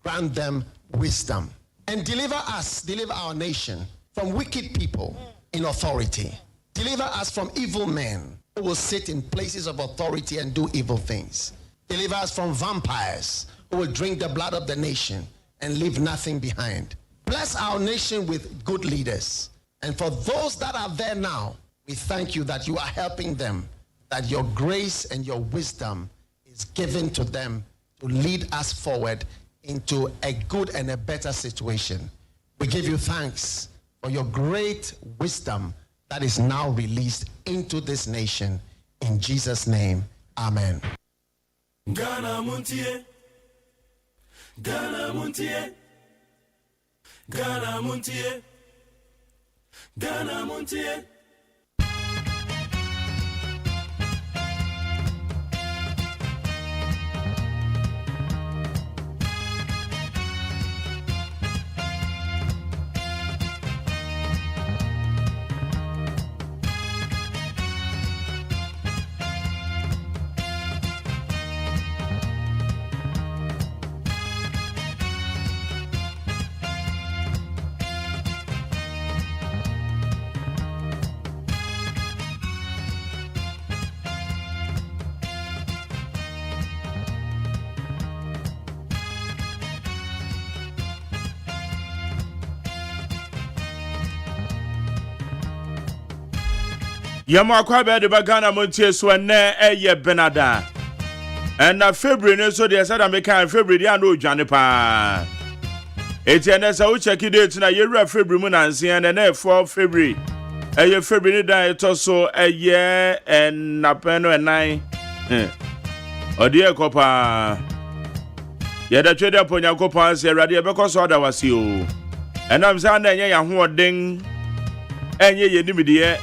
grant them wisdom. And deliver our nation from wicked people in authority. Deliver us from evil men who will sit in places of authority and do evil things. Deliver us from vampires who will drink the blood of the nation and leave nothing behind. Bless our nation with good leaders. And for those that are there now, we thank you that you are helping them, that your grace and your wisdom is given to them to lead us forward into a good and a better situation. We give you thanks for your great wisdom that is now released into this nation. In Jesus' name, amen. Ghana Montie, Ghana Montie, Ghana Montie, Ghana Montie. Yama kwa be de Ghana Montie so na eye benada. And na February no so dey said American February dey no dwane pa. Etienne sa wo check date na yewura February mu na nsia na 4 February. Eye February da eto so eye na peno enan. Odi ekopa. Ye da twede aponya kopa se Awurade e bekoso oda wase o. Enam sa na enye ya hoɔden. Enye ye nimide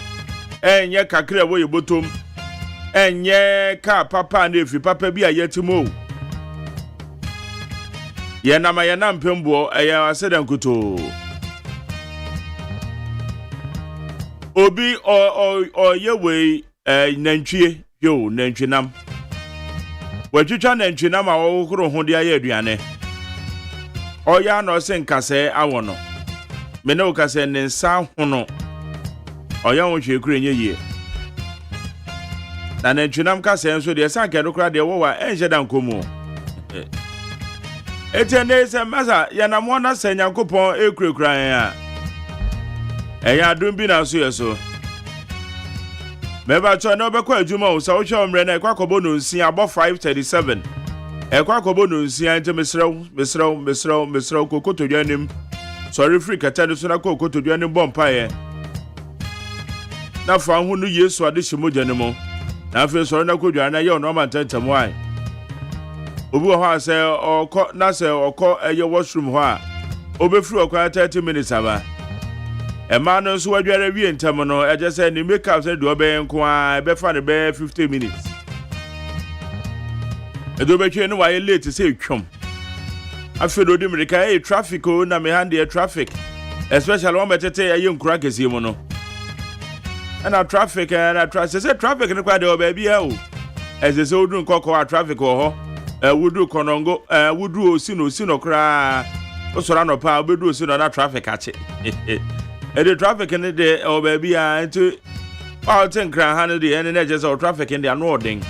enye kakra wo yebotom enye ka papa na efi papa bi ayetimo ye na ma ye na mpembo eye aseda nkuto obi o yewe nantwie yo nantwinam watwitwa nantwinam a wo horo ho de aye aduane oya na ose nkase awo no me ne okase ne nsa hono oya wo hwe kure nye ye na nantwinam ka se nso de sanke no kra de wo wa enje da nkomo etene se masa ya na mo na sanya nkopon ekurekura ya eya adum bi na so yeso meba cho na obekwa adwuma o sa wo hwe omre na ekwa kobo no nsia abo 537 ekwa kobo no nsia ente mesrew kokoto dwanim sorry free kata no so na kokoto dwanim bompa ye na fa hu no Yesu ade hyemoja ne mo na afi so na kodwa na ye ono ma ntantem wan obi ho ase okọ na se okọ eye washroom ho a obefiri okọ 30 minutes aba ema no so wadware wie ntem no eje se ni makeup se de obe nko a ebe fa ne be 50 minutes edo betwe no wa ye late se twom afi do di mirika traffic o na me hande traffic especially when betete ye nkura kesi mu no and our traffic say traffic no kwade o baby e o eze se odun kokko traffic ho wudu konongo wudu osino kra osora no pa obedu osino na traffic ache the traffic in the o baby into all ten kra han the and na just traffic in the anoding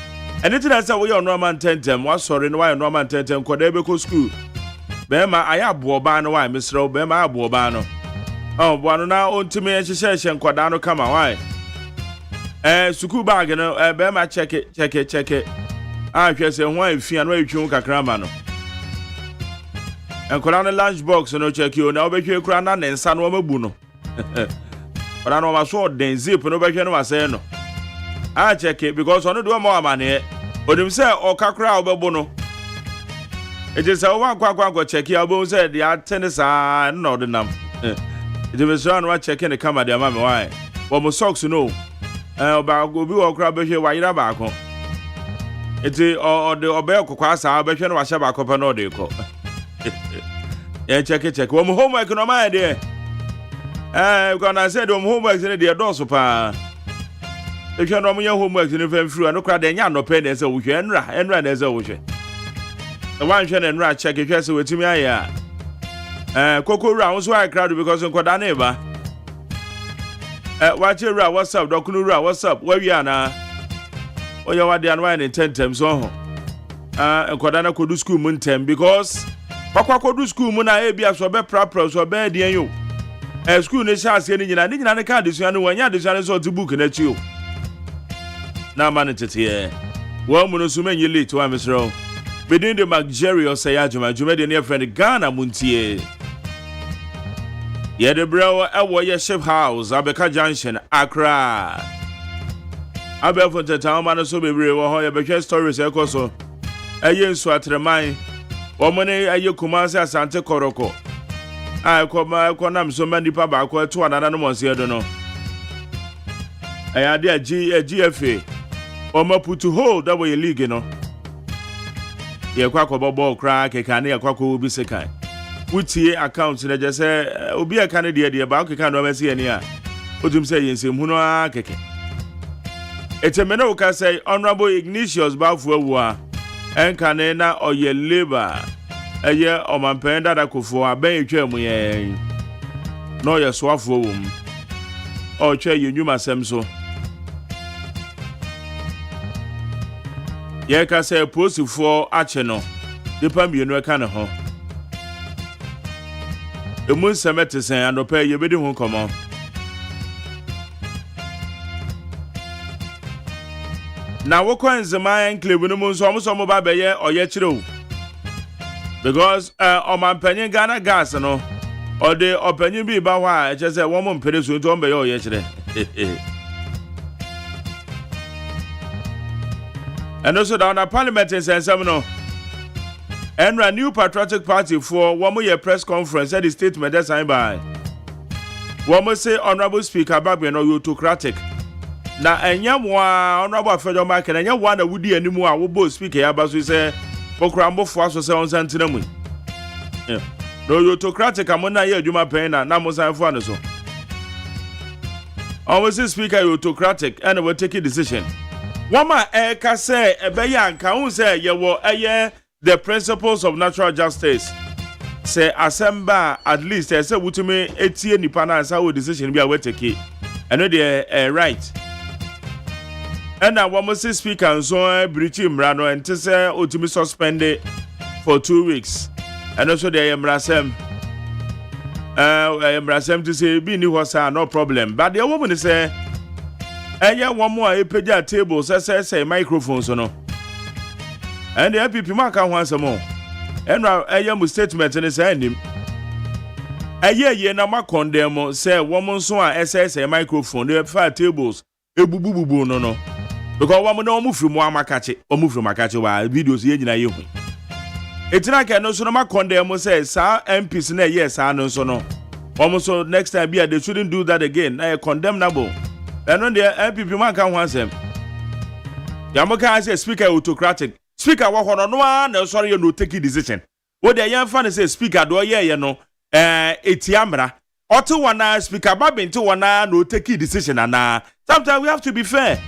and it na say we your normal tentem wa sorry no why normal tentem ko da be ko school be ma aya boba no why misro be ma boba no oh boano na ontime hyehyehye nkoda no kama why suku bag no be ma check it hwe se ho afia no atwu kakra ma no enkola no lunch box no check you na obehwe kura na nsa no mabu no ora no ma so den zip no behwe no wase no check it because ono do ma amane odim se okakra obebo no it is a one kwa check ya obo se they attend sa no de nam it is one check in the camera de ma me why wo mo socks no oba obi wo kra behwe wa yira ba ko eti o de obe kokwa asa behwe no wa hye ba ko pa no de ko check wo mo homework no ma de gonna say do mo homework ni de do so pa behwe no mo ye homework ni fa mfuru no kra de nya no pe na se wo hwe enra na se wo hwe one share and right check if you say with me Coco round so I crowd because in Kodaneva. Watch it, what's up, Dokunura, what's up, where you are now? Oh, you are the unwinding 10 times on. And Kodana could do school moon 10 because Papa could do school moon, I be so be proper, so bad, dear you. A school is asking you, I didn't know the card is when you design so to book at you. Now, man, it's here. Well, Monosumen, you lead to Mr. Rowe. Within the Ministerial OSEI AGYEMAN, you made a near friend Ghana MONTIE. Yet the bro, a ship house, Abeka Junction, Accra. Abel for the town man, so be real, or your stories, Ecoso. A yen swatremai, woman, a you Kumasa Santa Coroko. I call my Conam so many papa, to another one's here, don't know. I had a GFA. Or more put to hold that way league, you know. Ye kwako bobo crack a can kwako be second. Wuti accounts that just say obi a candidate about can no see any. What him say in Simuno keke. It's a meno can say honorable Ignatius Bafuwa and canena or ye labor. A year or man penda that could for a bay chairman. No, your swap womb. Or chair you knew my semso. Ye ka say post for acheno. The pam you know kind of ho. The moon cemetery say and pay you be the one come on. Now what coins the mind claim no moon so mo ba be ye or ye chiro. Because o man penye Ghana gas no or the opinion be ba wa just say one mon pere so to be ye chire. And also down at Parliamentary and seminar. And a new patriotic party for 1 more year press conference at the statement that signed by. One more say honorable speaker Babi no autocratic. Now and yamwa honorable federal market and one that would be anymore will both speak here but we say Pokrambo for us on Santinam. No autocratic amona ye Juma Pena, Namosan Fanaso. Always speaker autocratic and will take a decision. Wama eka say ebeyan ka say ye wo the principles of natural justice. Say assemble at least say wutumi etie nipa na say wo decision bi a we take. Eno dey right. And now one must speaker so breach mra no ente say otumi suspended for 2 weeks. And also dey emrasem to say bi ni ho say no problem. But the woman say one more a page table say microphones no. And the MPP mark once more. And a statement in his end him. A year na ma condemn say woman so SS a microphone, they have 5 tables, a boo no. Because woman no move from Makachi or move from Makachi while videos ye na you. It's not no so ma condemn say sir MPs na yes no so no. Almost so next time they shouldn't do that again. I condemnable. And on the MPP man can once him. Yamoka say speaker autocratic. Speaker wa no one sorry you no take a decision. What the young fan say speaker do ye no etiamra. Oto wana speaker babin to wana no take a decision and sometimes we have to be fair.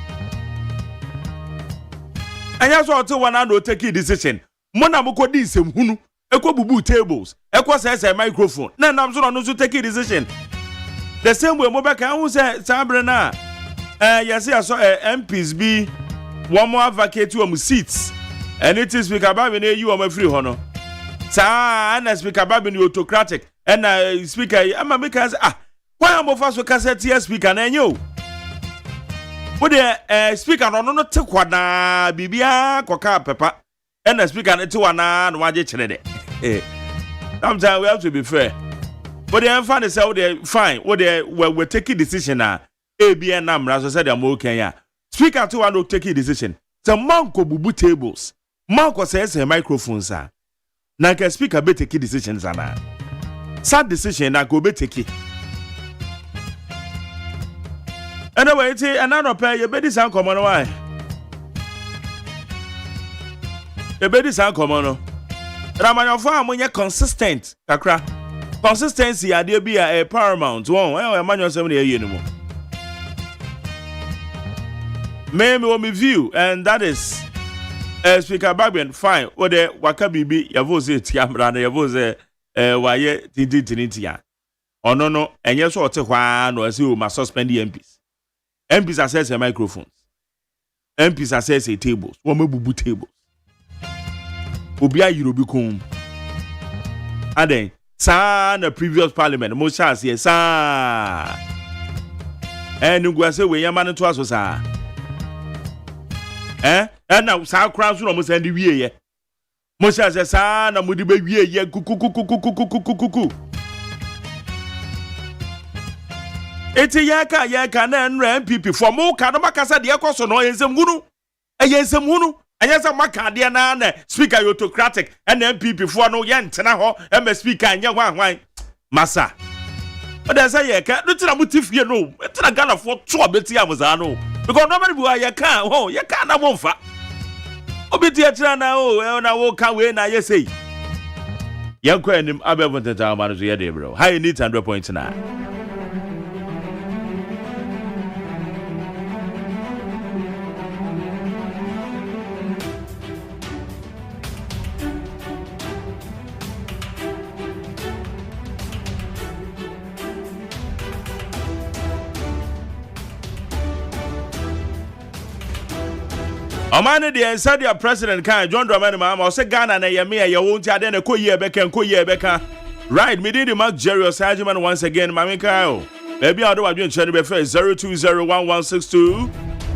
And yes oto wana no take a decision. Mona moko di sem hunu ekwo bubu tables. Ekwo say microphone. Na nam so no so take a decision. The same way Mobeka who say Sabrina yes I saw MPs be one more vacate to seats and it is speaker Babin you am free honor. Sa and speaker Babin autocratic and speaker am because why am of us cassette speaker na you. What the speaker no take kwana bibia koka pepper and the speaker na to wana no waje chede. Sometimes we have to be fair. But the fan is out there fine. What they we're taking decision now. ABN Namra so said I'm okay. Yeah. Speaker to one take a decision. The manko bubu tables. Manko says a microphone sir. Now can speaker be take decisions ana. Sad decision na go be take. Anyway, it's another pair you better sound common why. You better sound common. Ramanya farm when you're consistent. Kakra. Consistency are there be a paramount one. Well, a manual 70 a year anymore. Maybe what me view, and that is Speaker Bagben, fine. What the Wakabibi, Yavose, Tiambrana, Yavose, Waye, Tinitia. Oh, no, and yes, what a one was you must suspend the MPs. MPs access a microphones. MPs access a tables. Womabubu tables. Ubia Yurubikum. And then, the previous parliament, most chance, yes, sir. And you go say, we are man to us, sir. And now, South Crown almost end the year. Mosha says, son, I'm with the baby, yeah, cuckoo. It's a yaka, and ran people for more Kanamakasa, the Akoso, no, and some Munu, and yes, some Munu, and yes, a Macadiana, speaker autocratic, and then people for no yan, Tanaho, and a speaker, and young wine. Massa. But as I can't, look at a motif, you know, it's a gun of 4 Betty Amazano. Because nobody will, you can't, oh, you can't have one fat. Obitiana, oh, and I will come away, now, yes, say. Young Quentin, I better want to tell man to your bro. High needs 100 points now. Omani the Insider President can John Dramani Mama say Ghana na yemi ya won't ya den ko ye beka. Right, me did the Ministerial OSEI Agyeman once again, Mami Kyle. Baby I do adwin chere be first 0201162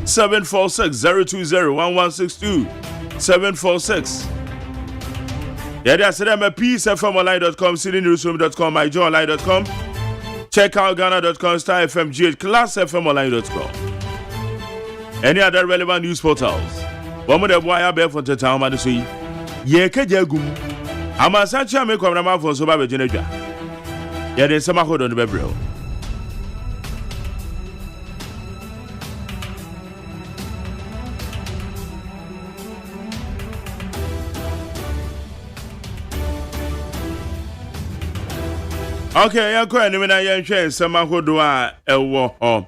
746 0201162 746. Yeah, say them peacefmonline.com, citynewsroom.com, myjoyonline.com. Check out Ghana.com, Star FM, GH, classfmonline.com. Any other relevant news portals? One of the boy I bear for the town, man, to see. Ye Kajagum. I'm a such a make of the mouth for Soba Geneja. Yeah, there's some hold on the Bebril. Okay, I'm going to mention some who do a war.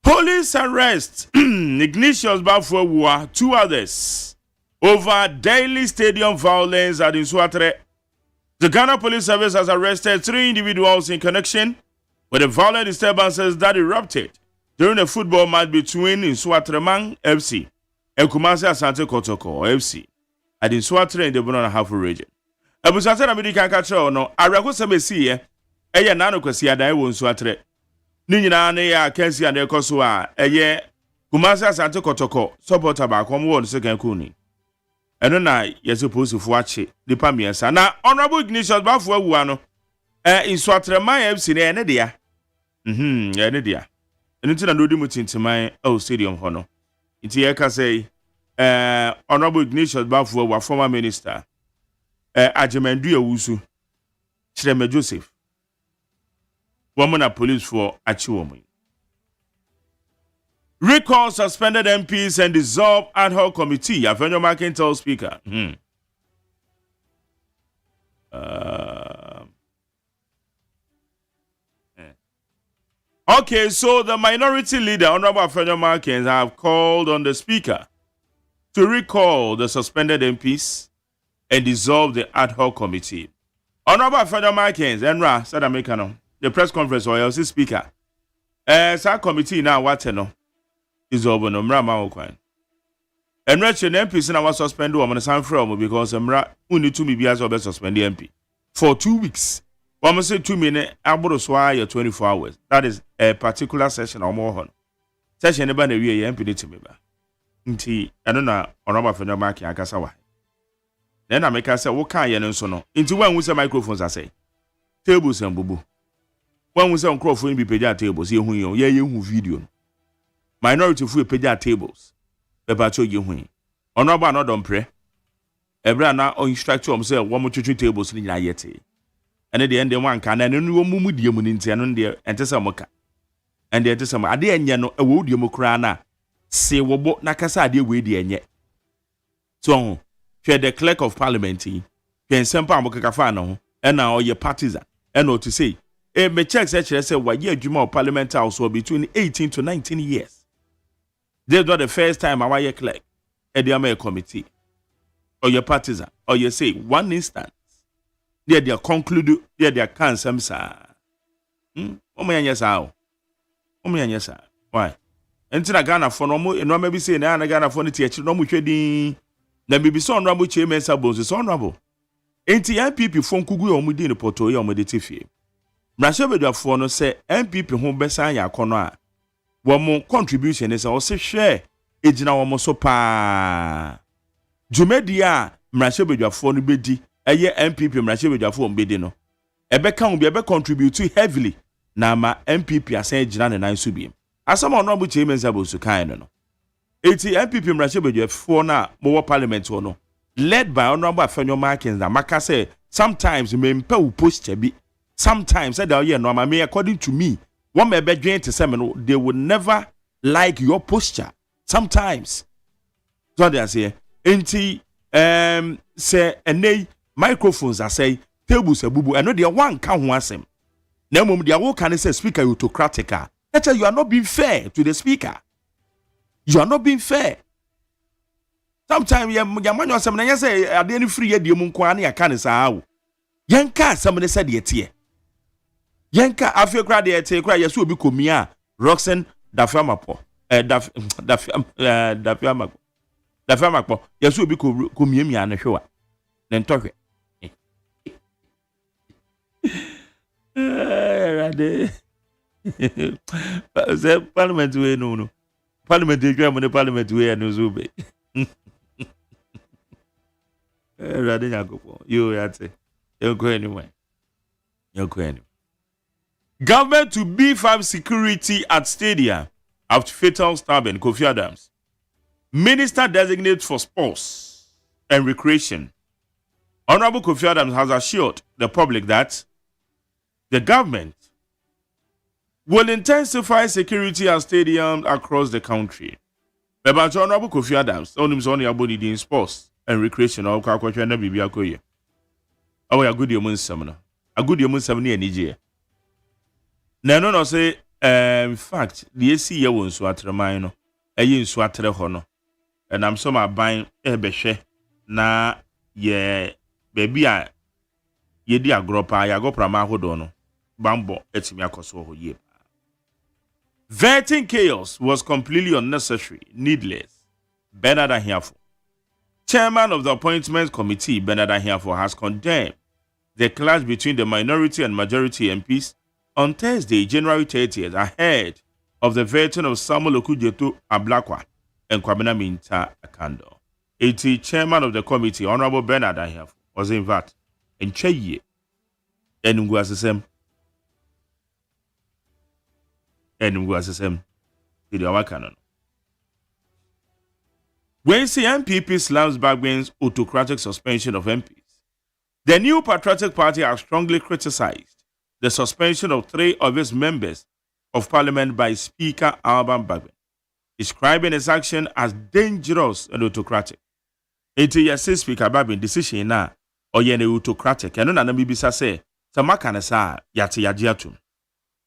Police arrest Ignatius Bafwa, 2 others over daily stadium violence at Inswatre. The Ghana Police Service has arrested 3 individuals in connection with the violent disturbances that erupted during a football match between Inswatreman FC and Kumasi Asante Kotoko FC at Inswatre in the Bonona Hafu region. Abusate na midi kan ka kire no arako sebesi ye eye nanu kwasi adan wo Inswatre. Ni nyina na ya kansi ande koso a eye Kumasi Asante Kotoko supporter ba kom wo second kuni. Eno na ye suppose fu ache dipa miensa na honorable Ignatius Bafo awua no Inswatre man FC na ene dia ene dia eno tina no di mutintiman o stadium ho no nti ye ka say honorable Ignatius Bafo awua former minister Agyeman du awusu Chireme Joseph Womana police for Achiwomu. Recall suspended MPs and dissolve ad hoc committee. Avenue Markentel speaker. Okay, so the minority leader, Honorable Avenue Markens, have called on the speaker to recall the suspended MPs and dissolve the ad hoc committee. Honorable Avenue Markens, Enra, South America, the press conference or else speaker. Sa committee now what no dissolve no mra ma okwan. Enra che MPs na was suspend o mo san from because mra uni to me be as be suspend the MP for 2 weeks. One say 2 minutes abro so aye 24 hours. That is a particular session or more hon. Session ne ba na wie MP ni timi ba. Nti eno na Honorable Federal Mark akasa wa. Then I make us say what can ye no so no. Nti when we say microphones I say tables and bubu. When we say on crowd be page tables, you hu video. Minority fu page tables. Be ba cho you hu. Honorable no don pray. Ebra na o instruct you say one more tables ni nyina yete. And at the end one can and no mumu die mu nti eno de ente say moka. And de ente say ade enye no e wo die mu kra na se wo bo na kasa ade we die enye. So, the clerk of parliament, can sempa amokaka fa no e na o ye partisan. E no to say me check say why ye adwuma of parliament house between 18 to 19 years. This was the first time I was clerk. Ediama committee, or your partisan, or you say 1 instance, they conclude, they can some sir. Yes, how? Yes, sir. Why? Entina Ghana for no maybe say na Ghana for the no mu twedi na bibi so honorable chairman sabons so honorable. Enti MPP fon kugu o mu di ne poto ye o mu de tifie. Mrashebeduafo no say MPP ho besa ya akono a wo mo contribution is o se hwe ejina wo mo so pa. Jumedi a Mrashebeduafo no bedi eye MPP Mrashebeduafo o bedi no. Ebeka ho bi ebe contribute heavily na ma MPP asan ejina ne nan so bi. Asama honorable chairman sabons kan no. Eti MPP Mrashebeduafo na mo parliament no. Led by Honorable Afenyo Markins that Maka say sometimes me mpe post be sometimes said that no me according to me one may be join to say they would never like your posture sometimes so they say enti say ene microphones are say tables abubu and no they one kan ho asem na mum they wo kan say speaker autocratic you are not being fair to the speaker. You are not being fair. Sometimes ya manyo asem na say ade ni free ye mu nko ana ya kan saa wo yenka asem ne se de tie yenka afie kra de tie kra yeso obi komia Roxen Dafiamapo Dafiamapo yeso obi komia mi ana hwewa ne ntohwe rade se parliament we no parliament e gwa mo ne parliament we no zo be Rade Yagopo, you yate. You'll go anywhere. Government to beef up security at Stadia after fatal stabbing, Kofi Adams. Minister designate for sports and recreation. Honorable Kofi Adams has assured the public that the government will intensify security at stadiums across the country. But Honorable Kofi Adams, only about in sports and recreation or kwakwa na bibia koye. Awo ya good yomun samna. A good yomun samni enije. Na no say in fact the AC ye won so atreman no. Eyi nso atre ho no. And I'm so my ban behwe na ye baby a ye di agropa ya go prama hodo no. Bambo etimi akoso ho ye. Vetting chaos was completely unnecessary, needless. Bernard Ahiafo, Chairman of the Appointments Committee, Bernard Ahiafo, has condemned the clash between the minority and majority MPs on Thursday, January 30th, ahead of the vetting of Samuel Okujeto Ablakwa and Kwabena Minta Akando. AT Chairman of the committee, Honorable Bernard Ahiafo, was in fact in Cheye and Nguasesem. When CMPP slams Bagben's autocratic suspension of MPs, the New Patriotic Party has strongly criticized the suspension of 3 of its members of parliament by Speaker Alban Bagben, describing his action as dangerous and autocratic. Iti yasi Speaker Bagben decision na oyene autocratic eno na nambibisa se samaka ne sa yate yajiatum.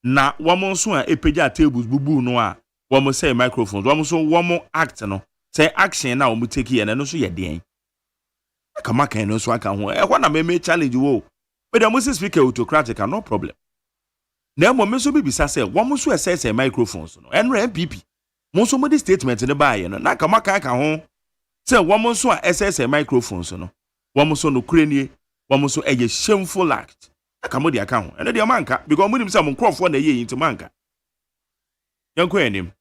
Na wamo so a epeja tables bubu no a wamo say microphones wamo so wamo act no say action na wamo take ye na no so ye den kama kan no so aka ho e kwa na me challenge wo but am say speaker autocratic no problem na mo me so bibisa say wamo so say microphones no enro MPP mo so mo di statement ne ba ye no na kama kan ka ho say wamo so a say microphones no wamo so no kurenie wamo so a shameful act akamodi account and the manka because munim some crofo na ye into manka yanko enim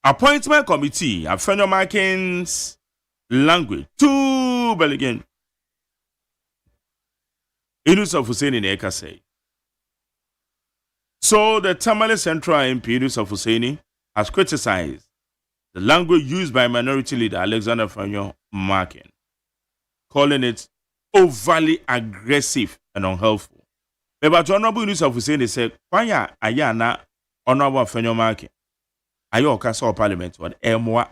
appointment committee Afenyo Markins language to Beligan Idris of Hussein in Eka say so the Tamale Central MP Idris of Hussein has criticized the language used by minority leader Alexander Afenyo Markins, calling it overly aggressive and unhelpful. But Honorable Idris of Hussein said, "Kwanya ayana Honorable Afenyo Markins. Ayo kasa parliament what emwa.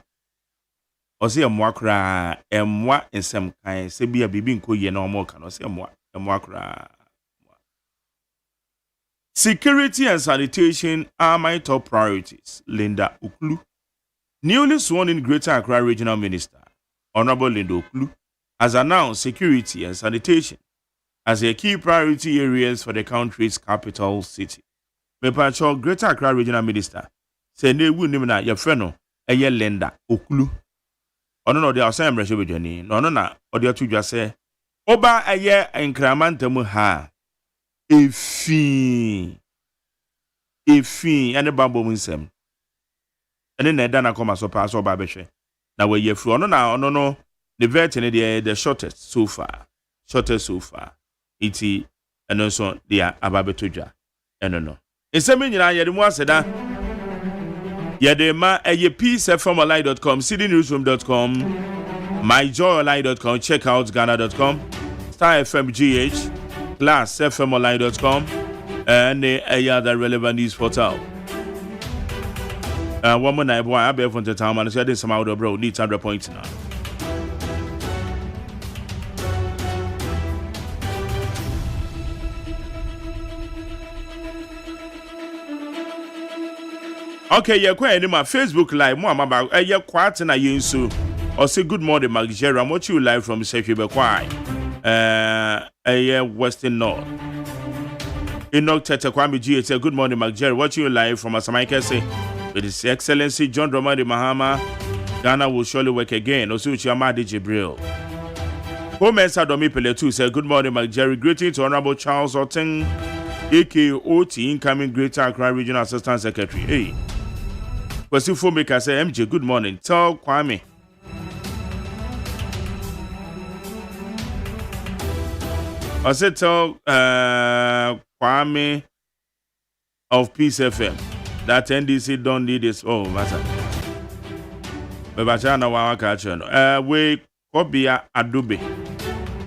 Ose emwa kra emwa ensem kan se bia bibi nko ye na omo kan ose emwa kra." Security and sanitation are my top priorities, Linda Uklu. Newly sworn in Greater Accra Regional Minister, Honorable Lindo Klu, has announced security and sanitation as a key priority areas for the country's capital city. Mepacho Greater Accra Regional Minister, Sene Wunimina Yafeno, Eye Lenda Oklu. Ono no de asan mrehye bedwani no no na ode atudwa se oba eye enkramantam ha efi ene bambo munsem ene na da na koma so pa so oba behwe na we ye fru ono na ono no the vet ne the shortest so far iti eno so dia ababetudwa eno no ensem nyina ye de mu aseda Yedema peacefmli.com, cdnewsroom.com, myjoyonline.com, checkoutghana.com, starfmgh, classfmli.com, and any other relevant news portal. One more night, boy, I'll be from the time and I said this some out of bro, needs 100 points now. Okay, you're quite in my Facebook live. More about you're quite in a yinsu. Or say good morning, Magjera. I'm watching you live from Sefi Bekwai. Western North. Enoch Tete Kwame G. Say good morning, Magjera. Watching you live from Asamaika. Say with His Excellency John Dramani Mahama. Ghana will surely work again. Also, Chiamadi Jibril. Home Sadomi Pele2 say good morning, Magjera. Greeting to Honorable Charles Otten, AKOT, incoming Greater Accra Regional Assistant Secretary. Hey. Kwasi Fomeka say MJ good morning. Tell Kwame. I said tell Kwame of Peace FM that NDC don't need this. Oh, matter. But Bachana Wawaka Channel. We Kobia Adobe.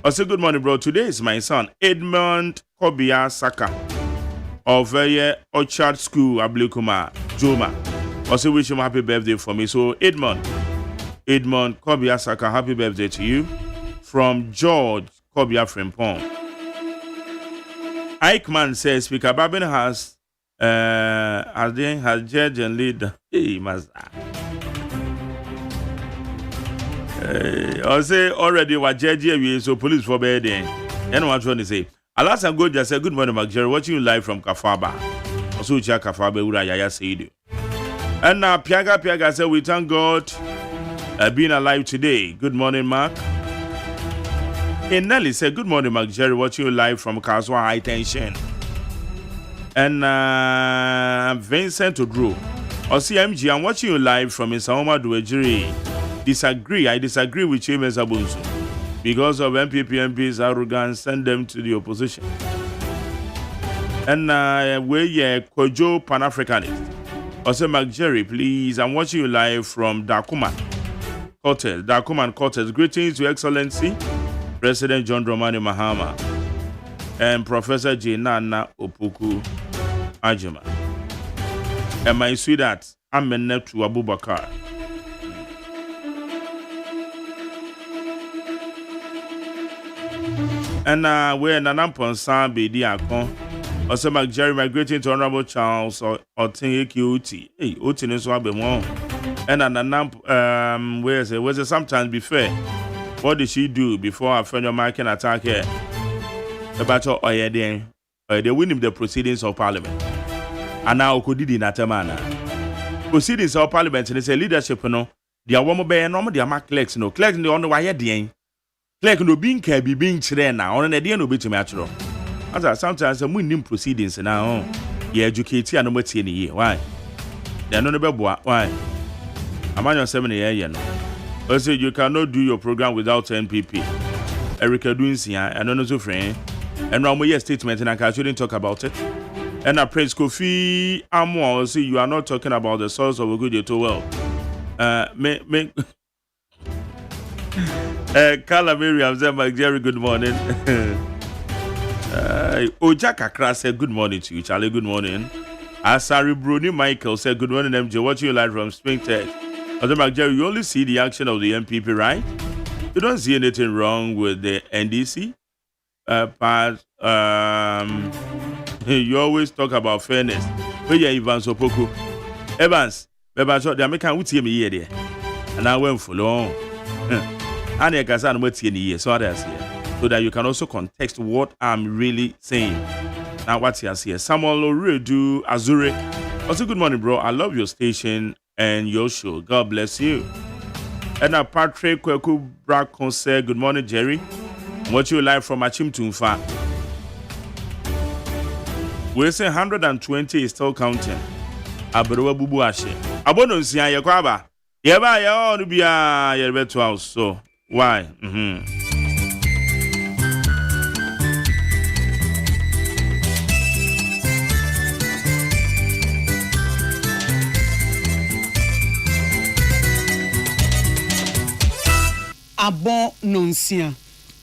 I said good morning, bro. Today is my son Edmund Kobia Saka of Orchard School, Ablikuma, Joma. Also wish him happy birthday for me. So Edmund Kobia Saka, happy birthday to you from George Kobia Frimpong. Eichmann says Speaker Babin has judge and lead. Hey, Mazda. I say already what judge here so police for bed. And what trying to say? Alasan Goja said good morning, Mark. Watching you live from Kafaba. Also check Kafaba Ura Yaya Seidu. And now Piaga said we thank God being alive today. Good morning, Mark. And Nelly said good morning, Mark Jerry, watching you live from Kaswa High Tension. And Vincent Odro or CMG, I'm watching you live from Isahoma Duejiri. I disagree with you, Mr. Bunsu. Because of MPP MP's arrogance, send them to the opposition. And we're Kojo Pan-Africanist. Also, Mark Jerry, please. I'm watching you live from Dakuman Cortez. Greetings to Excellency President John Dramani Mahama and Professor J. Nana Opoku Agyeman. And my sweetheart, I'm a nephew to Abubakar. And we're Nanampon Sambi Diakon. Also, Mark Jerry, my greeting to Honorable Charles or Tineki Oti. Hey, Oti is one be more. And Nanamp, where's it sometimes be fair? What did she do before her friend of mine can attack her? About they win him the proceedings of Parliament. And now Okudidi Natamana. Proceedings of Parliament and it's a leadership, no. They are woman by normal, they are my clerks, no. Clerks no on the wire, the clerk no being can be being trained now on an idea no bit to natural. As sometimes I'm winning proceedings now. You educate you and no any year. Why? They are not about why? I'm on your 7 year, no. Also, you cannot do your program without NPP. Erica Dunsia, and another friend, and Ramoya statement, and I shouldn't talk about it. And I praise Kofi Amo, see, you are not talking about the source of a good year too well. Carla Miriam said, Jerry, good morning. Ojaka Kras said, good morning to you, Charlie, good morning. Asari Bruni Michael said, good morning, MJ, watching you live from Spring Tech. Jerry, you only see the action of the MPP, right? You don't see anything wrong with the NDC. But you always talk about fairness. But yeah, Evans Opoku. Evans, Beba so the American would see me here. And I went for long. And I guess I'm waiting here, so others here. So that you can also context what I'm really saying. Now, what's here? Samuel Oredu Azure. Also, good morning, bro. I love your station and your show. God bless you. And Patrick Kweku Brakon said, good morning, Jerry. What you like from Achim Tumfa? We say 120 is still counting. Aberewa bubu ashe. Abono nsia ye kwaba. Ye ba ye onu bia ye beto house. So why? Abo nonsia.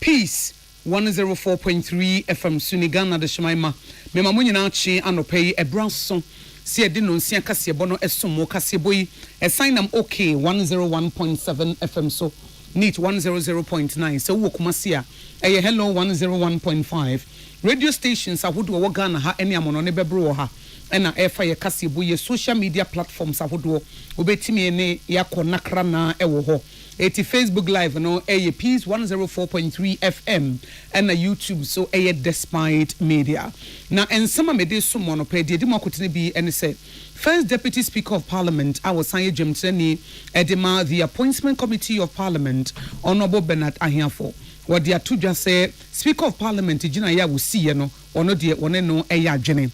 Peace 104.3 FM Sunigana de Shemaima. Me mamunyi na chi anope ebranso. Si edi nonsia kase bono esomo kase boyi. Esign okay 101.7 FM so neat 100.9. So wo kumasia. Eye hello 101.5. Radio stations ahodo wo Ghana ha ene amono ne bebro ha. Ena efa ye kase boyi social media platforms ahodo obetimi ene yakọ nakra na ewo ho. 80 Facebook Live no Peace 104.3 FM and na YouTube so Despite Media. Now and some me dey someone no pay dey mo akotene bi and say First Deputy Speaker of Parliament OSEI AGYEMAN edema the Appointment Committee of Parliament Honorable Bernard Ahiafo. What they to just say Speaker of Parliament gina ya wo see no ono de one no adwene.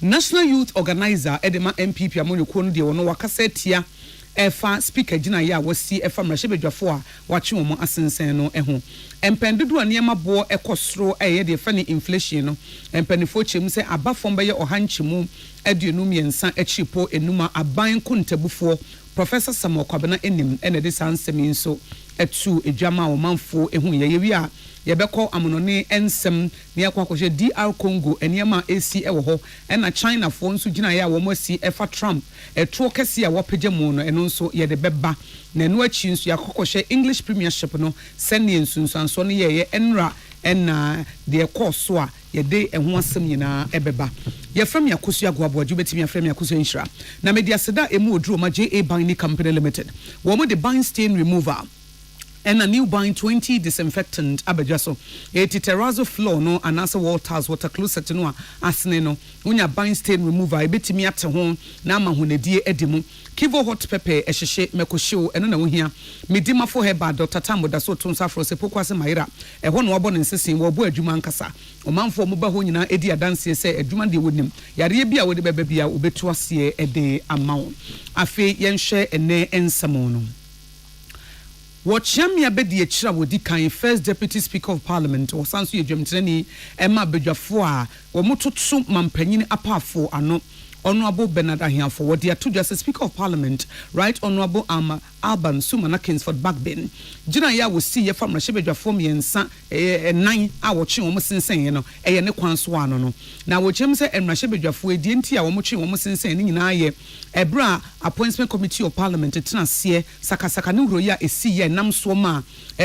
National Youth Organizer edema MPP amonyo no de ono wakasetia efa speaker gina ya wasi efa mrashebedwafo a wachi wo asensen no eho empendodo aniema bo ekosoro eye de fa ne inflation no empenifo chem se abafom be ye ohanchemu aduonum yensa achipo enuma aban kontabufo Professor Samuel Kwabena enim ene de sansemi nso etu edwama wo manfo ehu ye wi a yebekọ amonone ensem ne akwakohwe DR Congo eniema AC ewo ho ena China fo nso gina ya wo masi efa Trump etuo kese a wopege mu no eno nso ye de beba na eno achi nso yakokohwe English Premiership no sene nsunsanso no ye enra ena de course a ye de eho asem nyina ebeba ye frem yakosu agwabo betimi afrem yakosu nshira na media seda emu oduro ma JA Binding Company Limited wo mo de bind stain remover and a new buying 20 disinfectant abejaso eti terrazzo floor no anasa wall tiles water closet no asne no unya bind stain remover ebetimi ate ho na ama honedie edimu kivo hot pepper ehhehye mekoshiw eno na wohia medima for heba Dr. Tambo da so tonsa fro se pokwase mayira eho no obo nsesin wo bo adwuma nkasa omanfo mo ba ho nyina edi adanse se adwuma de wonim yare bia wo de beba bia obetu ase ede amawo afi yenhwe ene ensamo no Wacham ya bedi echira wodi kan First Deputy Speaker of Parliament o sanso yedwamtene ema bedwafo a wo mototo mampanyini apafo ano Honorable Bernard Ahiafo wodi ato just Speaker of Parliament Right Honorable Alban Sumana Kingsford Backbin gina ya wo si ye famra shebedwafo miensa nan a wo twe wo sensen ye no eye ne kwanso ano no na wo chem se emra shebedwafo edi enti a wo twe wo sensen ne nyina ye ebra Appointment Committee of Parliament tenase sakasaka ne huro ya esi ye nam so ma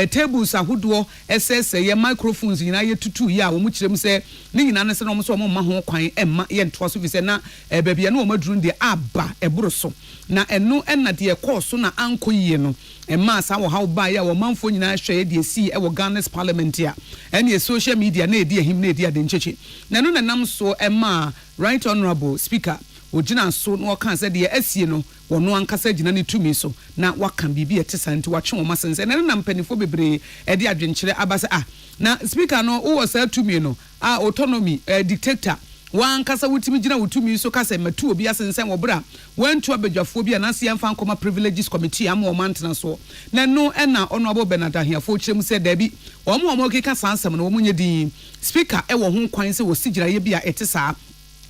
tables ahodo ss ye microphones nyina ye tutu ye a wo kirem se ne nyina ne se no so mo ma ho kwan emma ye ntoa so fi se na bia na o madrun de aba eburo so na eno na de course na anko yie no emma sa wo how ba ya wo manfo nyina hwe de si e wo Ghana's parliament ya ene social media na edi ahim na edi ade ncheche na no na nam so emma Right Honorable Speaker ogina so no kan se de asie no wono ankasa gina ne tumi so na wakan bibi etesanti watwe wo masense na na mpanifo bebre e de adwenkyere abasa na speaker no wo sa tumi no autonomy dictator wan kasa wutimi gina wutumi so kasa matu obi asensen wo bra wantu abadwafo bi anase yemfa nkoma privileges committee am wo mantena so na no na Honorable Bernard Ahiafo kyerem se da bi omo keka sansam no wo munye din speaker e wo ho kwan se wo sigira ye bi a etesa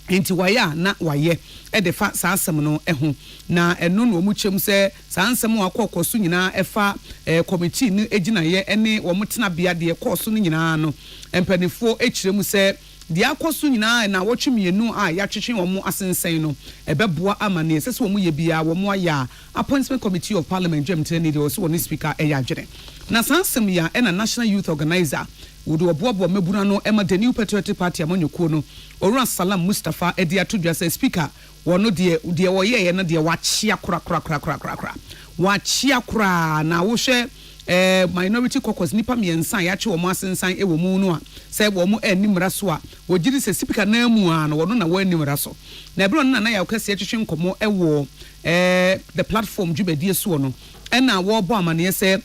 enti waya na waye edefa sansam no eho na eno no mu kyem se sansam akokoso nyina efa committee ni egina ye ene wo mutena bia de koso no nyina no empanifo ekyerem se di akoso nyina na wotwemienu a yatwetwe wo mu asensen no ebeboa amane sese wo mu ye bia wo mu aya Appointment Committee of Parliament jemtene de so woni speaker eya adwene na sansam ya na National Youth Organizer wodo oboabo mebuna no ema the New Patriotic Party amanyekuo no Owura Salam Mustafa edi atodwa say speaker wono de woye ye no de wachia kura wachia kura na wo hwe minority caucus nipa miensan ya che wo mo asensan e wo mu no a say wo mo animra so a wo giri se speaker na mu a no wono na wo animra so na ebro no na ya kwese twetwe nkomo e wo the platform jubedie so no e na wo bo amane say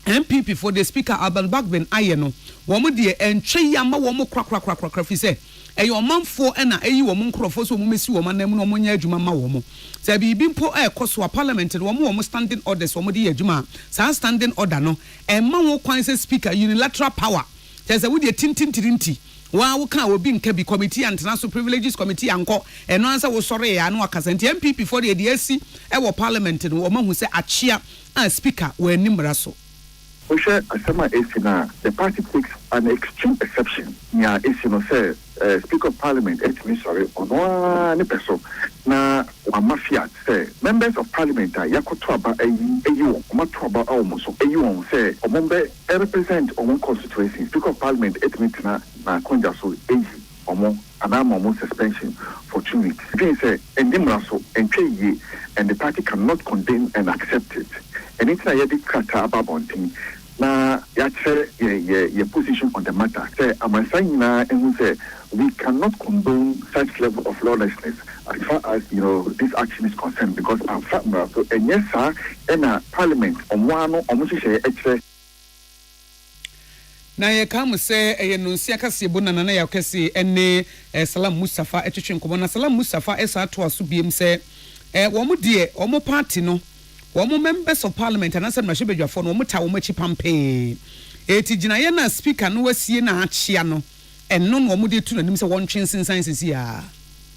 MPP for the speaker Alban Bagbin aye no wo mo de entwe ya ma wo mo kra fi say eyo manfo na eyi wo mo nkrofo so mo mesi wo manam no mo nya adwuma ma wo mo say bibi mpo ekoso parliament wo mo standing orders wo mo de adwuma sa standing order no ma wo kwan say speaker unilateral power say we de tintintirinti wa wo kan obi nka bi committee and international privileges committee anko eno ansa wo sore ya no akasa nti MPP for the DSC wo parliament no wo mahu say achia speaker wo animra so Oshe asema esina the party takes an extreme exception nya esino say Speaker of Parliament sorry ono ne person na wa mafia say members of Parliament yakoto aba eyi wo mato aba almost eyi won say omombe represent omon constituency Speaker of Parliament na konja so eyi omo anamo suspension for 2 weeks again say endimra so entwe and the party cannot condemn and accept it and it's na yedi kata aba bontin na yache your position on the matter say amansanya and say we cannot condone such level of lawlessness as far as this action is concerned because I'm so and yes sir in a parliament omwano omushishe eche na ye kam se nunsia kase bona na ya kase ene Salam Mustafa etwetwe nkomo na Salam Mustafa esa to aso biem se wo mo de wo mo party no wo mo members of parliament and answer mashebedwafo no wo mo ta wo machi pampe eti gina ye na speaker no wasie na achia no eno no mo de tu na nim se won twen sensan sisia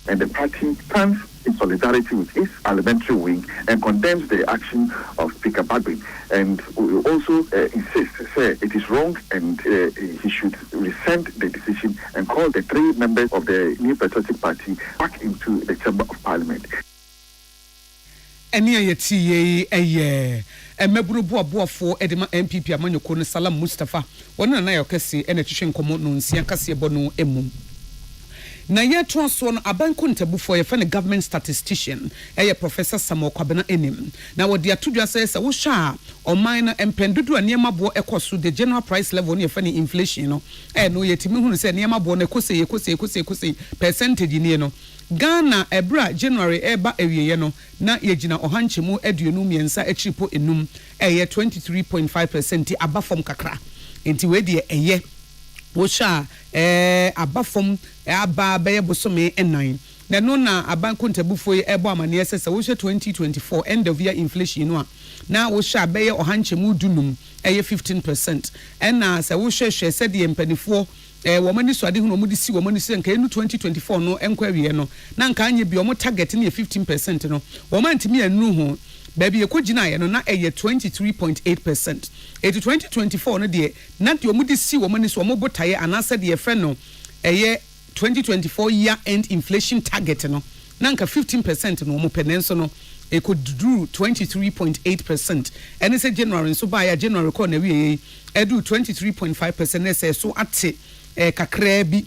and the party stands in solidarity with its parliamentary wing and condemns the action of Speaker Bagbin and we also insist say it is wrong and he should rescind the decision and call the 3 members of the New Patriotic Party back into the Chamber of Parliament. Eni ayeti ye emeburu boafo edema MPP amanyoko no Salam Mustafa wona na yakase ena twehwe nkomo no nsia kase ebo no emu na yeto so no abanko ntabufo ye fa ne government statistician Professor Samuel Kwabena enim na wodi atodwa say wo hwa oman na empendudu aniema bo ekoso the general price level ne fa ne inflation no no yetimi hunu say aniema bo na ekose percentage ni no Ghana ebra January eba ewiye no na yegina ohanchemu aduonu miensa achiripo enum 23.5% abafom kakra enti we de wo sha abafom aba beye bosome enan na no na abanko ntabufo ebo amane esese wo hwe 2024 end of year inflation no na wo sha beye ohanchemu dunum 15% ena se wo hwe se de empanifo womani so ade hu no mudi si womani se nka enu 2024 no enkwa wie no na nka anye bi omo target ne 15% no womantimi anu hu baby ekogina ye no na 23.8%. 2024 no de na de omudi si womani so omo botaye anase de efre no 2024 year end inflation target no na nka 15% no omo penenso no it could do 23.8%. And it's a January so by a January corner we do 23.5% so at kakrebi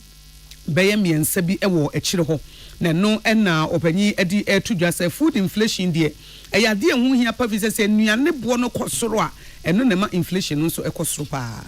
bayemi and sebi ewo echiro na no na opanyi edi to just food inflation there eyade hu hia pa fi se nuane bo no kosoro a eno na ma inflation no so ekosoro pa.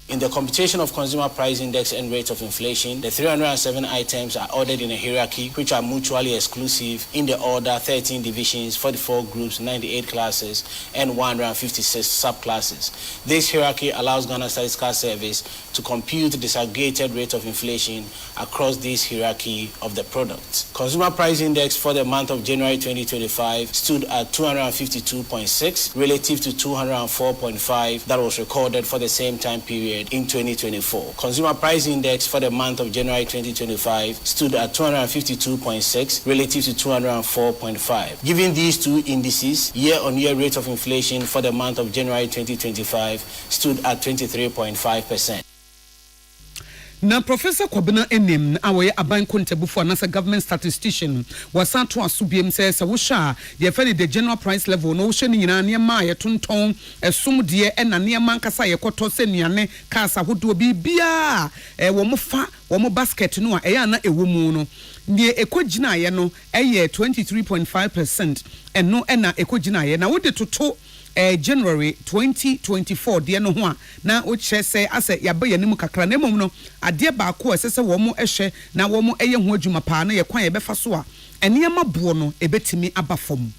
In the computation of consumer price index and rates of inflation, the 307 items are ordered in a hierarchy which are mutually exclusive in the order 13 divisions, 44 groups, 98 classes, and 156 subclasses. This hierarchy allows Ghana Statistical Service to compute the disaggregated rate of inflation across this hierarchy of the products. Consumer price index for the month of January 2025 stood at 252.6 relative to 204.5 that was recorded for the same time period in 2024. Consumer price index for the month of January 2025 stood at 252.6 relative to 204.5. Given these two indices, year-on-year rate of inflation for the month of January 2025 stood at 23.5%. Na Professor Kwabena Enim awoye aban kontabufo anasa government statistician wasanto asubiem says wosha ye fani the general price level no hwe ni nyina ne ma ye tonton esumde e na ne ma nkasa ye koto se nuane kasa hodo bibia wo mo fa wo mo basket no a ya na ewo mu no ne ekogina ye no eye 23.5% eno na ekogina ye na wode toto January 2024 de no ho a na o kire se ase yabe yanim kakra na mom no ade ba ko ese se wo mo ehwe na wo mo eye ho adwuma pa na ye kwan ye befa so a enema bo no ebetimi aba fam.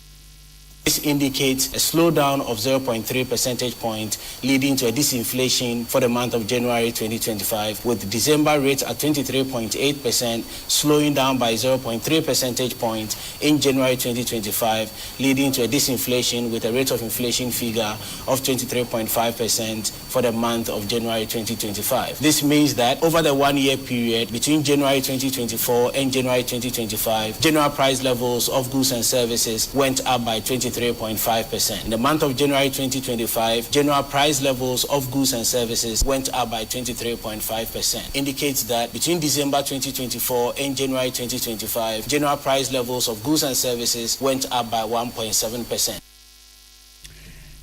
This indicates a slowdown of 0.3 percentage points, leading to a disinflation for the month of January 2025, with December rates at 23.8%, slowing down by 0.3 percentage points in January 2025, leading to a disinflation with a rate of inflation figure of 23.5% for the month of January 2025. This means that over the 1 year period between January 2024 and January 2025, general price levels of goods and services went up by 23.5%. In the month of January 2025, general price levels of goods and services went up by 23.5%. Indicates that between December 2024 and January 2025, general price levels of goods and services went up by 1.7%.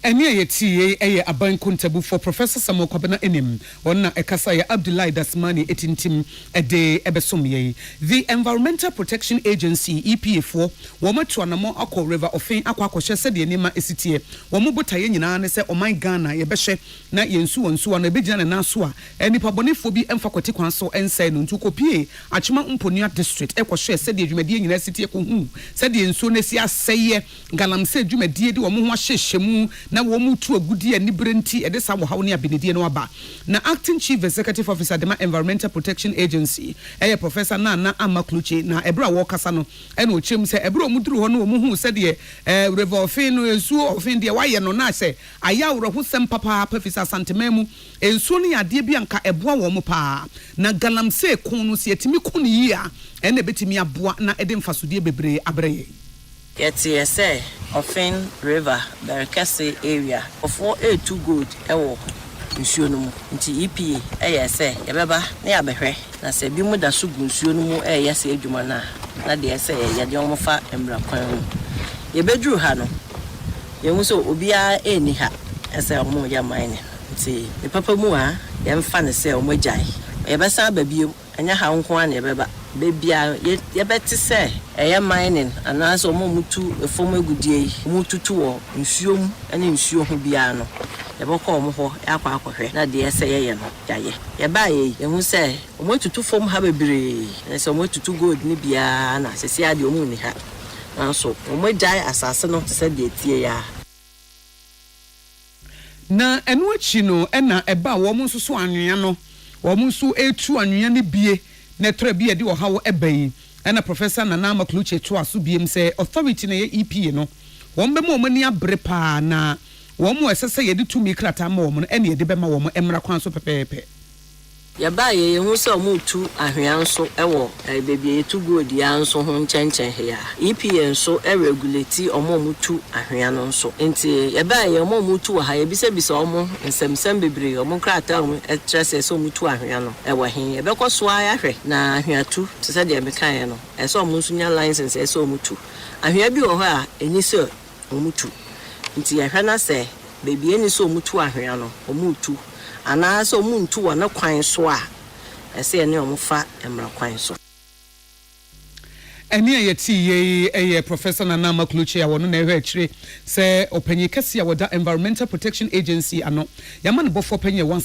Eni ayeti eye aban kontabu for Professor Samuel Kwabena Enim onna ekasa ya Abdullahi Dasmani etintim ede ebesom ye. The Environmental Protection Agency EPA4 womato anamo akọ river ofin akọ akọhye se de nima esitie womo botaye nyina ne se oman Ghana ye behye na yensu wonsu na ebegina ne naso a enipa bonefo bi emfa kwati kwan so ense no ntu kopie achima mponua district ekọhye se de adwumadie nyina esitie ko hu se de yensu ne si aseye galamse adwumadie de womo ho ahyehyemu na wo mutu agudi ani brenti edesa wo hawo ne abenedie no aba na acting chief executive officer de Environmental Protection Agency Professor Nana Amakluche na ebra wo kasa no ena ochem se ebra omuduru ho no wo hu se de river ofin no ensuo ofin de waye no na se ayawro ho sem papa Professor Santememu ensuo ne ade bi anka eboa wo mo pa na galamse kun no se etimi kun yi a ena betimi aboa na ede mfasodie bebre abreye. Yes, Ofin River, Berkese area. Of 4A2 good, ewo. Nsuo no mu nti EPA say yebeba na yabehwe na se bi mu da so gu nsuo no mu se adwuma na de say ye de omofa embra kwan mu yebedru ha no yehu so obia eni ha say omo ya mine nti me papa mu a yemfa ne say omo jai yebesa babiem anya ha nko an yebeba bebia yebeti say mining anaso omo mutu efom agudie mututu wo nsuo mu ene nsuo ho bia no yeboko omo ho yakwa akohwe na de say ye no yaye yebaye yehu say omo tutu fom ha bebre say omo tutu gold ni bia na sesi ade omo ni ha nanso omo jai asase no se de tie ya na enu achi no ena eba wo mo nso anwea no wo mo nso etu anwea ne bie na tra bie de wo hawo ebai ena Professor Nana Amakluche to aso biem say authority na ye EPA no wo mbem wo mani abre pa na wo mo esese ye de tumi krata ma wo mo ena ye de bema wo mo emra kwan so pepepe yabaye yehu se omutu ahwea nso ewo bebie yetu gold ya nso ho nchenchen he ya EPA nso regulate omutu ahwea no nso enti yabaye omutu ha ye bisa omo nsemsem bebre omo krata omo etrese se omutu ahwea no ewo he ye bekoso ahwe na ahwea tu se se de mekan no ese omo nso nya license ese omutu ahwea bi wo ho a eni se omutu nti ahwea na se bebie ni se omutu ahwea no omutu ana so muntu wa na kwan so a ese ene omufa emra kwan so eni ayeti ye Professor Nana Amakluche ya wono na ehwe akire se opanyi kase ya woda Environmental Protection Agency ano yama ne bofo panyi wan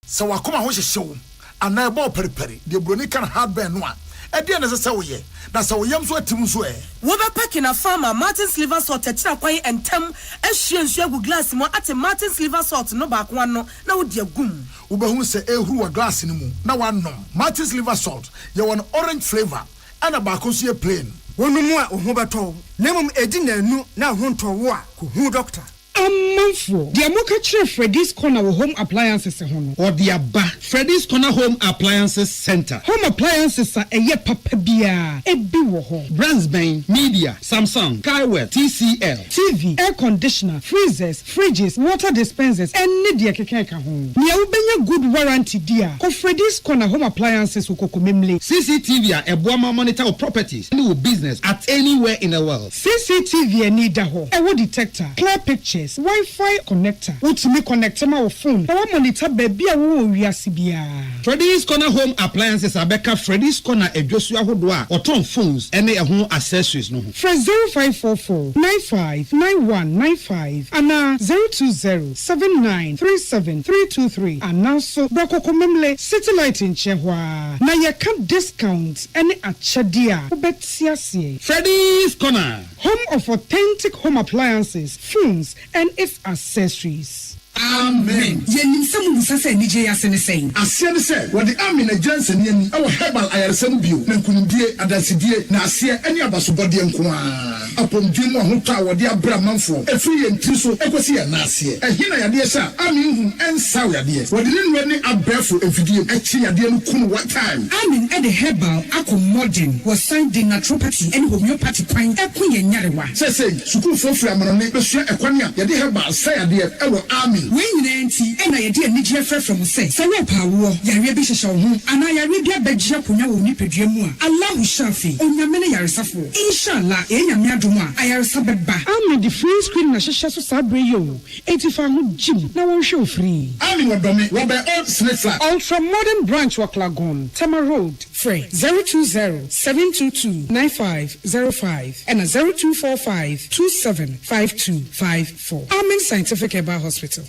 so wakoma ho hyehyew ana ebo periperi de broni kan hardware no a e de na se woye na se woyam so atim so wo be pack na farmer Martin Silver Salt atira kwan entem ahwie nsu agu glass mo ate Martin Silver Salt no ba ko no na wo de agum wo be hu se ehuru wa glass ni mu na wanom Martin Silver Salt ye won orange flavor ana ba ko so ye plain Wonumu a oho beto. Nemum edi na anu na ho ntowo a ko hu doctor. Amanfo, the Amoka Chere Freddy's Corner home appliances or the Abba Freddy's Corner Home Appliances Center. Home appliances are a ye papa bia, a biwo brands bang, media, Samsung, Kaiwell, TCL, TV, air conditioner, freezers, fridges, water dispensers, and media kekeka home. Nia ubenya good warranty dia. Ko Freddy's Corner Home Appliances ukoko memle. CCTV a buama monitor of properties and business at anywhere in the world. CCTV ni daho. Ewo detector, clear pictures. Wi-Fi connector. Utimi connector ma phone. Our monitor baby a wo wiase bia. Freddy's Corner Home Appliances abeka Freddy's Corner Ejosua hodoa or ton phones and a home accessories no. Fresh 0544 959195 and 020 7937323 and now so brako komemle satellite in Chehwa. Na ye can discount any achadia. Obetiasie. Freddy's Corner. Home of authentic home appliances, phones and its accessories. Amen. Yenim samu busase ni je yase ne sen. Asia ne se, what the army na Johnson yemi, our herbal ayaresem bio, na nkunimdie adasidie na asia eni abasobode nko a. Apomdwemu ahota wode abra manfo. Efiri yenti so ekosi ya na asia. Ehina yade sha, army hu ensaw yade. Wode ne nwe ne abefo efidie echi yade no kunu what time. Army e the herbal ako modern was signed in naturopathy and homeopathy kwan ekunye nyarewa. Say sukuu fofo amanone besua ekwan a yade herbal say yade e wo army. When you enti ena yade anigye frɛ from say we pawo yare bi hyehyɛ wo ho ana yare bi abagye akonya wo nipadua mu a Allah shafi onyame ne yaresafo inshallah enyame adom a ayaresa beba. I'm the free screen na hyehyɛ so sabre yo 85 ho gym na won hwe free. Ami wodome wo be old snitzer ultra modern branch wa Klagon Tama Road free 020 722 9505 and 0245 275254. Amen Scientific Herbal Hospital.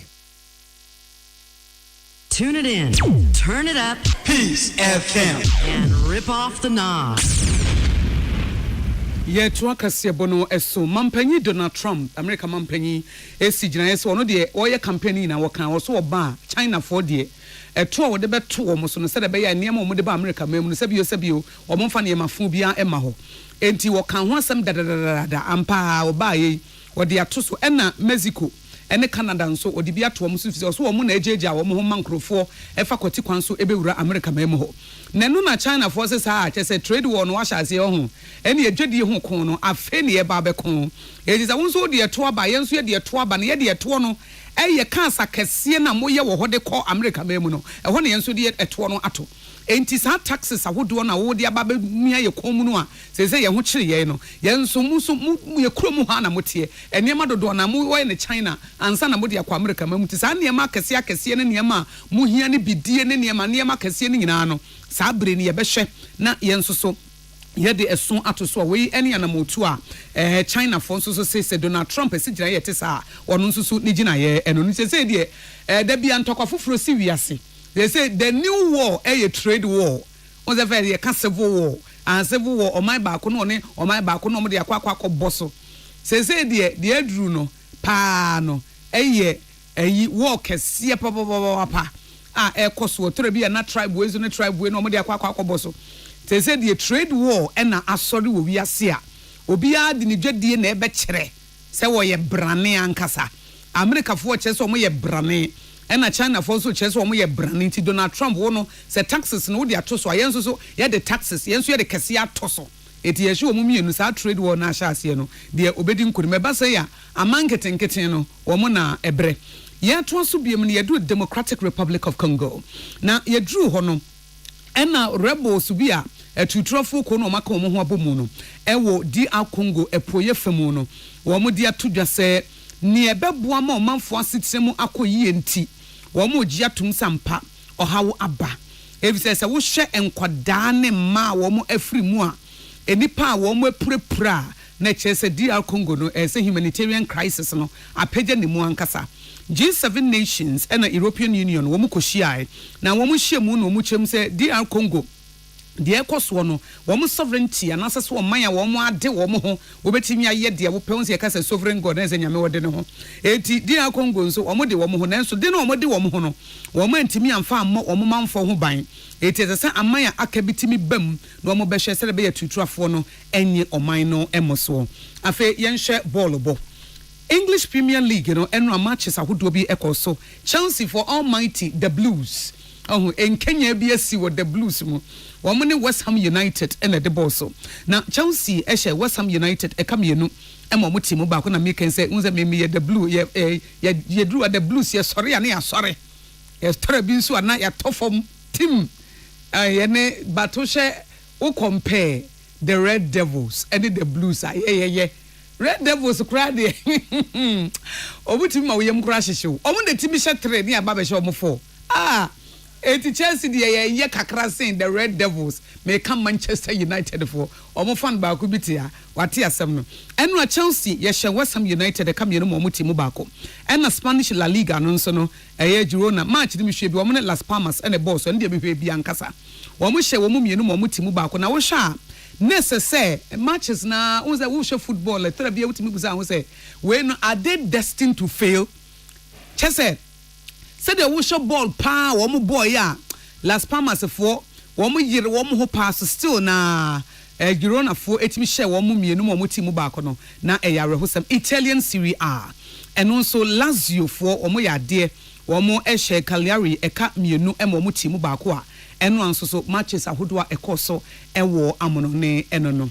Tune it in, turn it up, Peace FM, and rip off the knob. Ye tuaka bono eso mampanyi Donald Trump America mampanyi esi gina yeso ono de oye campaign na wokan wo so oba China for de eto a wode beto wo mo so no se de be ya niam mo de ba America mem no se bio o mo fa ne mafu bia ema ho enti wokan ho asem da ampa oba ye wode ato so ena Mexico ene Canada nso odi bia to mo so fi so wo mo na ejeja wo mo ho mankrofo efa kwati kwan so ebewura America mem ho nenu na China forces ha chese trade war no wahase ho ene edwedi ho kon no afe ne eba be kon ediza won so de to aba ye nso de to aba ne ye de to no eye kansa kese na moye wo ho de ko America mem no ho ne ye nso de to no ato enti sa taxes ahodo na wo de aba be mia ye kom no a sese ye ho kire ye no ye nso mu ye krom ha na motie enema dodo na mu wo ne China ansa na mo de akwa America mem ti sa niema kese ne niema mu hia ne bidie ne niema kese ne nyina no sa bre ne ye be hwe na ye nso so ye de eson ato so we ene anamotu a China for nso so say Donald Trump esi gina ye te sa ono nso so ne gina ye eno no say de da bia ntokwa foforo si wiase. They say the new war a trade war. On the very civil war and civil war. O my back no ne o my back no mo de akwa bosso. Say the edru no pa no eyi war kese pa e koso to be na tribe we no tribe we no mo de akwa bosso. Say the trade war e na asori wo wiase a obi a de ne dwadie na e be kire se wo ye brane ankasa America fo che so mo ye brane ena China for so chese omo ye brand nti Donald Trump wo no se taxes no de ato so ayenso so ye de taxes yenso ye de kese ato so eti ye hwe omo mienu sa trade war na sha ase no de obedi nkurime ba se ya amanketenketen no omo na ebre ye to so biem no ye do Democratic Republic of Congo na ye dru ho no ena rebels bi a etutrofo ko no maka omo ho abomu no ewo DR Congo epoye famu no omo de atodwa se ni ebeboa ma omanfo asitsemu akoyie nti wo mo gia tum sampa ohawo aba evise se wo hwe enkodaa ne ma wo mo afiri mu a enipa wo mo apurepura na chese DR Congo no as a humanitarian crisis no apagya ne mu ankasa G7 nations and the European Union wo mo kohyiae na wo mo hye mu no mo chem se DR Congo de ekoso no wo sovereignty anasa so man ya wo ade wo ho wo betimi aye de wo pɛn se yɛ kasa sovereign god na sɛ nyame wo de ne ho eti di na Congo nso wo de wo ho na nso de na wo de wo ho no wo antimi amfa ammo wo manfo ho ban eti sɛ aman aka bitimi bam na wo bɛhwɛ sɛ be yɛ tutuafo no enye oman no emoso afa yɛnhwɛ ball bo English Premier League eno matches ahodo bi ekoso Chelsea for almighty the Blues in Kenya bi asi wo the Blues mu womo ne West Ham United ena de boso na Chelsea ehye West Ham United ekamienu ema mo team ba ko na make say unze me the Blue ye drew at the Blues ye sorry ana ya sorry ye story bi nso ana ya tofom team ye ne batoshe wo compare the Red Devils and the Blues ye Red Devils cry there. Obuti ma we yam crash show. Omo the team share 3 ni aba be show mo 4. Eti Chelsea the ye kakra saying the Red Devils may come Manchester United for. Omo fan ba ko bitia. Wate asem no. Eno Chelsea ye share West Ham United come ye no mo team ba ko. Ena Spanish La Liga no nso no Girona match ni me hwe bi omo ne Las Palmas ene boss so ndi be hwe bi ankasa. Omo hye wo mo mienu mo team ba ko na wo hwa necessary matches na unza wo show football le tell bia wutimi buza ho say we no are they destined to fail chese said the wo show ball pa wo mo boy ya Las Palmas for wo mo yire wo mo ho pass still na Girona for etimi share wo mo mienu mo team ba ko no na eyare ho sam Italian Serie A and also Lazio for wo mo ya de wo mo ehye Cagliari eka mienu mo team ba ko a eno anso so matches ahodo a ekoso ewo amono ne eno no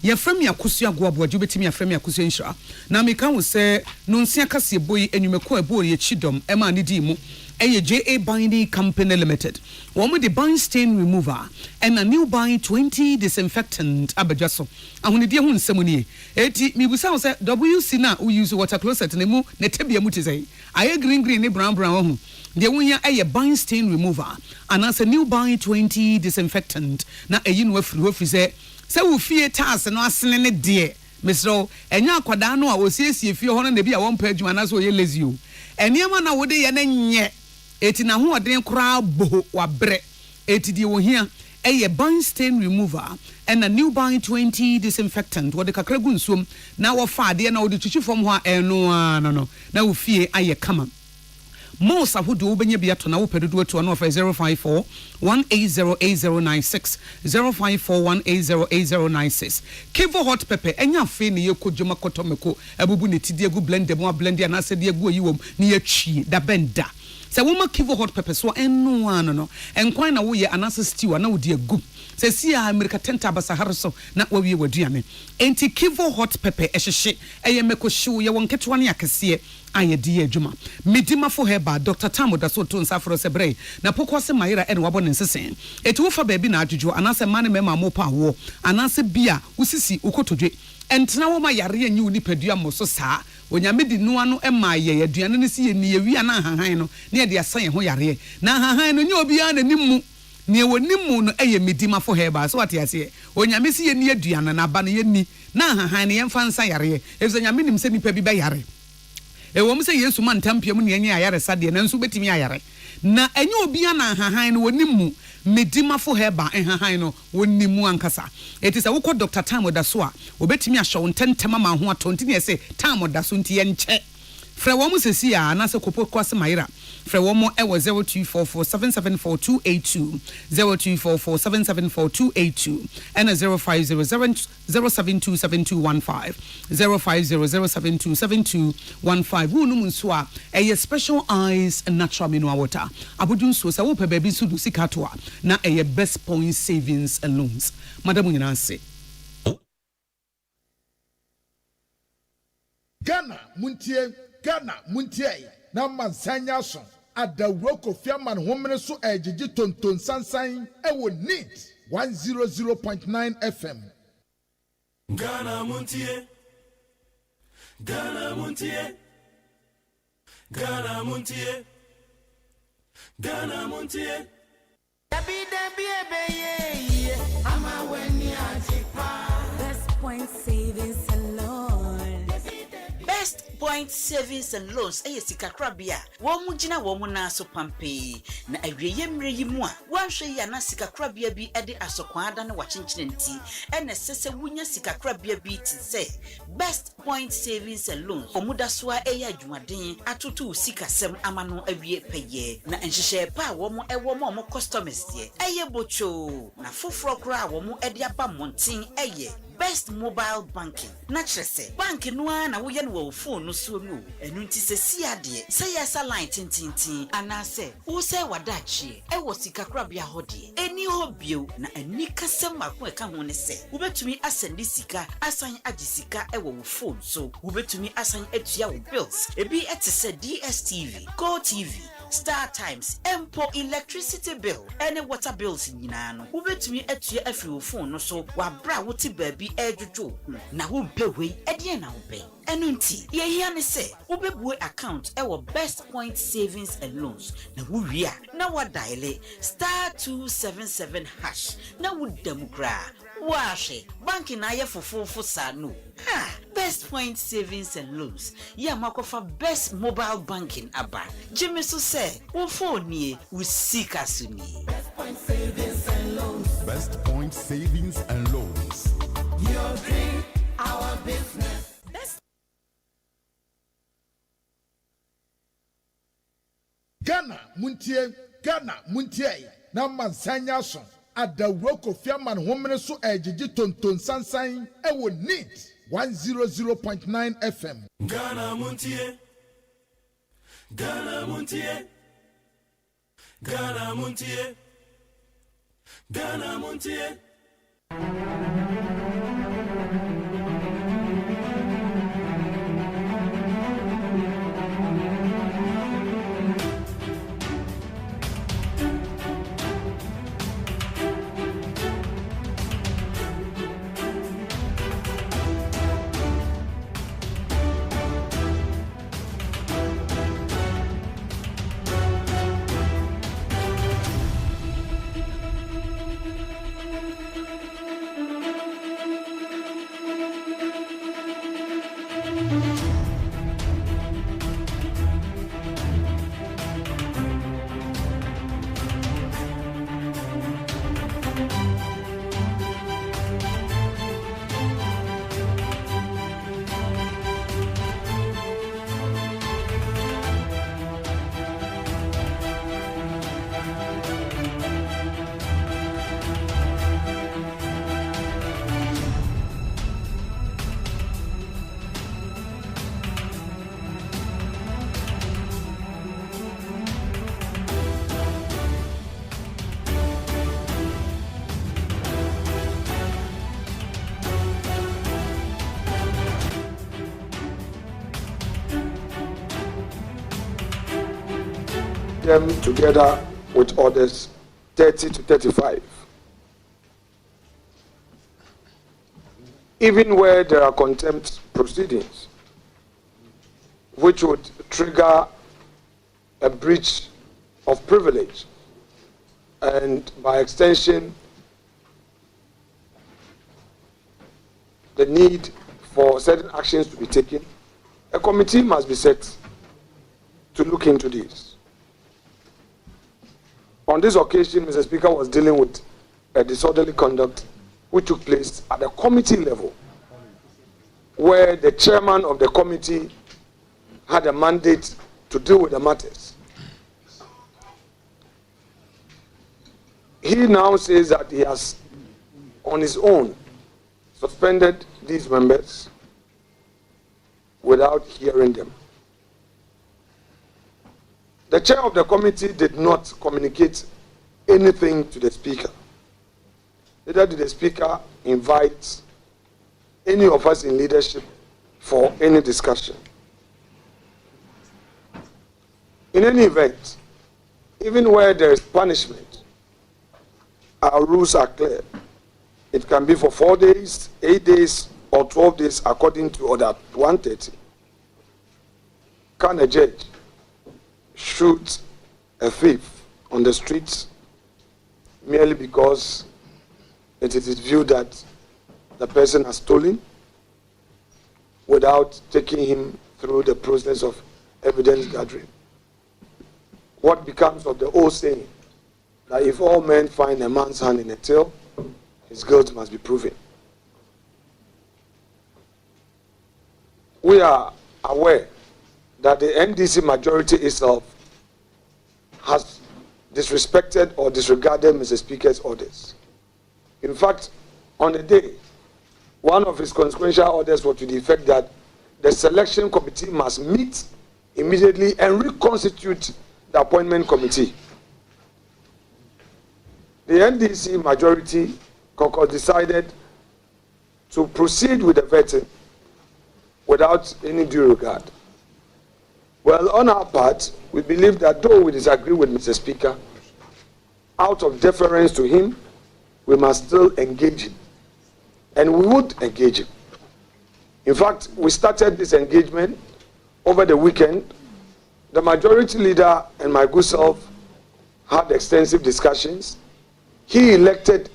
ye frame yakosu agoabo adu betimi aframe yakosu enhira na meka wo se no nsia kase boyi enwumeko abo ye chidom ema ne di mu eye JA Binding Company Limited wo mo de bind stain remover and a new bind 20 disinfectant abadwaso ahonedi hu nsem ni eti mibusa wo se WC na we use water closet ne mu ne tabia mu tizai aye green ne brown ho de wonya eye bind stain remover and as a new bind 20 disinfectant na eyi no afiri se wo fie taas no asene ne de misro enya akwada no a osiesie fie ho no na bi a won pa adwuma na so ye lazy o eniema na wo de ye na nye eti na ho oden kra bo wa bre eti de wo hia eye bind stain remover and a new bind 20 disinfectant wo de kakra gu nsuom na wo fa de na wo de twitwi fom ho a eno no na wo fie aye kama Most of who do benya biato na wo pedodo to no 054 1808096 054 1808096 Kivo hot pepper enya fe ne yekodwoma kotomeko abubu ne tidie gu blend dem wa blend ya na se de gu oyiwom ne yatwi da benda se wo ma Kivo hot pepper so eno ano no enkwan na wo ye anase stew na wo de gu se si America tenta basahar so na wo wie waduane enti Kivo hot pepper ehhehye eye meko hyew ye won ketwa ne akese aye di adwuma medima fo heba Dr. Tamo da so to nsafro sebre na pokose mayira ene wabo ne nsesen eti wo fa baabi na adwudwo anase mane mema mo pa wo anase bia usisi ukotodwe entena wo ma yare anyi uni padua mo so saa onyame di noa no ema ye aduane ne si ye ni ewia na hahan no ne ye de asan ho yare na hahan no nye obi a na nimu ne wonimu no eye medima fo heba so wate ase onyame si ye ni aduane na ba no ye ni na hahan ne ye mfa nsa yare efze nyame nim se nipa bi ba yare wo mse Yesu man tampiam ne enye ayare sade na nso betimi ayare na enye obi na hahan no wonimu medima fo heba hahan no wonimu ankasa etisa wo Dr. Tamo da so a obetimi ahwo ntentem ma ho atonti ne se Tamo da so nti ye nche fra wo mse si a na se kopo kwase mayira fra wo mo ewo 0244774282 0244774282 and 0500072715 0500072715 wonu nso a eye special eyes and natural mineral water abudun so se wo pe baby so du sikato a na eye best point savings and loans madam nyina se Ghana muntie na mansanya so adawro kofiaman homene so ejiji tonton sansan ewo neat 100.9 FM Ghana muntie Ghana muntie Ghana muntie Ghana muntie Debi ebeye ama weni atipa best point savings alone Best Point Savings and Loans sikakrabia wo mugina wo mu na so pampe na awieye mre yi mu a wanhwe ya na sikakrabia bi ede asokwa ada na wachenchene nti ene sese wunya sikakrabia bi ti se Best Point Savings and Loans omuda so a eya adwumaden atoto sikasem amano awie peye na enhyehyɛ pa wo mo ewo mo customers ye eye bocho na foforo kra wo mo ede aba montin eye Best Mobile Banking. Na kyerese bank no na wo ye no wo phone no so no. Enu nti se si ade. Se yesa line tintintin anase wo se wadachi e wo sikakrabia hode. Eni hobio na ani kasem akon eka ho ne se. Wo betumi asende sika, asan agi sika e wo phone so. Wo betumi asan atua wo bills. Ebi etese DSTV, Go TV, Star Times, Empo electricity bill, any water bills nyina no. Wo betumi atua afri wo phone no so. Wa bra wo ti baabi ejuju na wo mpewei ede na wo be enu nti ye hia ne se wo bebu account e wo Best Point Savings and Loans na wo wi a na wa dial *277# na wo demukra wa hwe bank na ye fofofo sa no Best Point Savings and Loans ya makofa Best Mobile Banking aba Jimmy so say wo phone nie wo sika so ni Best Point Savings and Loans. Best Point Savings and Loans. Your dream, our business. Ghana Muntie na mansanya so adawro kofiaman homene so ejiji tonton sansan ewo neat 100.9 FM. Ghana Muntie. Ghana Muntie. Ghana Muntie. Ghana Muntie. Them together with others 30 to 35. Even where there are contempt proceedings, which would trigger a breach of privilege and by extension the need for certain actions to be taken, a committee must be set to look into this. On this occasion, Mr. Speaker was dealing with a disorderly conduct which took place at the committee level, where the chairman of the committee had a mandate to deal with the matters. He now says that he has, on his own, suspended these members without hearing them. The chair of the committee did not communicate anything to the speaker. Neither did the speaker invite any of us in leadership for any discussion. In any event, even where there is punishment, our rules are clear. It can be for 4 days, 8 days, or 12 days according to Order 130. Can a judge shoot a thief on the streets merely because it is viewed that the person has stolen without taking him through the process of evidence gathering. What becomes of the old saying that if all men find a man's hand in a till, his guilt must be proven. We are aware that the NDC majority itself has disrespected or disregarded Mr. Speaker's orders. In fact, on the day, one of his consequential orders was to the effect that the selection committee must meet immediately and reconstitute the appointment committee. The NDC majority caucus decided to proceed with the vetting without any due regard. Well, on our part, we believe that though we disagree with Mr. Speaker, out of deference to him, we must still engage him. And we would engage him. In fact, we started this engagement over the weekend. The majority leader and my good self had extensive discussions. He elected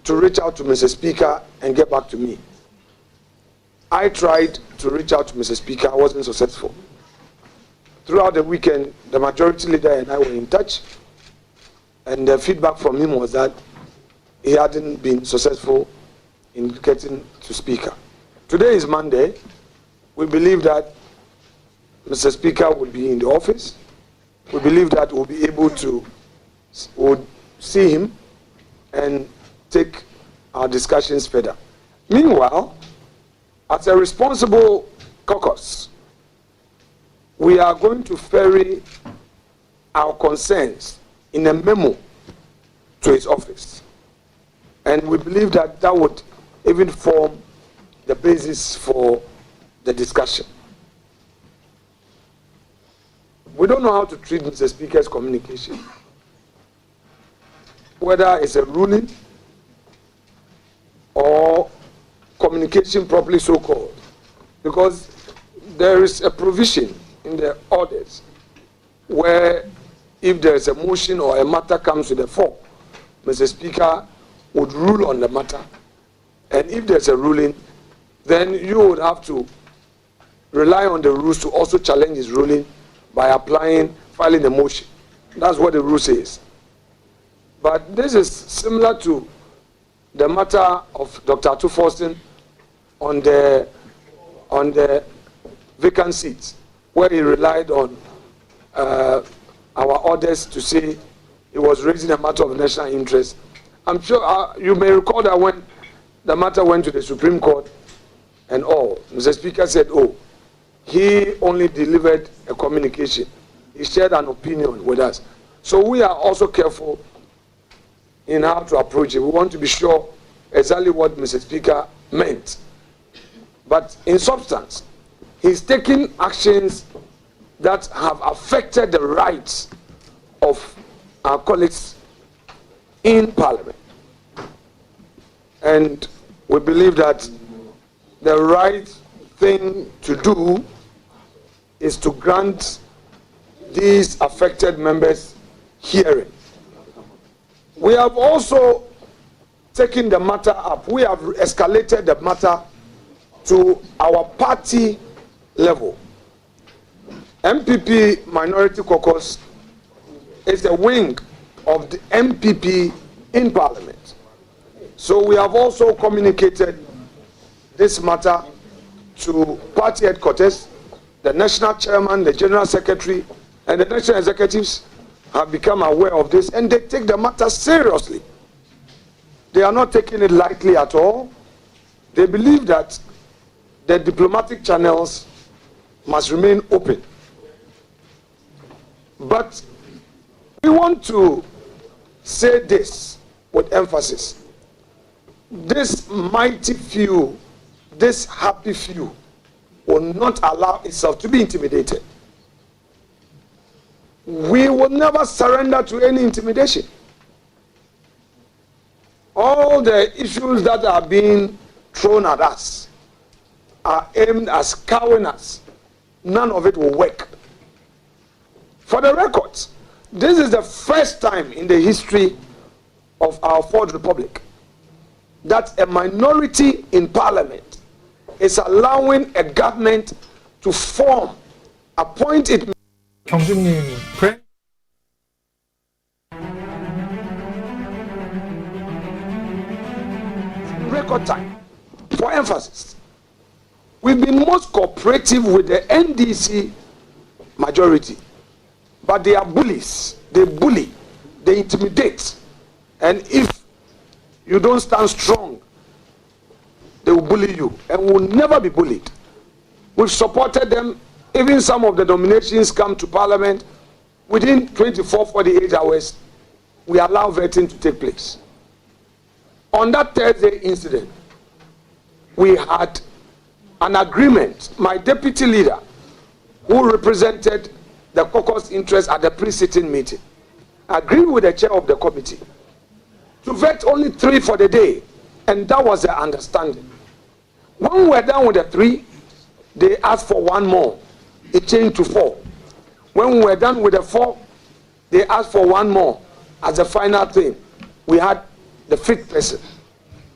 to reach out to Mr. Speaker and get back to me. I tried to reach out to Mr. Speaker. I wasn't successful. Throughout the weekend, the majority leader and I were in touch, and the feedback from him was that he hadn't been successful in getting to Speaker. Today is Monday. We believe that Mr. Speaker will be in the office. We believe that we'll be able to see him and take our discussions further. Meanwhile, as a responsible caucus, we are going to ferry our concerns in a memo to his office. And we believe that that would even form the basis for the discussion. We don't know how to treat Mr. Speaker's communication. Whether it's a ruling or communication properly so-called. Because there is a provision in the orders where if there is a motion or a matter comes to the fore, Mr. Speaker would rule on the matter. And if there's a ruling, then you would have to rely on the rules to also challenge his ruling by filing a motion. That's what the rule says. But this is similar to the matter of Dr. Atuforsten on the vacant seats, where he relied on our orders to say he was raising a matter of national interest. I'm sure you may recall that when the matter went to the Supreme Court and all, Mr. Speaker said, he only delivered a communication. He shared an opinion with us. So we are also careful in how to approach it. We want to be sure exactly what Mr. Speaker meant. But in substance, he's taking actions that have affected the rights of our colleagues in Parliament. And we believe that the right thing to do is to grant these affected members hearing. We have also taken the matter up. We have escalated the matter to our party level. MPP Minority Caucus is a wing of the MPP in Parliament. So we have also communicated this matter to party headquarters. The national chairman, the general secretary, and the national executives have become aware of this, and they take the matter seriously. They are not taking it lightly at all. They believe that the diplomatic channels must remain open. But we want to say this with emphasis. This mighty few, this happy few, will not allow itself to be intimidated. We will never surrender to any intimidation. All the issues that are being thrown at us are aimed at cowing us. None of it will work. For the records, this is the first time in the history of our Fourth Republic that a minority in Parliament is allowing a government to appoint it. Record time. For emphasis, we've been most cooperative with the NDC majority, but they are bullies. They bully, they intimidate, and if you don't stand strong, they will bully you and will never be bullied. We've supported them. Even some of the nominations come to Parliament within 24-48 hours. We allow vetting to take place. On that Thursday incident, we had an agreement. My deputy leader, who represented the caucus interest at the pre-sitting meeting, agreed with the chair of the committee to vet only 3 for the day, and that was the understanding. When we were done with the 3, they asked for 1 more. It changed to 4. When we were done with the 4, they asked for 1 more. As the final thing, we had the 5th person.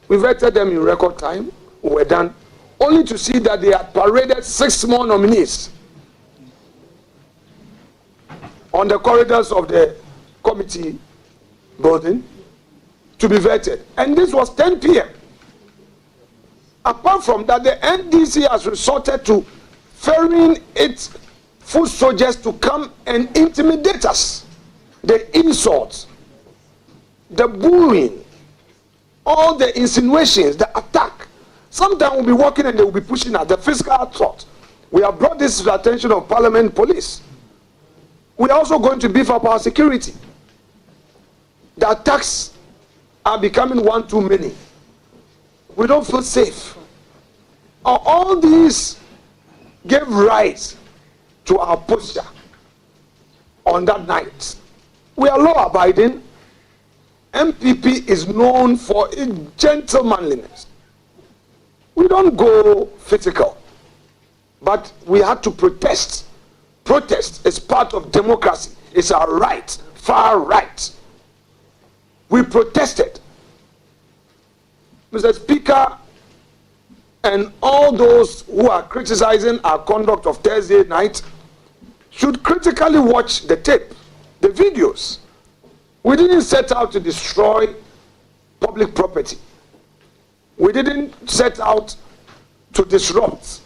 We vetted them in record time. We were done, only to see that they had paraded 6 more nominees on the corridors of the committee building to be vetted. And this was 10 p.m. Apart from that, the NDC has resorted to ferrying its foot soldiers to come and intimidate us. The insults, the bullying, all the insinuations, the attack. Sometimes we'll be walking and they will be pushing at the physical threat. We have brought this to the attention of Parliament Police. We are also going to beef up our security. The attacks are becoming one too many. We don't feel safe. All these gave rise to our posture on that night. We are law-abiding. MPP is known for its gentlemanliness. We don't go physical, but we had to protest. Protest is part of democracy. It's our right, far right. We protested. Mr. Speaker, and all those who are criticizing our conduct of Thursday night should critically watch the tape, the videos. We didn't set out to destroy public property. We didn't set out to disrupt.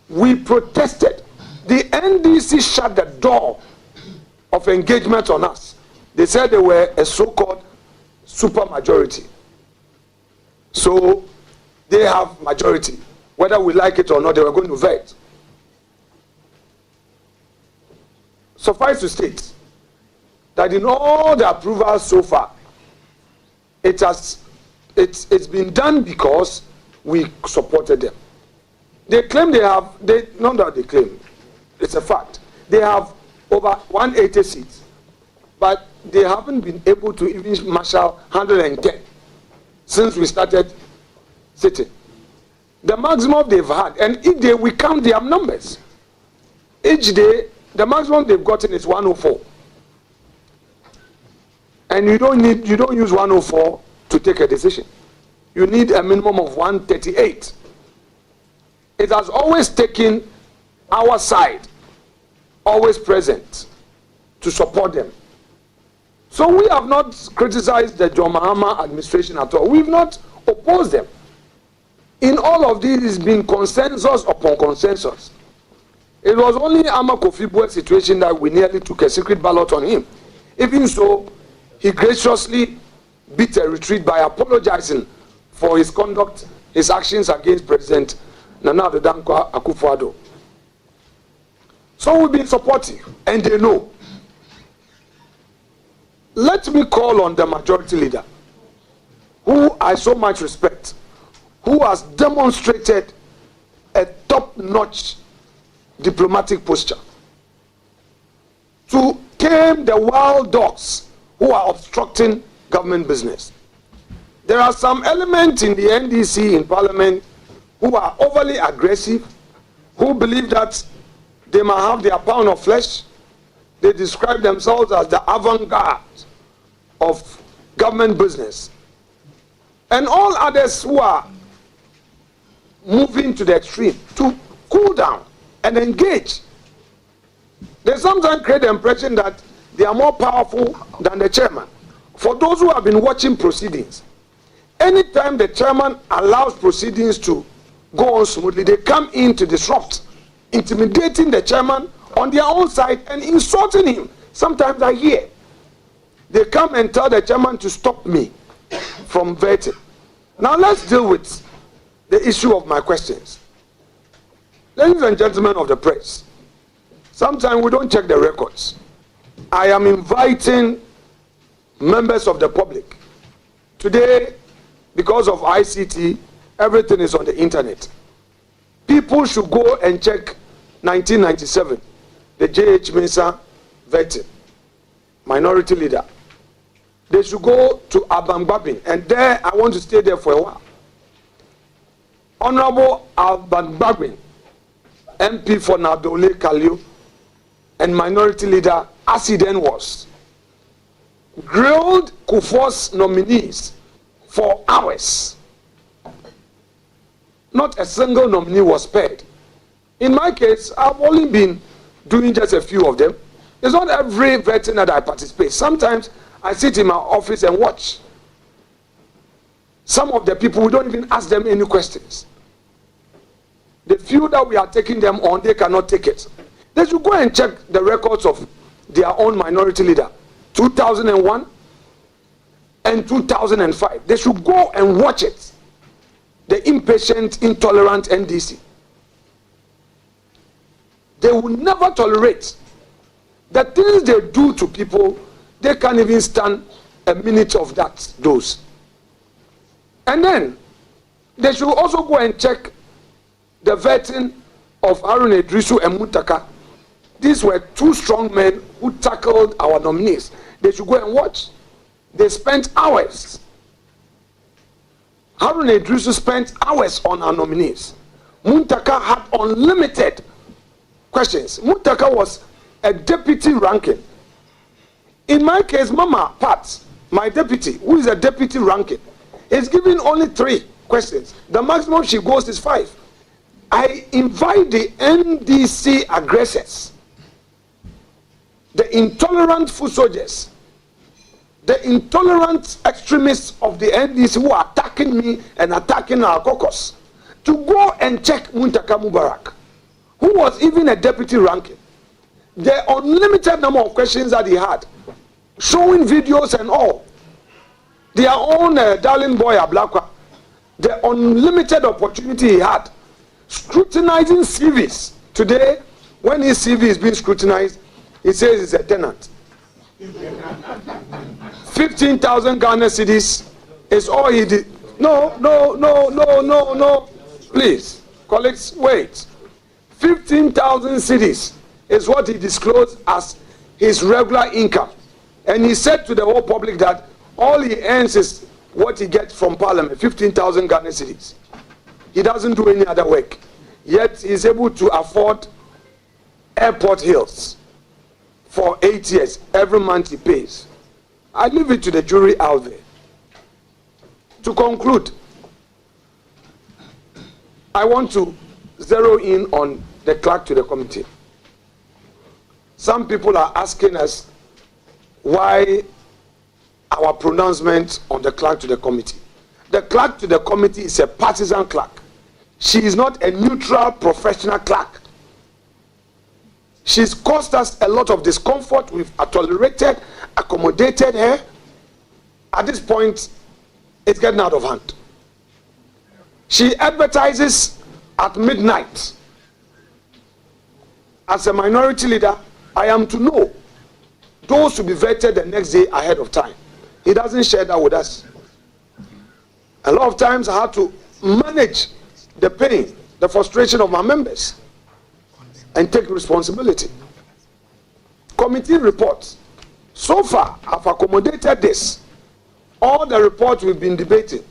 We protested. The NDC shut the door of engagement on us. They said they were a so-called super majority. So they have majority. Whether we like it or not, they were going to vet. Suffice to state that in all the approvals so far, it's been done because we supported them. They claim not that they claim, it's a fact. They have over 180 seats, but they haven't been able to even marshal 110 since we started sitting. The maximum they've had, and each day we count their numbers. Each day, the maximum they've gotten is 104. And you don't use 104 to take a decision. You need a minimum of 138. It has always taken our side, always present, to support them. So we have not criticized the John Mahama administration at all. We've not opposed them. In all of this, it's been consensus upon consensus. It was only Ama Kofi Bue's situation that we nearly took a secret ballot on him. Even so, he graciously beat a retreat by apologizing for his conduct, his actions against President Nana Addo Dankwa Akufo-Addo. So we've been supportive, and they know. Let me call on the majority leader, who I so much respect, who has demonstrated a top-notch diplomatic posture, to tame the wild dogs who are obstructing government business. There are some elements in the NDC in Parliament who are overly aggressive, who believe that they might have their pound of flesh. They describe themselves as the avant-garde of government business. And all others who are moving to the extreme to cool down and engage. They sometimes create the impression that they are more powerful than the chairman. For those who have been watching proceedings, anytime the chairman allows proceedings to go on smoothly, they come in to disrupt, intimidating the chairman on their own side and insulting him. Sometimes I hear they come and tell the chairman to stop me from vetting. Now let's deal with the issue of my questions. Ladies and gentlemen of the press, sometimes we don't check the records. I am inviting members of the public. Today, because of ICT, everything is on the internet. People should go and check 1997, the J.H. Mensah vetting, minority leader. They should go to Abangbabin, and there I want to stay there for a while. Honorable Abangbabin, MP for Nadole Kalio, and minority leader, as he then was, grilled Kufuor's nominees for hours. Not a single nominee was spared. In my case, I've only been doing just a few of them. It's not every vetting that I participate. Sometimes I sit in my office and watch. Some of the people, we don't even ask them any questions. The few that we are taking them on, they cannot take it. They should go and check the records of their own minority leader, 2001 and 2005. They should go and watch it. The impatient, intolerant NDC. They will never tolerate the things they do to people. They can't even stand a minute of that, those. And then they should also go and check the vetting of Harun Idrisu and Muntaka. These were two strong men who tackled our nominees. They should go and watch. They spent hours. Harun Idrisu spent hours on our nominees. Muntaka had unlimited questions. Muntaka was a deputy ranking. In my case, Mama Pat, my deputy, who is a deputy ranking, is given only 3 questions. The maximum she goes is 5. I invite the NDC aggressors, the intolerant foot soldiers, the intolerant extremists of the NDC who are attacking me and attacking our caucus, to go and check Muntaka Mubarak, who was even a deputy ranking. The unlimited number of questions that he had, showing videos and all. Their own darling boy Ablakwa, the unlimited opportunity he had, scrutinizing CVs. Today, when his CV is being scrutinized, he says he's a tenant. 15,000 Ghana cedis is all he did. No. Please, colleagues, wait. 15,000 cedis is what he disclosed as his regular income. And he said to the whole public that all he earns is what he gets from Parliament, 15,000 Ghana cedis. He doesn't do any other work. Yet he's able to afford airport hills for 8 years. Every month he pays. I leave it to the jury out there. To conclude, I want to zero in on the clerk to the committee. Some people are asking us why our pronouncement on the clerk to the committee. The clerk to the committee is a partisan clerk. She is not a neutral professional clerk. She's caused us a lot of discomfort. We've tolerated, accommodated her. At this point, it's getting out of hand. She advertises at midnight. As a minority leader, I am to know those to be vetted the next day ahead of time. He doesn't share that with us. A lot of times I have to manage the pain, the frustration of my members and take responsibility. Committee reports. So far, I've accommodated this. All the reports we've been debating,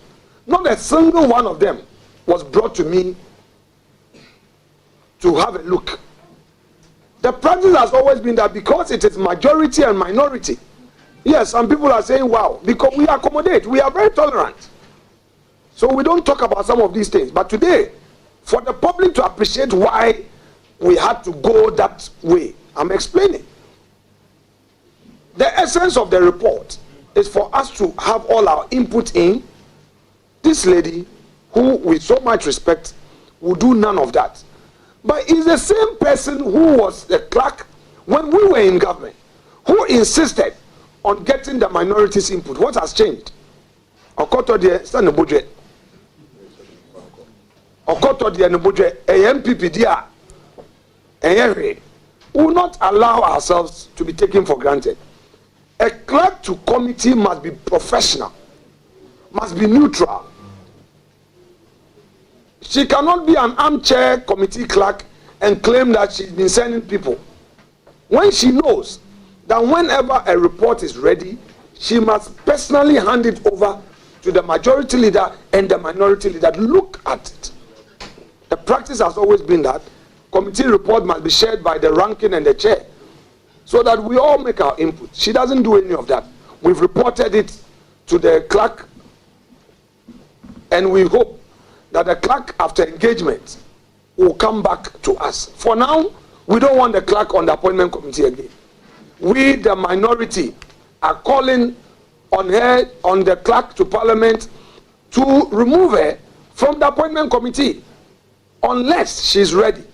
not a single one of them was brought to me to have a look. The practice has always been that because it is majority and minority, yes, some people are saying, wow, because we accommodate, we are very tolerant. So we don't talk about some of these things. But today, for the public to appreciate why we had to go that way. I'm explaining. The essence of the report is for us to have all our input in. This lady, who with so much respect, will do none of that. But it's the same person who was the clerk when we were in government, who insisted on getting the minorities' input. What has changed? Okoto de stand budget. Okoto de no budget. MPP dia. We will not allow ourselves to be taken for granted. A clerk to committee must be professional, must be neutral. She cannot be an armchair committee clerk and claim that she's been sending people. When she knows that whenever a report is ready, she must personally hand it over to the majority leader and the minority leader. Look at it. The practice has always been that committee report must be shared by the ranking and the chair, so that we all make our input. She doesn't do any of that. We've reported it to the clerk, and we hope that the clerk, after engagement, will come back to us. For now, we don't want the clerk on the appointment committee again. We, the minority, are calling on her, on the clerk to Parliament, to remove her from the appointment committee, unless she's ready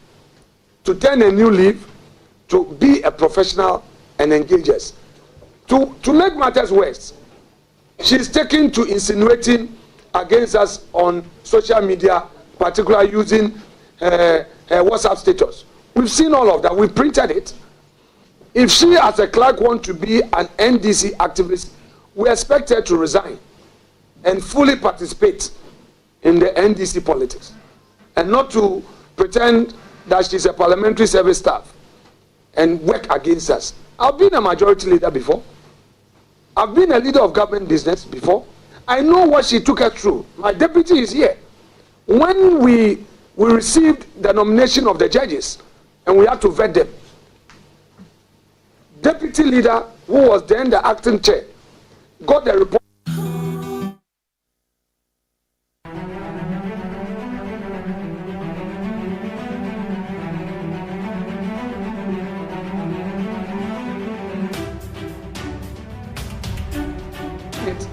to turn a new leaf, to be a professional and engage us. To make matters worse, she's taken to insinuating against us on social media, particularly using her WhatsApp status. We've seen all of that. We printed it. If she, as a clerk, wants to be an NDC activist, we expect her to resign and fully participate in the NDC politics, and not to pretend that she's a parliamentary service staff and work against us. I've been a majority leader before. I've been a leader of government business before. I know what she took us through. My deputy is here. When we received the nomination of the judges and we had to vet them, deputy leader, who was then the acting chair, got the report.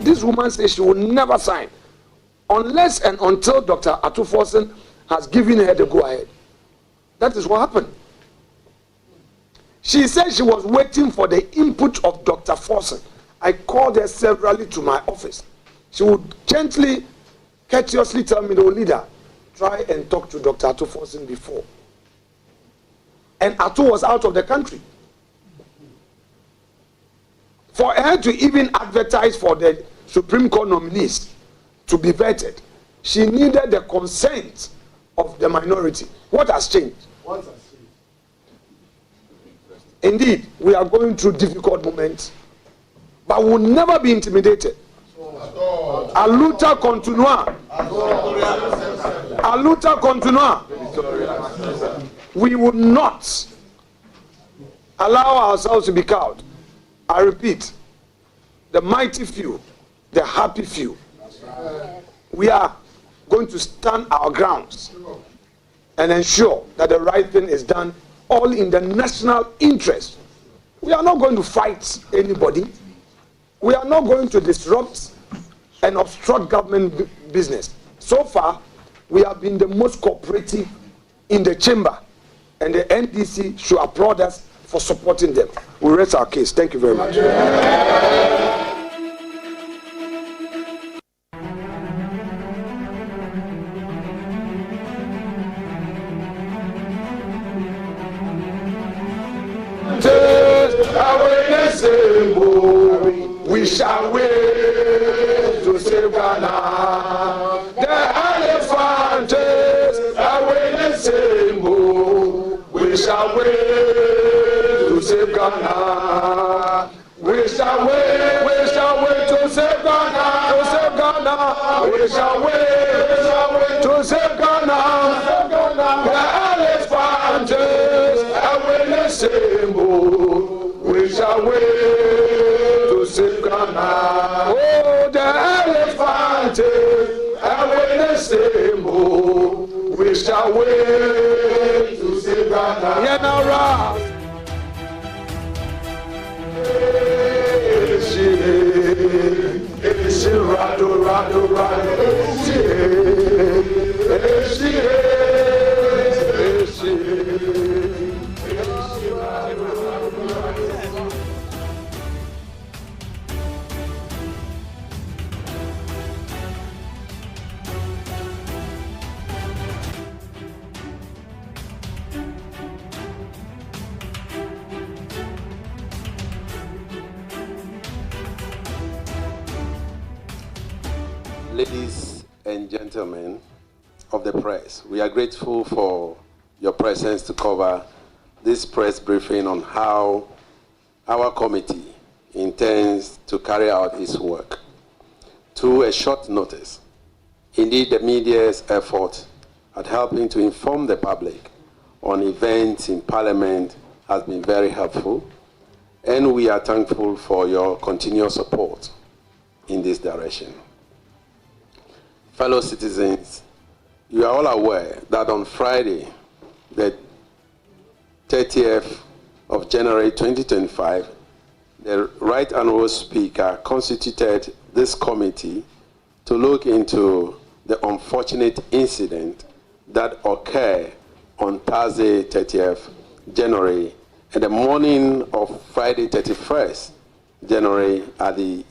This woman says she will never sign unless and until Dr. Atuforsen has given her the go-ahead. That is what happened. She said she was waiting for the input of Dr. Forsen. I called her severally to my office. She would gently, courteously tell me, "No, leader, try and talk to Dr. Atuforsen before." And Atu was out of the country. For her to even advertise for the Supreme Court nominees to be vetted, she needed the consent of the minority. What has changed? Indeed, we are going through difficult moments, but we will never be intimidated. A luta continua. A luta continua. We will not allow ourselves to be cowed. I repeat, the mighty few, the happy few. We are going to stand our grounds and ensure that the right thing is done, all in the national interest. We are not going to fight anybody. We are not going to disrupt and obstruct government business. So far, we have been the most cooperative in the chamber, and the NDC should applaud us for supporting them. We rest our case. Thank you very much. We shall wait to save Ghana. The elephant is away the same. We shall wait to save Ghana. We shall wait to save Ghana. To save Ghana. We shall wait to save Ghana. The elephant is away the same. We shall wait to save Ghana. Oh, the elephant is away the same. We shall wait to save Ladies and gentlemen of the press, we are grateful for your presence to cover this press briefing on how our committee intends to carry out its work to a short notice. Indeed, the media's effort at helping to inform the public on events in Parliament has been very helpful, and we are thankful for your continued support in this direction. Fellow citizens, you are all aware that on Friday, the 30th of January 2025, the Right Honourable Speaker constituted this committee to look into the unfortunate incident that occurred on Thursday, 30th January, and the morning of Friday, 31st January, at the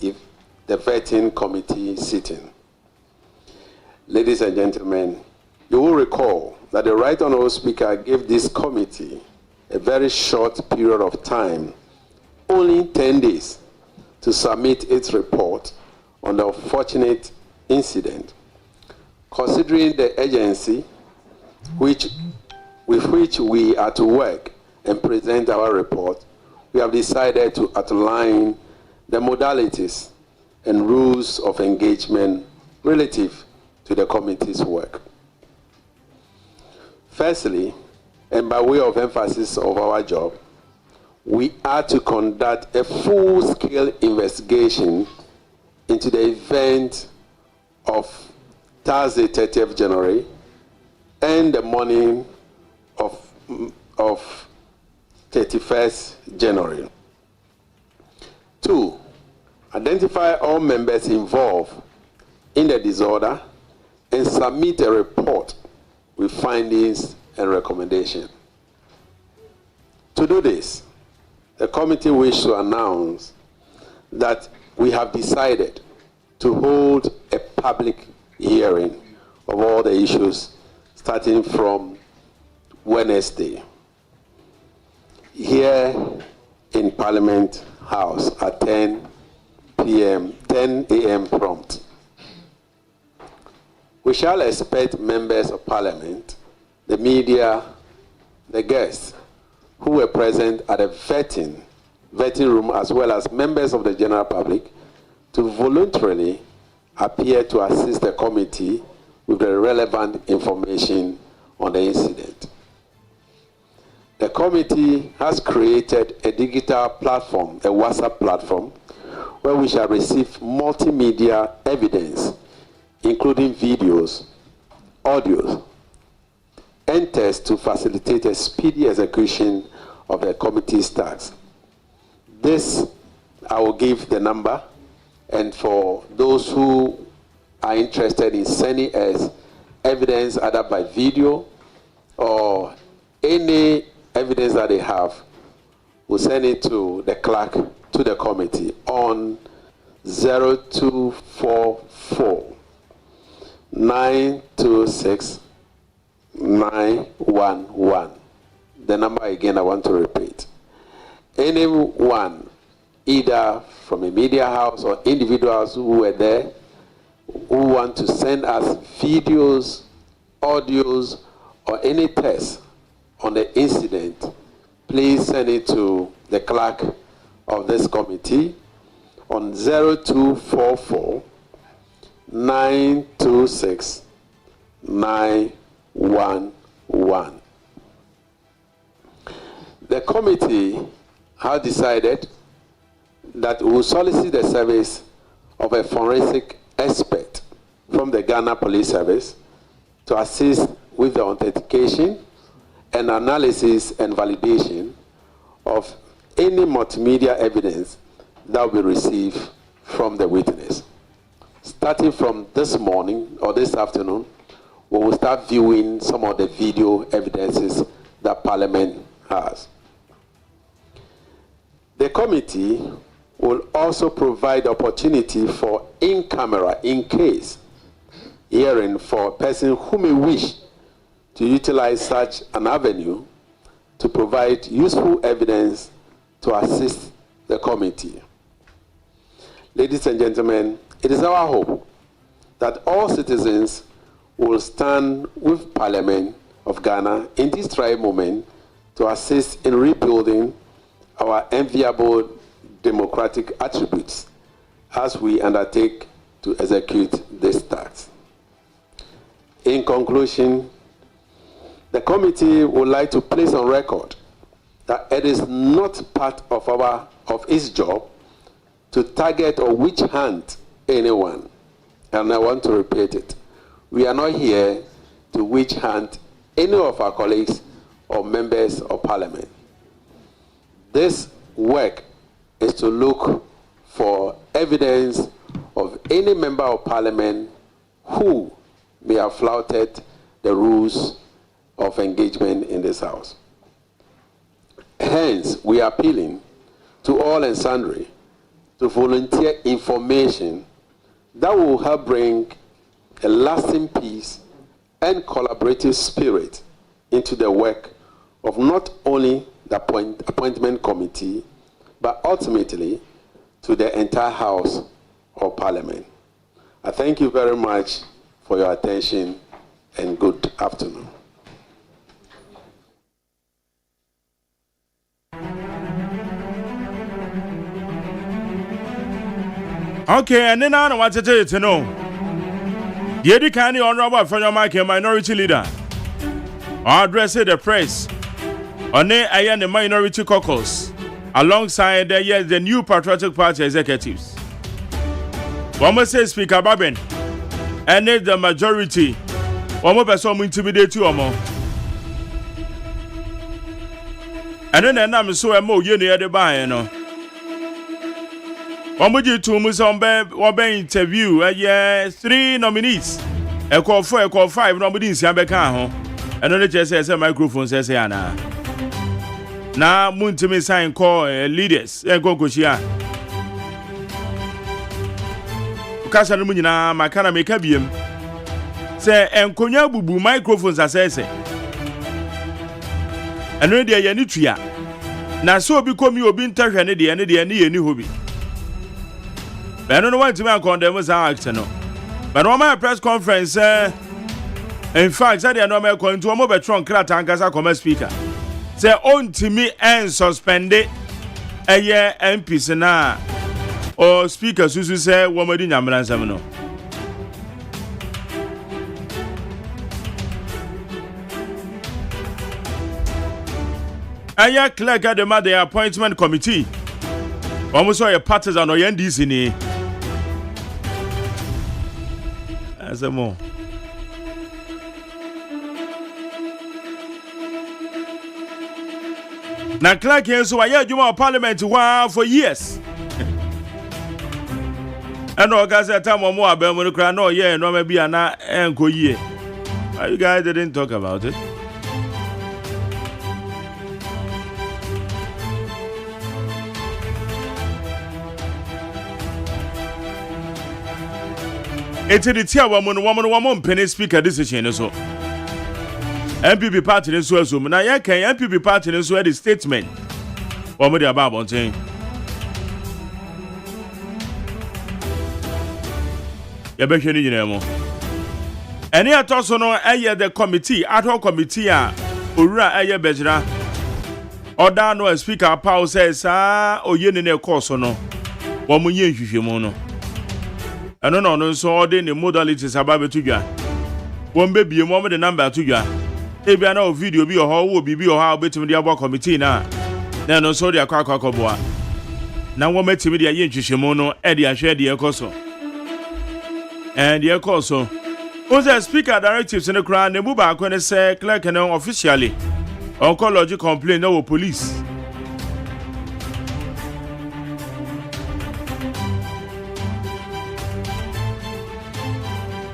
vetting committee sitting. Ladies and gentlemen, you will recall that the Right Honourable Speaker gave this committee a very short period of time, only 10 days, to submit its report on the unfortunate incident. Considering the urgency with which we are to work and present our report, we have decided to outline the modalities and rules of engagement relative to the committee's work. Firstly, and by way of emphasis of our job, we are to conduct a full-scale investigation into the event of Thursday, 30th January, and the morning of 31st January. 2, identify all members involved in the disorder and submit a report with findings and recommendations. To do this, the committee wishes to announce that we have decided to hold a public hearing of all the issues starting from Wednesday here in Parliament House at 10 a.m. prompt. We shall expect members of Parliament, the media, the guests who were present at a vetting room, as well as members of the general public, to voluntarily appear to assist the committee with the relevant information on the incident. The committee has created a digital platform, a WhatsApp platform, where we shall receive multimedia evidence, including videos, audios, and text to facilitate a speedy execution of the committee's tasks. This, I will give the number, and for those who are interested in sending us evidence either by video or any evidence that they have, we'll send it to the clerk, to the committee on 0244 926 911. The number again I want to repeat. Anyone, either from a media house or individuals who were there, who want to send us videos, audios, or any text on the incident, please send it to the clerk of this committee on 0244 926 911. The committee has decided that we will solicit the service of a forensic expert from the Ghana Police Service to assist with the authentication an analysis and validation of any multimedia evidence that will be received from the witness. Starting from this morning or this afternoon, we will start viewing some of the video evidences that Parliament has. The committee will also provide opportunity for in-camera, in-case hearing for a person who may wish to utilize such an avenue to provide useful evidence to assist the committee. Ladies and gentlemen, it is our hope that all citizens will stand with Parliament of Ghana in this trying moment to assist in rebuilding our enviable democratic attributes as we undertake to execute this task. In conclusion, the committee would like to place on record that it is not part of its job to target or witch hunt anyone. And I want to repeat it. We are not here to witch hunt any of our colleagues or members of Parliament. This work is to look for evidence of any member of Parliament who may have flouted the rules of engagement in this House. Hence, we are appealing to all and sundry to volunteer information that will help bring a lasting peace and collaborative spirit into the work of not only the appointment committee, but ultimately to the entire House of Parliament. I thank you very much for your attention and good afternoon. Okay, and then I want to tell you to know. The Eddie County Honorable from your minority leader addressed the press on the minority caucus alongside the new Patriotic Party executives. One must say Speaker Babin and the majority one more person intimidate you or more. And then I'm so a more you the buy, you know. One would you to Musombe interview 3 nominees. A call 4, a call 5, nobody in Siabeka. And only just says a microphone says Anna. Now, Montime sign call leaders and go Kushia. Casamunina, my cara make a beam. Say, and Konya Bubu microphones as I say. And when they are Yanitria. Now, so become you being taken at the end of the new hobby. I don't know what to make on them was our action. But on my press conference, in fact, I don't know going to a mobile trunk Kratangasa come speaker. Say on to me and suspended a year MP now. Or speaker Susu say woman in Yamaran. I clerk at the appointment committee. Almost saw a partisan or NDC. As a more. Now, Clark here, so I heard you Parliament for years. And all guys at time or more about when you cry, no, yeah, no, maybe an uncle year. You guys didn't talk about it. It's the tier woman penny speaker decision. So MPP party in Suez. Now, yeah, can MPP party in Suez statement? What would you about on saying? You bet you know. And here, also, no, the committee, ad hoc committee, Ura, Bejra. Or down no speaker, Paul says, or you in a course or no. One more year, you mono. I don't know, so all the modalities about to you. One baby, a moment the number to you. If I know video be or how will be or how between the other committee now. Then no so the Akakoboa. Now one met me the Yishimono, Eddie, I share the Ecoso. And the Ecoso was a speaker directives in the crowd, the Muba when they say clerk and officially. Oncology complaint no police.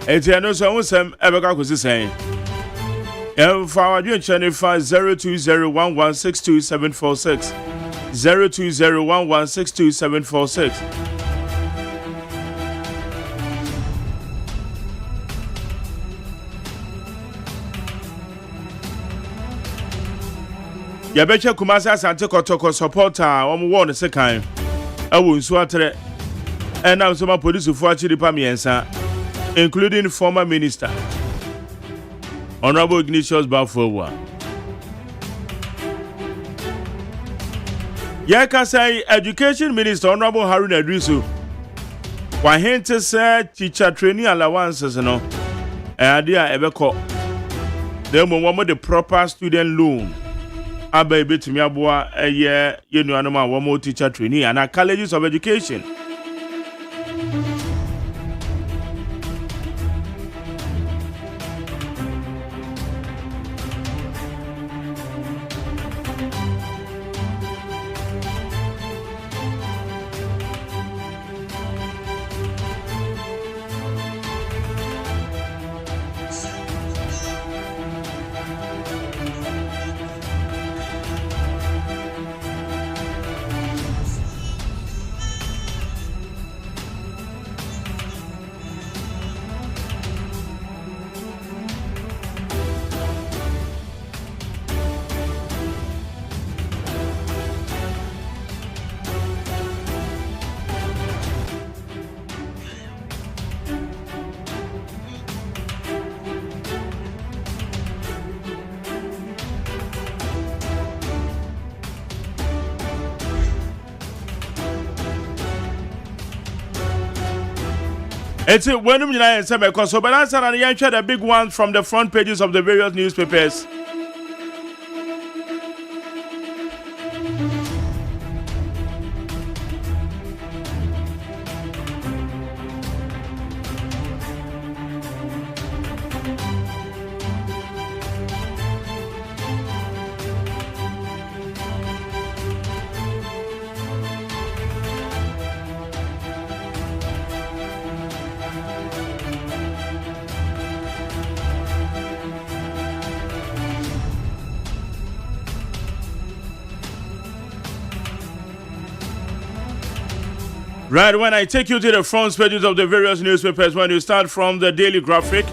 Etiano so wonsem ebeka kosi sen. For our channel 0201162746 0201162746. Yabecha Kumasi Asante Kotoko supporter won the second. Ewu nsu atere. And now some police for chiripa miensa, including former minister Honorable Ignatius Bafowa. Yaka say Education Minister Honorable Haruna Idrisu wahente say teacher training allowances no idea ebeko dem mo the proper student loan aba ebetumi aboa eye yenuanom a wo teacher training and colleges of education. It's when you know so but answer and you the big ones from the front pages of the various newspapers. Right, when I take you to the front pages of the various newspapers, when you start from the Daily Graphic,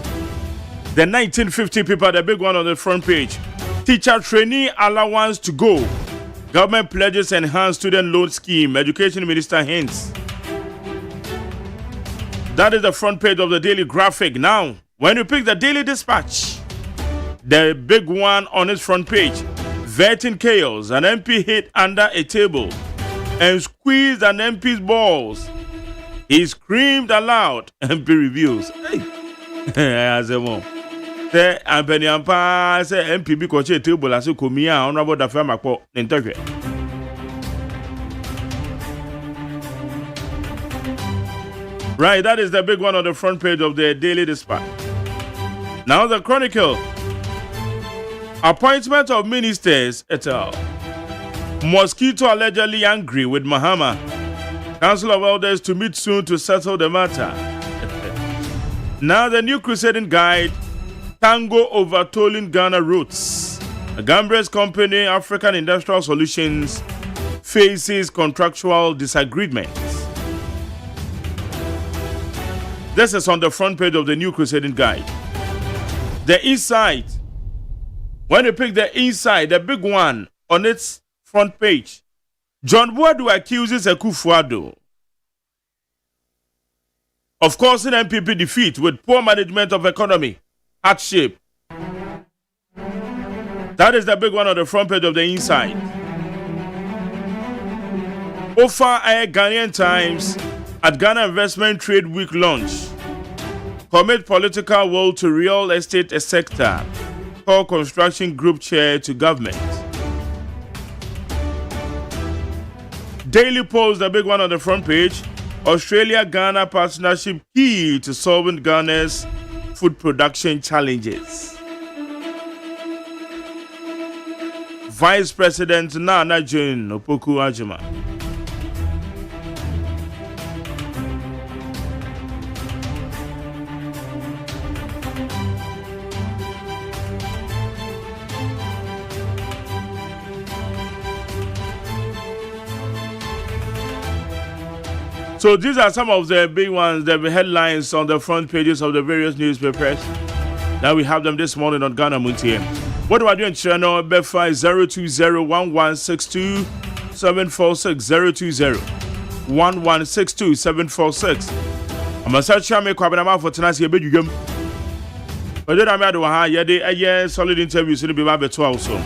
the 1950 paper, the big one on the front page, teacher trainee allowance to go. Government pledges enhanced student loan scheme. Education Minister hints. That is the front page of the Daily Graphic. Now, when you pick the Daily Dispatch, the big one on its front page, vetting chaos, an MP hid under a table and squeezed an MP's balls. He screamed aloud. MP reviews. Hey, as a mom. Say, Ampeni Ampa, say, MP be coach a table as a comia, honorable da firma po, interview. Right, that is the big one on the front page of the Daily Dispatch. Now the Chronicle. Appointment of ministers et al. Mosquito allegedly angry with Mahama. Council of Elders to meet soon to settle the matter. Now the new crusading guide, Tango over tolling Ghana routes. The Gambia's company, African Industrial Solutions, faces contractual disagreements. This is on the front page of the new crusading guide. The east side. When you pick the east side, the big one on its front page, John Boadu accuses Akufo-Addo of causing MPP defeat with poor management of economy, hardship. That is the big one on the front page of the inside. Ofa Air Ghanaian Times at Ghana Investment Trade Week launch. Commit political will to real estate sector. Call construction group chair to government. Daily Post, the big one on the front page. Australia-Ghana partnership key to solving Ghana's food production challenges. Vice President Nana Jane Opoku Agyeman. So these are some of the big ones, the headlines on the front pages of the various newspapers. Now we have them this morning on Ghana Montie. What do I do in channel? Befa 020-1162-746 020-1162-746. I'm a search me kwabena for tenasi ebedugam. But then I'm at ha yede a solid interview so be beto also.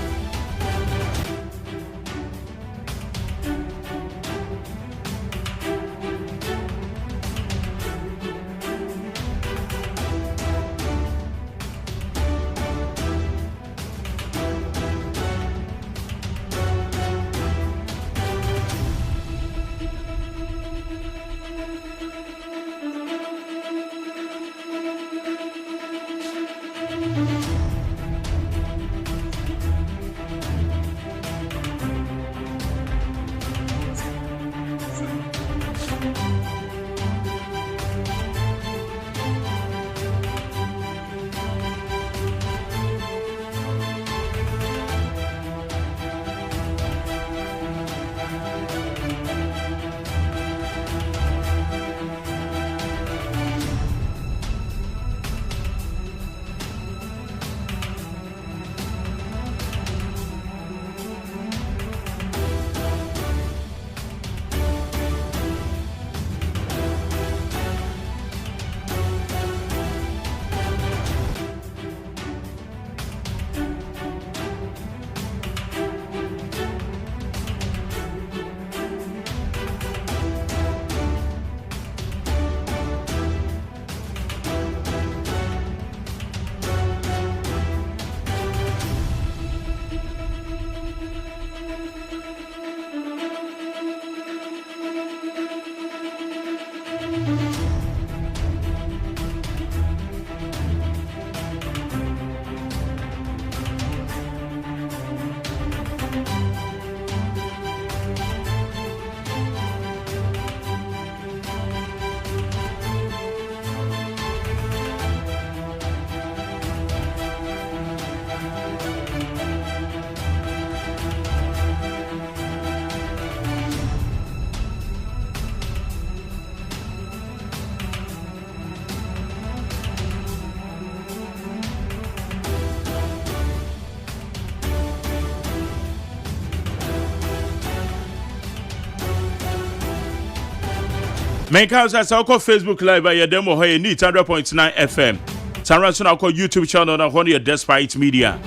Make house as our Facebook Live by your demo here need 100.9 FM. Sarah our YouTube channel on your Despite Media.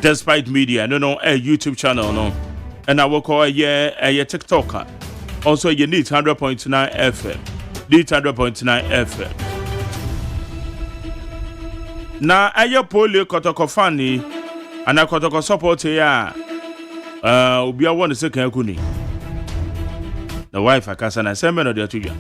Despite Media, no, a YouTube channel, no. And I will call a TikToker. Also, you need 100.9 FM. Need 100.9 FM. Now, I polio kotoko fani and I kotoko support here. Ubi a 1 second kuni. The wife I can send a seminar there to you.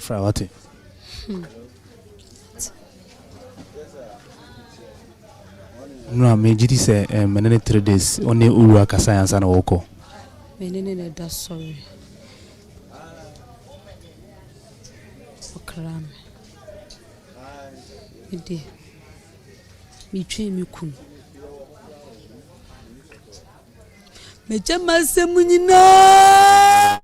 What? No, me jidi say menene 3 days only uru aka science and woko. Menene that's sorry. Okram. Ide. Mi twe mi kun. Me chama semunina.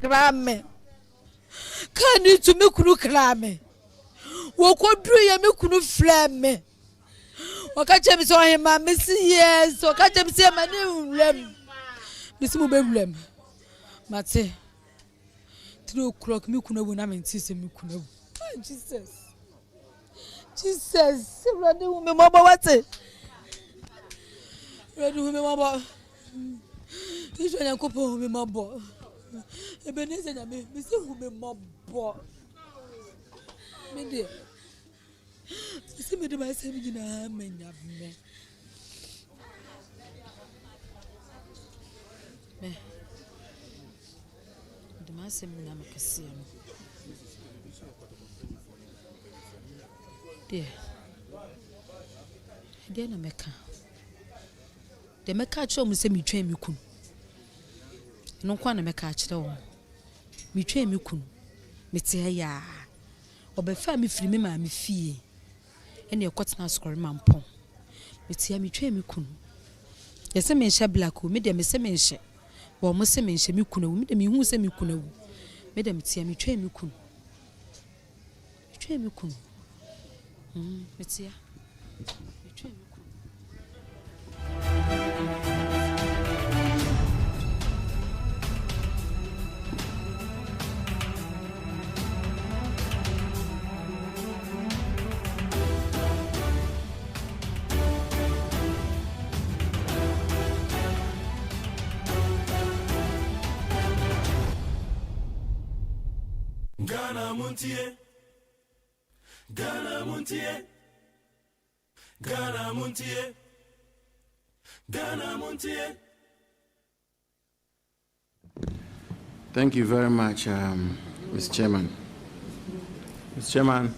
Krame kani tumi kunu krame woko duru ya me kunu flame Wakache mi so hema misi yes. Wakache mi se mani ulem. Misi mu be ulem. Mate. 3 o'clock mi kuna bu na menti se mi kuna bu. Jesus. Jesus. Radi hu me mabo wate. Radi hu me mabo. Isho nyankopo hu me mabo. Ebeneze na me misi hu me mabo. Me de. Sisi me de ba se mi gina menya me. Me. De ma se mi na makasi am. De na meka. De meka cho mu se mi twen mi kun. No kwa na meka kire wo. Mi twen mi kun. Me te ya. Obefa mi firi me ma mi fie. Ene ekotena skori mampon. Me te ya mi twen mi kun. Yese me hye black o me de me se me hye. Wo mo se me hye mi kun awu me de me hu se mi kun awu. Me de me te ya mi twen mi kun. Mi twen mi kun. Me te ya. Mi twen mi kun. Ghana Montie, Ghana Montie, Ghana Montie, Ghana Montie. Thank you very much, Mr. Chairman. Mr. Chairman,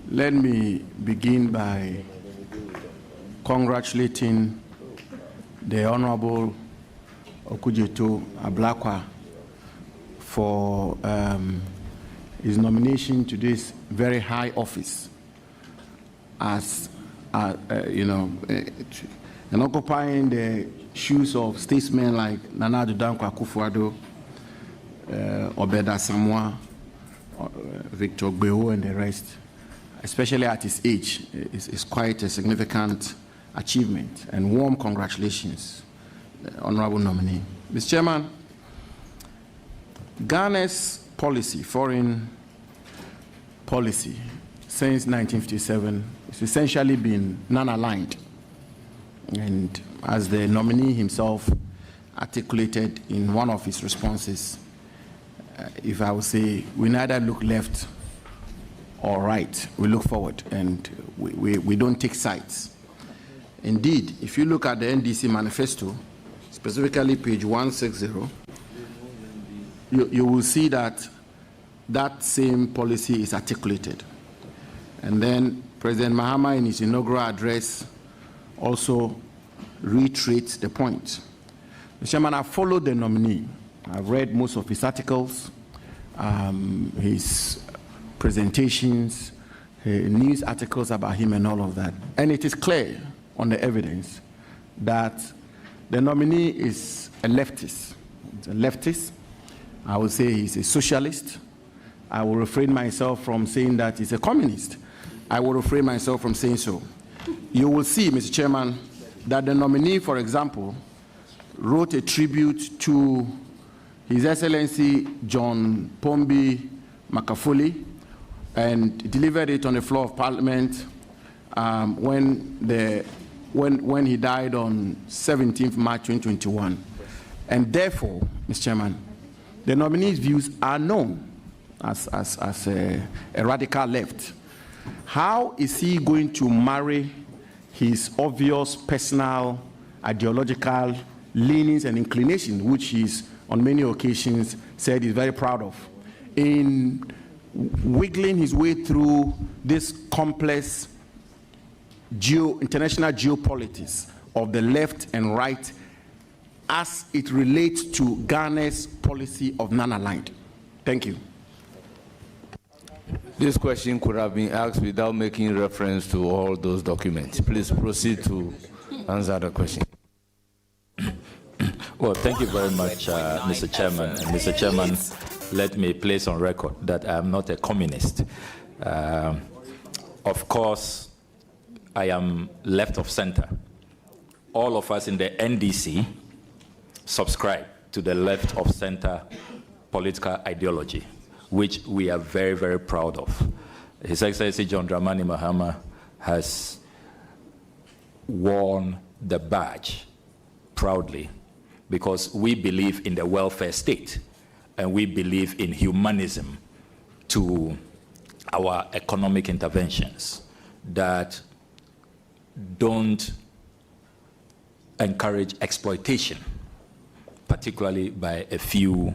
let me begin by congratulating the Honorable Okujeto Ablakwa for his nomination to this very high office as, and occupying the shoes of statesmen like Nana Addo Dankwa Akufo-Addo, Obeda Samoa, Victor Gbeo, and the rest, especially at his age, is quite a significant achievement, and warm congratulations, Honorable nominee. Mr. Chairman, Ghana's policy, foreign policy, since 1957 has essentially been non-aligned. And as the nominee himself articulated in one of his responses, if I would say, we neither look left or right, we look forward, and we don't take sides. Indeed, if you look at the NDC manifesto, specifically page 160, you will see that that same policy is articulated. And then President Mahama, in his inaugural address, also reiterates the point. Mr. Chairman, I followed the nominee. I've read most of his articles, his presentations, news articles about him and all of that. And it is clear on the evidence that the nominee is a leftist. It's a leftist. I would say he's a socialist. I will refrain myself from saying that he's a communist. I will refrain myself from saying so. You will see, Mr. Chairman, that the nominee, for example, wrote a tribute to His Excellency John Pombi Makafuli and delivered it on the floor of Parliament when he died on 17th March 2021. And therefore, Mr. Chairman, the nominee's views are known as a radical left. How is he going to marry his obvious personal ideological leanings and inclinations, which he's on many occasions said he's very proud of, in wiggling his way through this complex international geopolitics of the left and right as it relates to Ghana's policy of non-aligned? Thank you. This question could have been asked without making reference to all those documents. Please proceed to answer the question. Well, thank you very much, Mr. Chairman. And Mr. Chairman, let me place on record that I am not a communist. Of course, I am left of center. All of us in the NDC subscribe to the left of center political ideology, which we are very, very proud of. His Excellency John Dramani Mahama has worn the badge proudly because we believe in the welfare state and we believe in humanism to our economic interventions that don't encourage exploitation, particularly by a few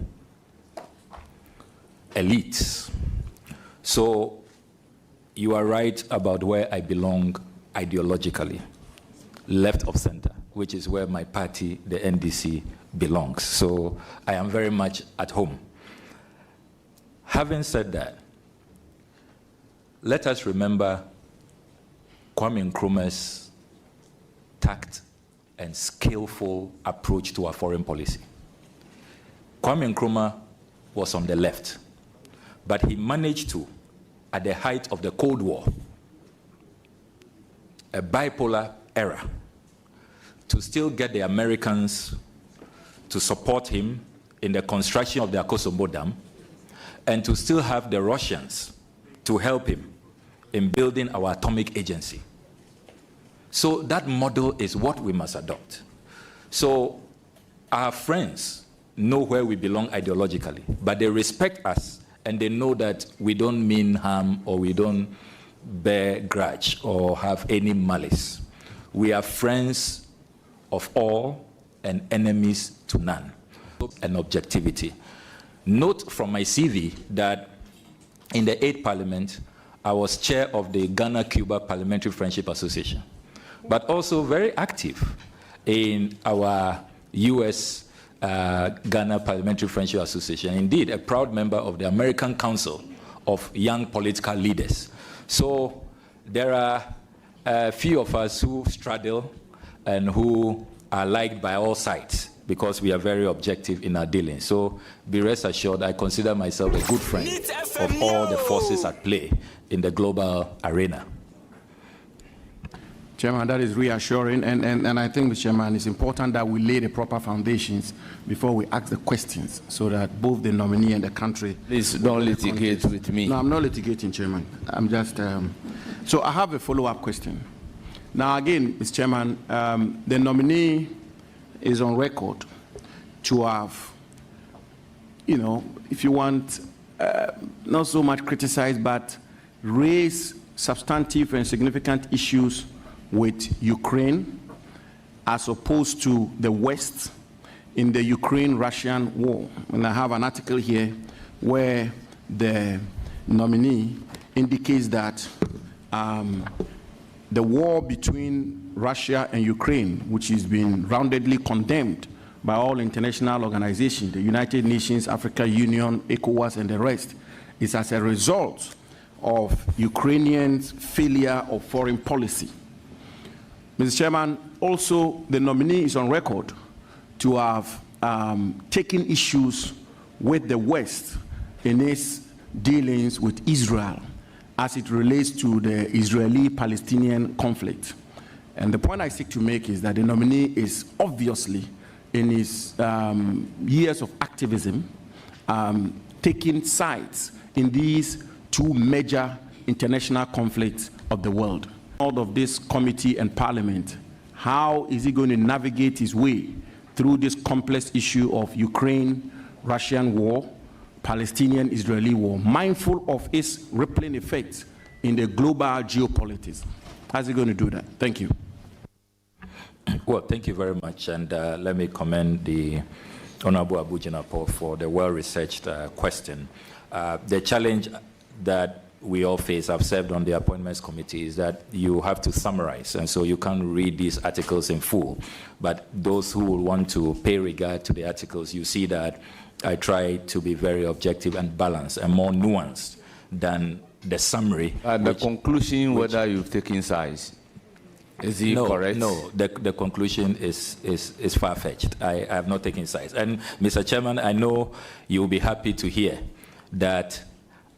elites. So you are right about where I belong ideologically, left of center, which is where my party, the NDC, belongs. So I am very much at home. Having said that, let us remember Kwame Nkrumah's tact and skillful approach to our foreign policy. Kwame Nkrumah was on the left, but he managed to, at the height of the Cold War, a bipolar era, to still get the Americans to support him in the construction of the Akosombo Dam, and to still have the Russians to help him in building our atomic agency. So that model is what we must adopt. So our friends know where we belong ideologically, but they respect us and they know that we don't mean harm or we don't bear grudge or have any malice. We are friends of all and enemies to none. And objectivity. Note from my CV that in the 8th Parliament, I was chair of the Ghana-Cuba Parliamentary Friendship Association, but also very active in our U.S. Ghana Parliamentary Friendship Association. Indeed, a proud member of the American Council of Young Political Leaders. So there are a few of us who straddle and who are liked by all sides because we are very objective in our dealings. So be rest assured, I consider myself a good friend of all the forces at play in the global arena. Chairman, that is reassuring, and I think, Mr. Chairman, it's important that we lay the proper foundations before we ask the questions so that both the nominee and the country... Please don't litigate with me. No, I'm not litigating, Chairman. I'm just... So I have a follow-up question. Now, again, Mr. Chairman, the nominee is on record to have, you know, if you want, not so much criticized, but raise substantive and significant issues with Ukraine as opposed to the West in the Ukraine-Russian war. And I have an article here where the nominee indicates that the war between Russia and Ukraine, which has been roundedly condemned by all international organizations, the United Nations, African Union, ECOWAS, and the rest, is as a result of Ukrainians' failure of foreign policy. Mr. Chairman, also the nominee is on record to have taken issues with the West in its dealings with Israel as it relates to the Israeli-Palestinian conflict. And the point I seek to make is that the nominee is obviously, in his years of activism, taking sides in these two major international conflicts of the world. Out of this committee and parliament, how is he going to navigate his way through this complex issue of Ukraine-Russian war, Palestinian-Israeli war, mindful of its rippling effects in the global geopolitics? How's he going to do that? Thank you. Well, thank you very much, and let me commend the Honorable Abu Jinapo for the well-researched question. The challenge that we all face, I've served on the appointments committee, is that you have to summarize, and so you can't read these articles in full. But those who will want to pay regard to the articles, you see that I try to be very objective and balanced and more nuanced than the summary. The conclusion, whether you've taken sides, is it correct? No, the conclusion is far-fetched. I have not taken sides. And Mr. Chairman, I know you'll be happy to hear that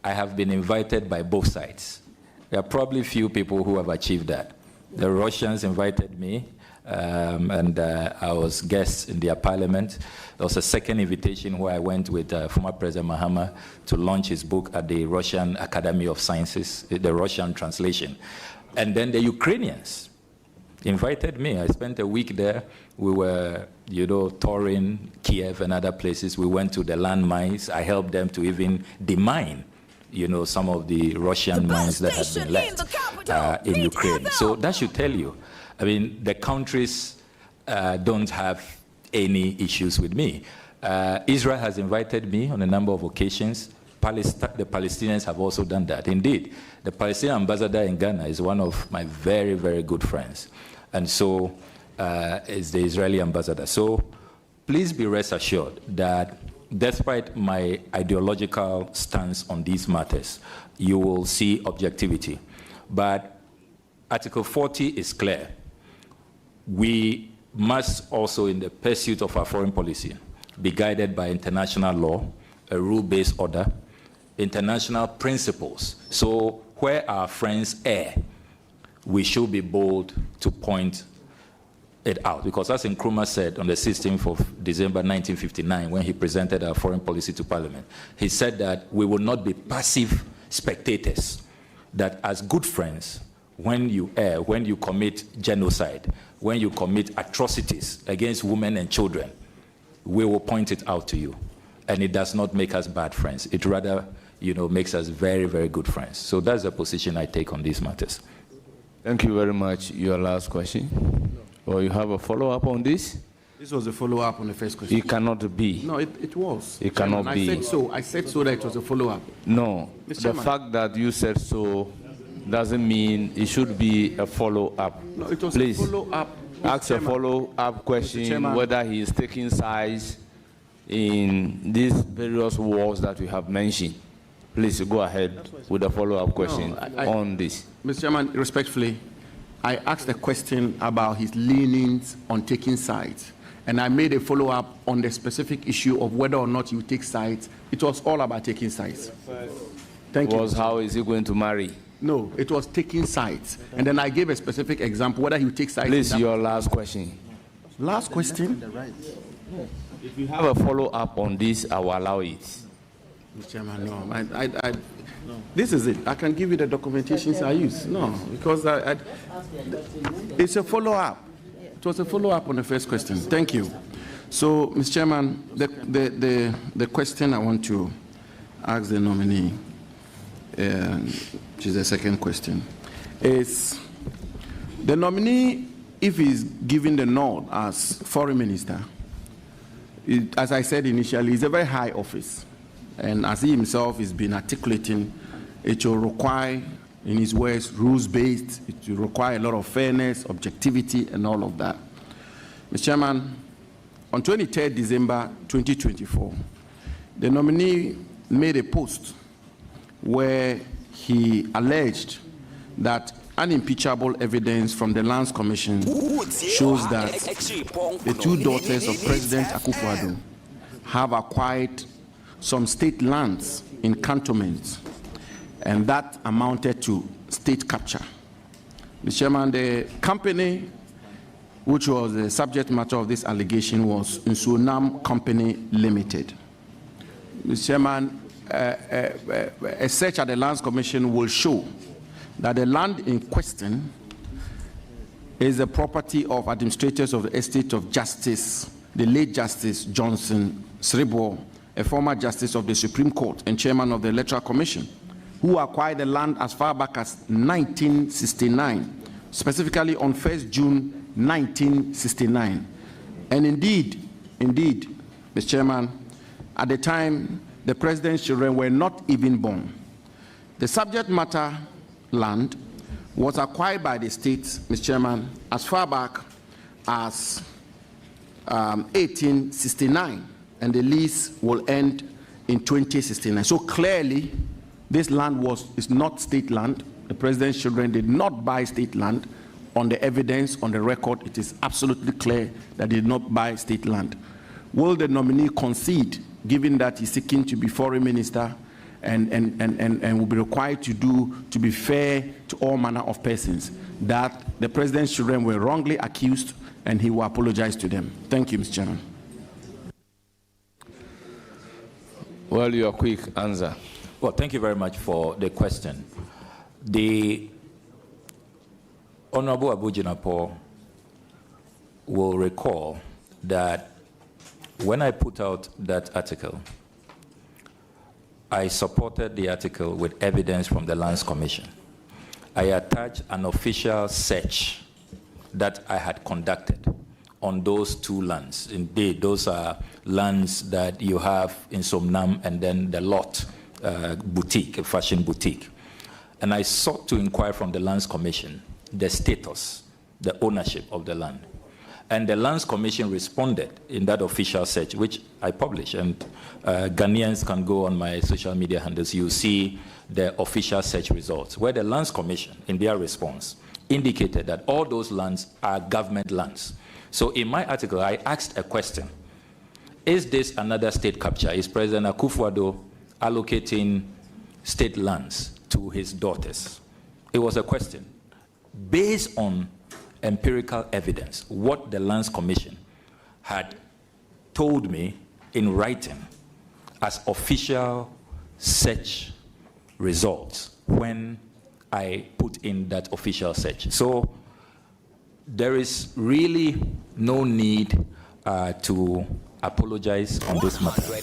I have been invited by both sides. There are probably few people who have achieved that. The Russians invited me, and I was guest in their parliament. There was a second invitation where I went with former President Mahama to launch his book at the Russian Academy of Sciences, the Russian translation. And then the Ukrainians invited me. I spent a week there. We were, touring Kiev and other places. We went to the landmines. I helped them to even demine, some of the Russian mines that had been left in Ukraine. So that should tell you. I mean, the countries don't have any issues with me. Israel has invited me on a number of occasions. The Palestinians have also done that. Indeed, the Palestinian ambassador in Ghana is one of my very, very good friends. And so is the Israeli ambassador. So please be rest assured that despite my ideological stance on these matters, you will see objectivity. But Article 40 is clear. We must also, in the pursuit of our foreign policy, be guided by international law, a rule-based order, international principles. So where our friends err, we should be bold to point it out. Because as Nkrumah said on the 16th of December 1959, when he presented our foreign policy to Parliament, he said that we will not be passive spectators, that as good friends, when you err, when you commit genocide, when you commit atrocities against women and children, we will point it out to you. And it does not make us bad friends. It rather, makes us very, very good friends. So that's the position I take on these matters. Thank you very much. Your last question? Or you have a follow-up on this? This was a follow-up on the first question. It cannot be. No, it was. It cannot be. I said so that it was a follow-up. No, the fact that you said so doesn't mean it should be a follow-up. No, it was Please, a follow-up. ask a follow-up question whether he is taking sides in these various wars that we have mentioned. Please go ahead with a follow-up question on this. Mr. Chairman, respectfully, I asked a question about his leanings on taking sides, and I made a follow-up on the specific issue of whether or not you take sides. It was all about taking sides. Thank you. How is he going to marry? No, it was taking sides. And then I gave a specific example whether he takes sides. Please, your last question. Last question? If you have a follow-up on this, I will allow it. Mr. Chairman, no. This is it. I can give you the documentations I use. No, because it's a follow-up. It was a follow-up on the first question. Thank you. So, Mr. Chairman, the question I want to ask the nominee, which is the second question, is the nominee, if he's given the nod as foreign minister, as I said initially, it's a very high office. And as he himself has been articulating, it will require, in his words, rules-based. It will require a lot of fairness, objectivity, and all of that. Mr. Chairman, on 23rd December 2024, the nominee made a post where he alleged that unimpeachable evidence from the Lands Commission shows that the two daughters of President Akufo-Addo have acquired some state lands in cantonments, and that amounted to state capture. Mr. Chairman, the company which was the subject matter of this allegation was Nsunam Company Limited. Mr. Chairman, a search at the Lands Commission will show that the land in question is the property of administrators of the estate of Justice, the late Justice Johnson Sribo, a former justice of the Supreme Court and chairman of the Electoral Commission, who acquired the land as far back as 1969, specifically on 1st June 1969. And indeed, Mr. Chairman, at the time, the president's children were not even born. The subject matter land was acquired by the state, Mr. Chairman, as far back as 1869. And the lease will end in 2069. So clearly, this land is not state land. The president's children did not buy state land. On the evidence, on the record, it is absolutely clear that they did not buy state land. Will the nominee concede, given that he's seeking to be foreign minister and will be required to be fair to all manner of persons, that the president's children were wrongly accused and he will apologize to them. Thank you, Mr. Chairman. Well, your quick answer. Well, thank you very much for the question. The Honorable Abu Jinapo will recall that when I put out that article, I supported the article with evidence from the Lands Commission. I attached an official search that I had conducted on those two lands. Indeed, those are lands that you have in Somnam and then the lot boutique, a fashion boutique. And I sought to inquire from the Lands Commission the status, the ownership of the land. And the Lands Commission responded in that official search, which I published. And Ghanaians can go on my social media handles. You see the official search results, where the Lands Commission, in their response, indicated that all those lands are government lands. So in my article, I asked a question. Is this another state capture? Is President Akufo-Addo allocating state lands to his daughters? It was a question. Based on empirical evidence, what the Lands Commission had told me in writing as official search results when I put in that official search. So there is really no need to apologize on this matter.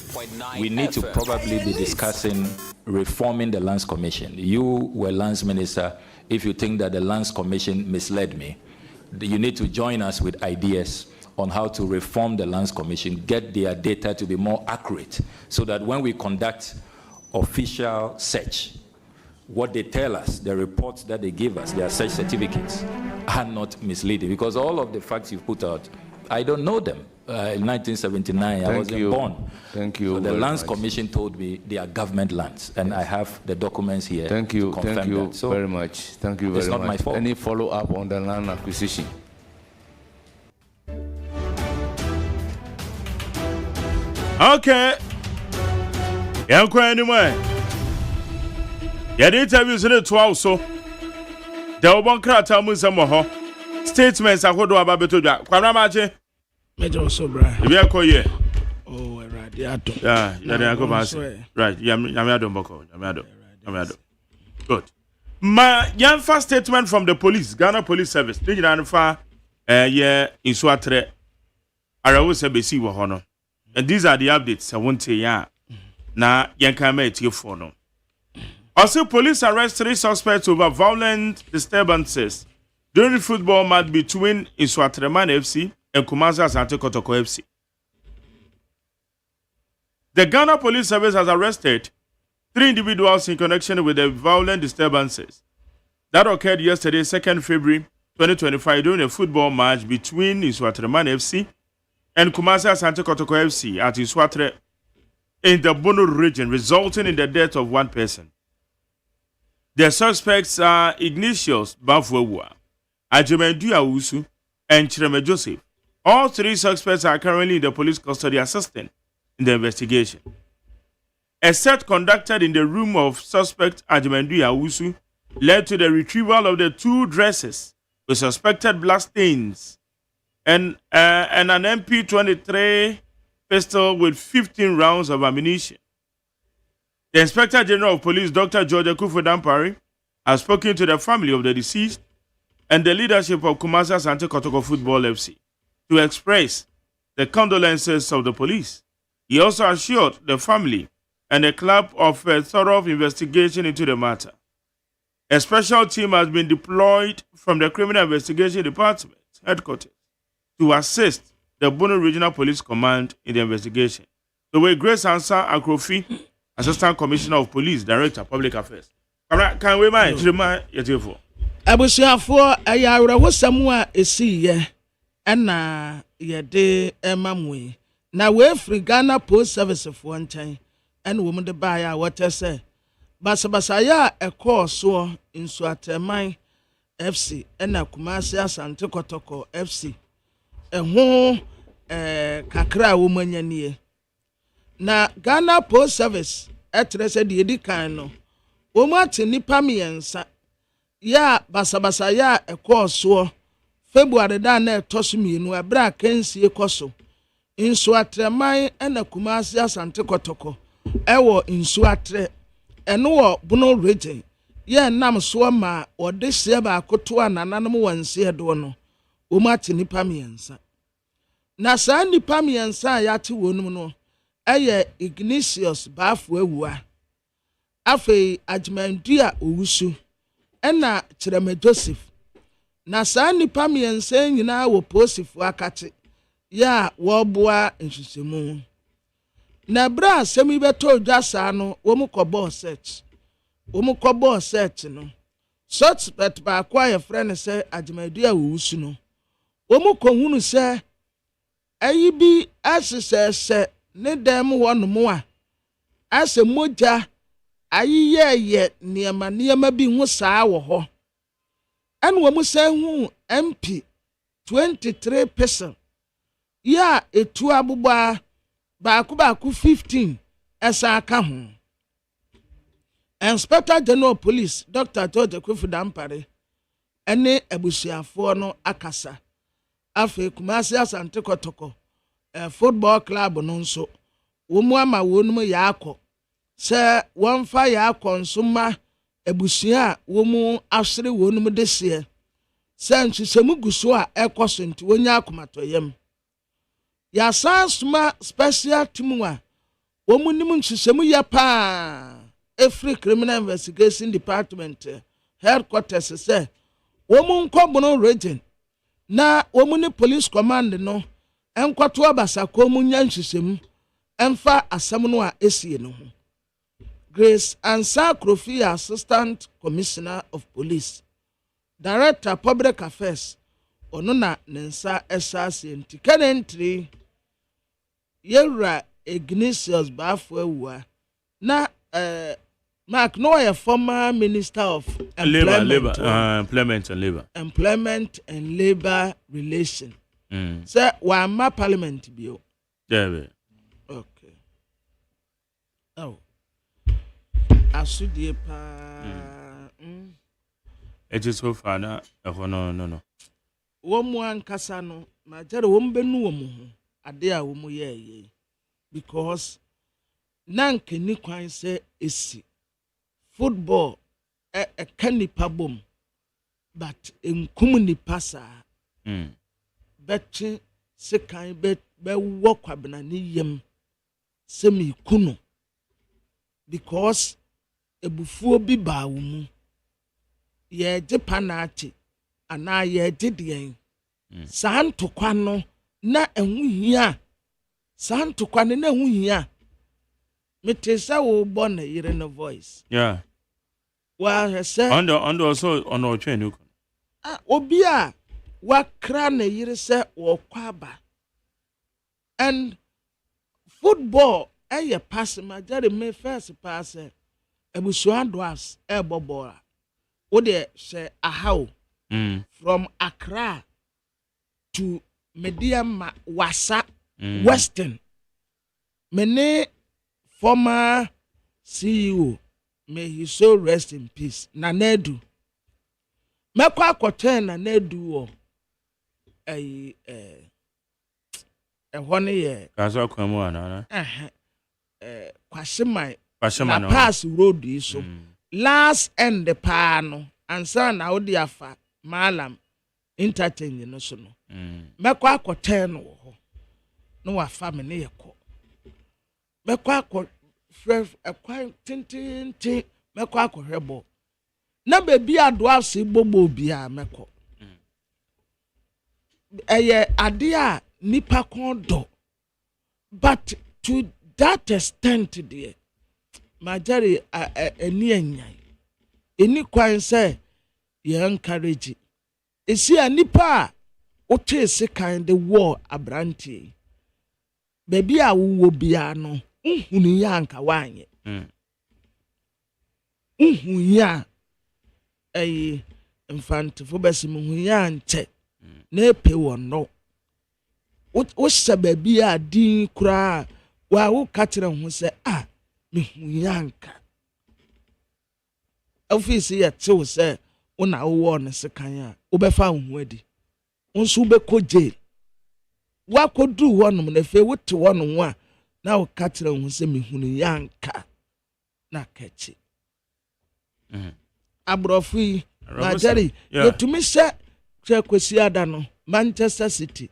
We need to probably be discussing reforming the Lands Commission. You were Lands Minister. If you think that the Lands Commission misled me, you need to join us with ideas on how to reform the Lands Commission, get their data to be more accurate, so that when we conduct official search, what they tell us, the reports that they give us, their search certificates, are not misleading. Because all of the facts you put out, I don't know them. In 1979, I wasn't born. Thank you. So the Lands much. Commission told me they are government lands, and I have the documents here. Thank you. To confirm Thank you that. So very much. Thank you very much. It's not my fault. Any follow-up on the land acquisition? Okay. Yanko anyway. Yadi interviews in the 12 so. The Obon Krata Musamoho. Statements are what do about Betuda. Quanamache. Major Sobra. If you are called here. Oh, radiato. Yeah, right. Yamiado Boko. Yamiado. Good. My young first statement from the police, Ghana Police Service. Did you know yeah, in Swatre. Arawuse Besi Wahono. And these are the updates I want to ya. Na yankame etiyofono. Also, police arrest 3 suspects over violent disturbances during the football match between Iswatreman FC and Kumasi Asante Kotoko FC. The Ghana Police Service has arrested 3 individuals in connection with the violent disturbances that occurred yesterday, 2nd February 2025, during a football match between Iswatreman FC and Kumasi Asante Kotoko FC at Iswatre in the Bono region, resulting in the death of 1 person. The suspects are Ignatius Bafwewa, Agyeman Awusu, and Chireme Joseph. All 3 suspects are currently in the police custody assisting in the investigation. A search conducted in the room of suspect Agyeman Awusu led to the retrieval of the 2 dresses with suspected blood stains and an MP23 pistol with 15 rounds of ammunition. The Inspector General of Police, Dr. George Akufo-Dampare, has spoken to the family of the deceased and the leadership of Kumasi Asante Kotoko Football FC to express the condolences of the police. He also assured the family and the club of a thorough investigation into the matter. A special team has been deployed from the Criminal Investigation Department headquarters to assist the Bono Regional Police Command in the investigation. The way Grace Ansa Akrofi, Assistant Commissioner of Police, Director, Public Affairs. Can we mind? Abusuafo ayawra wosamu a esiye na yede emamwe na we free Ghana Post Service for nchen and wo de ba ya wote se basabasa ya ekọ so insu ateman FC na Kumasi Asante Kotoko FC eho kakra wo manyanie na Ghana Post Service etrese de edikan no wo mu ate nipa miensa ya basabasa ya ekọ February da na etoso mienu abra kansie koso insu atreman na Kumasi Asante Kotoko ewo insu atre eno wo Bono region ye nam so ma ode hye ba akoto anananom wanse do no wo mate nipa miensa na saa nipa miensa ya te wonum no eye Ignatius Baafo awua afei Agyemandua owusu ena Kyerema Joseph na saa nipa miensa nyina wo posifu akate ya wo boa nhwehwemu na bra semi beto dwasa no wo mu kɔbɔ search no suspect ba kwa ye friend sɛ Agyemandua owusu no wo mu kohunu sɛ ayi bi asesɛ ne dem wo no mu a asɛ mogya ayi ye niema bi hu saa wo hɔ ɛna wo mu sɛ hu MP 23% ya etu abụba baako 15 esa aka ho Inspector General Police Dr. George Akuffo Dampare ene abusuafo no akasa afi Kumasi Asante Kotoko football club no nso wo mu ama wonum ya akọ se wonfa ya akọ nso ma abusua wo mu asere wonum de se nhwehwemu guso a ekoso nti wonya akomatoyem ya sma special team wa wo mu nim nhwehwemu ya pa every criminal investigation department headquarters say wo mu nkɔ Bono region na wo mu ni police command no enkwato abasako mu nya nhwehwemu emfa asam no a esie no ho Grace Ansa Krofi, Assistant Commissioner of Police, Director Public Affairs, Onona Nensa Esase nti kanentri Yewra Ignatius Baafo awua na Mark Noah, former Minister of Employment and Labor Relation. Sir, wama Parliament bio. Yeah. Okay. Oh. Asudie pa. It is so far na no. Wo mu ankasa no, ma jare wo mbenu wo mu ho. Ade a wo mu ye because nanke ni kwan se esi football kanipa bom but enkum nipa saa betre sekan be wo kwabena ni yem semi kuno because ebufuo bi ba wo mu ye je panachi ana ye je den santokwa no na ehu hia santokwa no na ehu hia metesa wo bo na yire no voice yeah wa say on also on our train obi a wa kra na yire say wo kwaba and football eye pass ma jare me first pass ebusuan doas ebobo wo de say ahaw from Accra to Mediama Wasa Western mene former CEO may he so rest in peace Nanedu mekwa akoten Nanedu wo ehone ye kaso kwamu ana kwashimai no pass road iso last end pa no ansa na odi afa malam interchange no so no mekwa akoten no ho no wa family yeko mekwa akọ fresh ekwan tintintin mekwa akọhwebo na bebi ado ase gbogbo bia mekọ eye ade a nipa kon do but to that extent there majari eni enyan eni kwan say ye encourage esi a nipa o chase kind the war abrantie bebi a wo bia no nhunu ya nka wanye nhunu ya mfantefo besi mu ya nche na epe wono wo sababi a din kura wa wo katire ho se me hu ya nka office ya tew se una wo ne sekan a obefa wo adi nso ubekọ jail wakodu wonom na fe wote wonom a na wo ka kire ho se mehunu yanka na kachi abrofo yi na Jerry yetumi hye kwesi ada no Manchester City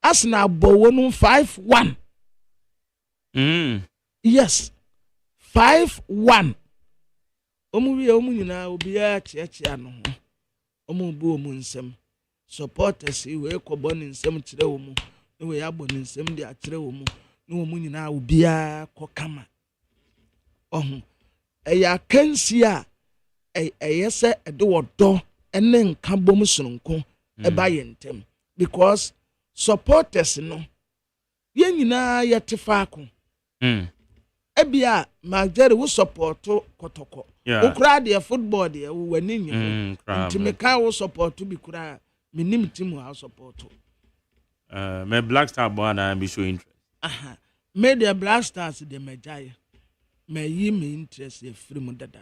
Arsenal bowo no 5-1 yes 5-1 omu nyina obi a chiachia no ho omu bu omu nsem supporters we kobo ne nsem kire wo mu ne we abo ne nsem de akire wo mu ne omu nyina obi a kokama eya kansi a eyese ede wodo ene nka bom sononko eba yentem because supporters no ye nyina yetefa ko ebia magere wo support kotoko ukra de football de wani nyi ntimeka wo support bi kura minim team wo support me Black Star boy na be show interest me the Black Stars de mejaye me yi me interest e free mu dada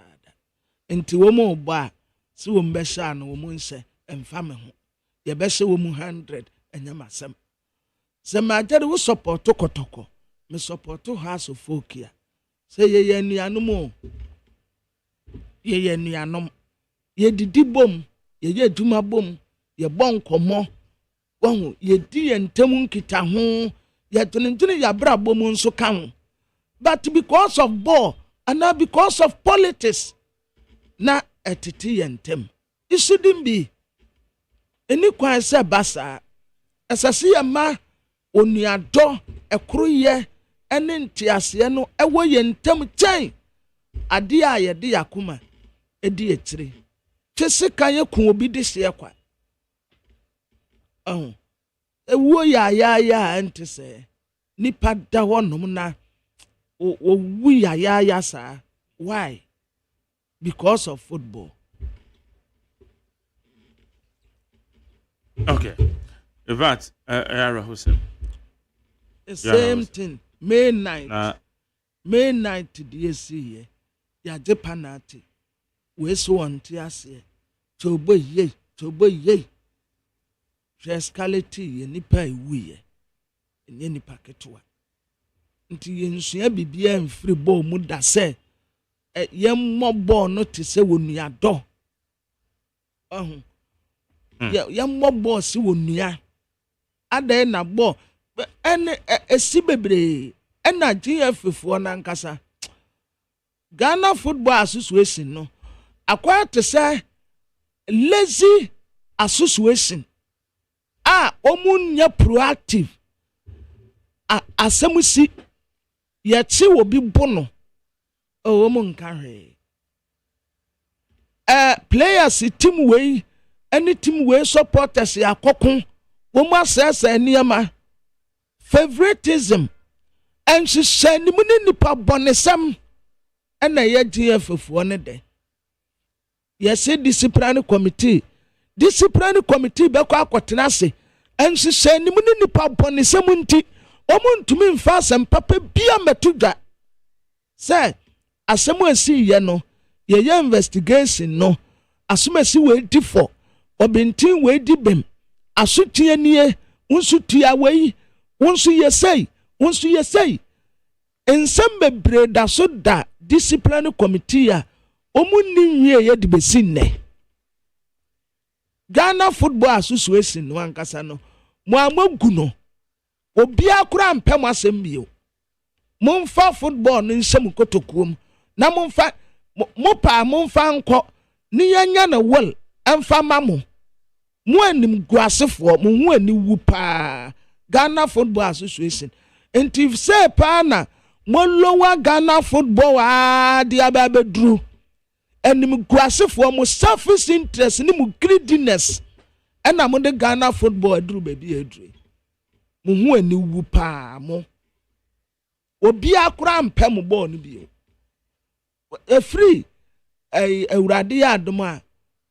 nti wo mo ba si wo mbe sha no wo mo nse emfa me ho ye be hye wo mu 100 enyama sem se magere wo support kotoko me support house of folk ya say ye nuanom ye nuanom ye didi bom ye aduma bom ye bon komo won ye di entem nkita ho ye tunintuni ya bra bom nso ka ho but because of ball and now because of politics na etiti yentem it shouldn't be any kwan say basa asase ya ma onuado ekroye ene ntiase no ewo yentem kyan ade a ye de yakoma edi etire twese kan ye kun obi de hye kwa ewo ya ente se nipa da honom na o wu ya sa why because of football. Okay, Evat Ayara Hussein. The same thing. May 9th the see ya Japanati. We so on tiase. Tobo ye. Trescality ye nipa wiye. Nye nipa ketua. Nti yensua bibia mfiri ball mu da se ye mo ball no te se wonua do. Ye mo ball si wonua. Ada na ball ene esi bebre ena GF fo na nkasa Ghana Football Association no akwa te say lazy association omunya proactive asemusi yechi obi bono omu nka hwe players team wey any team wey supporters yakokon omu asese niema favoritism and she said ni nipa bonesam and na ye GF fo ne de yes disciplinary committee be kwa akotena se and she said ni nipa bonesam nti omuntumi mfa asem papa bia metudwa say asemu asi ye no ye investigation no asumasi we di for obintin we di bem asutie nie unsutia we unsu ye say ensem bebre da so da disciplinary committee a omunni wie ye de besi nne Ghana Football Association no ankasa no mo amagu no obi akura mpem asem bio momfa football no nsem kotokuom na momfa nko ni yanya na wol emfa mamo mo anim guasefo mo hu ani wu pa Ghana Football Association and if say pana mo lower Ghana football dia babedru anim guasefo mo selfish interest ni mo greediness na mo de Ghana football adru baby adru mo hu ani wu pa mo obi akura mpem ball no bio free awurade ya adoma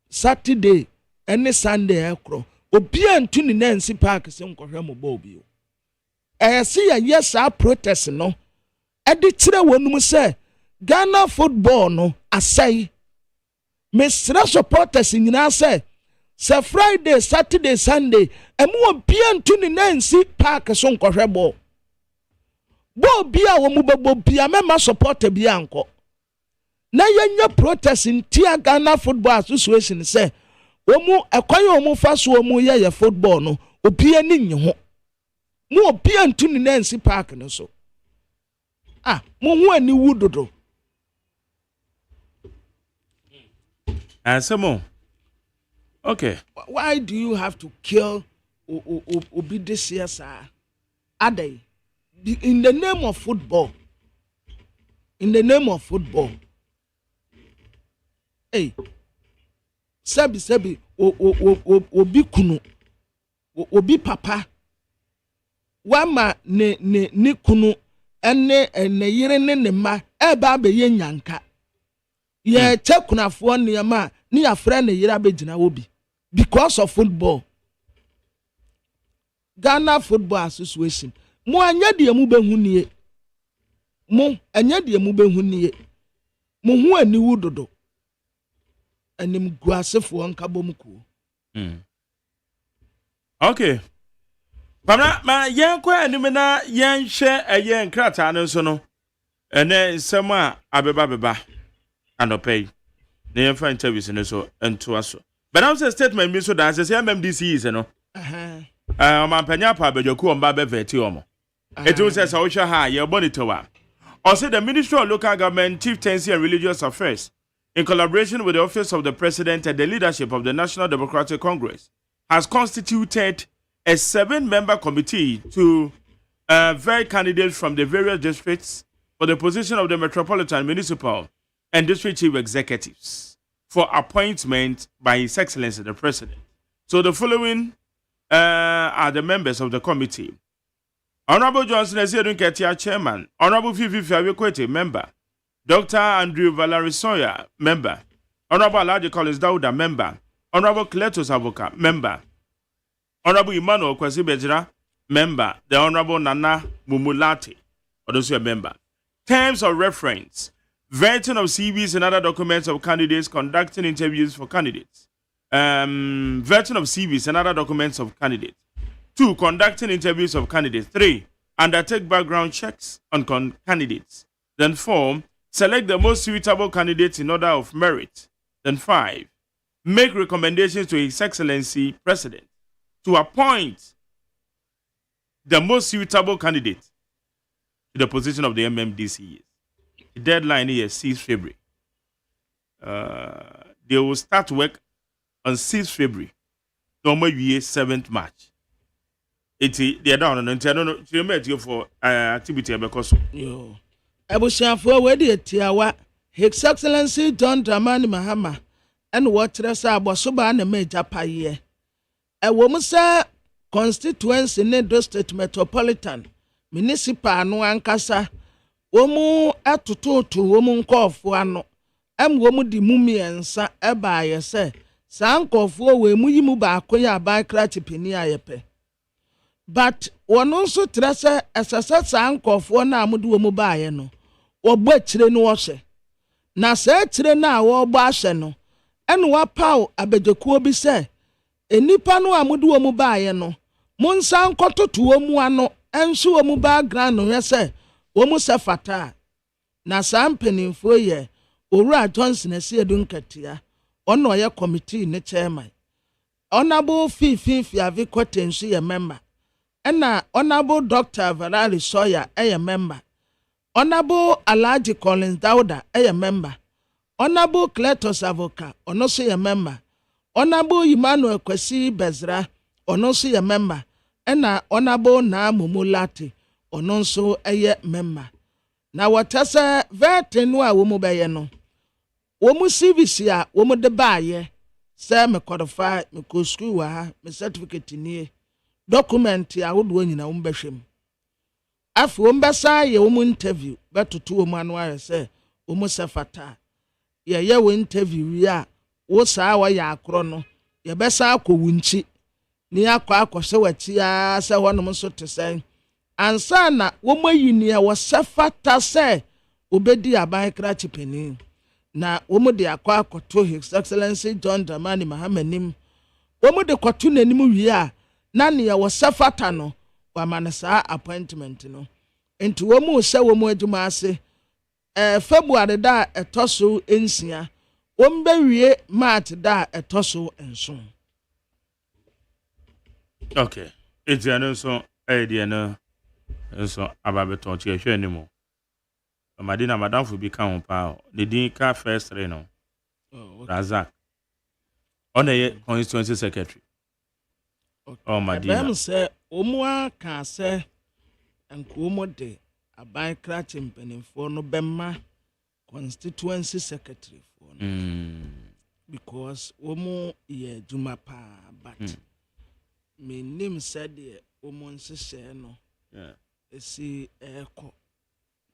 Saturday and Sunday ekro obi antu ni Nancy Park se nkohwe mo ball bio see ya yes a protest no e de kire wonum se Ghana football no asai mesra supporters nyina say Friday, Saturday, Sunday, emu bia ntu ni nansi park so nkɔhwɛ ball. Ball bia wo mu bebo bia mema supporter bia anko. Na yenya protest in Tia Ghana Football Association say wo mu ekwan wo mu fa so wo mu ye football no obia ni nye ho. Mu obia ntu ni nansi park no so. Mo hu ani wudodo. Ansemo. Okay. Why do you have to kill Obi this year, sir? Ade, in the name of football. In the name of football. Hey, Sebi, Obi kunu, Obi papa. Wama ne kunu ene yire ne ma eba be ye nyanka. Ye che kunafo nneema ni afra ne yire abegina obi. Because of football. Ghana Football Association. Mo anya de mu behu nie. Mo anya de mu behu nie. Mo hu ani wudodo. Anim guasefo nka bom ku. Okay. Pamna ma yen kwa anim na yen hwe eye nkrata no so no. Ene nsema abeba anopay. Na yen fa interviews no so ento aso. But now say statement me so that say MMDC is no. Mampanya pa bejoku omba be veti omo. It will say so ha ye monitor wa. Or say the Ministerial of Local Government, Chieftaincy and Religious Affairs, in collaboration with the Office of the President and the leadership of the National Democratic Congress, has constituted a 7-member committee to vet candidates from the various districts for the position of the Metropolitan, Municipal, and District Chief Executives for appointment by His Excellency the President. So the following are the members of the committee. Honorable Johnson Ezedun Ketia, Chairman. Honorable Fifi Fiawekwete, Member. Dr. Andrew Valerie Sawyer, Member. Honorable Alaji Collins Dauda, Member. Honorable Cletus Avoka, Member. Honorable Emmanuel Kwesi Bejira, Member. The Honorable Nana Mumulati, also a member. Terms of reference. Vetting of CVs and other documents of candidates, conducting interviews for candidates. Vetting of CVs and other documents of candidates. 2. Conducting interviews of candidates. 3. Undertake background checks on candidates. Then 4. Select the most suitable candidates in order of merit. Then 5. Make recommendations to His Excellency President to appoint the most suitable candidate to the position of the MMDC. The deadline is 6 February. They will start work on 6 February. Normal year 7th March. They are down and I don't know for activity because yo. Abushanfo wedi etiawa His Excellency John Dramani Mahama and what resa abosoba na meja paye. Ewo mu se constituency ne district metropolitan municipal no ankasa womu atototo womu nkofo ano womu di mumiensa eba ye se sa nkofo we mu yimu ba akoya ba krachi peni ayepe. But wono nso trese esese sa nkofo na amudu womu ba ye no wobo akire no wohye na sa akire na wobo ahye no ene wapaw abedekuo bi se enipa no amudu womu ba ye no monsa nkototo womu ano enso womu background no yese womu se fata na sa mpenimfo ye Owura Johnson Ezedun Ketia ono ye committee ne chairman Honorable Fifi Fiawekwete nso ye member ena Honorable Dr. Valerie Sawyer ye member Honorable Alaji Collins Dauda ye member Honorable Cletus Avoka ono so ye member Honorable Emmanuel Kwesi Bezra ono so ye member ena Honorable Na Mumulati ono so ye member na watasa vete no a womu beye no womu CVC a womu de baaye say me qualify me ko school wa me certificate nie document a wodo nyina womu behwem afi womu besa ye womu interview betoto womu anu aye say womu sefata ye wo interview wi a wo saa wa ya akro no ye besa akowunchi ni akwa wachi a say wonom so tesen ansa na womu yini a wo sefata say obedi aban krachi peni na womo de akwa akoto His Excellency John Dramani Mahama nim womo de koto nanim wie a na ne ya wosafata no wa manasa appointment no enti womo se womo adwuma ase February da etoso ensia wombe wie March da etoso enso. Okay, it's an so idea no so ababeton che hwe ni mo. Madina madam fu bi kan pa the din ka first three no. Razak. On the constituency secretary. Oh Madina. Bem say omo aka say enko de aban kra chimpanifo no bemma constituency secretary for no. Because omo ye juma pa but me name said the omo nsese no. Yeah. Esi eko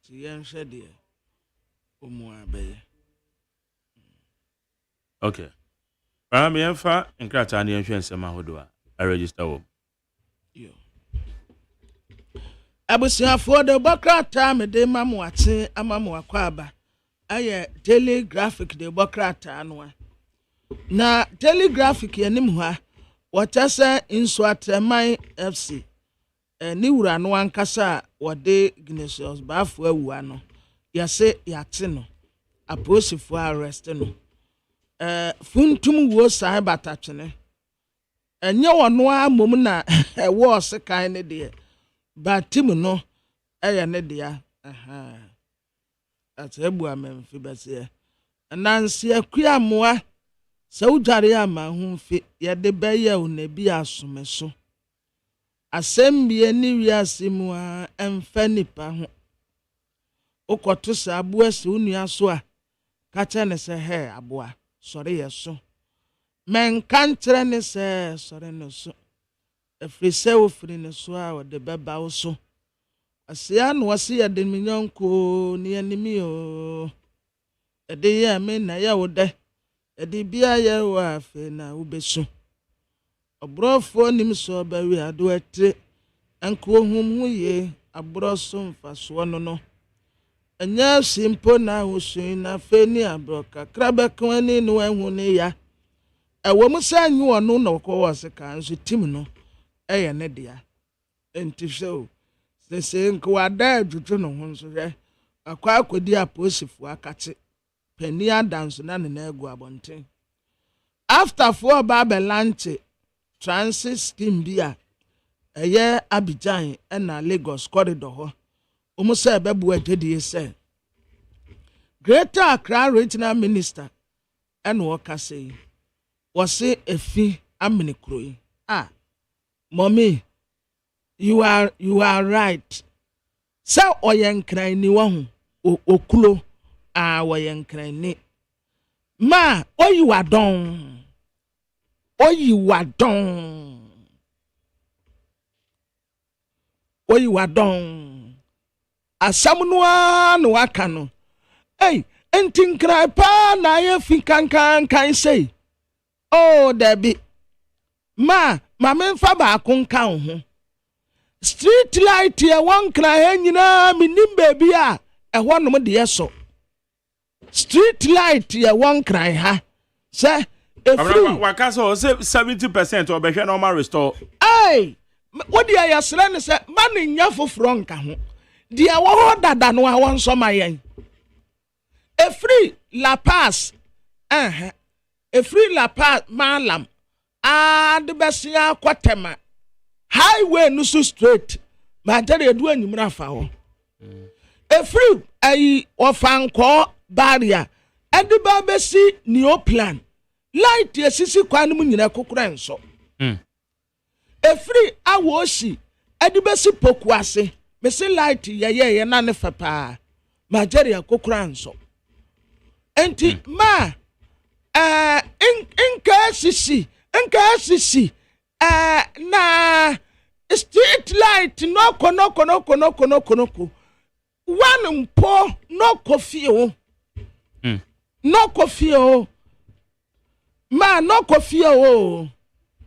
ti yen hwe de omo abaye. Okay. Me enfa nkrata na yen hwe nsema hodo a register wo. Yo. Abusiafo de bokrata me de mamuate amamu akwaba. Aye daily graphic de bokrata no. Na daily graphic yanim ho a watasa insuatreman FC. Ni wura no ankasa wode Ignatius Bafo awua no. Yase yate no. Aposifo arrest no. Funtum wo sai batatwene. Enye wono a mom na wo sekan ne de. Batim no eye ne dia atsebu amemfi bese nansi akua moa saudare ama humfi ye de beye onabi asomeso asembie ni wiasimu a emfa nipa ho okoto sa aboa se onua so a ka che ne se he aboa sori yeso men kantre ne se sori no so efrise ofiri ne so a wode beba wo so asia no wase ya de minyonko ni animi o ede ya me na ya wode ede bia ya wa afe na ubeso obrofo nim so bawi ado atre anko hum huye abroso mfaso no no anya simpo na husun na fe ni abroka krabe kwani no ehu ne ya ewo musanyu ono no ko wose kan so tim no eye ne dia enti show se nko ada dwudwo no ho so hwe akwa akodi aposifu akache pani adanso na ne egu abonten after for babelanche transit scheme bia eye Abidjan na Lagos corridor ho omusa ebebu agedie se Greater Accra Regional Minister and wakase wase efi amene kroi mommy you are right sa oyenkran ni wo ho okulo oyenkran ni ma oyiwa don asamnua no aka no entinkrai pa na ye fi kan say oh debi ma memfa ba konka ho street light ye won kra he nyina minim baby a ehwo nom de yeso street light ye won kra ha say wakaso 70% obehwe normal restore what dia yasra ne say man nya foforo nka ho dia wo dada no a won so mayen a free La Paz a free La Paz malam the besia kwatema highway no so straight ma tell you do anyimra fa ho a free ai ofanko barrier and the babesi neo plan light esisi kwan mu nyina kokora nso a free awoshi adibesi pokuase me say light ye na ne fa pa ma tell you kokora nso enti ma nka sisi na street light no kono one mpo no coffee no coffee ma no coffee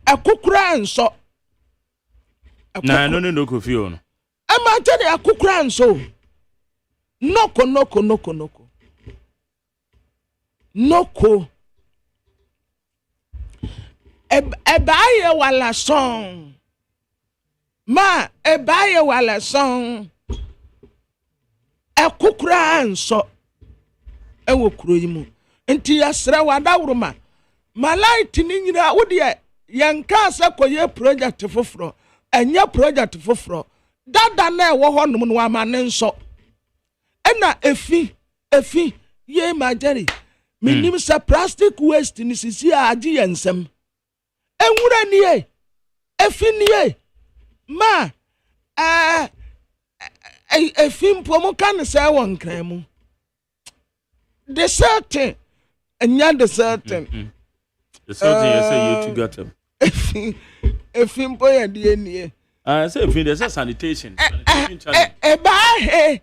akukura nso na no coffee no ma tell akukura nso no kono noko ebaye wala song ma ebaye wala song ekukura nso ewo kuro yi mu nti yasra wadawro ma light ni nyina wo de yanka asa koye project foforo enya project foforo dada na ewo ho nom no ama ne nso ena efi ye majeri minim sa plastic waste ni sisi agi yensem enwura nie efi nie ma efi mpomo kan se won kran mu the certain enya the certain the certain you say you two got him efi mpo ya die nie say efi there's a sanitation challenge ba he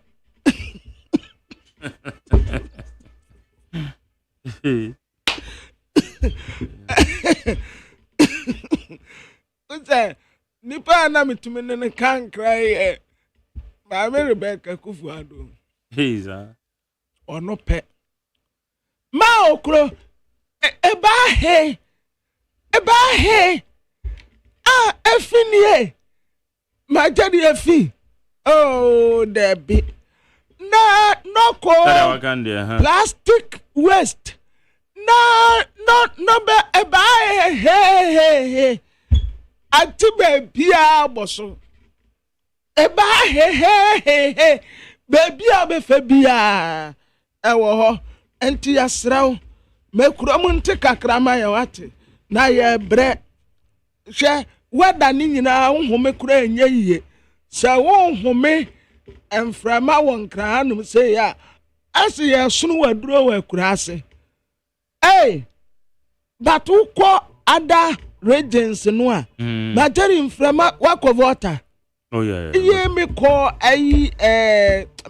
Uze nipa na mitumi ne kan cry ma Rebecca Kufuado Heza ono pe ma okro eba he efinie ma jadi efi oh debi na noko plastic waste no be eba he atibe bia boso eba he baby be fa bia ewo ho enti yasraw mekuro mu nte kakrama ya wate na ye bre hwe weda ni nyina honhome kura enye yiye se wo honhome emframa won kranum se ya ase ye sunu waduro wa kura ase batu ko ada regions no a battery mframa wakovota oh yeah ye me ko ayi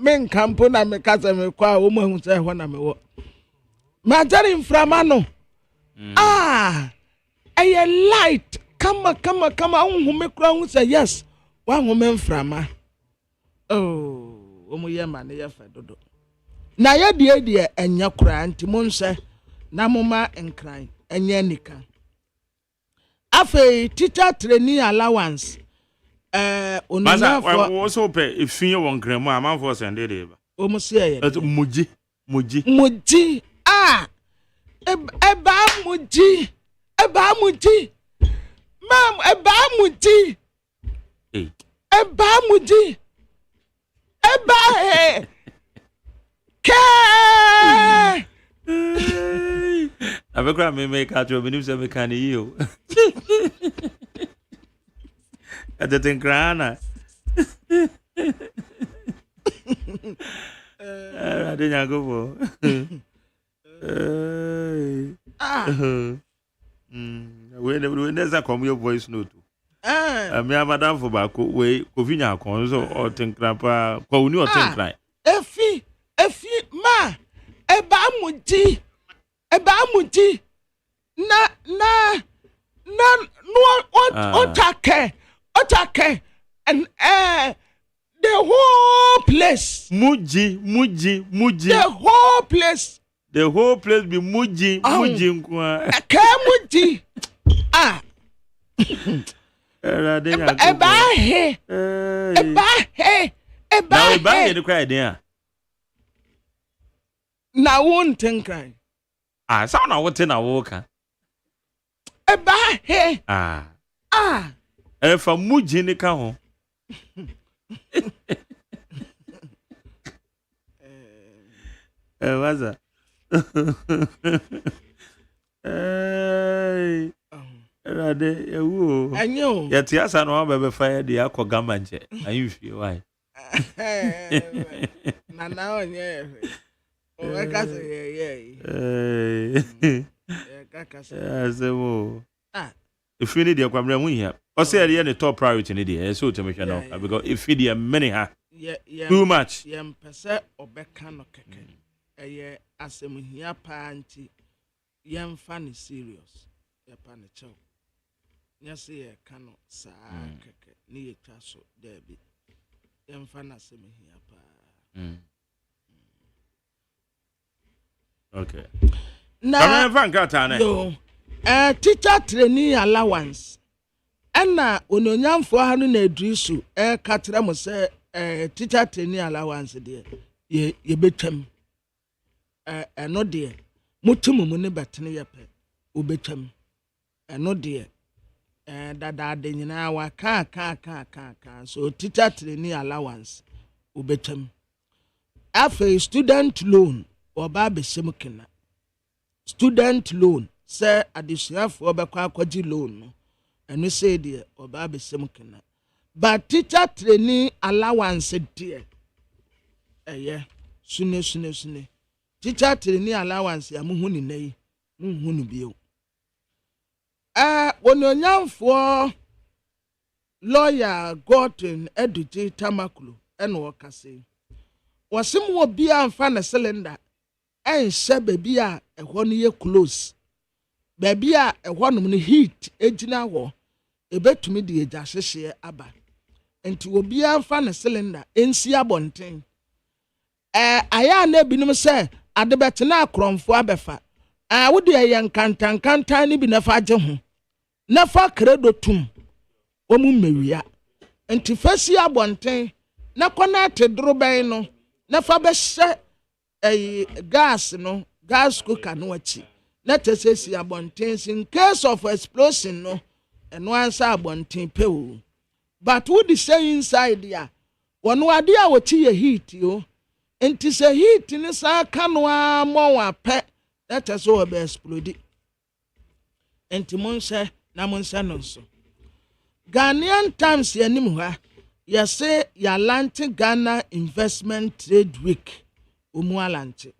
men campo na me kaza me kwa wo mu hu se ho na me wo battery mframa no aye light kama hu me kura hu se yes wa hu me mframa wo mu ye ma ne ye fa dodo na ye die enya kura anti mo nse na moma enkran enya nika afi teacher training allowance onima for wo so pe efin won kran mu amanfo sende de ba o mo se ye muji eba muji mam eba muji ke abekra me make out you believe say me can you at the grana I didn't go for when there's a come your voice note me madam for back we kovinya kon so o think grandpa ko uni o think right efi ma eba muji na no otake and the whole place muji the whole place be muji nkwa ka muji eba he the cry there na won think cry so na what na woka eba he fa muji ni ka ho waza rade ewu anyo yeti asa no bebe fa de akọ gama nje ayi fie why na onye o ka se ye kaka se asemo if you need your camera mu here o say the top priority ni there so to me no because if you dey many ha too much yem pese obeka no keke eye asem hia pa anti yem fa ni serious ye pa ne chew nyase ye kano sa keke ni ye twa so there bi yem fa na asem hia pa okay na yo teacher training allowance ɛna ononyamfo ha no na edrisu katra mo sɛ teacher training allowance de ye betwam ɛno de mutum mu ne betene ye pɛ obetwam ɛno de dada de nyina wa ka so teacher training allowance obetwam afa student loan oba besem kena student loan say adisuafo obekwa akwaji loan no eno say de oba besem kena but teacher training allowance de sune teacher training allowance ya muhu ni nei muhu no bio wononyamfo lawyer Gordon Eduji Tamakulu eno okase wasim wo bia amfa na cylinder enhye baby a ehwo no ye close baby a ehwo no heat ejina ho ebetumi de eja hyehye aba enti obi amfa na cylinder ensi abonten aya na binom se adebete na akromfo abefa wo de ye nkantan ni bi na fa agye ho na fa credo tum omu mewia enti fasi abonten na kona tedro ben no na fa be gas no gas cooker no achi na tesesi abonten in case of explosion no eno ansa abonten pewo but wo the say inside ya wono ade a wochi ye heat yo enti se heat ni sa kano a mo wa pe na tese wo be explode enti monse na monse no so Ghanaian Times yanim ha ya say ya launch Ghana Investment Trade Week omu alante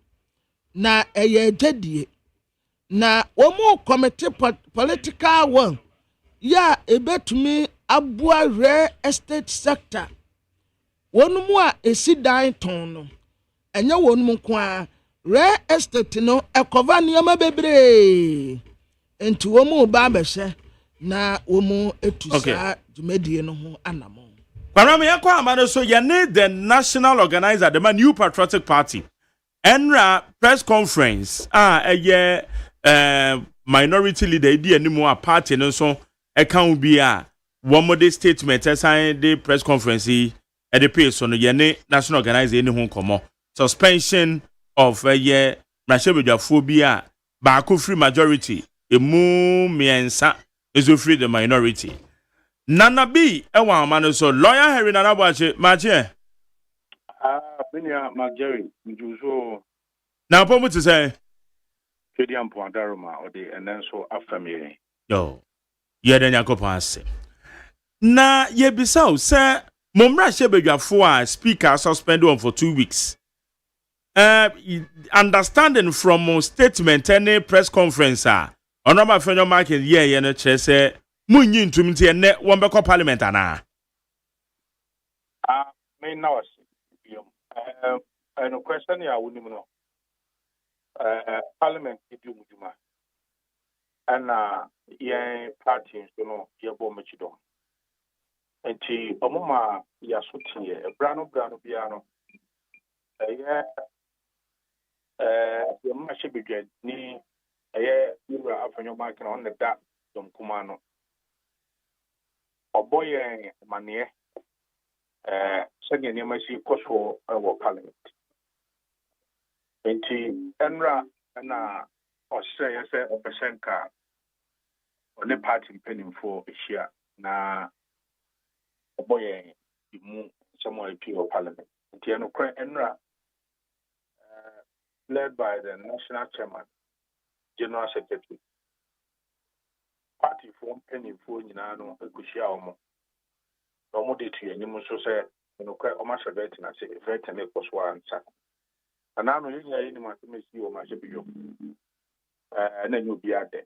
na eye jedie na omu committee political one ya ebetumi abua real estate sector wonumu a esidan ton no enye wonumu kwa real estate no ekova nioma bebre enti womu ba behye na womu etusa dwumadie no ho anamo Parame yakwa amano so yene the national organizer the New Patriotic Party enra press conference minority leader di animu a party no so account bi a womode statement assign the press conference e the pay so no yene national organizer any ho komo suspension of mrashebedwafo bi a ba ko free majority emu miensa is free the minority. Nana B, ewa amano so lawyer Harry Nana Bwache, Mache. Binia Magjerry, Njuzo. Now, Pomu to say, Fedian Poindaroma or the and then so after me. Yo, ye then Yakopase. Na ye bisau, sir, Momra Shebedwafo speaker suspended on for 2 weeks. Understanding from statement any press conference, Honorable Fenyo Market, ye no chese. Munyi ntumti ene wombeko parliament ana me na was no question ya woni no parliament idu mujuma ana ye party so no ye bo mechido enti omuma ya sotie brano bia no ye ma shebedwa ni yura afanyo market on the da dom kuma no oboye manie sɛdeɛ nneɛma si kɔ so wɔ parliament nti ɛnra na ɔhyɛ sɛ ɔpɛhyɛ nka ɔne party mpanimfoɔ ahyia na ɔbɔyɛ mu nsɛm a ɛpii wɔ parliament nti ɛnokorɛ ɛnra led by the national chairman general secretary party for mpanimfoɔ nyinaa no akuhyia wɔn na wɔn de tu anim nso sɛ ɛnokorɛ wɔn ahyɛ bɛt na sɛ bɛt ne kɔ so ansa anaa no yɛn nyinaa yɛnim asɛm esi wɔn ahyɛ bi yom ɛna nyɛ obi adɛ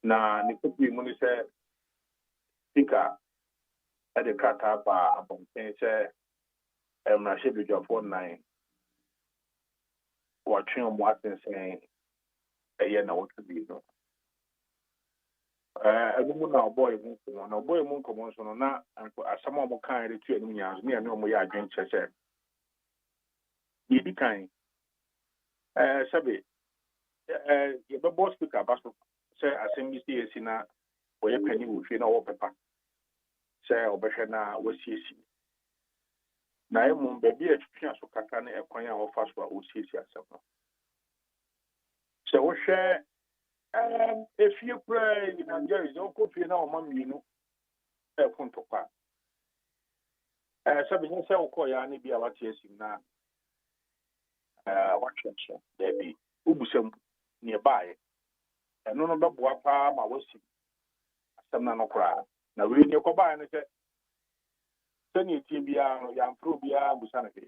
na ne kopi mu ne sɛ speaker ɛde krataa ba abɔnten sɛ mmarahyɛ badwafoɔ nnan wɔatwe wɔn asensɛn ɛyɛ na wɔtwe bi no ɛnumu na ɔbɔ emu nkɔmɔ na ɔbɔ emu nkɔmɔ nso no na asɛm a wɔn kan yɛde tu anim nyinaa nso ne yɛn ne wɔn yɛ adwene kyerɛ sɛ yɛdi kan sɛbe you be boss speaker baso say assembly CAC na we penny wo hwe na wo pepa say obehwe na wo CAC na emu baby atwitwa so kaka na ekwan a wo fa so a wo CAC asem no say wo hwe if you pray in Nigeria zo ko fie na o maminu e funtokwa sabi ni say wo ko ya ni bia wate asim na watching there be ubusem nearby and no beboa pa ma wasi asem na no kra na we ni ko ba ne se sani ti bia no ya mpro bia busa na ke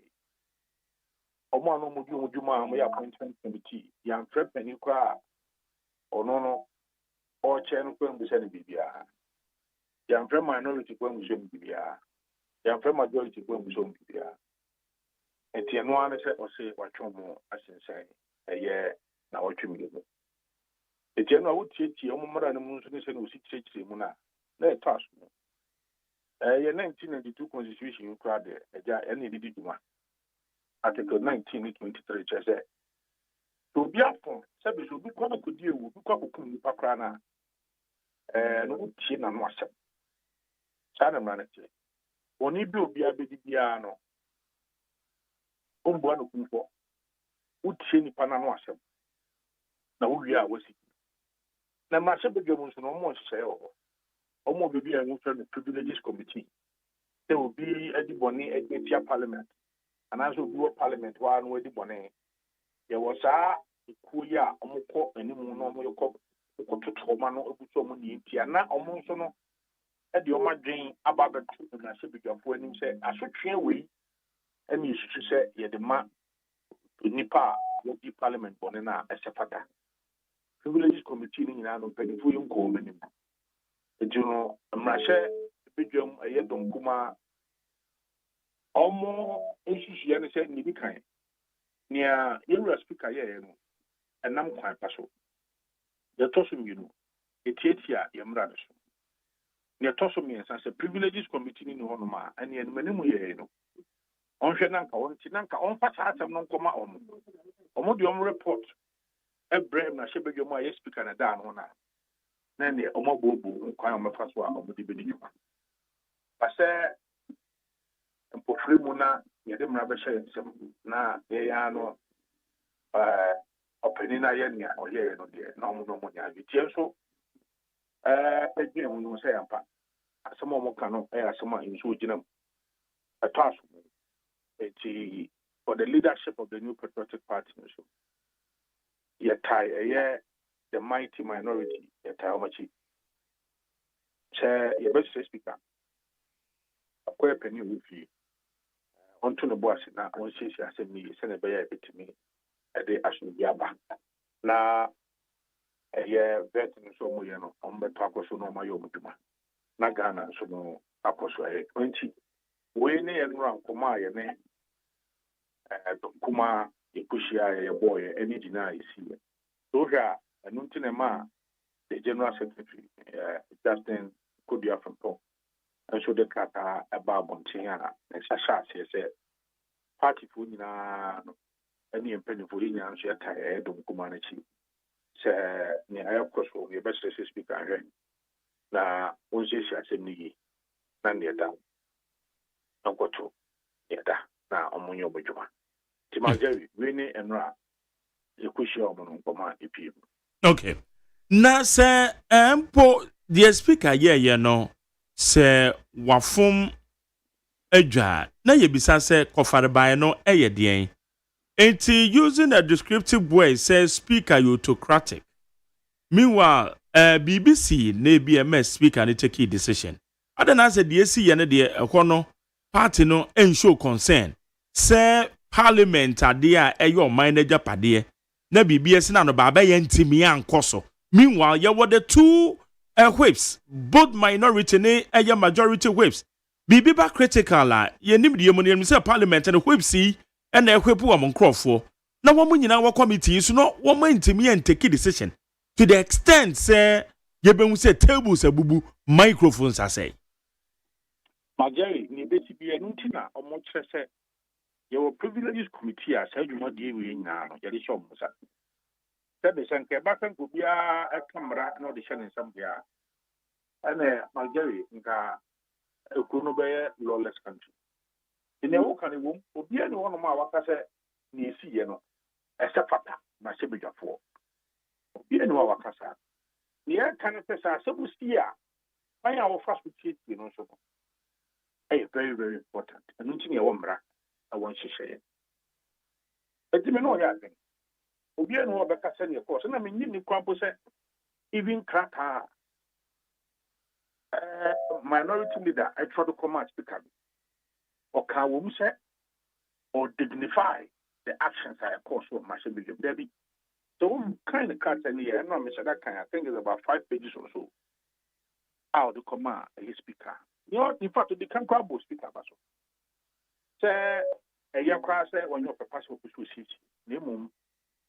omo anu mujuma mo ya appointment committee ya mfre pani kra ono no o che no ko busa na bibia ya mfre minority ko busa na bibia ya mfre majority ko busa na bibia enti eno ane se o se watwomo asensan eye na watwemi go enti eno a wotieti o mmara no mu nso ne se no ositiechire mu na eto aso ye 1992 constitution kura de eja ene didi duma article 1923 chese to bi afon se bi so bi kwa ko die wu bi kwa ko kun ni pakra na no wotie na no asem sana mra te oni bi obi abedi bia no ombo no kunfo wotie ni pa na no asem na wo wi a wasi na ma se bedwom nso no mo hye o omo bebi a nso no privileges committee there will be anybody at parliament and also do parliament wa no anybody there was a kuya omko animu no mo yoko ko totoma no obuso mo ni ntia na omo nso no e de omadwen ababetu na se bedwafo anim se asotwe we emi isu se ye de ma nipa wo di parliament bone na esefata privileges committee ni na no pedifo yonko menim ejuno mrashe bedwam ayedom kuma omo enshiya ne se ni bikan nia yewura speaker ye no enam kwan paso de tosum yinu etietia yemra no so ne tosum yensa se privileges committee ni hono ma ane enmanimu ye no onhwe nanka wonti nanka onfa chaasem no nkoma omo de om report ebrem na shebedwam aye speaker na da no na ne omo bobu nkwan omefa so a omo de bedi juma pase mpofre mu na ye de mra be hye nsem na ye ya no openi na ye nia oye no de na omo no mo nya bitie so edwe mu no se yampa asemo mo kano asema inso ginam ataso eti for the leadership of the New Patriotic Party so ye tie the mighty minority ye tie omachi che ye best speaker akoye penny wufi onto no boss na on sisi asemi se na be ya betimi e de asumi aba na ye vet no so mo ye no on beto akoso no ma yo mutuma na Ghana so no akoso e 20 we ne ye no ankoma ye ne kuma ikushia ye boy any dina isi so ja anunti ma the general secretary Justin Kodia from Pong and so the kata about MONTIE and Sasha say party for nyina any impending for nya so ya tai dom kuma na chi se ne ayakoso ye best speaker ahwe na onse shi asemi na ne da nkoto ya da na omunyo bojuma timajeri we ne enra ekushia omuno nkoma epiem. Okay. Na se empo the speaker ye no se wafum adwa na yebisa se kofareban no eye den. Enti using a descriptive way says speaker autocratic. Meanwhile, BBC na BMS speaker ni take a decision. Adana say the AC ye ne de ekono party no enshow concern. Say parliament ade a eyo manager pade na BBS na no baba ye ntimi ankoso. Meanwhile, you were the two whips, both minority and majority whips. Bibi ba critical la ye nim de yemu say parliament and whipsi and a whip among crofo. Na woman nyina wa committee so no woman ntimi and take decision to the extent say ye be say tables abubu microphones I say. Majeri ni beti bi enuntina omo kire say ye were privileges committee as you know dey we na no ye dey show musa Said the Shanka Bakan could be a camera, no the Shannon some here. And Malgary, Nka, a Kunobe lawless country. In the Okani womb, would be any one of my Wakasa near Sieno, a Sapata, my Sibija for. Be any Wakasa. Near Canada, some steer. By our first with you know, so. Very, very important. And nothing a woman, I want to say. But you know, I think. Obi enu obeka send your course. Na me nyini kwampo say even krata minority leader I try to come out speaker. Or can we say or dignify the actions I course of my civilian Debbie. So kind of cards and here, no, Mr. That kind, I think it's about 5 pages or so. Out the command his speaker. You know, in fact, the can grab speaker also. Say a year class when you're passport to see Nimum,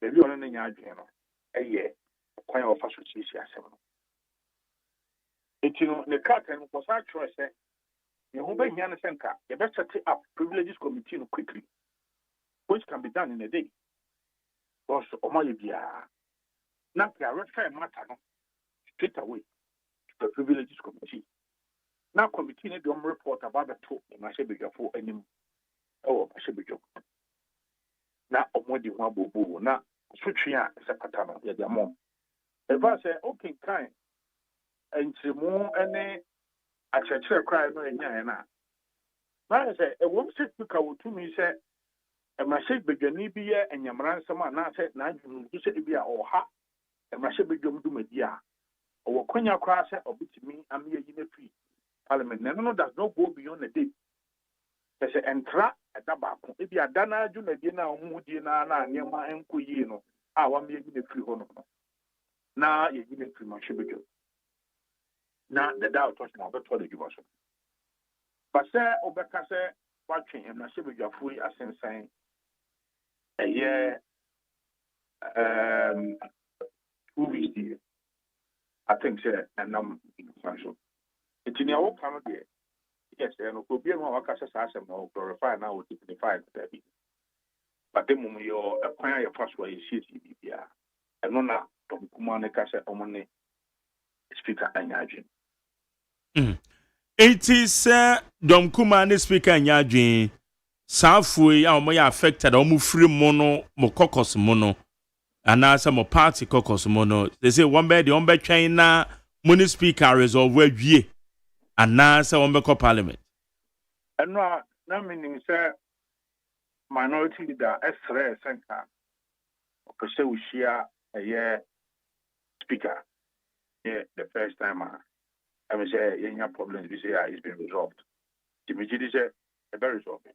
the real and a year, quite of us to see it's you know, the curtain was actually say, you know, you better set up privileges committee quickly, which can be done in a day. Because Omayibia, not the refer matter straight away to the privileges committee. Now, committee need to report about the talk in my Shabiga for any oh, Shabiga. Now, Omodi Wabu, now, Switchia, Sapatana, Yamon. If I say, okay, kind. And more any a church cry no nyana. I say a woman said to me say a message begani be and Yamran sama na said na you said be or ha a message begum do media or Quenya cross or bit me am here in a free parliament. No, does not go beyond a day. They say entra at Tabaco. If you are dana Jumedina or Mudina Yama and Kuyino, I want me in a free honor. Now you give it free my shibigum. Now the doubt was not told you was. But sir, Obeka say watching him, I should be your free as in saying a year 2 weeks here. I think sir, and it's in your kind of year. Yes, and could be a more cases as a more glorified now with dignified baby. But the moment you acquire your first way, you see CBPR. And no, now, Tom Kumanika said, Omone speaker and Yajin. It is Dom Kumani speaker and Yajin. Southway, our may affected almost free mono, mo caucus mono, and now some party caucus mono. They say one bed, the umbe China, money speaker is over ye, and now some umbe parliament. And now, meaning, sir, minority leader, S3 Center, or we share a year speaker. Yeah, the first time I will say, any problems we say it's been resolved. The majority say, a very resolved.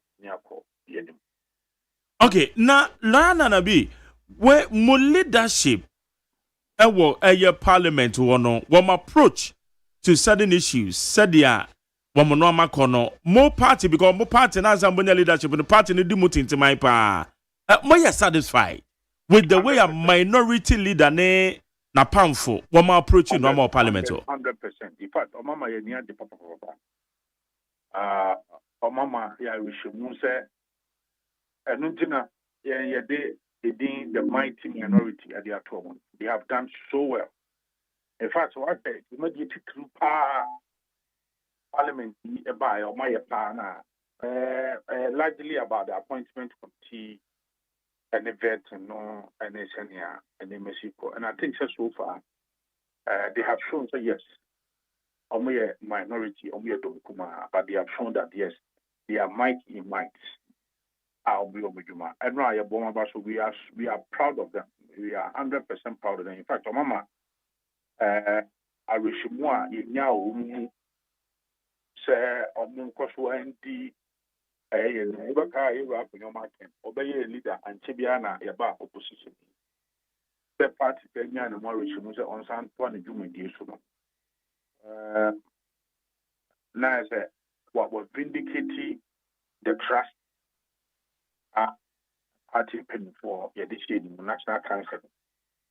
Okay, now, Lana be where more leadership a parliament one approach to certain issues, said ya, one no more party because more party now Zamboni leadership and the party need to move into my pa. More satisfied with the way a minority leader na powerful one more approach in normal parliament. 100%. In fact, Mama near the papa. Mama ya wishimu say Nuntina the mighty minority at the atom. They have done so well. In fact, what they immediately through parliament by or my partner largely about the appointment committee and the vet and no and the Mexico. And I think so far they have shown that yes, only a minority, only a Domkuma, but they have shown that yes, they are mighty in minds. I'll be over Juma. And right, we are proud of them. We are 100% proud of them. In fact, Mama, I wish more now say on Koswandi obey a leader and Chibiana about opposition. The party Kenya and Mauritius on San Juan Juma now say what was vindicating the trust party paying for your decision in National Council.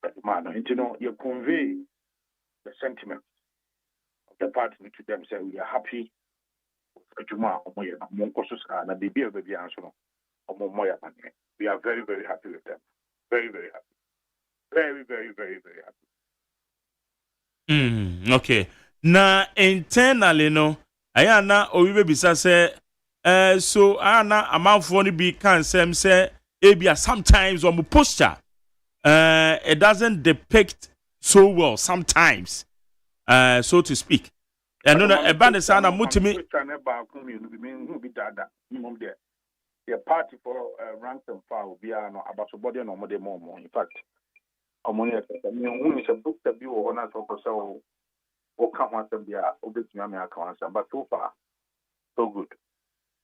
But man, you know, you convey the sentiment of the party to them, say we are happy with Juma or and the baby answer or Moya. We are very, very happy with them. Very, very happy. Very, very, very, very happy. Okay. Na internally no, ayana owibe bisa say so ana amanfo no bi kan sem say ebia sometimes on posture it doesn't depict so well sometimes so to speak. And no eba ne sana mutimi the party for rank and file be no about body no more in fact among who is a book that you or not so or come once and be a but so far so good.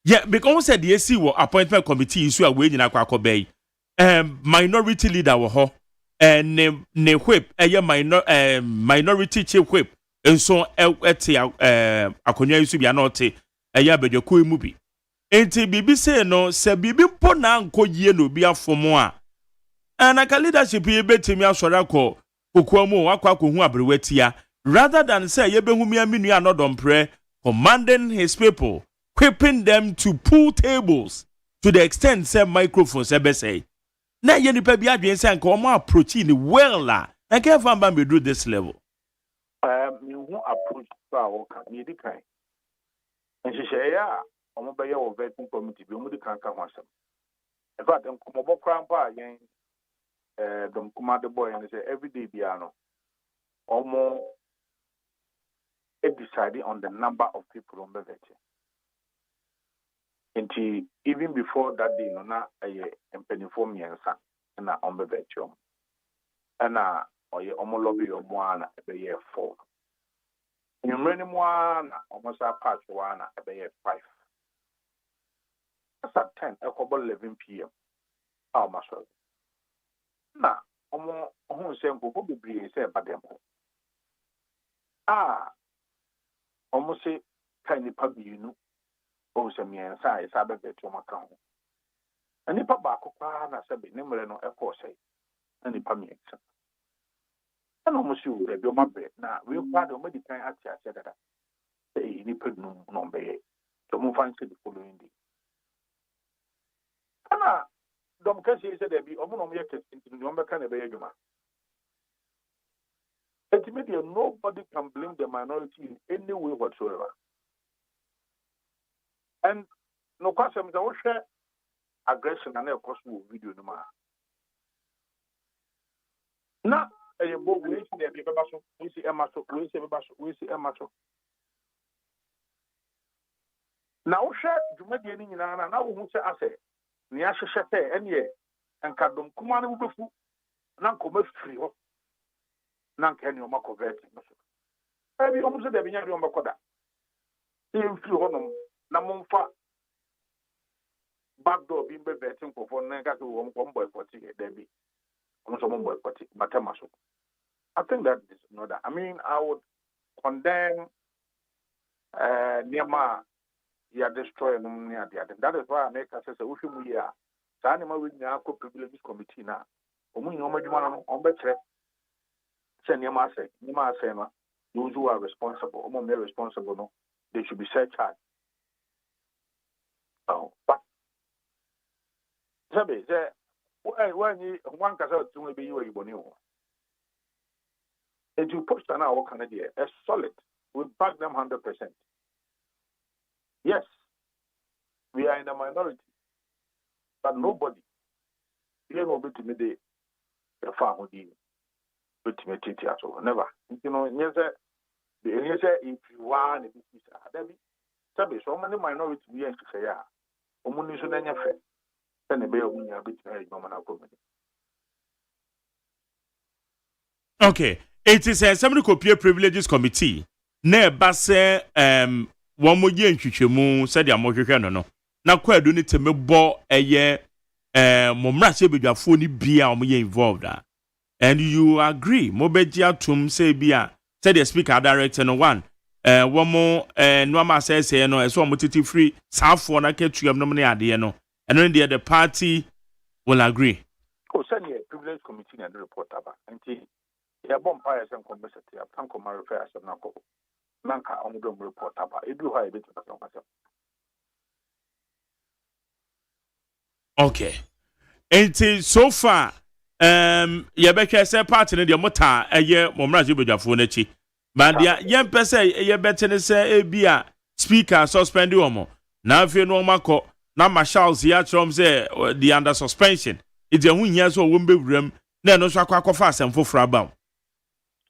Yeah, because said the AC appointment committee issue away in Aquaco Bay. Minority leader were ho and ne whip minority chief whip and so akonya issue be anote bejo ko movie. Enti bibi say no se bibi po na nko yie no bi afomo a anaka leadership ye betimi asore akọ kokuamu akọ akọhu abrewatia rather than say ye behu mi aminu anodompre commanding his people, equipping them to pull tables to the extent say microphones say na ye nipa bi adwen say nka omo approach ni well la na can fan ban be do this level you who approach power can you decline and she say yeah omo be your vetting committee bi omo di kan ka hwasem in fact omo bo krampa yen dom kuma the boy and say every day biano omo deciding on the number of people on the vetting. Until even before that day, no na penny for me and son and on the vetting. And omo lobby or one a year 4. You many one almost a patch one a year 5. That's at 10 a couple 11 p.m. How much? Na omo who say go be brave say badem. Almost say tiny pub you know, oh, some years I sabe to my account. And if a back of na sabi, number no a course, and if I'm and almost you, they do my bed. Now, we'll part of medical at ya said that they nipper no number to move on to the following day. Anna, Dom Cassie said there be almost into the number kind of a human. Ultimately, nobody can blame the minority in any way whatsoever. And no question, I will share aggression and of course video no matter. Now, a book we see the paper, we see Emma. Now, share Jumadian in Anna, now who say, I say, Niasha Shate, and ye, and Kadum Kumanu Bufu, Nanko free. Nanken your Mako vetting. Maybe almost the Vinyard Makoda. In few honum, Namonfa backdoor being vetting for negative 1 boy 40, Debbie. Almost 1 boy 40, Matamaso. I think that is not that. I mean, I would condemn Nema, you are destroying near the other. That is why I make us say, we are. Sanima with the Alco Privileges Committee now. Omu Yomajumano on better. Nima say, those who are responsible, more responsible, no, they should be set charged. Oh, but Sabe, when you one can say be you a and you push an hour Canada, a solid, we back them 100%. Yes, we are in a minority, but nobody, you know, to me the farm with you. Never. You know, if you want so many minorities we and say, okay, it is a semi-copy privileges committee. Ne base one more year in Chichemu said ya mojo no. Na kwa do need to me bo eye momra se bedwa phone bia o me involved. And you agree, Mobejia Tum say bia, said the speaker director no one. One more normal says no, as one mutiti free, South for na ketu of nominee no. And then the party will agree. Oh, send a privilege committee and report about. And the bonfires and conversation, Tanko Marifas and Nako. Nanka on the report about. It do high bit of myself. Okay. And so far. yɛbɛhwɛ sɛ party no deɛ mota ɛyɛ mɔmraje bedwafoɔ no akyi but deɛ yɛmpɛ sɛ yɛbɛte ne sɛ ebi a speaker suspend wɔn na afei no ɔmakɔ na marshals yɛ akyerɛm sɛ the under suspension ɛdi ɛho nyia sɛ ɔwɔ mbɛwuram na ɛno nso akɔfa asɛm foforɔ aba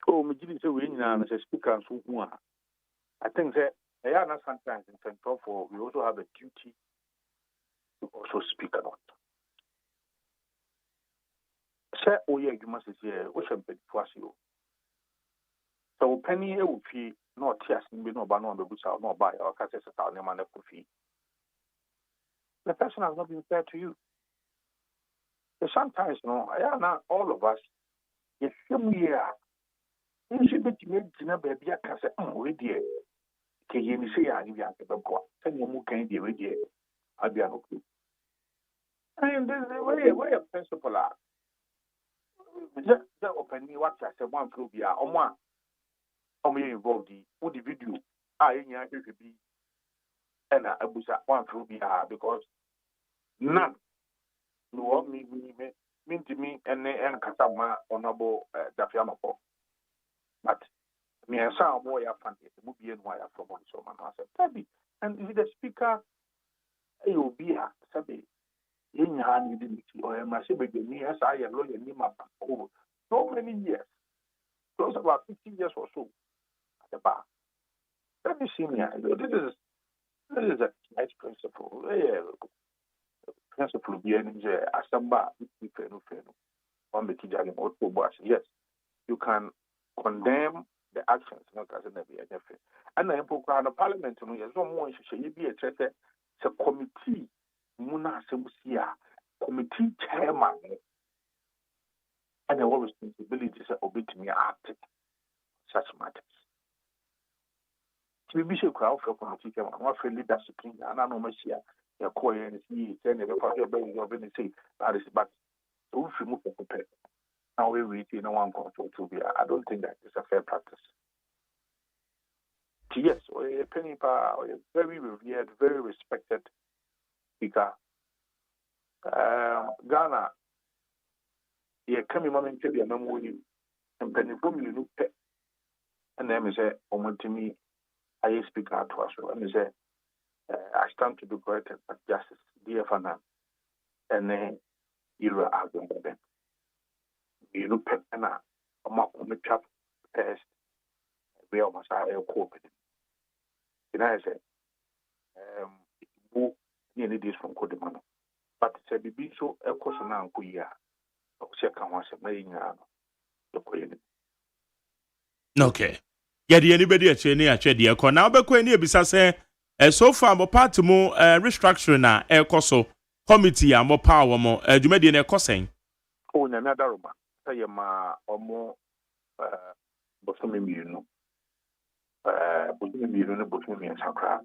o megye sɛ wei nyinaa no sɛ speaker nso hu a I think that sometimes in Central for we also have a duty to also speak a lot. Say, oh yeah, you must say, we should be for you. So penny will fee no tears in no banner on the boots out, no buy or catches a town man of fee. The person has not been fair to you. So sometimes, no, I am not all of us. If you should be to baby, I can say, oh, we dear. Can you say I give you a boy? Send you more candy with you. I'll be okay. And there's a way of principle. Just open me what I said one through be or one. Or me involved the video. I ain't to be and I was at one through be because none no mean to me and Katama honorable Dafiamako. But me and some boy are fancy the movie and why from one so man said Tabby and if the speaker you be a sabi in your hand you didn't or my sibling me as I am lawyer Nima over so many years close about 15 years or so at the bar. Let me see me. This is a nice principle. Principle be an asamba on the Kijani or yes, you can condemn the actions, not as an FA. And then the Parliament, there's no more should be a treaty, it's a committee, Muna Semusia, committee chairman, and there were responsibilities of obeying me acting such matters. To be sure, crowd for committee chairman, one for leadership, and I know Messia, your coy and see, then the party of the say, that is but so if you move for pay. Now we read in one control to be. I don't think that is a fair practice. Yes, a penny power, a very revered, very respected speaker. Ghana, he came in moment to be a memory and penny from you look and then he said, "Oh, to me, I speak out to us." And he said, "I stand to be corrected, but justice, dear Fana, and then you are arguing with them." You look at a mock on the trap test. We almost are a corporate. And I said, who nearly this from Codemano. But said, be so a course of now, Kuya. Second was a main okay. Yet anybody at any actually a corner, but when you be say, so far, more part more restructuring na air coso committee and more power more, you made in a cosing. Oh, another room. Say ma omo bosome mienu no bosome mien sakra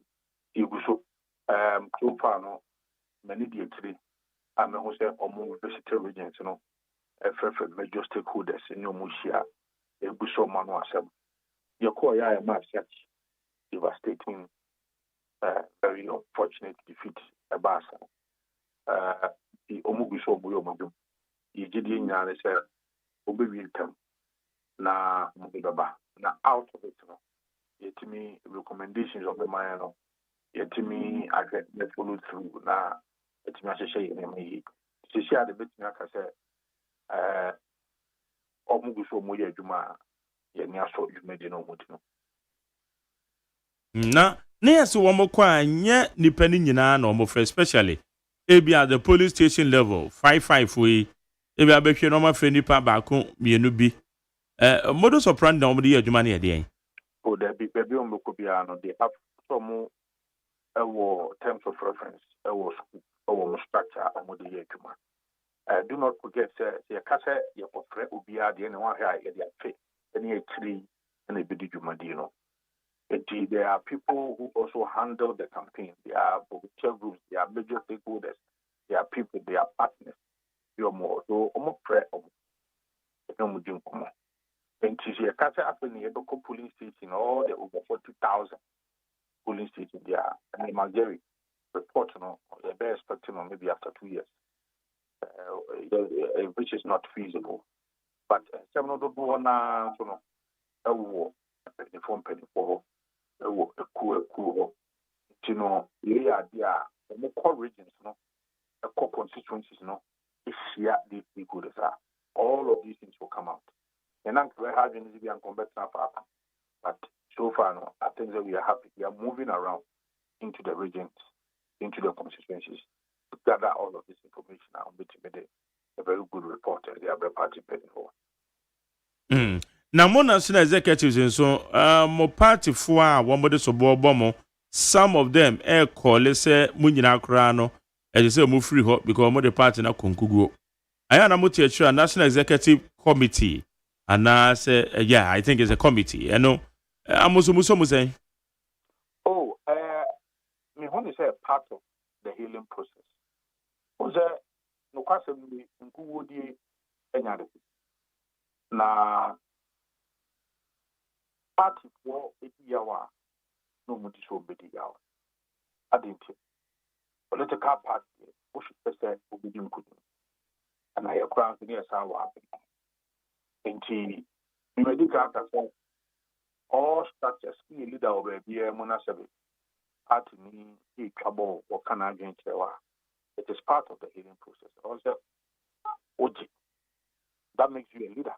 iguso so far no many the three am ho say omo visitor regions no efrefe major stakeholders in your mushia eguso manu asem your call ya ma search devastating very unfortunate defeat abasa the omo guso boyo omo yigidi nyane say welcome na mubaba na out of it no yet me recommendations of the man no yet me I get follow through na yet me share me to share the bit me aka say omuguso mo ye adwuma ye ni aso adwuma de no mutino na yes wo mo kwa anye nipa ni nyina na mo for especially ebi at the police station level 55 we ebi abehwe no ma fe nipa baako mienu bi modus operandi na omde adwuma na yede o da bi be on ko bia no they have some terms of reference structure omde adwuma do not forget say kase ye ofre obia de na wa ha ye de afe any akiri na be di dwuma di no. There are people who also handle the campaign. There are volunteer groups, there are major stakeholders, there are people, there are partners. You're more so almost prayer of no mujum come. And to a cancer happening in the polling station, all the over 40,000 polling stations there. And the Margery report, they're expecting maybe after 2 years. which is not feasible. But some of the Buona, a war, the phone penny for a cool, you know, yeah, the core regions, the core constituencies, if here the good as are. All of these things will come out. And I'm very hard to be uncombatant, but so far, no, I think that we are happy. We are moving around into the regions, into the constituencies, to gather all of this information and make a very good report and they are participating for. Na mo national executives nso mo party for a wo de so bo some of them call say mo nyina kra no e say mo free ho because mo the party na konkuguo aya na mo tie sure national executive committee and I say yeah I think it's a committee you know amuso mo say oh me want to say part of the healing process was no kwase bi nkuguo die enyade na party for yawa no mudi so bedi yawa adinti political party which person obedi nkudu and I crown near sawa enti medical person all structures the leader of a monastery party ni trouble or can against it is part of the healing process also oji that makes you a leader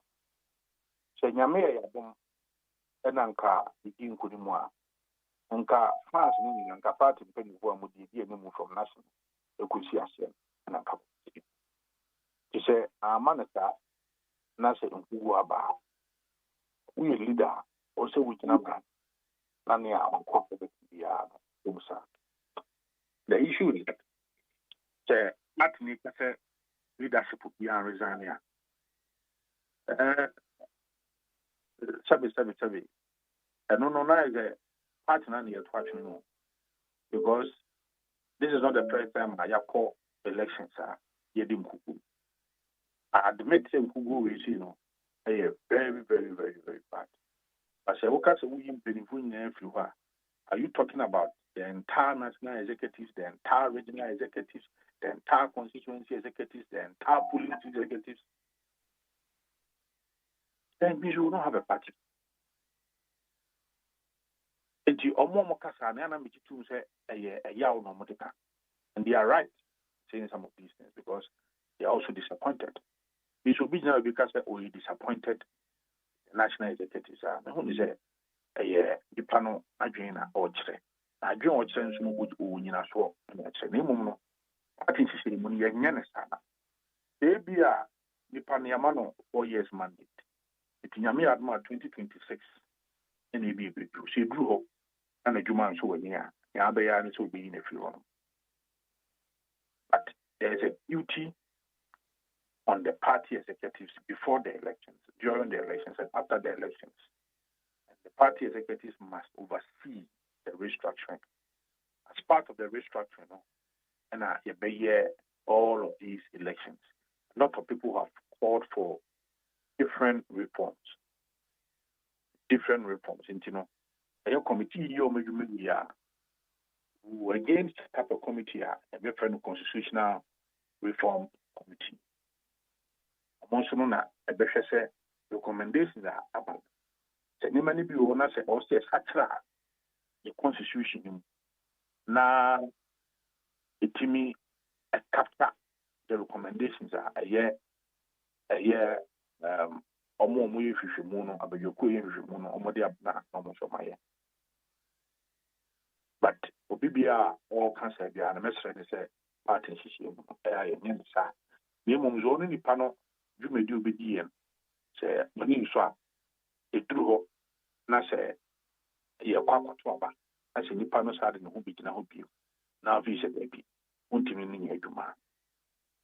so nyame ya bom enanka idi nkudimu a nka France ni nka party mpanyifo amudi bi emu from national ekusi ase na nka ti say amanata na se nkugu aba we leader also we can have nani ya corporate ya umsa the issue is that atni kase leadership ya resign ya sabi and no is a partner near to no because this is not the first time I call elections are yedim kuku I admit them kuku is very bad. But say what we are you talking about the entire national executives, the entire regional executives, the entire constituency executives, the entire police executives? Then we should not have a party. And the Omomokasa Nana Michitu say a yaw no motica. And they are right saying some of these things because they are also disappointed. We should be now because we disappointed the national executives. Who is the panel Adriana or Chere. Adrian or Chere would own in a swap. I think she said, when you're Yanasana, they be a Nipaniamano 4 years mandate. It's in Yami Adma 2026. And he be able to see Drew Hope and a Juman so near Yabayan will be in a few. But there is a duty on the party executives before the elections, during the elections, and after the elections. And the party executives must oversee the restructuring. As part of the restructuring, and all of these elections, a lot of people have called for different reforms. Into a committee who against type of committee a different constitutional reform committee. Amongst a better recommendations are about the many people say or say the constitution now it me a capture the recommendations are a year omo mu yehwehwemu no abayoko yehwehwemu no omo de abna omo so maye but obibia all cancer bia na mesre ne say party hihie mu aye nyem sa me mum zo no nipa no dwumedi obedi yem say mani so a eduru ho na say ye kwakwato aba na say nipa no sa de ne ho bi gina ho bio na afi se baby untimi ni adwuma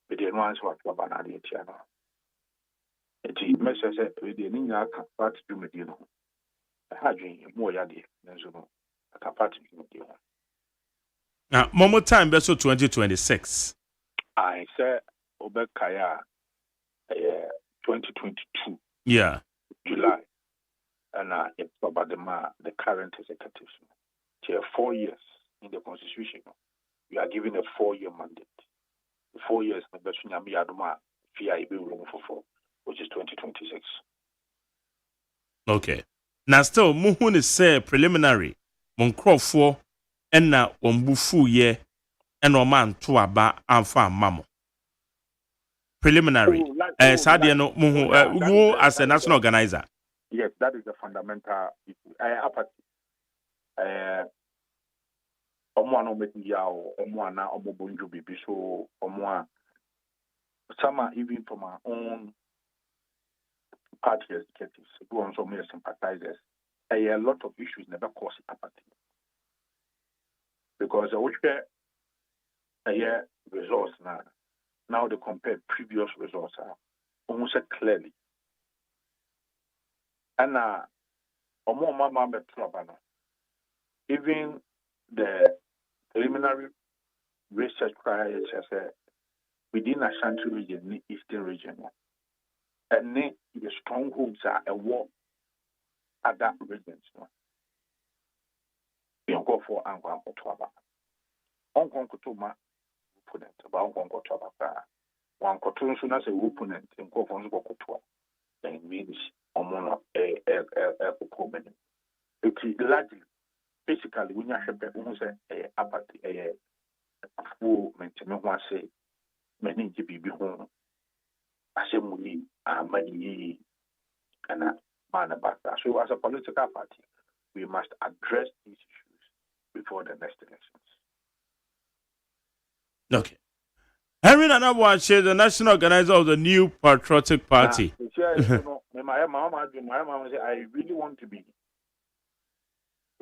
be de no anso atwa ba na de tia no eti message we de ni nya ka party dwumedi no ha dwen mu ya de nso no ka party dwumedi no now momo time be so 2026 I say obekaya 2022 yeah July and it's about the current executives. 4 years in the constitution. You are given a 4-year mandate. 4 years na besu nyame adoma fia ibe room for which is 2026. Okay. Now still muhu ne say preliminary mon crofo na ombufu ye na man to aba amfa mamo. Preliminary. Sadia no muhu you as a national organizer. Yes, that is the fundamental issue. Apathy. Omo no meti ya omo na omo bonju bibi so omo some are even from our own party executives who also may sympathizers. A lot of issues never cause apathy because which results now they compare previous results almost clearly and even the preliminary research trials within Ashanti region, the Eastern region, and the strongholds are a war at that regions. We go for Angwan Kotwaba. Angwan Kotuma opponent, about Angwan Kotwaba. One Kotun soon as a opponent in Kofons Bokotwa, then means Omona a problem. It is largely, basically, when you have a apathy, a full maintenance, one say, many to be home. Assembly, money, and man about that. So, as a political party, we must address these issues before the next elections. Okay. Henry Nanawache, the national organizer of the New Patriotic Party. My mama said, I really want to be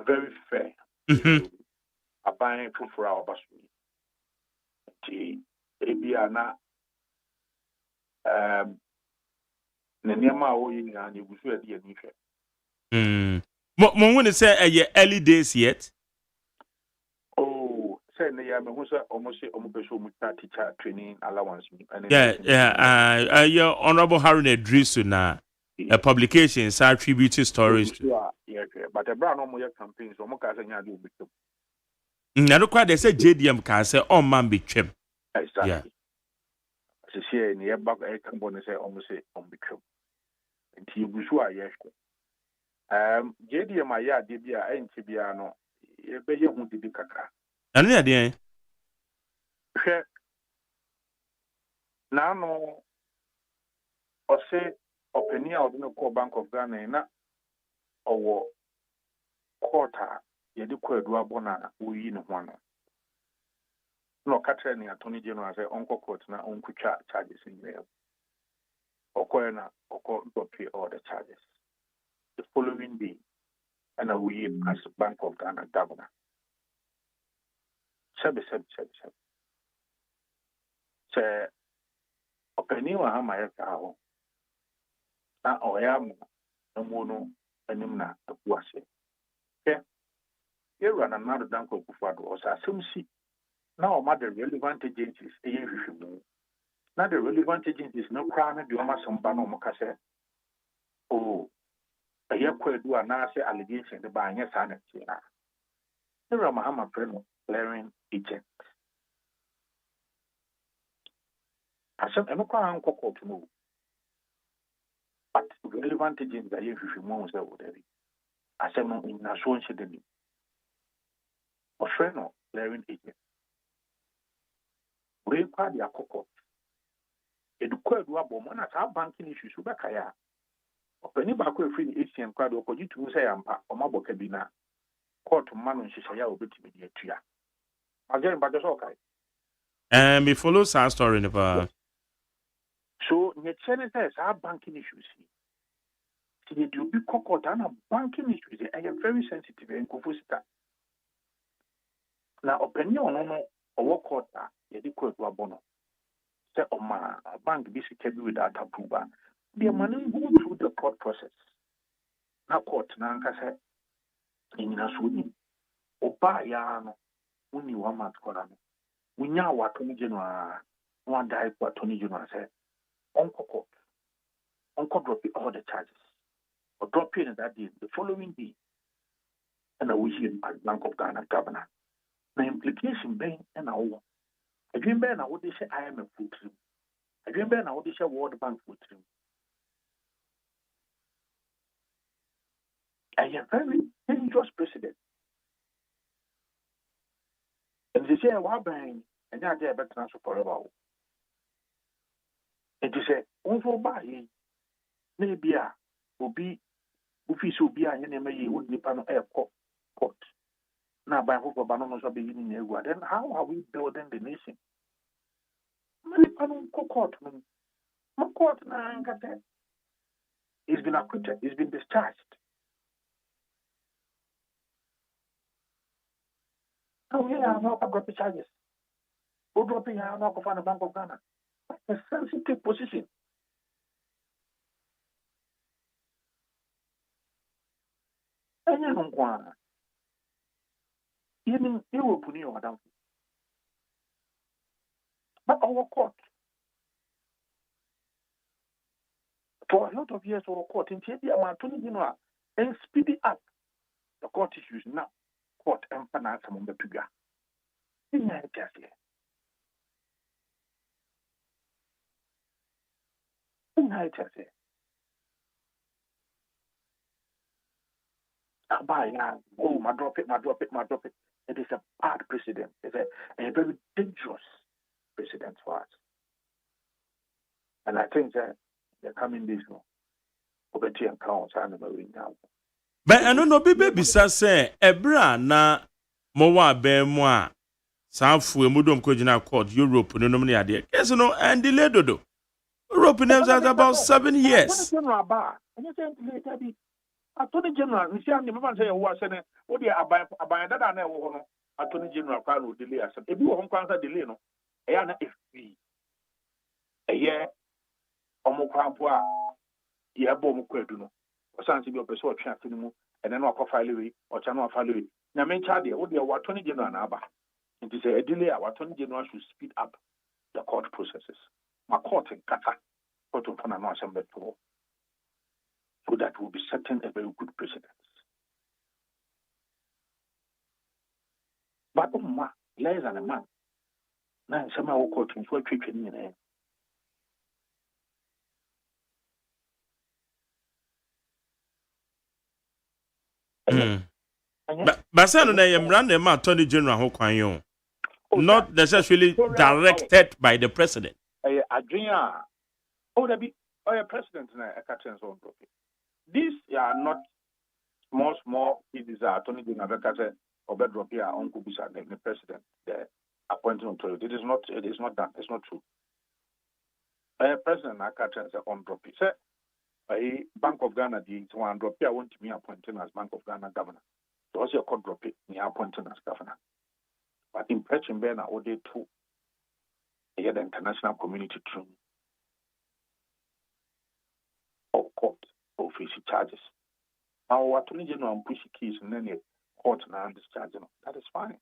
very fair. I buy food for our bus. Ebiana When say early days yet? Oh, say almost teacher training allowance. Your Honorable Harun Edrisu na a publication attributed stories. But a brand no campaigns or I don't quite they say JDM can say man be trim. Exactly. Yeah. She say near back a company say almost say become. And he was sure yes. JDM aya debia ain't tibiano. E be ye hu di kakra. Anu ya dey. Hwe na no o say openia of no call Bank of Ghana na owo quarter ye di ko adu abona oyi ne ho no. No catcher ni Attorney General say uncle court na uncle charges in there. Okoena oko pay all the charges. The following day, and we as Bank of Ghana governor. Say opinion wa hama ya kaho. Na oyam no mono enim na abuase. Okay. Here run another Bank of Kufado or Asumsi. Now, the relevant agencies, now the relevant agencies, no crime, the Oma Sambano Mocase. Oh, a year quid do an answer allegation the buying a sign. Here are Mahama Preno, clearing agent. I said, I'm not going to know. But relevant agents are here if you want to say, I said, no, in a show, she didn't. Or Freno, clearing agent. We require the court. Educate Wabomana, our banking issues, Ubakaya. Or any back with free ATM card or you to say, or Mabokabina. Court to man and Shishaya will be to be here. Again, but that's okay. And we follow some story in the So, the Senate says our banking issues. See, you be court and banking issues. I am very sensitive and confused. Now, opinion or court. Yedi ko to abono say a bank be secure without approval the money go through the court process na court na nka say nyina so ni oba ya no uni wa mat ko na unya wa to ni general one die ko to ni general say onko court onko drop all the charges or drop in that day the following day and we hear at Bank of Ghana governor the implication being and dream bear now what they say IMF food trim. A dream bear now what they say World Bank food trim. And a very dangerous president. And they say, "Why bang?" And now they are better than forever. And they say, "Over by maybe will be if you so be a enemy would depend on airport court. Now by hope of bananas are beginning a then how are we building the nation? Many panel court, my court now he's been acquitted, he's been discharged. Oh yeah, I'm not got the charges. Who dropping I'm not going to Bank of Ghana? That's a sensitive position. And you don't want even you will put you down. But our court, for a lot of years, our court in India, Attorney General, and speed it up. The court issues now. Court and finance among the Piga. In that case, oh, my drop it. It is a bad precedent. It's a very dangerous precedent for us. And I think that the coming days, Obeti and Counts are never win now. But I don't know, baby, say, Ebra na Mowa Bemoa, Sanfu, Mudum Kojina Court, Europe, no nominee idea. Yes, no, and delayed Dodo. Europe names at about 7 years. Attorney General, we see the man say, "Was saying, what they are buying that I know." Attorney General will delay us. If you won't answer delay, no, a year, Omokrampoa, Yabomuqueduno, or something of a sort of and then walk of Filey or Channel Filey. Now, main charge, what they are Attorney General Naba. It is a delay. Our Attorney General should speed up the court processes. My court in Qatar, court of Panama Assembly. So that will be setting a very good precedent. But less than a month. Now, some of our court is what treating in But San I am running my Attorney General Hokwanyo. Not necessarily directed by the president. Adrian, there be a president in a catching zone. These are not small. It is Attorney General Bekase or Bedrock here, Uncle Bisa, the president, the appointing authority. It is not that. It's not true. President Akacha is on drop. He said, Bank of Ghana, the one drop here, I want to be appointed as Bank of Ghana governor. So also a court drop it, me appointed as governor. But impression bear now, they too, the international community true. Or court. Official charges. Our Attorney General and push keys and then the court now discharging. That is fine.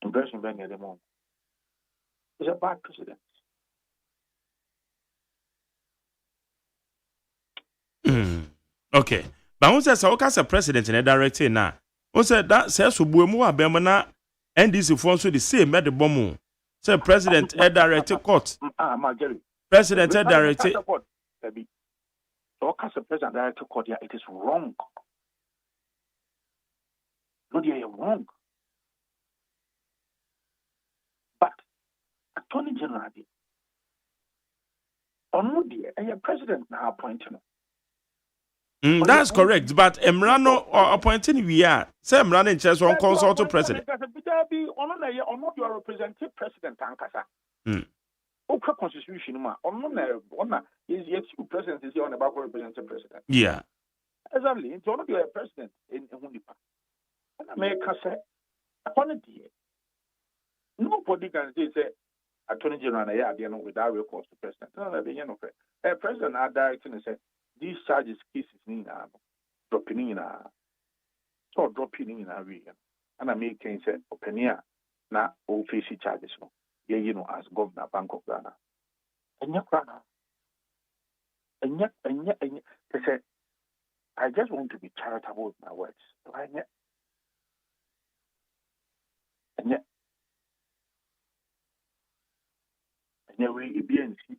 Impression being at the moment. It's a bad precedent. Okay. But who says a president in a director now? Who said that says who Buemua Bemana and this is also the same at the bomb. Say president a director court. President a director. So, as a president director court, it is wrong. No, they are wrong. But Attorney General, a president now appointing. That's correct, but Emrano or appointing we are. Say Emrano in charge one consult president. You are representative president, Ankasa. Okay, constitution, is yet you president is on about representative president. Yeah. Exactly. It's only a president in Hunipa. And America said, upon it, nobody can say, Attorney General, without recourse to president. No, the end of it. A president are directing and said, these charges cases in dropping in a region. And American said, Openia, now official charges. As governor Bank of Ghana. And yet, they said, I just want to be charitable with my words. And yet, Anyway, it be and see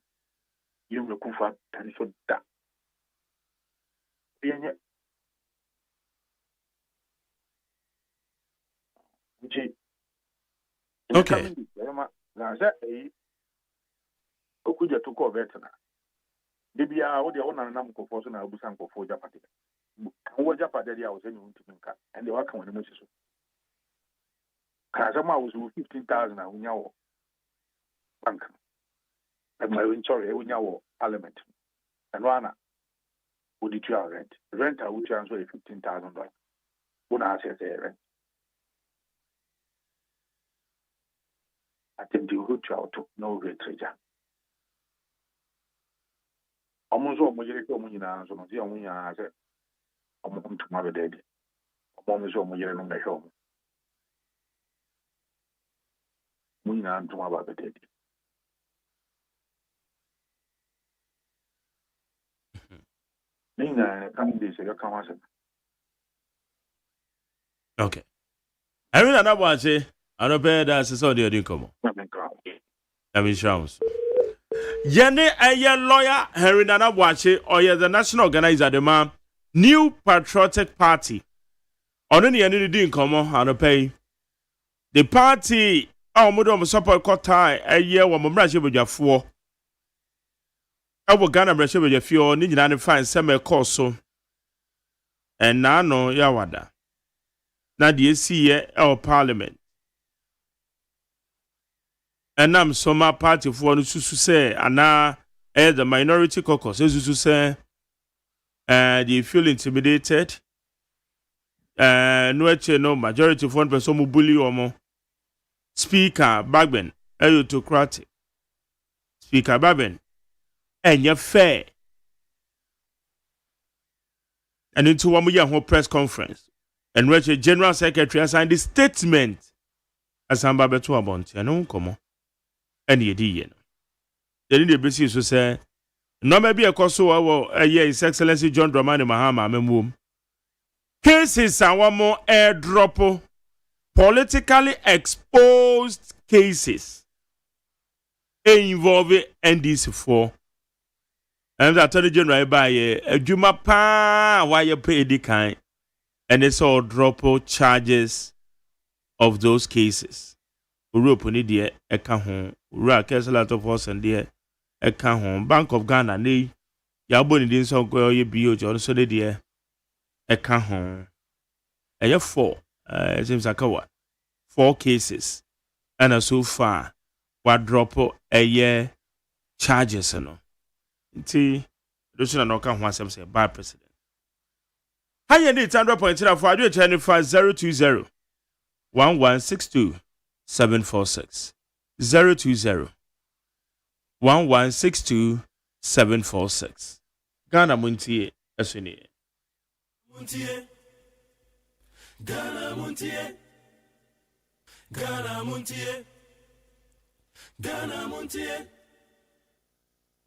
you look for and so that. Okay. Okuja to call veteran. Debia, what the owner and Namco for na Busanko for Japati. What Japati was anyone to Minka, and the work on the Mrs. Kazama was 15,000 in your bank. And my sorry, in your parliament. And Rana would it your rent? Rent I would transfer $15,000. When I say rent. I think the root out to no rate treasure. Almost all Mujerico Munina, so the only answer. I'm to my dead. Almost all Mujer on the home. Munina to my dead. Nina, coming this, you come as Okay. I mean, I want to say, I don't pay that as a dear income. I mean, Shams. Yene a lawyer, Henry Nana Wache, or the national organizer, the man, New Patriotic Party. On any income, I don't pay. The party, our mother support Kotai, a year when Mumraji with your four. I will Ghana brush with your few, need to find semi course so. And now, no, Yawada. Now, the see our parliament. And I'm some party for the to say, and now the minority caucus is to say, they feel intimidated. No majority of one person who bully or more. Speaker Bagben, autocratic. Speaker Bagben, and you're fair. And into one more press conference, and which a general secretary signed the statement as I'm Babetu about, and no come. And ye did. The India British to say, no, maybe a cost so His Excellency John Dramani Mahama, Memum. Cases are one more airdrop, politically exposed cases involving NDC4. And the Attorney General by a Juma Pa, why you pay the kind, and it's all drop charges of those cases. Europe ni die eka ho ura kesala to force and die eka ho Bank of Ghana ni ya boni din so go ye bio jo so de die eka ho eye 4 it seems like 4 cases and so far what drop eye charges no nti do na no ka ho asem say by president high need 100.3 for adu 020 1162 746 020 1162 746 Ghana Montie Esuni Montie Ghana Montie Ghana Montie Ghana Montie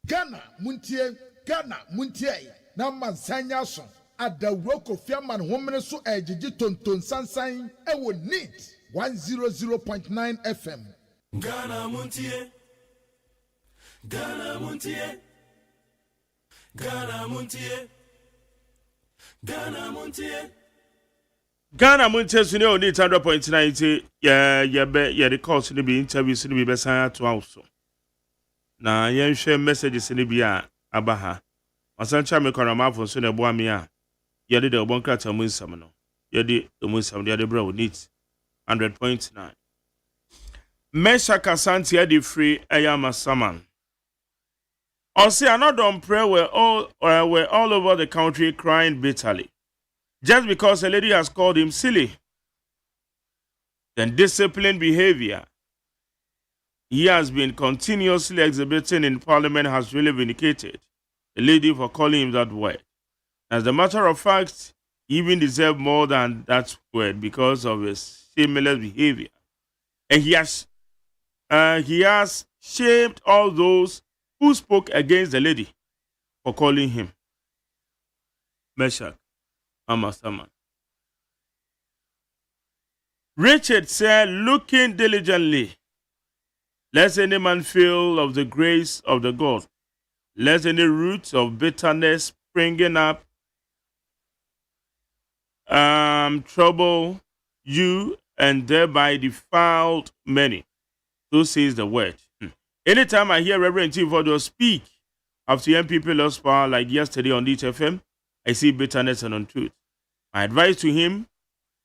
Ghana Montie Ghana Montie na mansanya so adawro kofiaman homene so ejiji tonton sansan ewo neat 100.9 FM. Ghana Montie Ghana Montie Ghana Montie Ghana Montie Ghana Montie Suni only 100.90 yeah the course ni be interviews ni be besan to house. Na yen share messages ni bia abaha. Masancha me kora mafo so na bo ame a ye de obon krata mu nsam no. Ye de mu nsam de bra neat 100.9. Mesha Kasanti Edi Free Ayama Saman. Also, another prayer were all over the country crying bitterly. Just because a lady has called him silly. Then disciplined behavior he has been continuously exhibiting in Parliament has really vindicated the lady for calling him that word. As a matter of fact, he even deserved more than that word because of his similar behavior. And he has shamed all those who spoke against the lady for calling him Meshach Amasaman. Richard said, looking diligently, Lest any man fail of the grace of the God, lest any roots of bitterness springing up trouble you and thereby defiled many. So says the word. Anytime I hear Reverend Chief Audio speak after MPP lost power like yesterday on DHFM, I see bitterness and untruth. My advice to him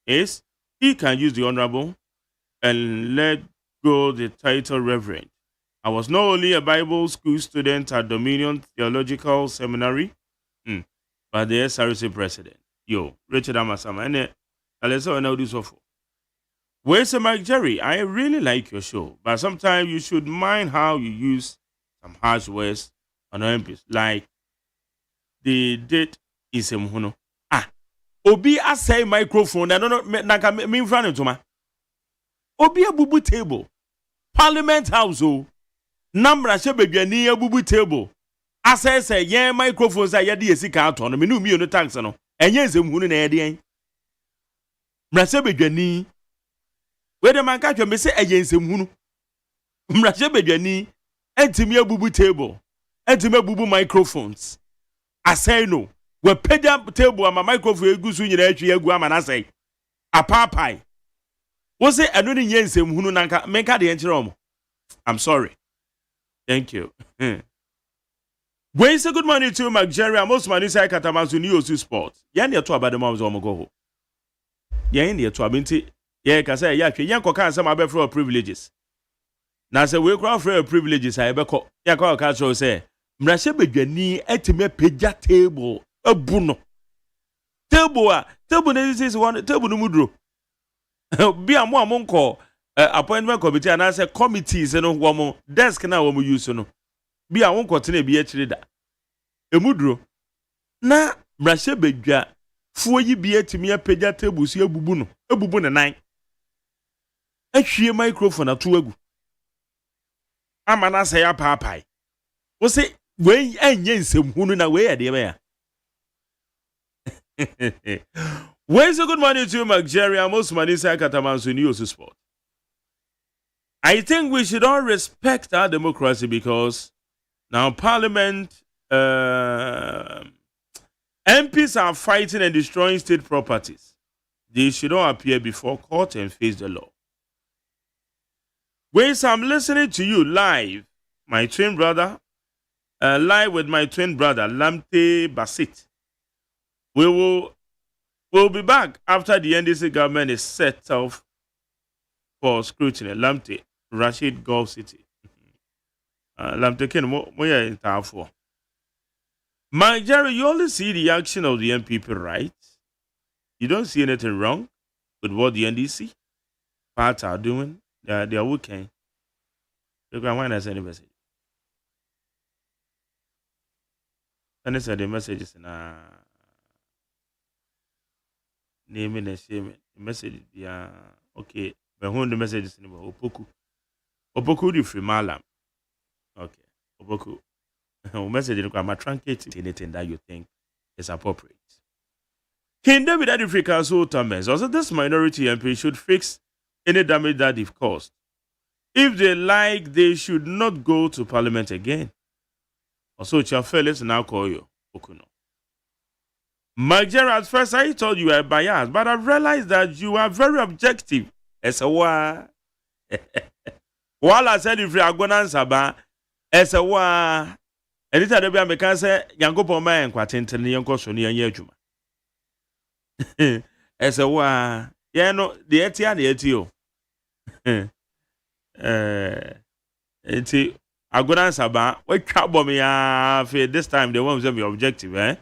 is he can use the honorable and let go the title Reverend. I was not only a Bible school student at Dominion Theological Seminary, but the SRC president. Yo, Richard Amasama, and Alessa and do so for. Where's Mike Jerry? I really like your show, but sometimes you should mind how you use some harsh words on MPs, like the date is a Obi asay microphone. I don't know. Naka me front into ma. Obi a bubu table. Parliament House o. Number shebedwani a bubu table. Asay say yen microphone say yedi esika ato no. Me no mi no tax no. Enye nsem na yedi en. Mra shebedwani. We de man ka twa me say enye nsem hunu. Mra shebedwani entimi abubu table. Entimi abubu microphones. Asay no. We page up table and my microphone egusu nyina atwi agu ama na say apapai wo say eno ni nyensem hunu nanka menka de enkyere omo. I'm sorry. Thank you. We say good morning to Nigeria. Most money say Katamazu News Sport. Yan de to abadema wo omo go ho. Yan de to abenti ye ka say ya hwe yan koka ansem abefro privileges. Na say we crowd for privileges I be ko. Ya ka ka show say mrahye bedwani etime page table abuno table na this is one table no mudro bi amo amonko appointment committee and I say committees no wo desk na wo use no bi awonko tena bi akire da emudro na mrahye bedwa fuo yi bi atimi apagya table si abubu ne nan ahwie microphone ato agu ama na say apapai wo say we enye nsem hunu na we ade be ya. Where's a good morning to Nigeria? Most money say Katamansu News Sport. I think we should all respect our democracy because now Parliament MPs are fighting and destroying state properties. They should all appear before court and face the law. Where's I'm listening to you live, my twin brother, live with my twin brother Lamte Basit. We'll be back after the NDC government is set off for scrutiny. Lamte, Rashid Gulf City. Lamte Ken, what are you in for? My Jerry, you only see the action of the MPP, right? You don't see anything wrong with what the NDC parts are doing. They are working. You can find us any message. And they said the messages in naming and shaming. The message, yeah, okay. But who the messages in Opoku? Opoku di free malam. Okay, Opoku. Message in my truncate anything that you think is appropriate. King David at the Free Council Thomas also this minority MP should fix any damage that they've caused. If they like, they should not go to Parliament again. Also, Felix now call you Okuno. Nigeria, at first I thought you were biased, but I realized that you are very objective. As a wa, while I said if you are going to answer, as a wa, and it's a baby I say, Yango Poma and Quatinton, Yanko Sony and Yajuma. As a wa, yeah, no, the Etia, the Etio. It's I'm going to answer, but what trouble me this time they won't be objective, eh?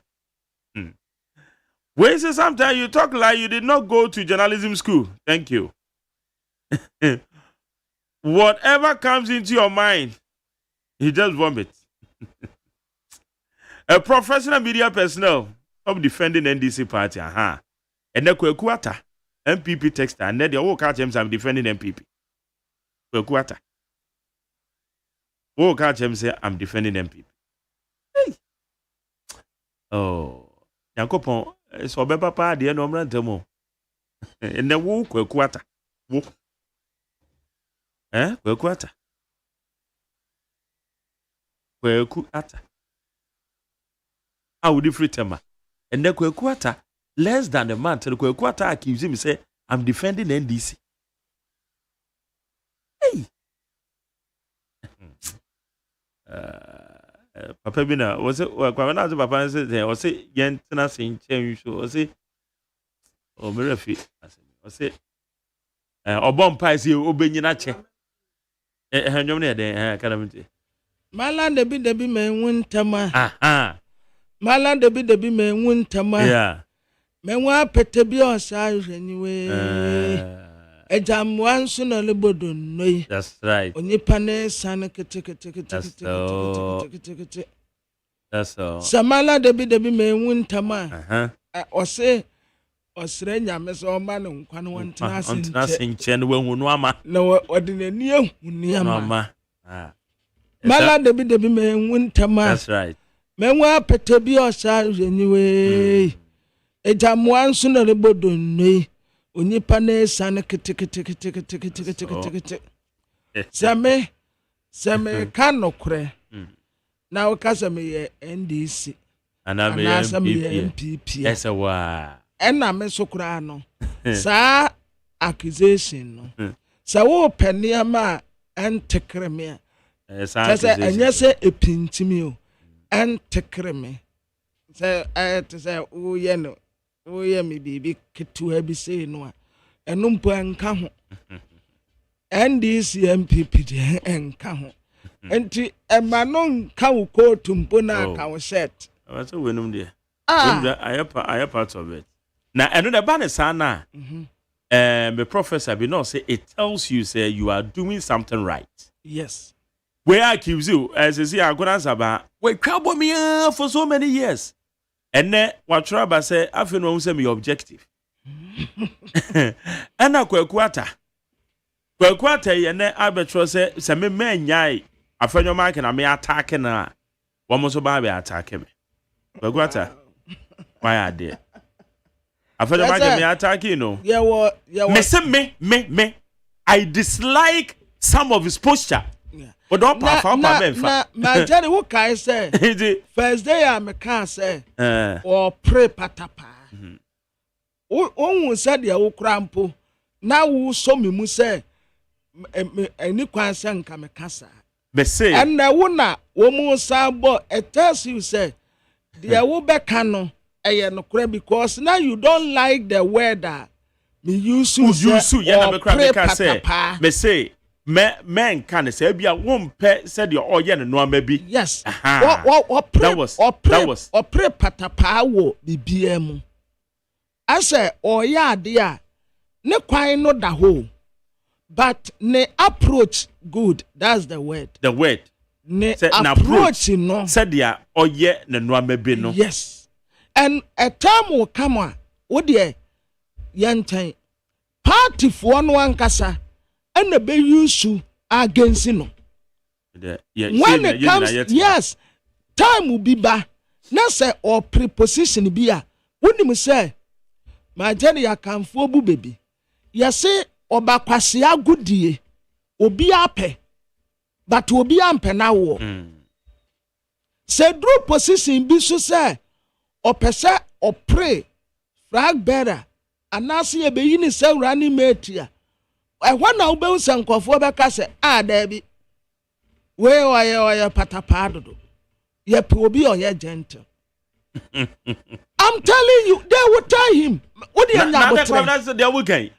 Where is sometimes you talk like you did not go to journalism school. Thank you. Whatever comes into your mind, you just vomit. A professional media personnel of defending NDC party, and then Kwekuata, MPP texter, and then the whole catch him I'm defending MPP. Kwekuata. Who catch him say I'm defending MPP. Hey. Oh, Yankopon. So papa the no demo. And the wo Kwekuata. Wo. Kwekuata. Kweku ata. I would different tema. And then Kweku ata less than a month. And Kweku ata accuse him say I'm defending NDC. Hey. Papa Bina was it? Well, Papa said was it Yentina Saint James? Was it? Oh, Mirafi. Was it? Obon Pies, you obey Nache. Hanyomne de Calamity. Maland de be men wintama. Aha. Maland de be men wintama. Yeah. Men wa petebio size anyway. Ejam wan sooner libodo no. That's right. Onipa ne san kete. That's all. Samala de be men wintama. Uh-huh. Osre nyame so ma no nkwa no wantena sinche no wonu ama na odinani ehuni ama mala de bi me wuntama. That's right. Menwa pete bi osa anyway ejamwa nso na rebodo nnoi onipa na esane kete same kanokre na okasame ye NDC ana me MPP esa wa ena me sokura no sa accusation no sa wo peniama antekreme sa enye se epintimi o antekreme sa to say o ye no o ye me bibi ketua bi sei no a eno mpo enka ho NDC MPP de enka ho enti emanon ka wo coat mpo na ka wo shirt so wenum de I part of it now eno the ban is na the professor be no say it tells you say you are doing something right. Yes. Where I accuse you as is here gonna saba we kwabo me for so many years and then what trouble say I feel no say me objective and na kwakwata ye na abetro say me nyai afenyo mark na me attack na wo so ba be attack me kwakwata why are there afenyo mark me attack you know me say me I dislike some of his posture. But don't perform na Jerry who can say first day I can say or pray patapa o said ya wo krampo na wo so me mu say any kwan say nka me kasa be say and na wo na wo mu sabo it tells you say there wo be kano no kra because now you don't like the word that me use to yeah na be kra say me say men can say bia won pe said your oye no ama bi yes that was pray patapa wo bibia mu ase oye ade a ne kwan no da ho but ne approach good, that's the word ne approach no said ya oye no ama bi no yes and a time will come wo de yantan party for no ankasa and the be use against no. When it comes, yes, time will be back. Now say or preposition be a. When you say, my journey I can for baby. You say oba kwasi agudie obi ape, but obi ampe na wo. Say draw position be so say or pesa or pray flag bearer and now see a be in say running mate. I want to be some coffee because Debbie, where are you patapado? Ye will be or ye gentle. I'm telling you, they will tell him. What do you know? That's the weekend.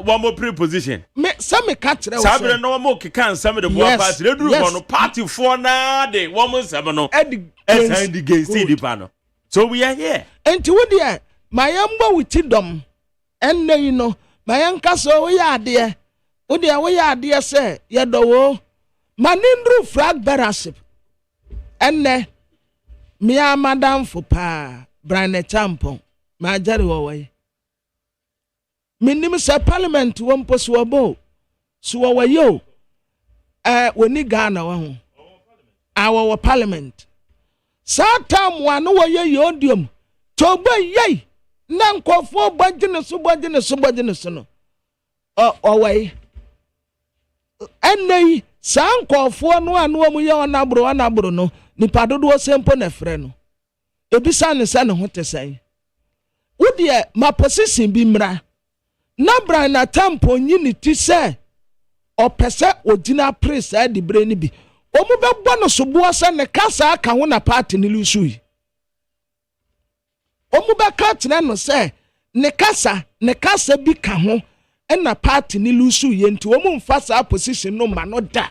One more preposition. Some catch it. Sabre no more can some of the boy party. They do one party for now. They one more seven. And the gay city panel. So we are here. And to what dear, my umbo with them. And you know, my uncle so we are there. Oh, dear, we are dear, sir. Yado, Manindru flag baraship. And me are Madame for pa, Brian Champon, my Jerry away. Minim say Parliament won't pursue so away yo. When you Ghana, our Parliament. Satam one over ye odium. Toba ye. Nanko for budget no. Away. And San nkɔfoɔ no a no mu yɛ ɔnabro no nipa dodoɔ sempo na frɛ no ebisa ne sɛ ne ho te sɛn wo deɛ ma position bi mmra na bran na tempo nyi ne ti sɛ ɔpɛ sɛ ogyina praise adi bre ne bi ɔmo bɛbɔ no soboɔ sɛ ne kasa aka ho na party ne lusu yi ɔmo bɛka kyerɛ no sɛ ne kasa bi ka ho ɛna party ne lusu yi nti ɔmo mfa saa position no ma no da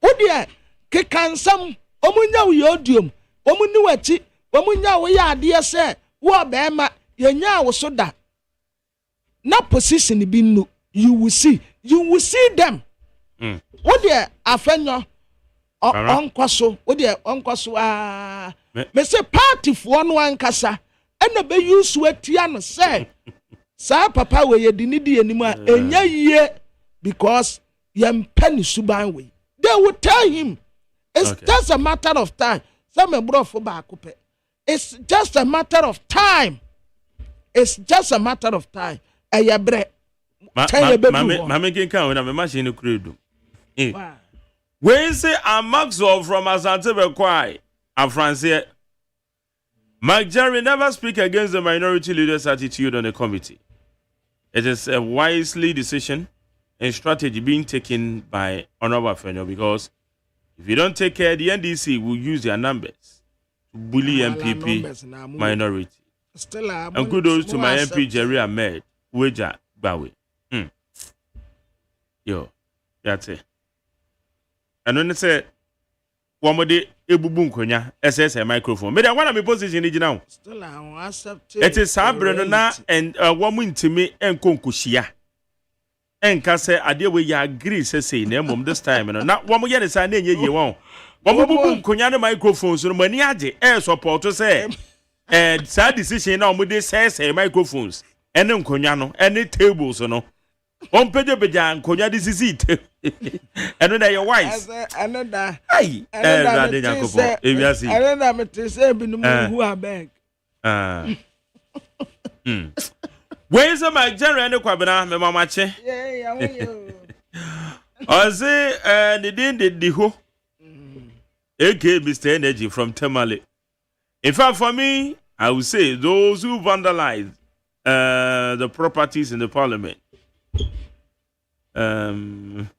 wo deɛ keka nsɛm ɔmo nya wo yodium ɔmo ni wachi ɔmo nya wo yɛ adeɛ sɛ wo bɛɛma yɛnya wo so da na position bi no you will see them wo deɛ afɛnyɔ ɔnkɔ so wo deɛ ɔnkɔ so me say party foɔ no ankasa ɛna bɛ use atia no sɛ saa papa we yɛ di ni di anim a enya yie because yɛn pɛ ne suban we they will tell him it's just a matter of time sɛ me brɔfo baako pɛ it's just a matter of time ɛyɛ brɛ Mame kinka wona me machine no kuredo. When say I'm Maxwell from Asante Bekwai, I'm Francia. McJerry never speak against the minority leader's attitude on the committee. It is a wisely decision and strategy being taken by Honorable Fenyo because if you don't take care, the NDC will use their numbers to bully MPP minority. And kudos to my MP Jerry Ahmed, Weja Bawe. Yo, that's it. And when they say, one more day, Ebubun Konya, SS microphone. But I want to be position now. Still, I accept it. Is Sabrina and a woman to me and Konkushia. And Kase, I deal with ya agree, say, name this time. And not one more year is I name you won't. One more Konya microphone, so many air support to say. And sad decision now with this says microphones. And then Konyano, any tables, no. On Pedro Bejan, Konya, this is it. And then you're wise. Another. Hey, I don't who are back. Where's my general Quabana, my mamache? Yeah, I say, and it didn't the who. AK Mr. Energy from Tamale. In fact, for me, I would say those who vandalize the properties in the parliament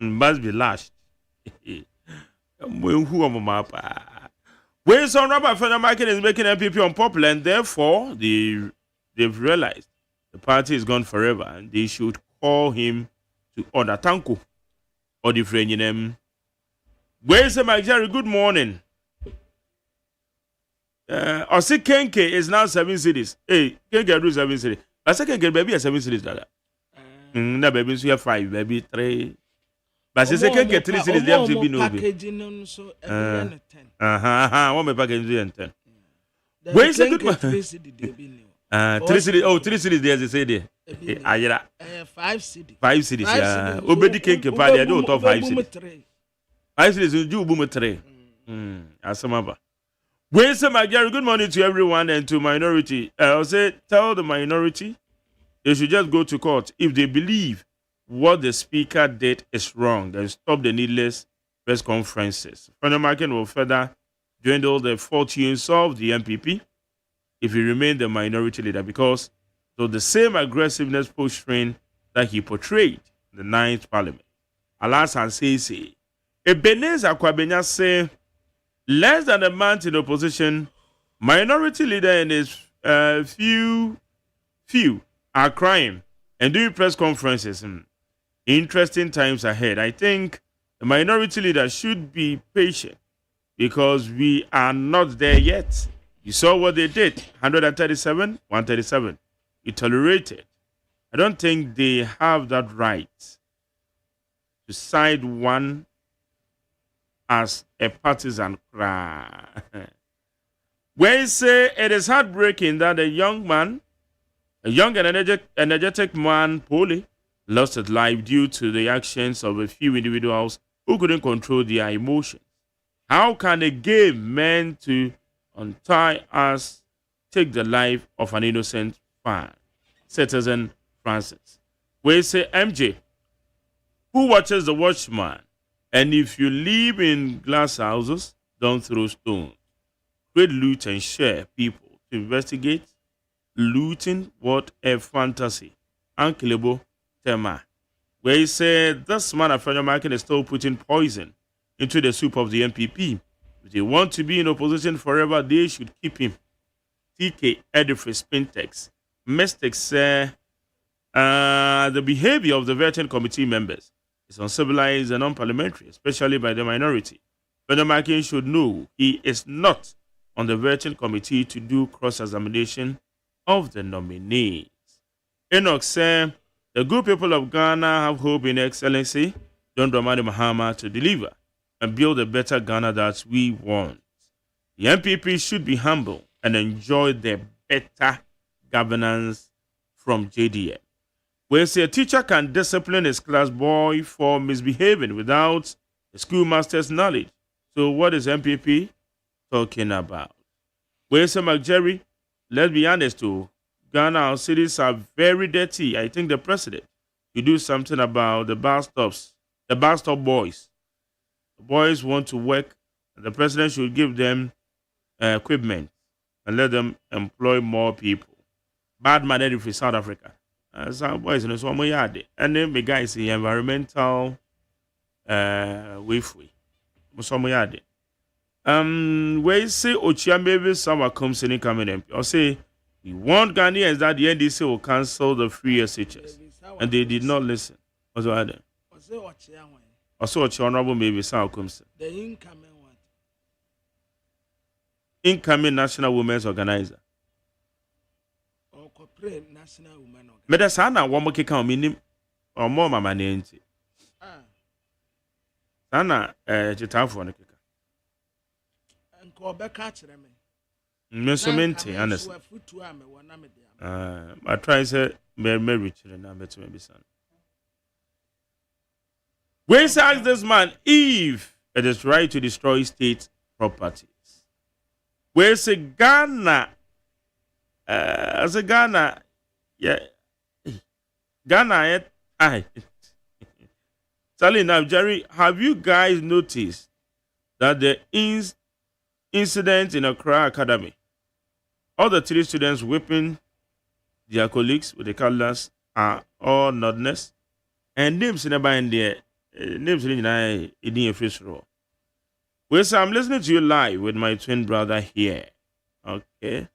must be lashed. Who am I? When some rubber for the market is making MPP unpopular, and therefore they've realized the party is gone forever, and they should call him to order Tanko or the friend in them. Where's the Jerry? Good morning. Osi Kenke is now 7 cities. Hey, Kenke do 7 cities. I say Kenke baby is 7 cities. Na baby so have 5, baby 3. But she say Kenke 3 cities they have to be no. Packaging so every 10. One me packaging 10. Where is the good man? 3 cities. 3 cities there they say there. Ayira. 5 cities. 5 cities. Obedi Kenke party I do top 5 cities. 5 cities you do boom 3. Asamaba. Where's my Gary? Good morning to everyone and to minority. I'll say, tell the minority they should just go to court if they believe what the speaker did is wrong and stop the needless press conferences. Market will further dwindle the fortunes of the MPP if he remained the minority leader because of the same aggressiveness posturing that he portrayed in the 9th Parliament. Alas, and say, Ebenezer Kwabenya say. Less than a month in opposition, minority leader and his few are crying and doing press conferences. Interesting times ahead. I think the minority leader should be patient because we are not there yet. You saw what they did, 137, 137. You tolerated. I don't think they have that right to side one as a partisan cry. When say it is heartbreaking that a young and energetic man, Poli, lost his life due to the actions of a few individuals who couldn't control their emotions. How can a gay man to untie us take the life of an innocent fan? Citizen Francis. We say MJ, who watches The Watchman, And if you live in glass houses, don't throw stones. Create loot and share people to investigate. Looting, what a fantasy. Unkillable tema. Where he said this man of Market is still putting poison into the soup of the MPP. If they want to be in opposition forever, they should keep him. TK Edifice Pintex. Mystics the behavior of the vetting committee members is uncivilized and unparliamentary, especially by the minority. Market should know he is not on the vetting committee to do cross-examination of the nominees. Enoch said, the good people of Ghana have hope in Excellency John Dramani Mahama to deliver and build a better Ghana that we want. The MPP should be humble and enjoy the better governance from JDM. Where say a teacher can discipline his class boy for misbehaving without the schoolmaster's knowledge. So what is MPP talking about? Where say McJerry, let's be honest too, Ghana, our cities are very dirty. I think the president should do something about the bar stop boys. The boys want to work, and the president should give them equipment and let them employ more people. Bad man for South Africa. Some boys in the summer yard. And then the guy is the environmental wayfree. Summer yard. Where say Ochia maybe someone comes in coming in. Or say we want Ghanaians that the NDC will cancel the free SHS. And they did not listen. What's that? Also, Ochia honorable maybe someone comes in. The incoming one. Incoming National Women's Organizer. Or corporate National Women Organizer. Medasana one more kick on minim or more mama nenti. Sana Jitafo on the kicker. And call back at them. Mesomenti, honestly. I try to say, Mary children, I'm better maybe son. We ask this man if it is right to destroy state properties. We say Ghana, as a Ghana, yeah, Ghana, Sally, now, Jerry, have you guys noticed that the incident in Accra Academy, all the 3 students whipping their colleagues with the colors are all nodness, and names in the names in the first row. Well, so I'm listening to you live with my twin brother here. Okay.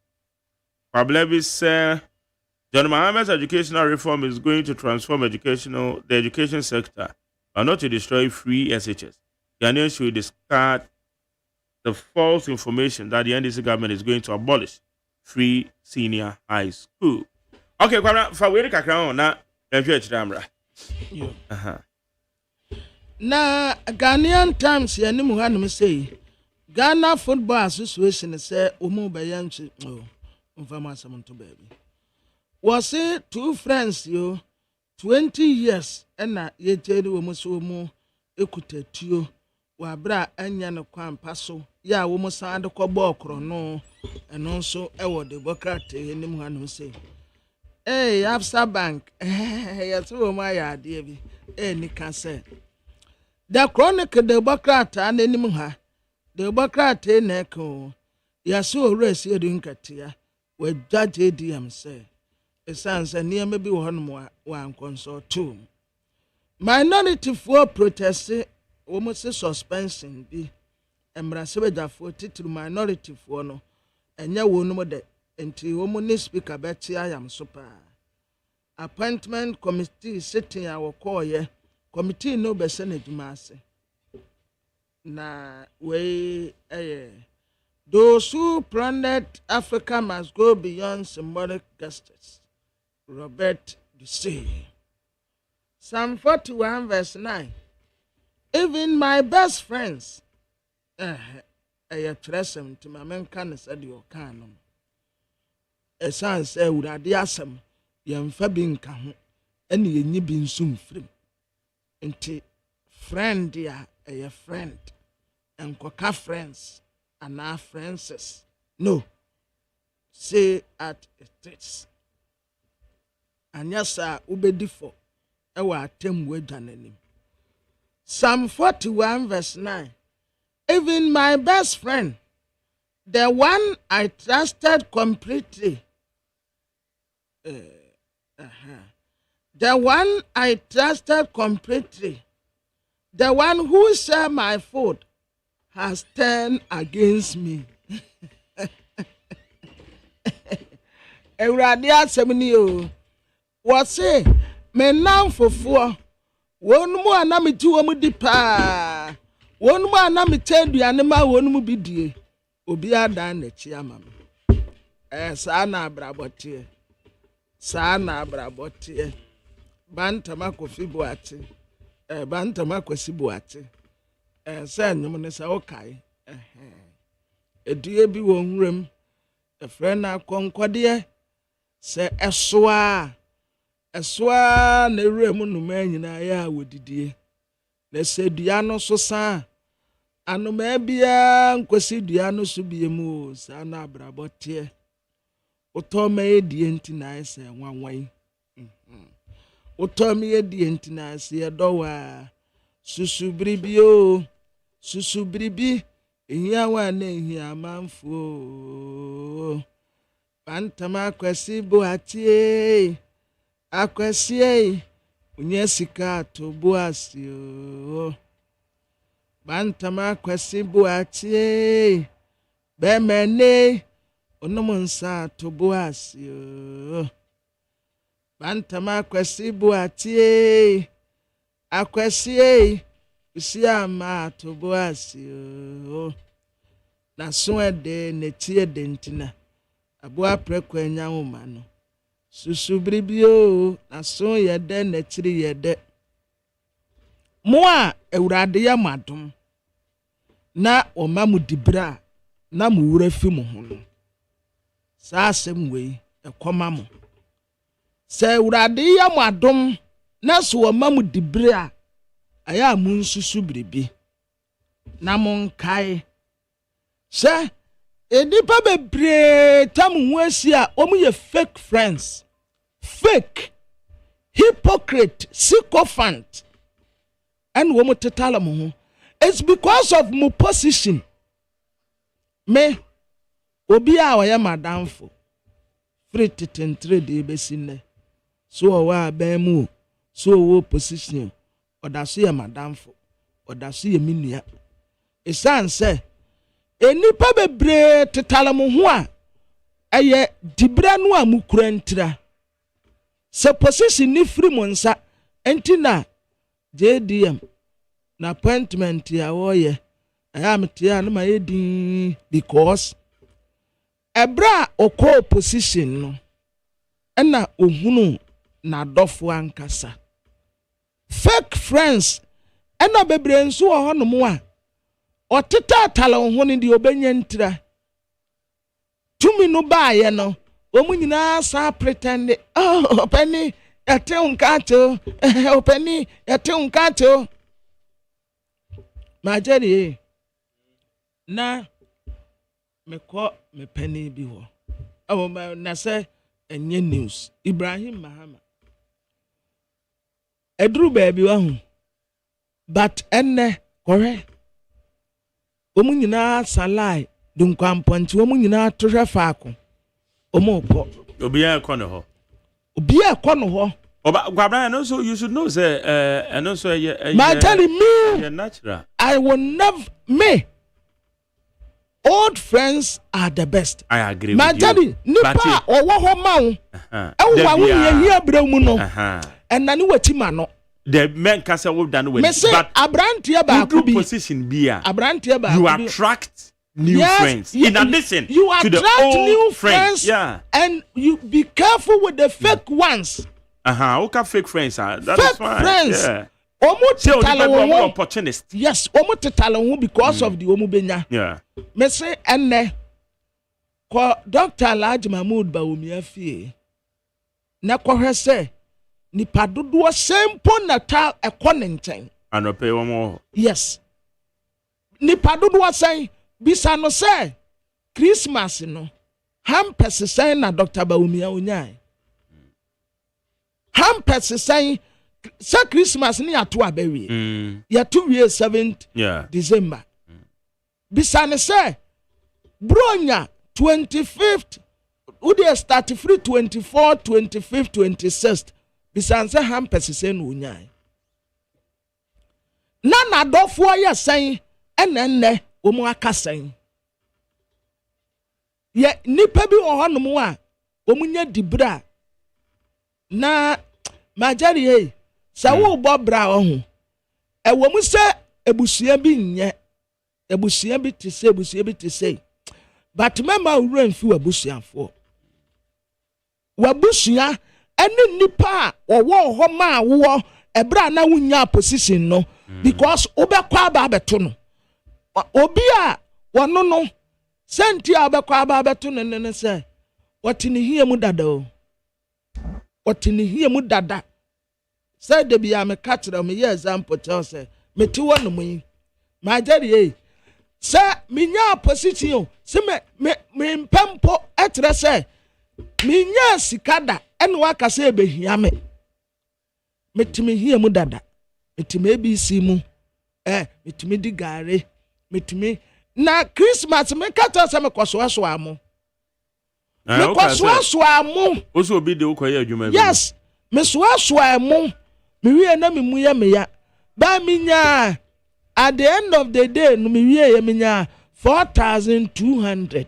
Probably say John Mohammed's educational reform is going to transform the education sector, but not to destroy free SHS. Ghanaians should discard the false information that the NDC government is going to abolish free senior high school. Okay, for we kakra na amra. Na Ghanaian Times ya ni muhanum say Ghana Football Association say omo bayanchi mfama samonto baby. Was say 2 friends 20 years na yetedi wo muso mu ekutatuo wa bra anya no kwampa so ya wo musa ade kɔbɔ okro no eno nso ewo de bokate enim hanu say Absa Bank yes wo ma ya ade bi ni ka say the chronicle de bokrata anenim ha de bokrata na ko yaso resi edu nkatia wa judge ADM say esanse niam bi wo hono wa nkonso too minority for protest almost suspension bi embrasebejafo titiri minority for no enya wonum de enti wo mu ni speaker beti ayam so pa appointment committee sitting our call committee no be senaduma ase na we those who plundered Africa must go beyond symbolic gestures. Robert Dussey. Psalm 41 verse 9. Even my best friends tresem to my men can said your canon. A son say would I asem yam fabin ka and ye bin soon free. Nti friend dear a friend and coca friends and our friends no say at it is and yes sir ubedi for ewa atem we jananim Psalm 41 verse 9. Even my best friend, the one I trusted completely, the one I trusted completely, the one who shared my food, has turned against me. Ewurade asɛm ni o. Wɔse me nam fofoɔ. Wɔn mu ana me ti wɔn di paa. Wɔn mu ana me kyɛ aduane ma wɔn mu bi die. Obi adan n'akyi ama me. Saa na abrabɔteɛ. Saa na abrabɔteɛ. Bantama kofi boate. Bantama kosi boate. Sɛ nnwom ne sɛ wokae. Edue bi wɔ nwuram. Efrɛ na akɔnkɔdeɛ. Sɛ ɛsoa na ewura mu nnoma nyinaa yɛ a wɔdidie. Na sɛ dua no so saa anoma bia nkwasi dua no so bie mu saa na abrabɔteɛ. Wotɔ ma yɛdie nti na ayɛ sɛ nwanwan. Wotɔ ma yɛdie nti na ayɛ sɛ yɛdɔwa. Susubiribi o. Susubiribi ehia wa na ehia manfo. Bantama akwasi boatie. Akwasi unye sika to boasi o. Bantama akwasi boatie. Bemene onomunsa to boasi o. Bantama akwasi boatie. Akwasi usiama to boasi o. Na so ede netie dentina. Aboa prekwa nyawoma no. Susubribio na so yede na chiri yede. Mo a Ewurade ya madom. Na oma mu dibra na mu wura fi mo ho no. Sa asem wei ekoma mo. Sa Ewurade ya madom na so oma mu dibra aya mu nsusubribi. Na mo nkae. Sa Edipa bebre tam huasia omu ye fake friends. Fake. Hypocrite. Sycophant. And womu tetala mo. It's because of my position. Me. Obi a wa ya madamfo. Free tentre de besine. So wa bemu. So wo position. Odaso ya madamfo. Odaso ya minua. Esan say enipa bebre tetala mo ho a eye dibra no a mukura ntira se position ni free mo nsa enti na JDM na appointment ya wo ye ayamtia no ma yedin because ebra okọ position no na ohunu na dofo ankasa fake friends na bebre nso wo ho no mo a oteta talon ho ne de obenya ntira tumi no baaye no omu nyina sa pretend opani yate unkato opani yate unkato majeri na meko mepani bi ho awo na say enye news Ibrahim Mahama edru baabi wa hu but enne correct omu nyina salai dunkwampɔnti omu nyina tohwe faako omu kɔ Obiya kono ho. Obiya kono ho. Oba Gwabra no so you should know say and so my telling me natural. I will never me old friends are the best. I agree my with you. daddy nipa owo ho ma wo. E wa wo ye hia bra mu no. And nani wati ma no. The men can say we've done well. But abrantia ba good position beer. Abrantia ba you attract new friends. In addition you to attract the old new friends. Yeah. And you be careful with the fake ones. Okay, fake friends are that fake is fine. Friends. Yeah. Omu opportunist. Yes, omu tetalo because of the omu benya. Yeah. Me say enne ko Dr. Alhaji Mahmood Bawumia afie. Na ko hwe say nipa dodo sempo na ta ekone nten. Anope wo mo. Yes. Nipa dodo say bisa no say Christmas no hampers say na Dr. Bawumia onyai. Hampers say sa Christmas ni ato abewie ya 2 years 7th December bisane say bronya 25th would start free 24 25th 26th bisane say hampers say no nyai na dofo ya san enne omu aka san ye nipa bi wo honom a omunya dibra na majari sa wo bobra ho ewo mu se ebusua bi nye ebusua bi te se but mema wura mfi wabusuafo wabusua ene nipa wo ho ma wo ebra na wunya position no because obekwa aba beto no obi a wono no senti obekwa aba beto no ne se watini hie mu dada o watini hie mu dada say de bia me catch me ye example tell say me ti wono mu yi ma jari say minya position se me mpempo etre say minya sikada ene waka say ebehia me metimi hie mu dada metimi ABC mu metimi di gare metimi na Christmas me catch say me koso amu me koso amu oso obi de ukoye adwuma bi yes me so amu me wie na me mu ya me ya ba minya at the end of the day no me wie ya minya 4,200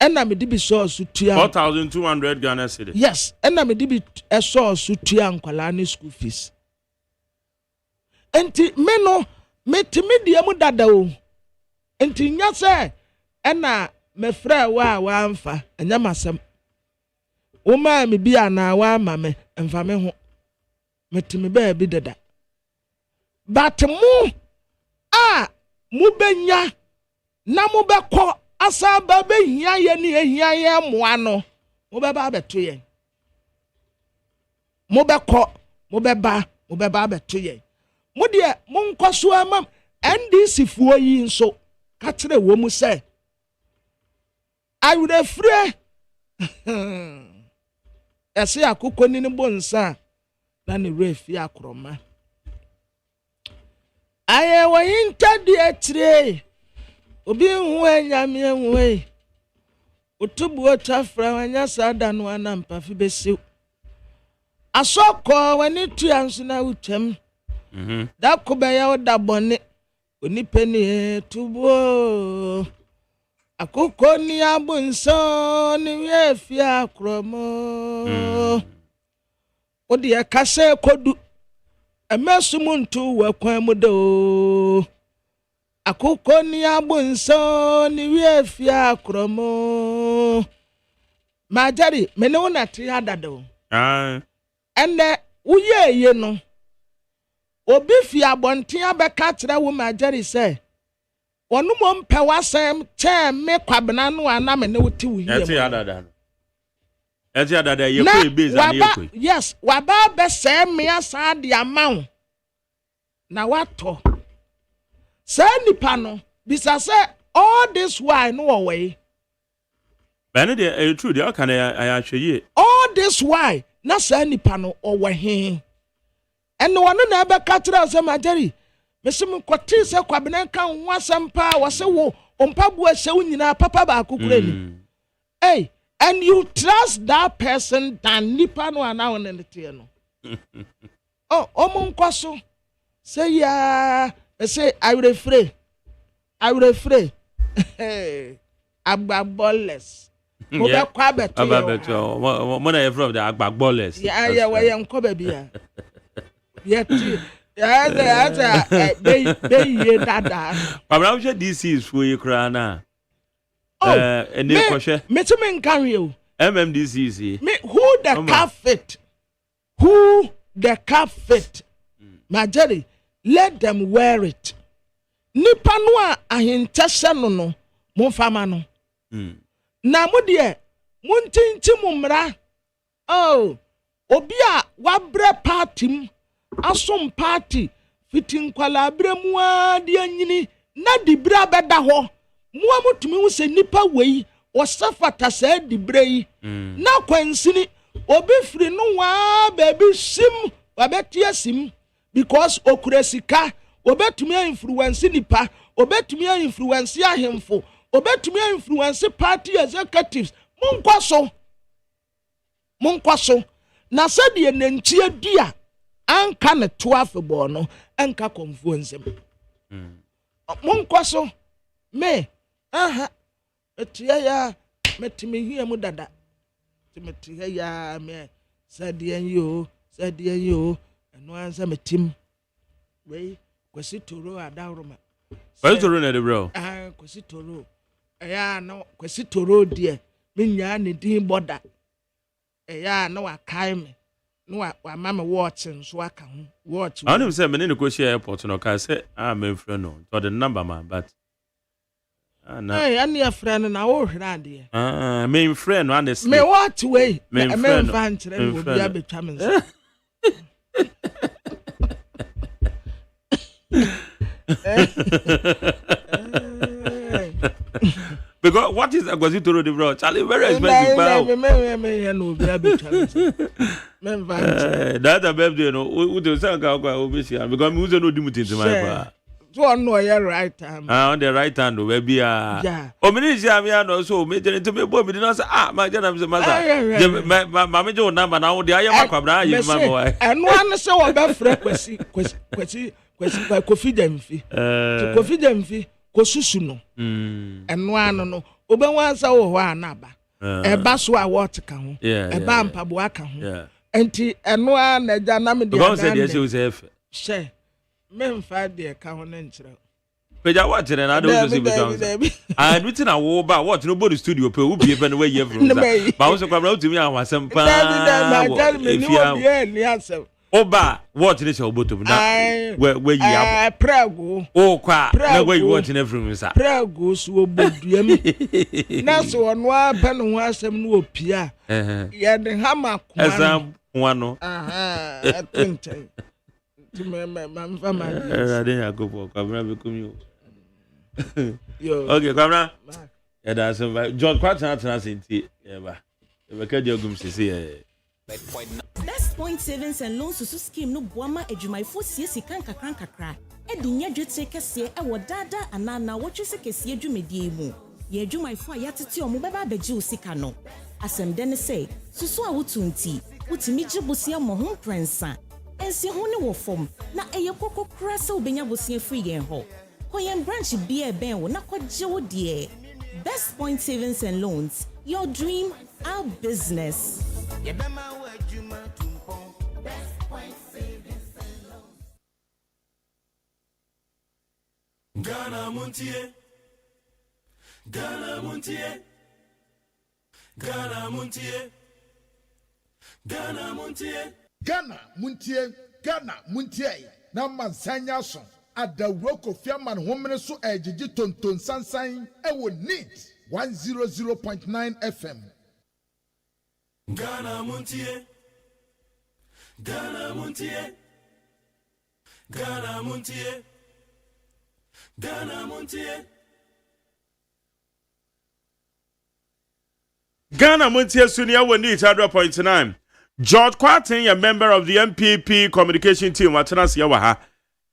ena me dibi so tua 4,200 Ghana cedi yes ena me dibi so tua nkwala ni school fees enti me no metimi die mu dada o enti nya se ena me fra wa amfa enya masem wo ma me bia na wa ma me emfa me ho metimi ba bi dada but mu mu benya na mu bekọ asa ba be hia ye ni ehia ye moa no mu be ba beto ye mu bekọ mu be ba beto ye mu de mu nkoso amam NDC fuo yi nso ka kire wo mu se ayure free ese akụkọ ni bonsa na ne refi akroma aye wo yinta di etire obi hu anyame enwe otubu otafra wanya sada no anampa fi besiw asoko wani tuanso na utem da kubeya oda bone onipeni tubo akụkọ ni abunso ni refi akromo odi akase kodu emesumuntu wakwan mu do akụkọ ni abunso ni refi akromo majari mene wona tri adado ene uye no obi fi abonten abeka kire wo majari se wonu mo mpe wasem che me kwabena no ana me ne wote wo hie eti adada ye ko ebeza ne ye ko yes waba be se me asa de amawo na wato se nipa no bisa se all this why no way bene de true de aka na ya hweye all this why na se nipa no owe he ene wonu na be ka kire se majari mesim kwati se kwabena kan ho asempa wose wo ompabu asew nyina papa ba akukure ni and you trust that person than nipa no ana won ne tie no omunkoso say ya say I will free agbaboless mo be kwa beto mo na from the agbaboless ya we nko ba bia yet be dada Pabra we DC is for you kra na ene kwhwe me to me carry you MMDC me who the cap fit majari let them wear it nipa no a ahintese no mo fama no na mo de mo ntinti mo mra obi a wabre party asom party fitin kwala bremu a de anyini na dibra beda ho mo amutumi wo se nipa wei o safata sa dibra yi na kwansini obi firi no wa baby sim wabetia sim because okura sika obetumi influence nipa obetumi influence ahemfo obetumi influence party executives monkwaso na sɛdeɛ nantie dia anka ne to afebɔ no anka konfo nsɛm monkwaso me etia ya metimi hia mu dada metia ya me sɛdeɛ yo ɛno ansa metim wei kwasi toro adawroma kwasi toro na de bro kwasi toro ɛya no kwasi toro deɛ menya ne din boda ɛya no wakai me no wa mama watch nso aka ho watch I don't say me ne ko share airport no ka say me friend no to the number man but ani a friend na wo hwera deɛ me friend no honestly me watch way me friend vantre no obi abetwa me nso because what is Agwazi Toro de bro? Charlie very expensive now. That a birthday no. Who do say go obisi because me who no do mutin to my so on no right time. On the right hand we be yeah. O me ni sia me no so me tell to me boy me no say my jana me say master. Ma me jo number na wo de aye makwabra aye ma boy. Eno an say wo be frɛ kwasi Kofi Demfi. Kofi Demfi kosusu no. Eno ano no obenwansa wo ho anaba. Eba so a what ka ho. Eba mpabo aka ho. Enti eno a na ja na me de. Because say dey say we say she me mfa de ka ho na nkyerɛ. Peja what na na do see be. And written a wo ba what no body studio pe wo bie be no we ye from that. Ba wo so kwabra utimi awasem pa. Oba what is your bottom now? Where you are Prago. Oh, qua, where you want in every room, sir. Prago, so bodyam. That's one pen was some no pia. Yet the hammer, as one. I think to my family. I didn't go for camera become you. Okay, camera. Yeah, that's John Quattan in tea. Yeah, but your gums to see. Best Point Savings and Loans Susu Scheme no boama adwumayfo siesi kan kakra edi nya dwetire kese e wo dada anana wotwe se kese adwumedie mu ye adwumayfo a yatete omo beba abegye osika no asemde ne say susu a wotunti wotimi gye bosia mo ho prensa ensi ho ne wo fom na eye kokokra se obenya bosia free yen ho koyen branch bia ben wo na kwagye wo de Best Point Savings and Loans, your dream, our business. Ghana Montie, Ghana Montie, Ghana Montie, Ghana Montie, Ghana Montie, Ghana Montie. Na mansanya so adawro Kofi Agyemang homene so ejiji tonton sansan e wo NEAT 100.9 FM. Ghana Montie, Ghana Montie, Ghana Montie, Ghana Montie. Ghana Montie Sunia wo NEAT 100.9. George Quatin, a member of the MPP communication team, Watanas Yawaha.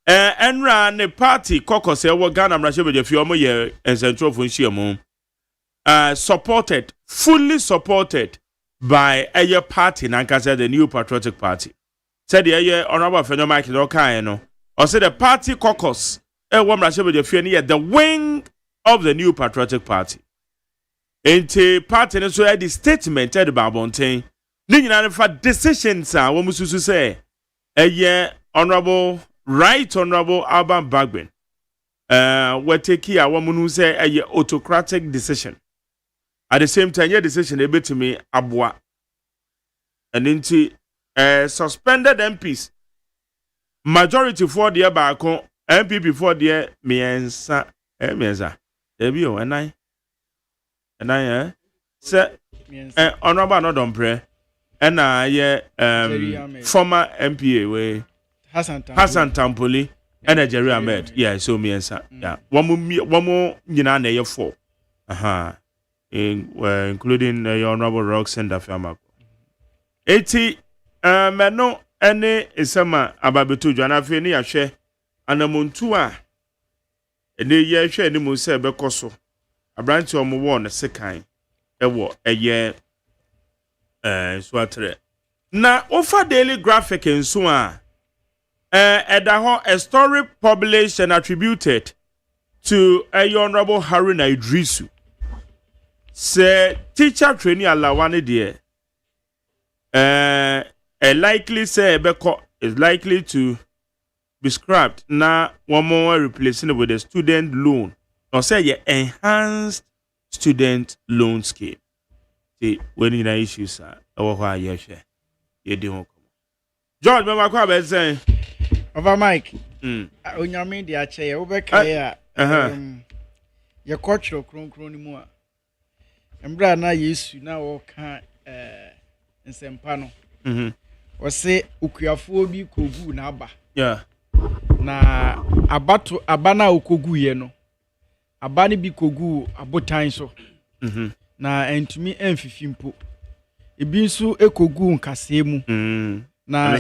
Enra ne party caucus wo Ghana mrahye be fi omo ye central function fully supported by a party nankasa the New Patriotic Party. Said the honorable Fenyo Mike Dokai no. Or said the party caucus wo mrahye be fi ne the wing of the New Patriotic Party. Enti party no so the statement at the Babonten. Ni nyina fa decisions a wo mususu say honorable Right Honorable Alban Bagbin we take a woman who say a autocratic decision. At the same time, your decision a bit to me abwa. And into suspended MPs. Majority for the Abako, MPP for the Miensa Ebio and I say Honorable Nodon Pre and I former MPA way. Hassan Tampoli and Jerry Ahmed. Yeah, so me and yeah. One more nyina na ye four. Including your honorable Roxanne Dafamako. 80 no ene esama ababeto dwana fe ne yahwe anamontu a ene ye hwe ne mu se bekoso abranti omo wo ne sekan ewo eye so atre na ofa daily graphic nso a edaho a story published and attributed to a honorable Haruna Idrisu say teacher training alawane there a likely say beko is likely to be scrapped na one more replacing it with a student loan or say enhanced student loan scheme. See when you know issues are over here share you do George me makwa be say over Mike onyame de ache ye wo be kai a ye kotro kronkron ni mu a embra na Yesu na wo ka nsempa no wo se okuafo bi kogu na aba na abato abana okogu ye no abane bi kogu abotan so na entumi emfifimpo ebi nso ekogu nkase mu na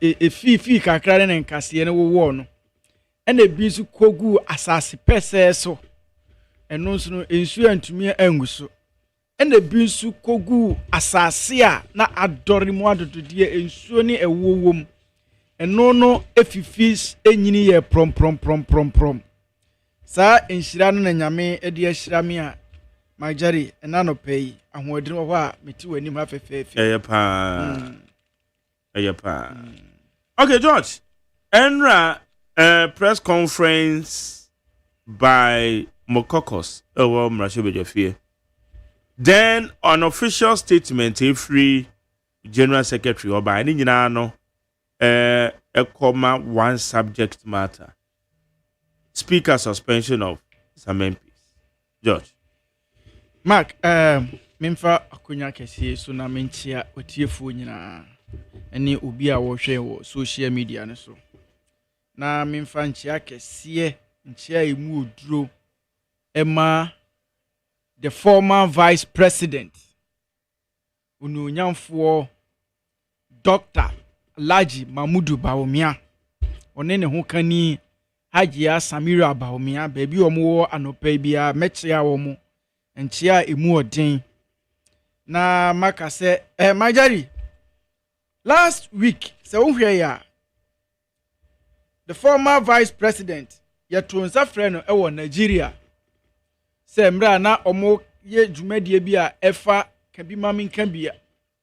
efifi kakra ne nkase ne wo no ena ebi nso kogu asase pese so eno nso no ensu antumi anguso ena ebi nso kogu asase a na adori mu adododie ensu ne ewowom eno no efifi enyini ye prom sa enhira no na nyame ede ahira me a majari ena no pay ahoodin wo a meti wani ma fefefe Ayapa. Okay, George. Enra press conference by Mokokos over Mrashobejofie. Then an official statement free General Secretary or by any no a comma one subject matter. Speaker suspension of some MPs. George. Mark, memfa akonya kese so na mentia otiefu nyina ene obi a wo hwe wo social media ne so na memfa nchia kese nchia emu oduro ema the former vice president ununyamfo Dr. Laji Mamudu Bawumia one ne ho kani Hajiya Samira Bawumia baby omo anopa bia mechia wo mo nchia emu odin na makase majari last week so unhwe ya the former vice president yetronsa freno ewo Nigeria se mra na omo ye dwumadie bi a efa kabi mamin kabia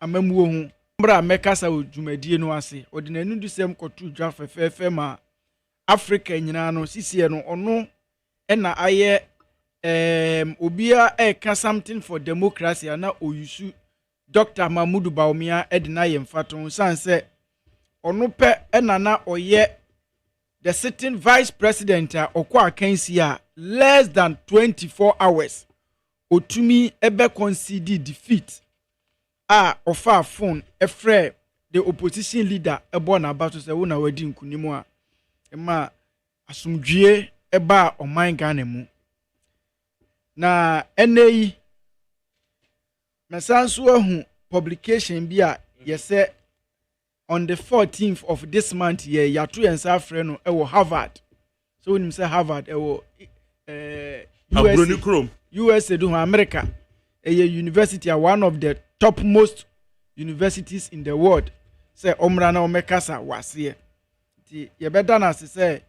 amamuo hu mra mekasa wo dwumadie no ase odinanu dusem kotu dwa fefefe ma Africa nyina no sisie no ono na aye obia eka something for democracy na oyusu Dr. Mamudu Bawumia edina yemfaton sanse ono pe na oye the sitting vice president okwa akansi a less than 24 hours otumi ebe concede defeat ofa phone efre the opposition leader ebo na abato se wo na wadi nkunimu a ema asumdwie eba oman Ghana mu na NAI mesanso ahu publication bi a yese on the 14th of this month ye yato yensa afre no ewo Harvard so when say Harvard ewo USA do America university are one of the topmost universities in the world say omra na omekasa wase ti ye beda na say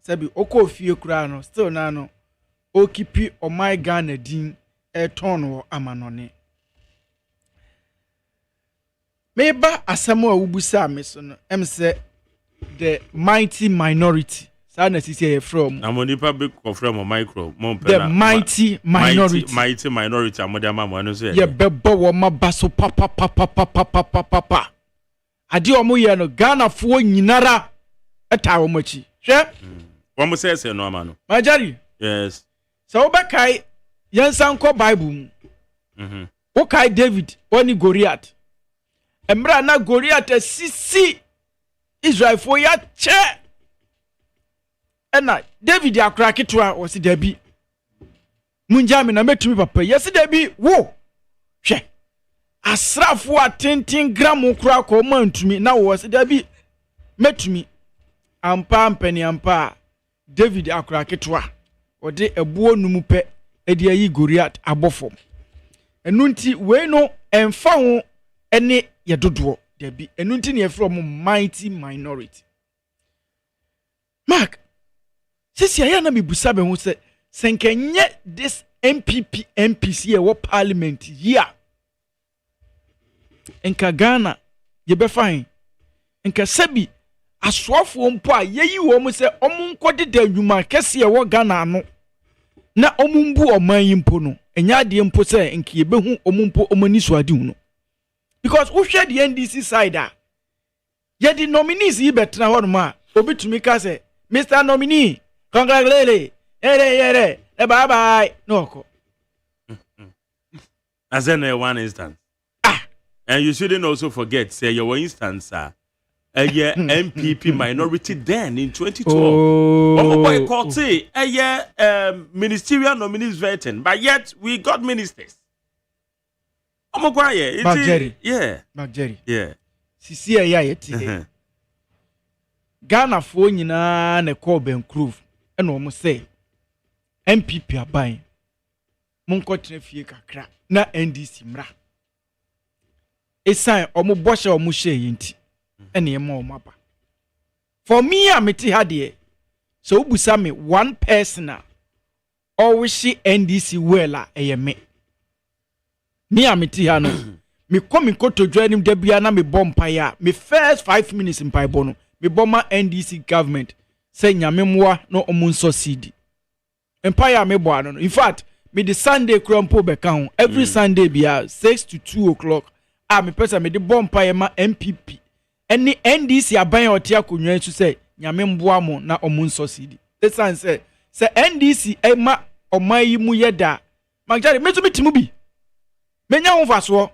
bi okofie kura no still na no okipi omai Ghana din eton wo amanone meba asamo a wubusa me so no say the mighty minority sa na sisi e from amonipa be from micro the mighty minority amode amamo no so ye bebo wo mabaso papa ade omo ye no Ghana fo nyinara eta wo machi hwe wo mo say no ama no majari yes so obakai yansan ko Bible mu okai David oni Goliath emra na Goliath sisi Israel fo ya che ena David akra ketwa o si dabi munjami na metumi papa yes dabi wo hwe asrafo atenten gram kura ko mantumi na wo si dabi metumi ampa mpani ampa David Akraketwa ode ebuo numu pe edi ayi Goliath abofom enunti we no emfa ho ene yedodo debi enunti ne from mighty minority Mark sisi aya na mebusa be ho se senkenye this MPC e wo parliament here enka Ghana ye be fine enka sebi aswafo mpo a yeyi wo mu se omunkode da adwuma kese e wo Ghana ano na omumbu oman yi mpo no enya ade mpo se enka ye behu omumpo omani so ade hu no because wo hwe the NDC side a ye the nominees yi betra ho no ma obitumi ka se Mr. Nominee congratulate yere bye bye no ko as in one instance and you shouldn't also forget say your instance a year MPP minority then in 2012 boycotted a year ministerial nominees vetting but yet we got ministers Jerry yeah sisi ya yeti Ghana fo nyina na call Ben Crove ena omo say MPP aban monko fie kakra na NDC mra esan omo boshe omo hye yinti ena ema omo aba for me ameti hade so ubusa me one person always NDC wella eyeme me ameti ha no me komi koto joinim da bia na me bompa ya me first 5 minutes in paibo no me bomma NDC government say nyame moa no omunso CD empire me bo no in fact me the Sunday crumpo beka ho every Sunday bia 6 to 2 o'clock me person me the bompa ya ma MPP any NDC aban otia konwa su say nyame mboa mo na omunso CD this one say NDC ma omayi mu yeda magjare me to bitimu bi menya ho faso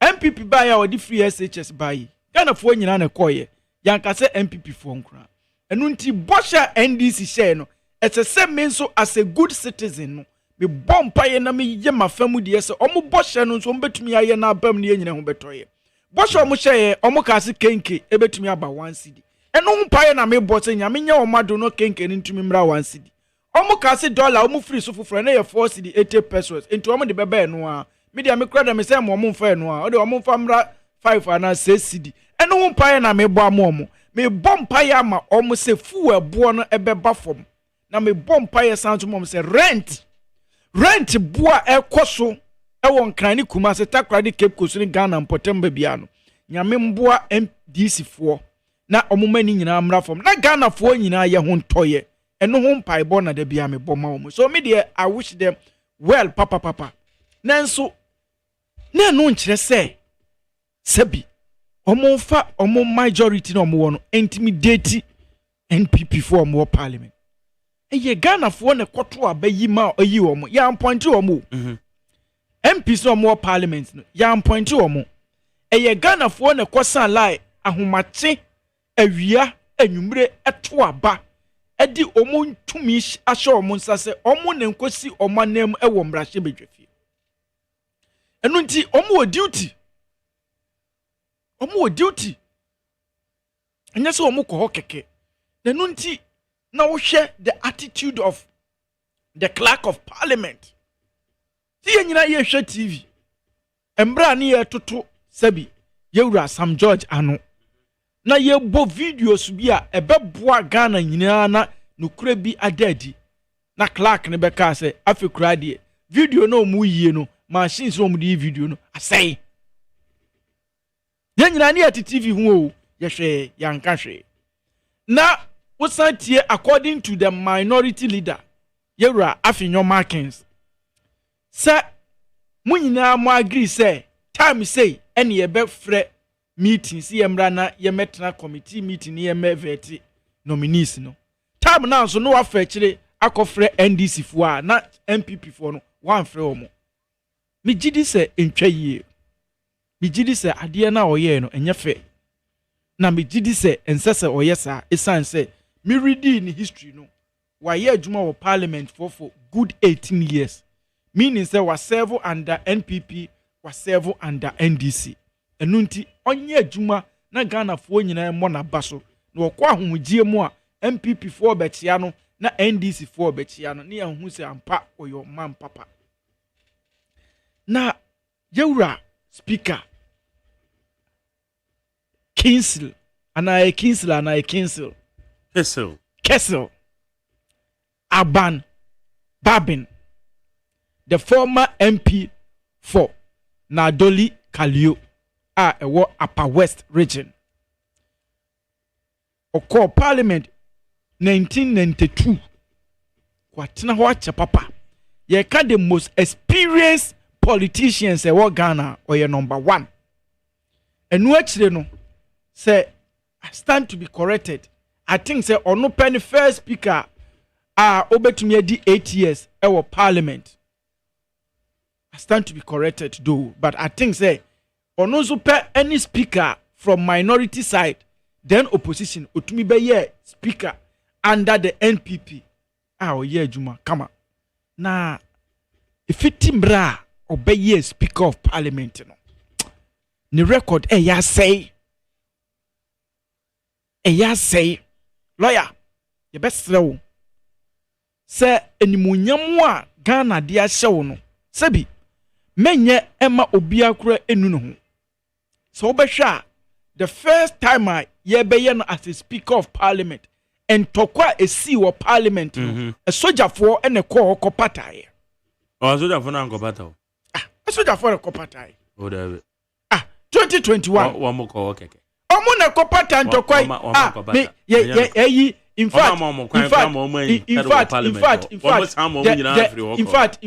MPP ba ya odi free SHS ba yi Ghana fo nyina na koye yanka se MPP fo nkura enu nti bosha NDC share no ese me so as a good citizen no me bompa ye na me ye mafamu de ese omo bosha no so mbetumi aye na abam ne nyina ho betoye bosha omo share omo ka se kenke ebetumi aba 1 cedi enu ho paye na me bose nya me nya omado no kenke ni ntumi mra 1 cedi omo ka se dollar omo free so foforo na ye 4 cedi 80 pesos enti omo de bebe no a media me krada me say mo mfa no a o de omo mfa mra 5 ana 6 cedi enu ho paye na me bo amomo me bompa ya ma omo se fu ebo no ebeba fom na me bompa ya santo mom se rent bua ekoso ewo nkran ni kuma se takra di Cape Coast ni Ghana mpotemba bia no nyame mboa MDC fo na omo mani nyina mra fom na Ghana fo nyina ye ho ntoye eno ho mpai bo na da bia me boma omo so me de I wish them well papa nanso na no nkyere se sabi omo fa omo majority no omo wono intimidate NPP for omo parliament eye Ghana fo ne koto abayi ma oyi omo ya appoint omo MP so omo parliament no ya appoint omo eye Ghana fo ne kosan lai ahomache awia anwumre eto aba edi omo ntumi ahye omo nsase omo ne nkosi omo anam ewo mrahye bedwafie enu nti omo wo duty anya se omo ko keke enu nti na wo hwe the attitude of the clerk of parliament ti nyina ye hwe TV embra ne ye toto sabi yewura Sam George ano na ye bo videos bi a ebeboa Ghana nyina na nokura bi adadi na clerk ne beka se afekura de video no mu yie no machine so mu di video no asai ye nyina ne TV hu o ye hwe yanka hwe na wosantie according to the minority leader yewura Afinyo Markins sa munyina mo agree say time say ene ye be frɛ meeting si yemra na yemetra committee meeting ye meveti nominees no time now so no afa kire akofrɛ NDC fo a na MPP fo no wan frɛ omo me gidi se entwa yie me gidi se ade na oyɛ no enye fɛ na me gidi se ensese oyɛ sa esan se me ready in history no wa ye adwuma wo parliament for good 18 years meaning say wa serve under NPP wa serve under NDC enunti onye adwuma na Ghana fo nyina mo na baso na wɔkɔ ahomgye mu a MPP foɔ bɛkyia no na NDC foɔ bɛkyia no ne yɛn ho sɛ ampa ɔyɛ man papa na yɛwura speaker Kessel Aban Babin, the former MP for Nadoli Kalio, Upper West region. Oko Parliament 1992. Kwatina wacha papa. Ye ka the most experienced politicians ewo Ghana or your number 1. And actually no say I stand to be corrected. I think say ono penny first speaker obetumi di 8 years ewo Parliament. I stand to be corrected though, but I think say ono so pe any speaker from minority side then opposition otumi be ye speaker under the NPP. Oye Juma kama. Na ifitimbra obey speaker of Parliament no. Ni record ya say lawyer ye best slow say animunyam a Ghana de ahye no sebi menye ema obia kura enu no ho so obehwa the first time ye be no as a speaker of Parliament and tokwa esi wo Parliament a soldier for ene ko patai soldier for na ko patai a soldier for ko patai o da 2021 wa mo ko keke omo na ko patai tokwa in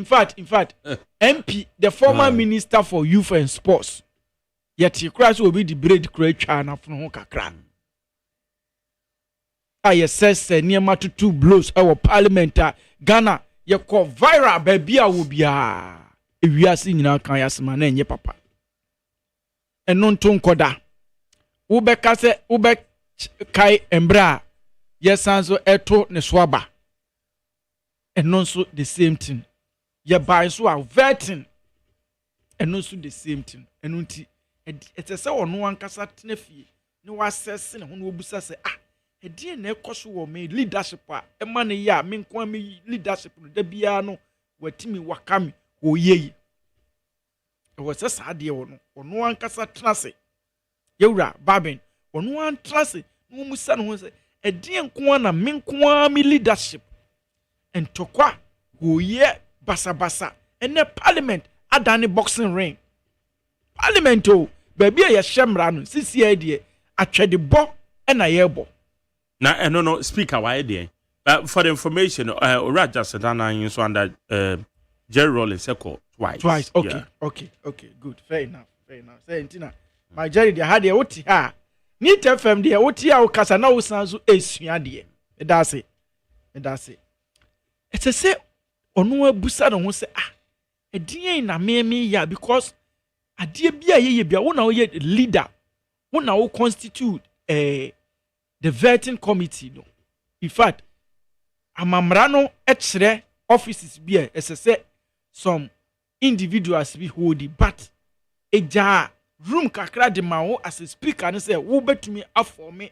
fact MP the former minister for youth and sports yet he crash will be the braid create na fun ho kakra says niema to 2 blows our Parliament Ghana ye ko viral baby a wo bia ewiase nyina kan yasema na enye papa eno nton koda wo be ka se wo be kai embra yesanzo eto ne swaba eno so the same thing ye buy so a vetting eno so the same thing eno nti etese ono ankasa tenafie ne wasese ne ho no obusa se edie na ekoso wo me leadership a ema ne ya me nko me leadership no da bia no watimi wakame oyeyi e wose saade wo no ono ankasa tenase yewura babin ono antrase no musa no ho se edie nko na me nko me leadership entokwa oye basabasa ene Parliament adane boxing ring Parliament o baby a ye hemra no sisi adie atwede bo na yebo na no speaker why there for the information Raja Sedana in so under Jerry Rollins twice okay yeah. okay good fair enough say ntina my Jerry dey had there oti ha ni TFM there oti ha okasa na osanzo esua there that's it it's a say onu abusa no ho say edin na me ya because adie bia ye bia wo na wo ye leader wo na wo constitute the vetting committee no in fact amamra no ekire offices bia say some individuals be hold but eja room kakra de ma wo as a speaker no say wo betumi aforme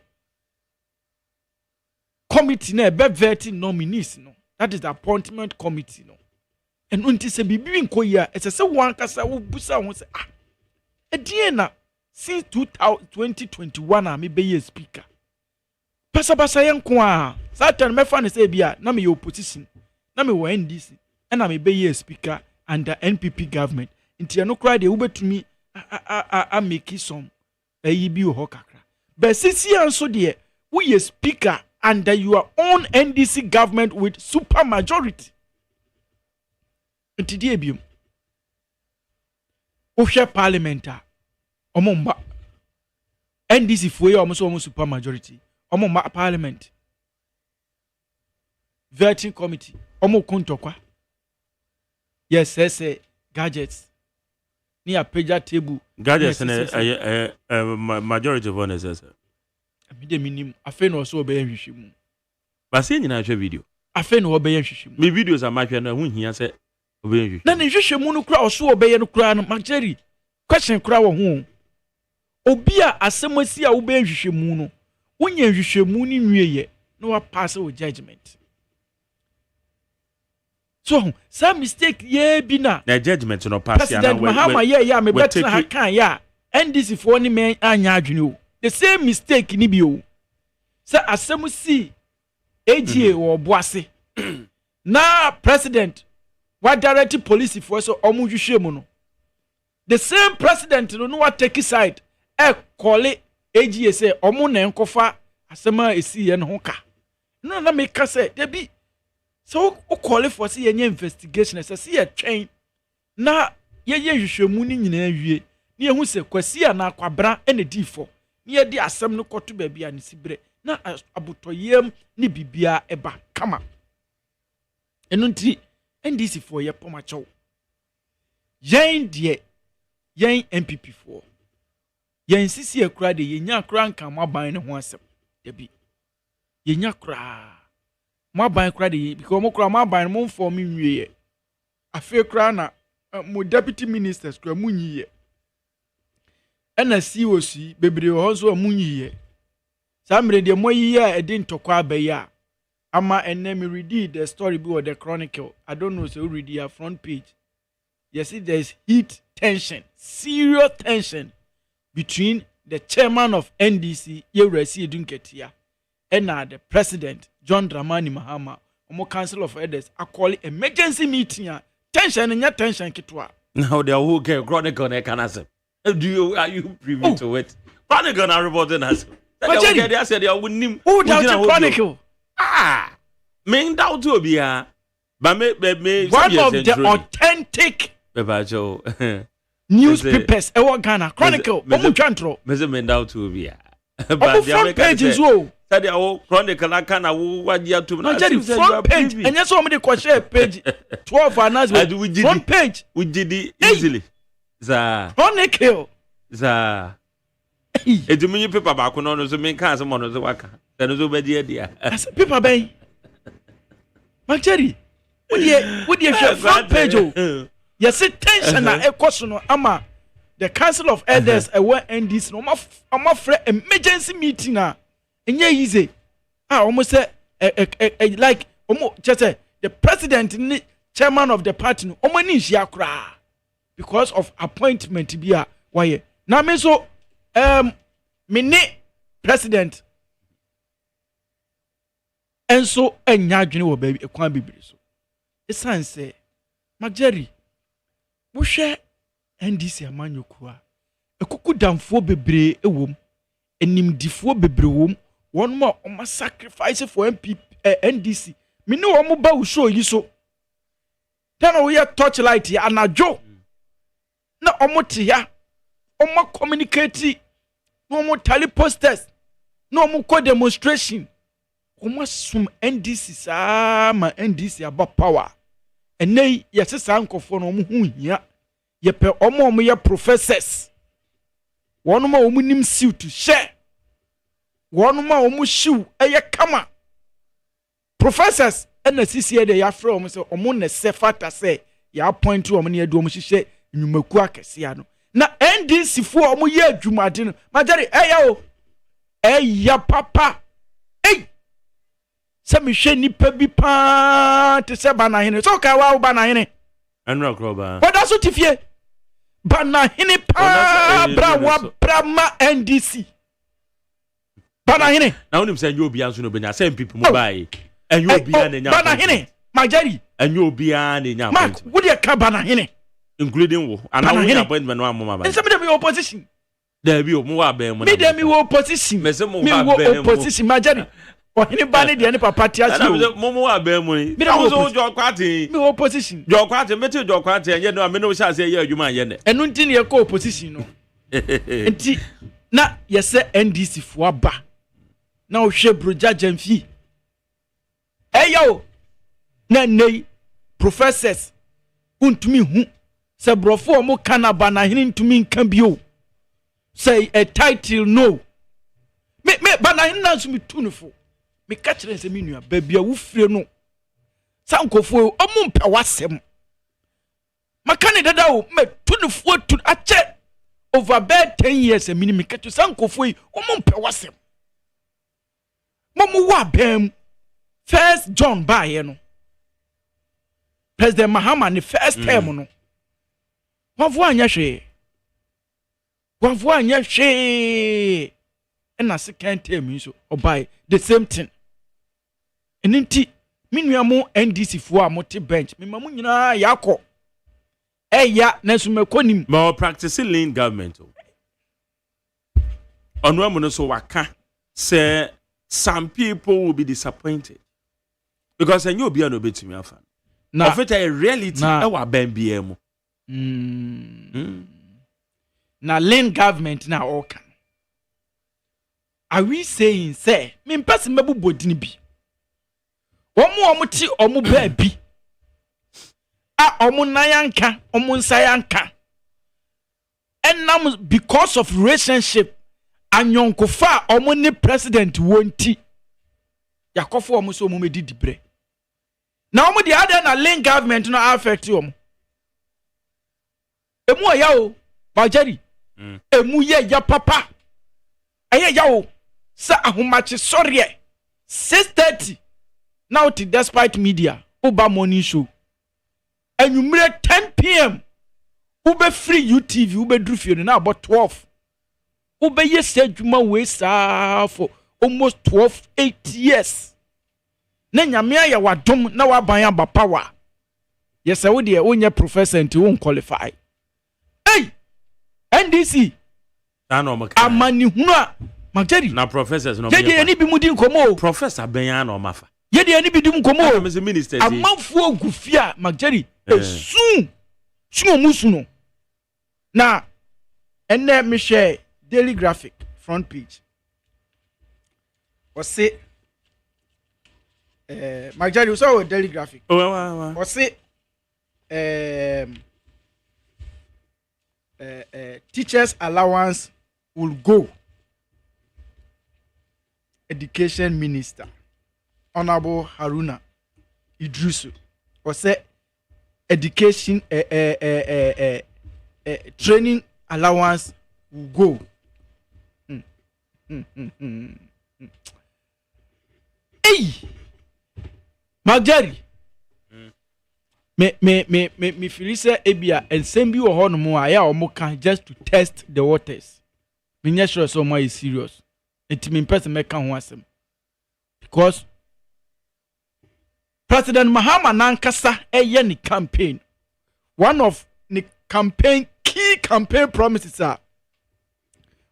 committee na be vetting nominees no that is the appointment committee no and unti se bibi nko ya say one kasa wo busa wo say ediena since 2021 me be speaker Pasabasa yenko a Satan me fa ne say bia na me opposition na me wo NDC na me be speaker under NPP government nti no cry de wo betumi a make some ayi bi ho kakra but sisi anso de wo ye speaker under your own NDC government with super majority nti de biom wo hwe Parliament omomba NDC foye omo super majority omo ma Parliament vetting committee omo kontokwa yes gadgets ni a pager table gadgets majority of honors me de minim afa no so obey hwehwemu ba se nyina hwe video afa no obey hwehwemu me videos amahwe na hu hia se obey hwehwemu na ne hwehwemu no kura oso obey no kura no mageri question kura wo hu obi a asemasi a obey hwehwemu no wonya hwehwemu ni nwieye no wa pass o judgment so some mistake ye bi na judgment no pass ya na Mahama ye me better ha kan ya NDC for ni men anya adwene o the same mistake ni bi o say asem si AGA wo boase na president what direct police for so omu hwehwemu no the same president no what take side call it AGA say omu na enkofa asema esi ye no ho ka no na make say there be so o call for say ye investigation say ye twen na ye hwehwemu ni nyina awie ni ehu se kwasi na akwabra ene difo ni ye di asem no koto ba bia ne sibre na abotoyem ni bibia eba kama enu nti NDC for ye pomacho yen die yen MPP for yen sisi ekura de yenya akura nka maban ne ho asem debi yenya akura maban kura de because mo kura maban mo form nwie afi kura na mo deputy ministers kura munyiye ena COC bebre ho so munyiye samre de moyiye edin tokwa abeya ama enemy read the story be the chronicle I don't know so read your front page you see there's heat tension serious tension between the chairman of NDC Yeresi Edunketia and the president John Dramani Mahama omo council of elders I call it emergency meeting tension and tension kitwa now the who get chronicle na can answer are you privy to it chronicle na reporting us I said you wouldn't who doubt the chronicle me doubt to be one of the authentic newspapers ewo Ghana chronicle omo twantro me doubt to be but the pages wo said the chronicle aka na wo wagia to na front page and yes omo dey ko share page 12 announcement front page we did it easily za chronicle za edumuni paper ba ko no so me kan so mo no so waka tano so bedi dia paper ben Jerry, would you front page? Yes, tension na ekoso no ama the council of elders aware NDC no ma free emergency meeting na enye easy almost say like just say the president ni chairman of the party no ni hia kra because of appointment bia why na me so me ni president enso enya adwene wo baby ekwan bibiri so esan say Jerry wo hwe NDC amanyokua ekuku damfo bebre ewom enimdifo bebre wom won mo o sacrifice for MP NDC me ne wo mo ba wo show yi so dan wo ye torchlight ya anajo na o mo te ya o mo communicate no mo tally posters no mo ko demonstration Oma sum NDC sama NDC aba power enei yese sankofo no mu hu hia yepe omo ye professors wonuma omu nim suit she wonuma omu shoe eye kama professors ena sisi de ya frɛ omu se omu ne sefata se ya appoint omu ne edu omu hihye nyumaku akɛse ano na NDC fo omu ye adwumade no Majari eya o eya papa se mi hwe nipa bi pa te se banahene so ka wa banahene anura kroba wada so tifie banahene pa bra wa brama NDC banahene na unim se enyo obi anso no benya se MPP mu bai enyo obi an nya banahene Majari enyo obi an nya Mark would you ka banahene including wo ana wo nya appointment no amoma ba nse me dey opposition there be o mu wa ban mu me dey me opposition me se mu wa ban opposition Majari Ohini bani de ni papa ti ati o. Momo wa be mu ni. Awo jo kwati. Me opposition. Jo kwati meti jo kwati enye no me no sha se ye adwuma ye ne. Enu nti ne ye ko opposition no. Nti na ye se NDC fo aba. Na o hwe broja jamfi. Eyo. Na nei professors untumi hu se brofo mo kanaba na hini ntumi nka bio. Say a title no. Me bana hini na so me tunufo. Me catch them say me nua baby wo fire no sankofo omu mpa wasem makane dada o me tunufo tu ache over bed 10 years me catch sankofo omu mpa wasem Momu wa bem. First John bae no. President Mahama ni first term no. Wavua anya hwe. Na second term so obai the same thing. Eninti minua mo NDC fo a mote bench. Me mamu nyina yakọ. Eya na sumekonim. But practicing lean government. Onwa mo no so waka say some people will be disappointed. Because I know be an obetimi afa. Na of it a reality e wa ban bia mu. Na lean government na all can. Are we saying say me person mebu bodini bi. Omo ti omo ba bi. Omo nayanka, omo nsayanka. And now because of relationship anyonkofa omo ni president wonti. Yakofo omo so omo medi dibre. Na omo the other na lean government no affect omo. Emu oya o, Bajari. Emu ye ya papa. Aye ya o. Sa ahomache sorry 6:30 now to despite media Uba morning show and you made 10 p.m. Ube free UTV ube drufio na about 12 ube ye said juma we sa for almost 8 years na nyamia ya wadom na waban aba power yes we dey onye professor and won qualify hey NDC amani hunu Mageri na professors no. Yedi eni bi mudi nkomo. Professor Benya na omafa. Yedi eni bi dim nkomo. Am minister. Amanfu ogufia Mageri esu. Suno musuno. Na ene me share Daily Graphic front page. Wose Mageri you saw Daily Graphic. Oh. Wose teachers allowance will go. Education Minister Honorable Haruna Idrisu or say education training allowance will go. Hey, Magari. Me feel say ebia and same bi wo ho no mo aya o mo kan just to test the waters. Me nya sure so mo is serious. It mean person make kan ho asem. Because President Mahama nankasa eye ni campaign. One of the key campaign promises are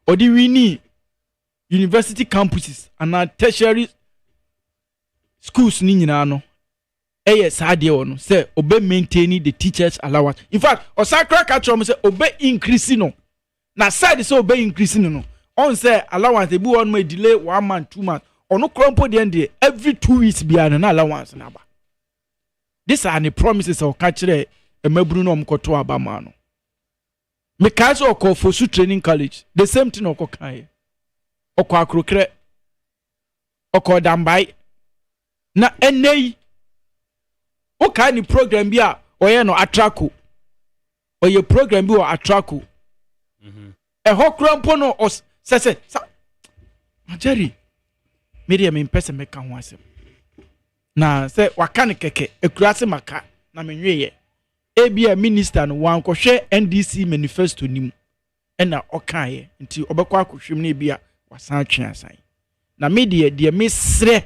odi wini university campuses and tertiary schools ni nyina no eye saade ono say obe maintaining the teachers allowance. In fact osakra ka trom say obe increase no na side say obe increase no on say allowance ebi one may delay 1 month 2 months ono krompo de end every 2 weeks bia na allowance na ba. These are the promises of kachire emabru no mkoto abama no me ka so okọ fosu training college the same thing okọ kan okọ akrokre okọ dambai na enei o ka ni program bi a oye no atrako oye program bi o atrako ho krompo no se Jerry media me pese me ka ho asem na se waka ne keke ekurase maka na menweye ebia minister no wan kohwe NDC manifesto nim na okaye nti obekọ akohwem na ebia wasan atwe asan na media de misre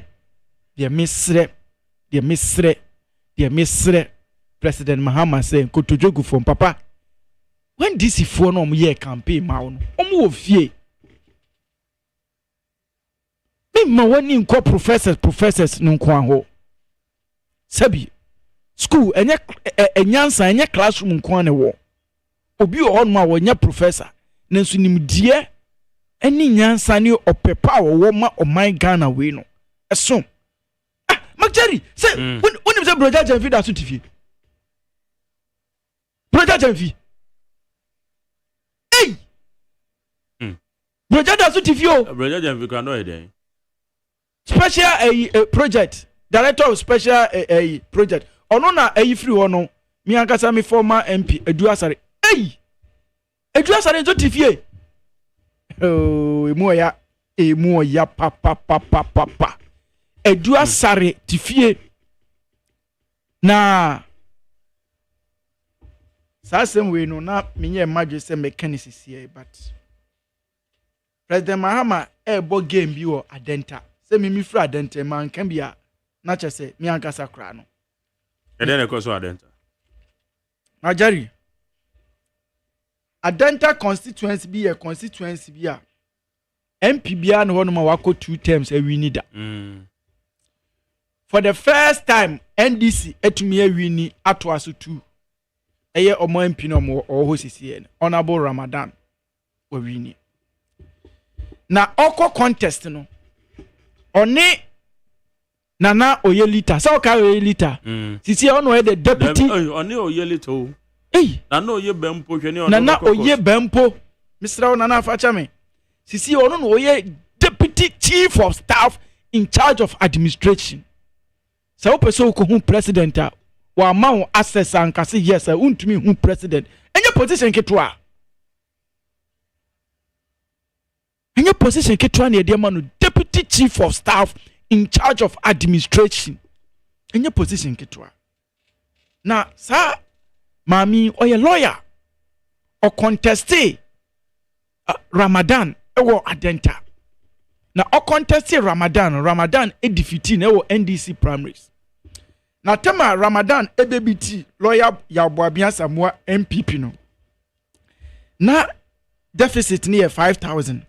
President Mahama say kotojogu from papa when DC for no ye campaign ma no omo ofie me ma woni nko professors no nko aho sabi school enyansa enye classroom nko ane wo obi o ma wo nya professor nanso nimdie eni nyansa ni opepa wo ma oman Ghana we no eso Mageri say when say broja Jamfi da so tifie broja Jamfi hey broja da so tifie o broja Jamfi kan no eden special project director of special project ono na free ono mi ankasa mi former MP Eduasare Eduasare zo tifie emu ya papa edu asare tifie na sasem we no na menye madwe se mechanics here but President Mahama ebo game bi wo adenta se mimi fra adenta man kan bia na che se mi ankasa kra no then e so adenta Ajari adenta constituency bi a constituency bi a MP bia no hono ma wako 2 terms e wini da for the first time NDC etumi e wini ato aso 2 eye omo MP no mo oho sisi en honorable Ramadan o wini na oko contest no oni nana oyelita so ka oyelita sisi ono e the deputy oni oyelita o nana oye bempo hwe ni ono nana oye bempo Mr. Nana Afachame sisi ono no oye deputy chief of staff in charge of administration so person ko hu president a wa ma wo access an kase yes untumi hu president enye position ketwa na ede ma no deputy chief of staff in charge of administration enye position ketwa na sa mami oye lawyer o conteste Ramadan ewo adenta na o conteste Ramadan e defeat na ewo NDC primaries na tema Ramadan ebebiti lawyer Yaboabia Samoa MPP no na deficit near 5,000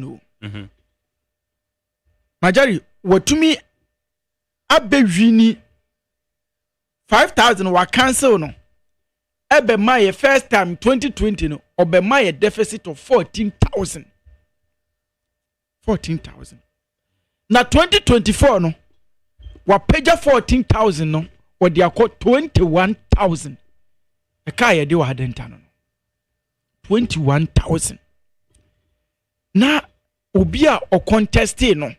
o Majari watumi abewini 5,000 wa cancel no ebe my first time 2020 no obe my deficit of 14,000 na 2024 no wa peja 14,000 no wa dia ko 21,000 e ka ye de wa hadenta no 21,000 na obi a o contest no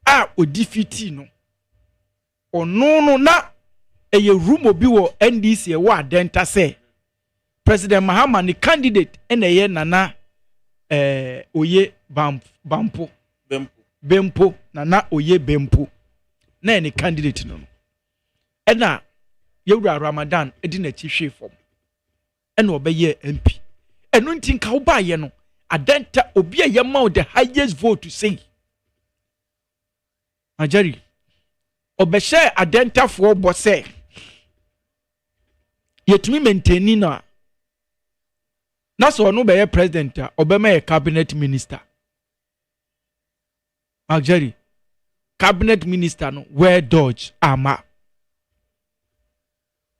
a o defeat no ono na eye room obi wo NDC e wa adenta say President Mahama ni candidate ene ye nana oye bempo nana oye bempo na ni candidate no ena yewura Ramadan edi na chi hwe fom ena obeye MP enu ntin ka wo ba ye no adenta obi a ye ma the highest vote to say Ajari obehye adenta fo bo say yetumi maintain na so no be president obema ye cabinet minister Ajari cabinet minister no where dodge ama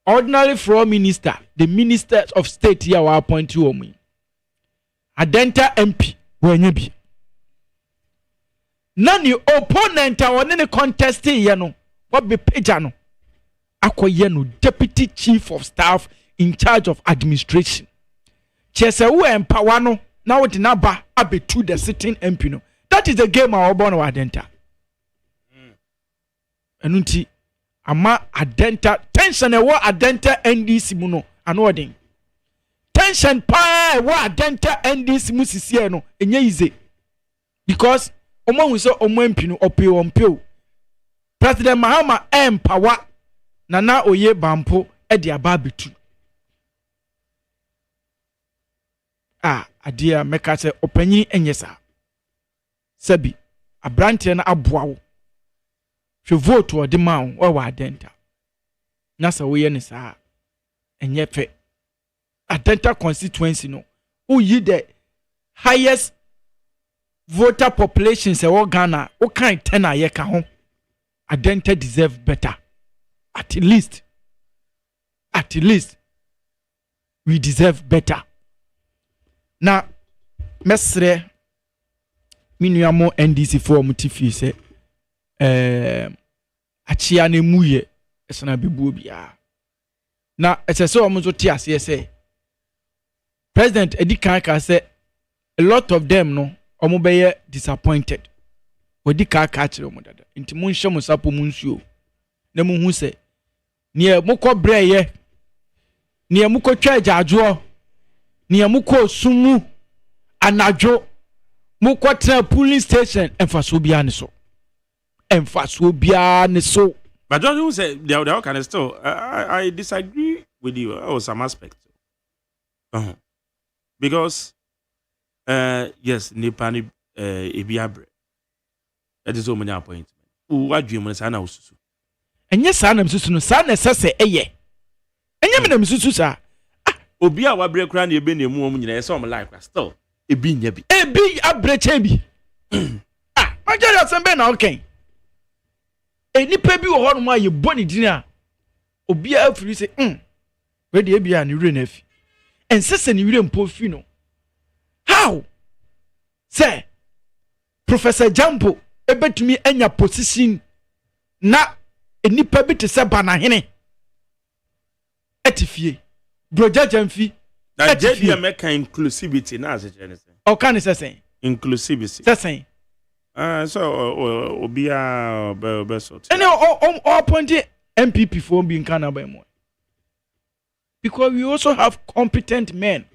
ordinary floor minister the ministers of state here were appoint you omi adenta MP wenye bi nani opponent a woni ne contest ye no what be page no akoye no deputy chief of staff in charge of administration chese wo empower no na wo de na ba abetu the sitting MP no that is the game our born adenta enunti ama adenta tension e wo adenta NDC mu no ano odin tension pa wo adenta NDC mu sisie no enye ize because omo hu so omo MP no opio President Mahama empower nana oye bampo e de aba betu adia meka se opanyin enyesa sabi abrante na aboawo hwe vote o de mawo wa adenta na sa wo ye ne sa enye fe adenta constituency no who yi the highest voter population se wo Ghana wo kan 10 aye ka ho adenta deserve better at least we deserve better na mesre minuamo NDC for mutifi se achia na muye esana bebuo bia na esese o mzo ti ase se president edikan ka se a lot of them no omo beye disappointed odika ka kire omo dada nti munhye mo sapo munsuo na munhu se ne mukọ breye ne mukọ twaja ajo ne mukọ sumu anadwo mukọ tra police station emfaso bia ne so emfaso bia ne so. But don't you say they can still I disagree with you on some aspect. Because yes, Nipani Ebiabre. That is so many appointments. What do you want to say now? And yes, I am Susu, son, as I say, and Yaman Susu, sir. Obia, what break around your bin, your woman, I saw my life, still. A bean, a brechebi. My dear, some ben, okay. A nipa bi wo my you boni dinner. Obia free say, where the Abia and Urenef. And says an Uren Pofino. How? Say, Professor Jampo, ebe to me enya position na nipa bi te se bana hene. Etifie. Broja Jamfi. Na JD America inclusivity na say anything. O kan say inclusivity. Say so obia be sort. And all appointed MPP for being Canada more. Because we also have competent men.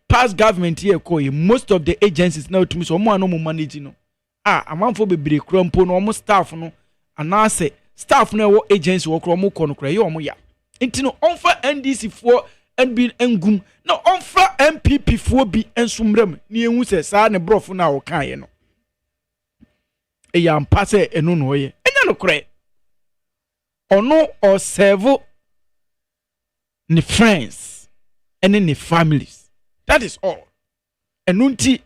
Past government here most of the agencies now to me so more no managing no. A man for be krompo no almost staff no and I say staff no agency wo kromo kono kra ye omo ya. Nti no onfa NDC for and be engum no onfa MPP for bi ensumrem na ehu se sa ne brofo na wo kan ye no. E ya mpa se enu no ye. Enya no kra. Ono or serve ni friends and ni families. That is all. Enunti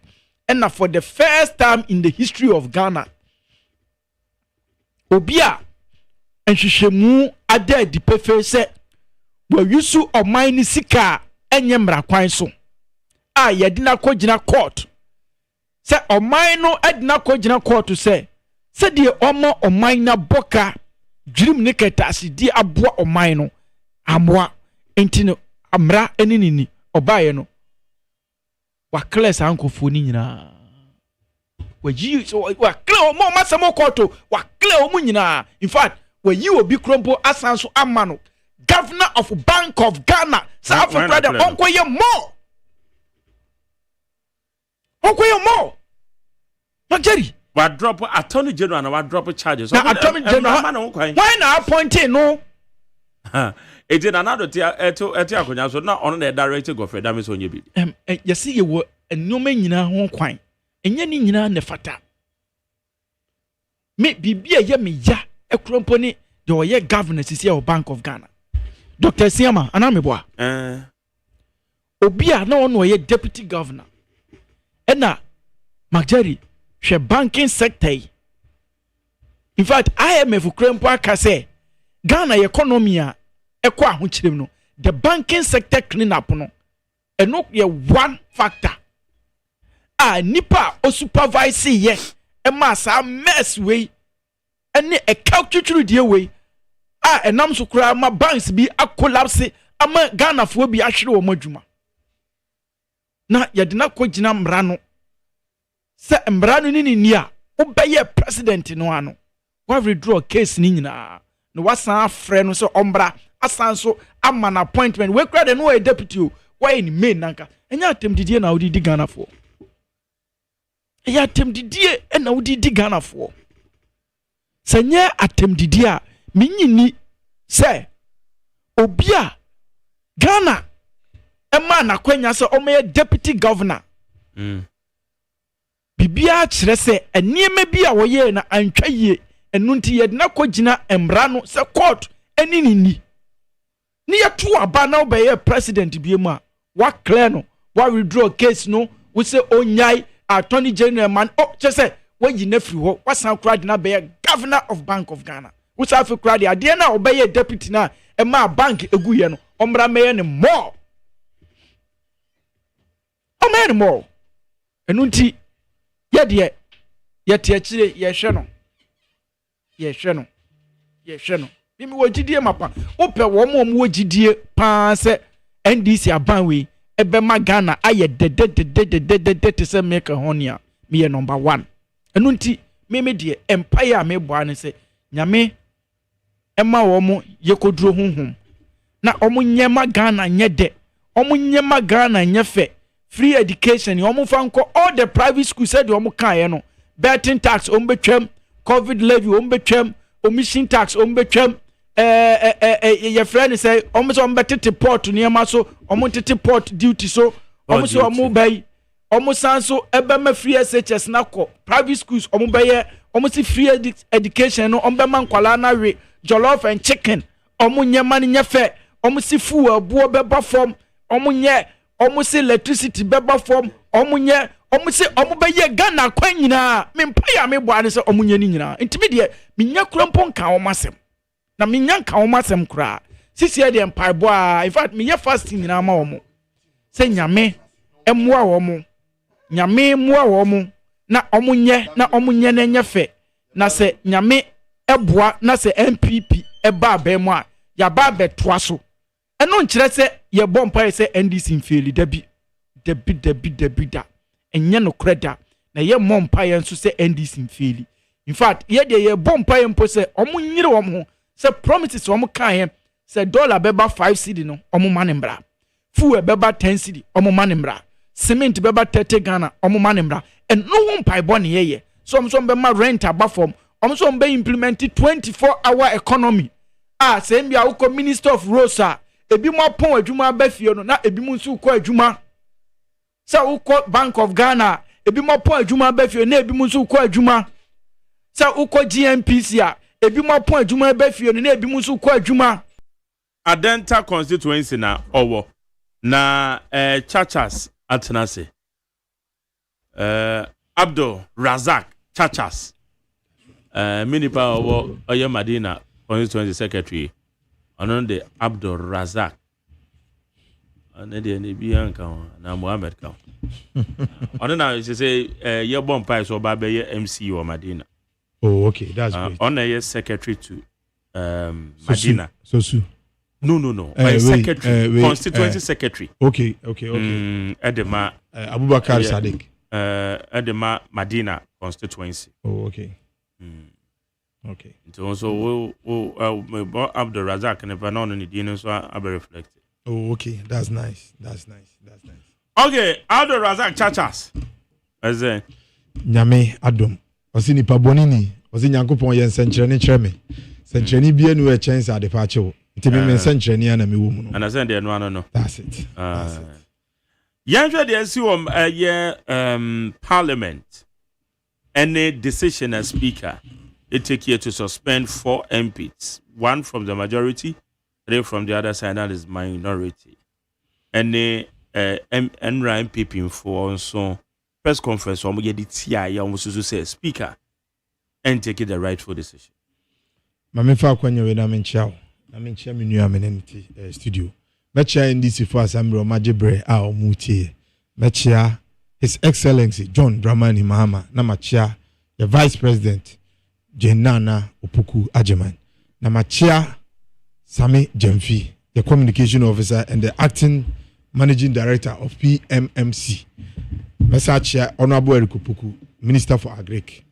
and for the first time in the history of Ghana, Obia and Shishemu ade di pefe se we yusu o mine sika enye mra kwan so. Yedina ko gina court. Se o mine no edina ko gina court se de omo o mine na boka dream ne ketasi di aboa o mine no amwa entino amra enini obaye no wa class ankofo ni nyina wa yi so wa clear mo masamo koto wa clear mo nyina in fact wa yi obi krompo asanso amano governor of Bank of Ghana South Africa the onkoye more Jerry wa drop attorney general na wa drop charges na attorney general why na appointed no Eti na nado eti akonya so na ono na director go for dame so onye bi. Yesi ye wo enoma nyina ho kwan. Enye ni nyina ne fata. Me bibia ye me ya ekrompo ni de oye governor sisi of Bank of Ghana. Dr. Siama anameboa. Obi a na ono oye deputy governor. Ena Magjari hwe banking sector. In fact, IMF krompo aka say Ghana economy a ekwa ho kirem no the banking sector clean up no eno ye one factor nipa o supervise ye e ma sa mess we ene e calculate die we enam so kura ma banks bi collapse ama Ghana fo bi ahwere wo madwuma na ye de na ko gina mra no se mra no ni a wo beye president no ano wa withdraw case ni nyina no wasan afre no so ombra asanso amana appointment we kra de no a deputy why in main nanka enya atemdidie na odi Ghana for eya atemdidie na odi Ghana for senye atemdidie a minyini se obia Ghana ema na kwanya se omoye deputy governor bibia kire se enieme bia wo ye na antwa ye enunti ye na kogina emra no se court enini ni yetu aba na obeye president biema wa clear no wa withdraw case no we say onyai attorney general man say we yina free ho wasan kra de na be governor of Bank of Ghana we say fi kra de ade na obeye deputy na e ma bank eguye no omra meye ne more enunti ye de ye te akire ye hwe no mimi wogidie mapa ope wo mo wogidie pa se NDC abanwe ebe ma Ghana aye de se make honia me ye number 1 enunti mimi de empire me boa ne se nyame ema wo mo yekoduro honhom na omo nyema Ghana nye de omo nyema Ghana nye fe free education omo fanko all the private schools said omo kan ye no betting tax ombetwam covid levy ombetwam omission tax ombetwam your friend say almost ombetete port niema so omotete port duty so almost omobay almost so ebema free SHS nako private schools omobay almost free education no ombema nkwala na we jollof and chicken omunye mani nyefe almost food abuo beba form omunye almost electricity beba form omunye almost omobeye Ghana kwan nyina me mpaya me boane se omunye ni nyina ntimi de menya krampo nka omasem na menya nka omasem kra sisi e de mpaibo a in fact menya fasting nyina ma omo se nyame emmoa omo nyame moa omo na omunye na nyefe na se nyame eboa na se MPP eba abemu a ya ba betoa so eno nkire se ye bompa se NDC mfeli dabi da enye no kreda na ye mompa ye nso se NDC mfeli in fact ye de ye bompa ye mpo se omunyire wo ho se promises wo kan ye se dollar beba 5 cedi no omo manembra fuel beba 10 cedi omo manembra cement beba 30 Ghana omo manembra and no one pie bone ye so be ma rent abafom omo be implement 24-hour economy se mbia uko minister of roads ebi mo pon adwuma abafie no na ebi mu nso uko adwuma sa uko Bank of Ghana ebi mo pon adwuma abafie na ebi mu nso uko adwuma sa uko GNPC ebi mo pon adwuma abafie no na ebi mu nso uko adwuma Adenta constituency na owo na Chachas Atenase Abdul Razak Chachas minipa owo Oye Madina constituency secretary onon de Abdul Razak ane de ne bi anka na Muhammad ka onon na say ye bompa so ba be ye MC o Madina. Oh, okay, that's great. On a secretary to Madina. So No. Secretary, constituency secretary. Okay. Edema Abubakar Sadiq. Edema Madina constituency. Oh, okay. Okay. So Abdul Razak and Panon and the so I be reflected. Oh, okay. That's nice. Okay, Abdul Razak Chachas. As Nyame Adom. Osi nipa bonini, osi Nyankopon ye nsenkyerene kyereme. Senkyerene bia nu e chance ade pa chewo. Ntimi me nsenkyerene ana me wo mu no. And I send the no. That's it. Yanjwe de asi Parliament. Any decision as speaker, they take here to suspend 4 MPs, 1 from the majority, 3 from the other side, that is minority. Any NRA MPP for also press conference, we get the TI, almost to say speaker, and take it the rightful decision. Mamifa kwenye wena menchao, na menchia minu ya meneniti studio. Mechia NDC for Assembly o Majebre a o mutie. Mechia His Excellency John Dramani Mahama na machia the Vice President Jenana Opoku Agyeman. Na machia Sami Jemfi, the Communication Officer and the Acting Managing Director of PMMC. Message Honorable Eric Opoku, Minister for Agric.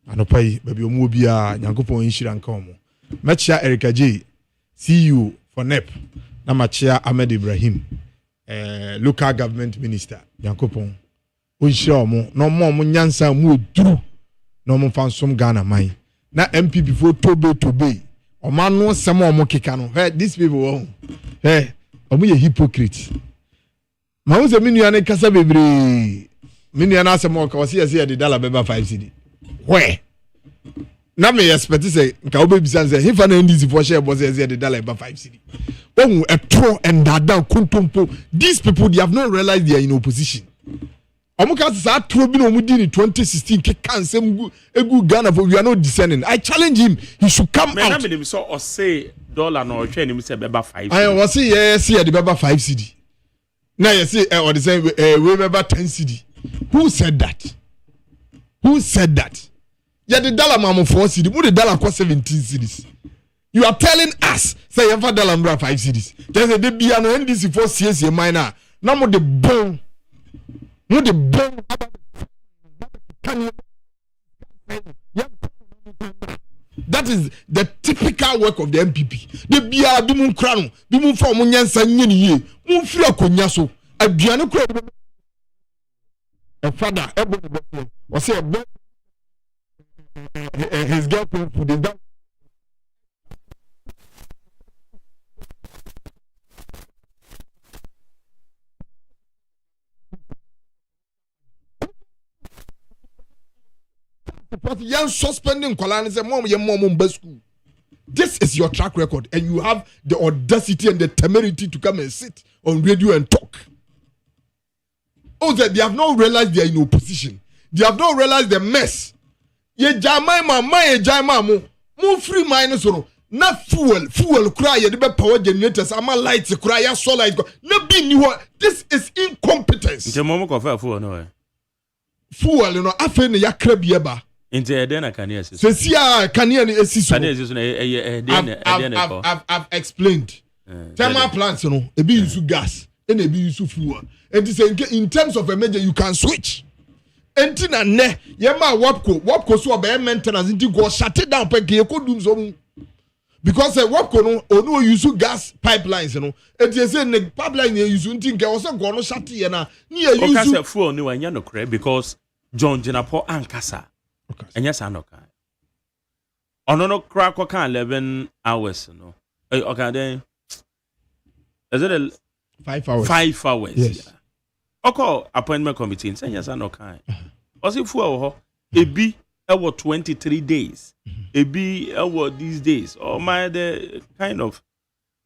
Anopai baby omobia Nyankopon inshira nka omo. Machia Erika J, CEO for NEP. Na machia Ahmed Ibrahim, Local Government Minister. Nyankopon inshira omo. No mo nyansa mu oduru. No mo fansom Ghana mai. Na MP before tobe. Oman no sama omo keka no. Hey, these people hey, omo ye hypocrite. Ma wo se minu ane kasa bebre. Minu ane asemo ka wasi yesi de dollar beba 5 cedi. Where? Na me expect say nka obebisa say he fa na NDC for share boss yesi de dollar beba 5 cedi. Oh, a tro and dada kuntumpo. These people, they have not realized they are in opposition. Omuka sa tro bi no mu di in 2016 ke kan sem egu Ghana for we are not descending. I challenge him. He should come out. Me na me so or say dollar no hwe ni me say beba 5. I was say yes, the beba 5 cedi. Now you say or the same we beba 10 cedi. Who said that? Yeah, the dollar mamo 4 cedi. Mu the dollar cost 17 cedis. You are telling us say you have dollar 5 cedis. Just say the biano NDC for CSA minor. Now mo the bone. No the bone. That is the typical work of the MPP. The bia bimun krano, bimun for mo nyansa nyeni ye. Mo fira konya so. Aduane kro. A father ebo was say his girlfriend food is that. Young suspending Kolani say mom your mom school. This is your track record, and you have the audacity and the temerity to come and sit on radio and talk. Oh, that they have not realized they are in opposition. They have not realized the mess. Ye jama mo free minus no. Na fuel cry ye be power generators ama lights cry ya solar na be ni ho. This is incompetence. Nti mom ko fa fuel no. Fuel no afa ne yakra bieba. Nti eden na kania esi. Sesia kania ne esi so. Kania esi so na eden ko. I've explained. Thermal plants no e be use gas and e be use fuel. And in terms of emergency you can switch. Enti na ne yema wapco so obey maintenance nti go shut it down pe ke ko dum so because wapco no onu use gas pipelines no enti say ne pipeline you use nti nke o say go no shut ye na ni use o ka say fuel ni wanya no kre because John Jinapo ankasa enya sa no kan ono no kra ko kan 11 hours no okay then is it 5 hours 5 hours yes. Yeah. Okay, appointment committee in Senya San Okai. Also, for ebi 23 days. Ebi these days. Or my the kind of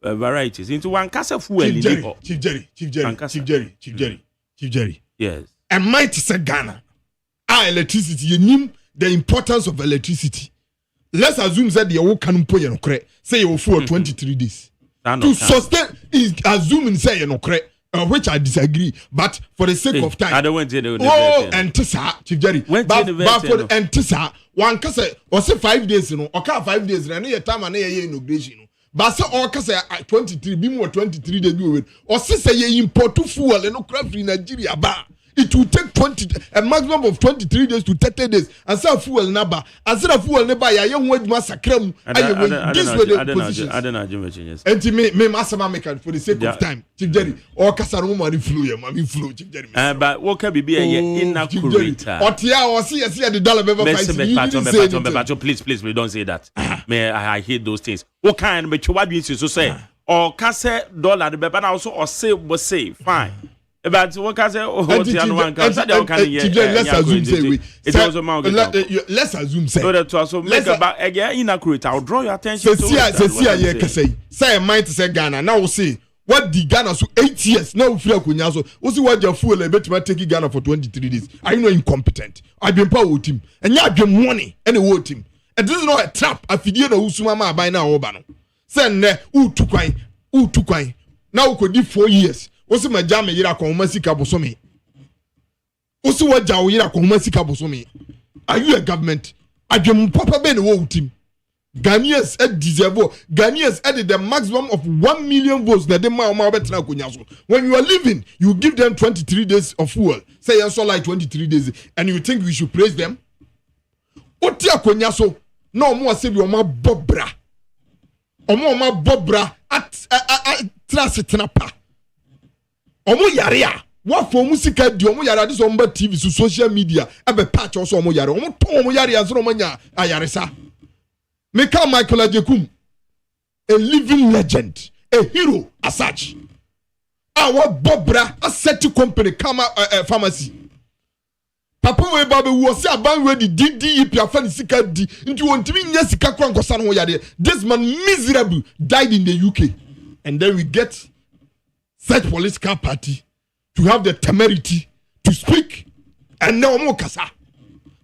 varieties. Into one casa fuel. Chief Jerry. Yes. And might say Ghana. Electricity. You name the importance of electricity. Let's assume that you can put your credit. Say you for 23 days. To sustain is assuming say you correct. Which I disagree, but for the sake of time, I don't want to do and Tessa, Chief Jerry, but for and Tessa, one case or say 5 days, or 5 days, and any time and a inauguration. But say all case 23, be more 23 days, or say ye import to fuel and no craft in Nigeria bar. It will take a maximum of 23 days to 30 days. And some fuel number. And some fuel number, I young word massacre. This way the positions. I don't know. And to me, Massama make for the sake of time. Chief Jerry, or Casaromo flew, Chief Jerry. But what can be a inaccurate? Or Tia or see the dollar please, we don't say that. May I hate those things. What kind of what you to say? Or Cassa dollar, but also or say, fine. But what can say? Let's assume say. So make about again inaccurate. I'll draw your attention to say might say Ghana. Now we'll see what the Ghana so 8 years now free kunyaso. We'll see what your fuel a bit take Ghana for 23 days. Are you not incompetent? I've been power with him and you have your money and a word him. And this is not a trap. I feel you know Usumama by now Obano. Send ne utukwai. Now we could give 4 years. Osi majame yira kwa umasika bosomi. Osi wajao yira kwa umasika bosomi. Are you a government? Ajum papa ben wo team. Ghanaians deserve. Ghanaians added the maximum of 1 million votes that they might. When you are leaving, you give them 23 days of fuel. Say you saw like 23 days, and you think we should praise them? Otia konyaso no more say we oma bobra. Oma bobra at transitinapa. Omo yarea what for musika di omo yarea this omba TV so social media ebe patch also omo yarea omo ton omo yarea so omo nya ayaresa Meka Michael Ajekum a living legend a hero as such our Bobra a set company kama pharmacy papa we babe wo se aban we di DDE piafa ni sika di nti wontimi nya sika kwa nkosa no yare this man miserable died in the UK and then we get such political party to have the temerity to speak and now more kasa.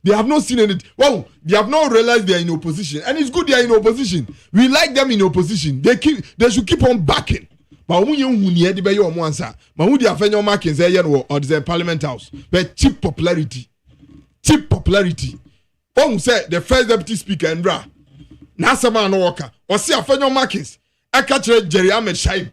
They have not seen anything. Well, they have not realized they are in opposition, and it's good they are in opposition. We like them in opposition. They should keep on backing. But when you hear the bayo on one side, but who they are finding markings there or the Parliament House, but cheap popularity. One say the first deputy speaker and bra, Nasama no worker, or see a finding markings. I catch Jerry Ahmed Shaib.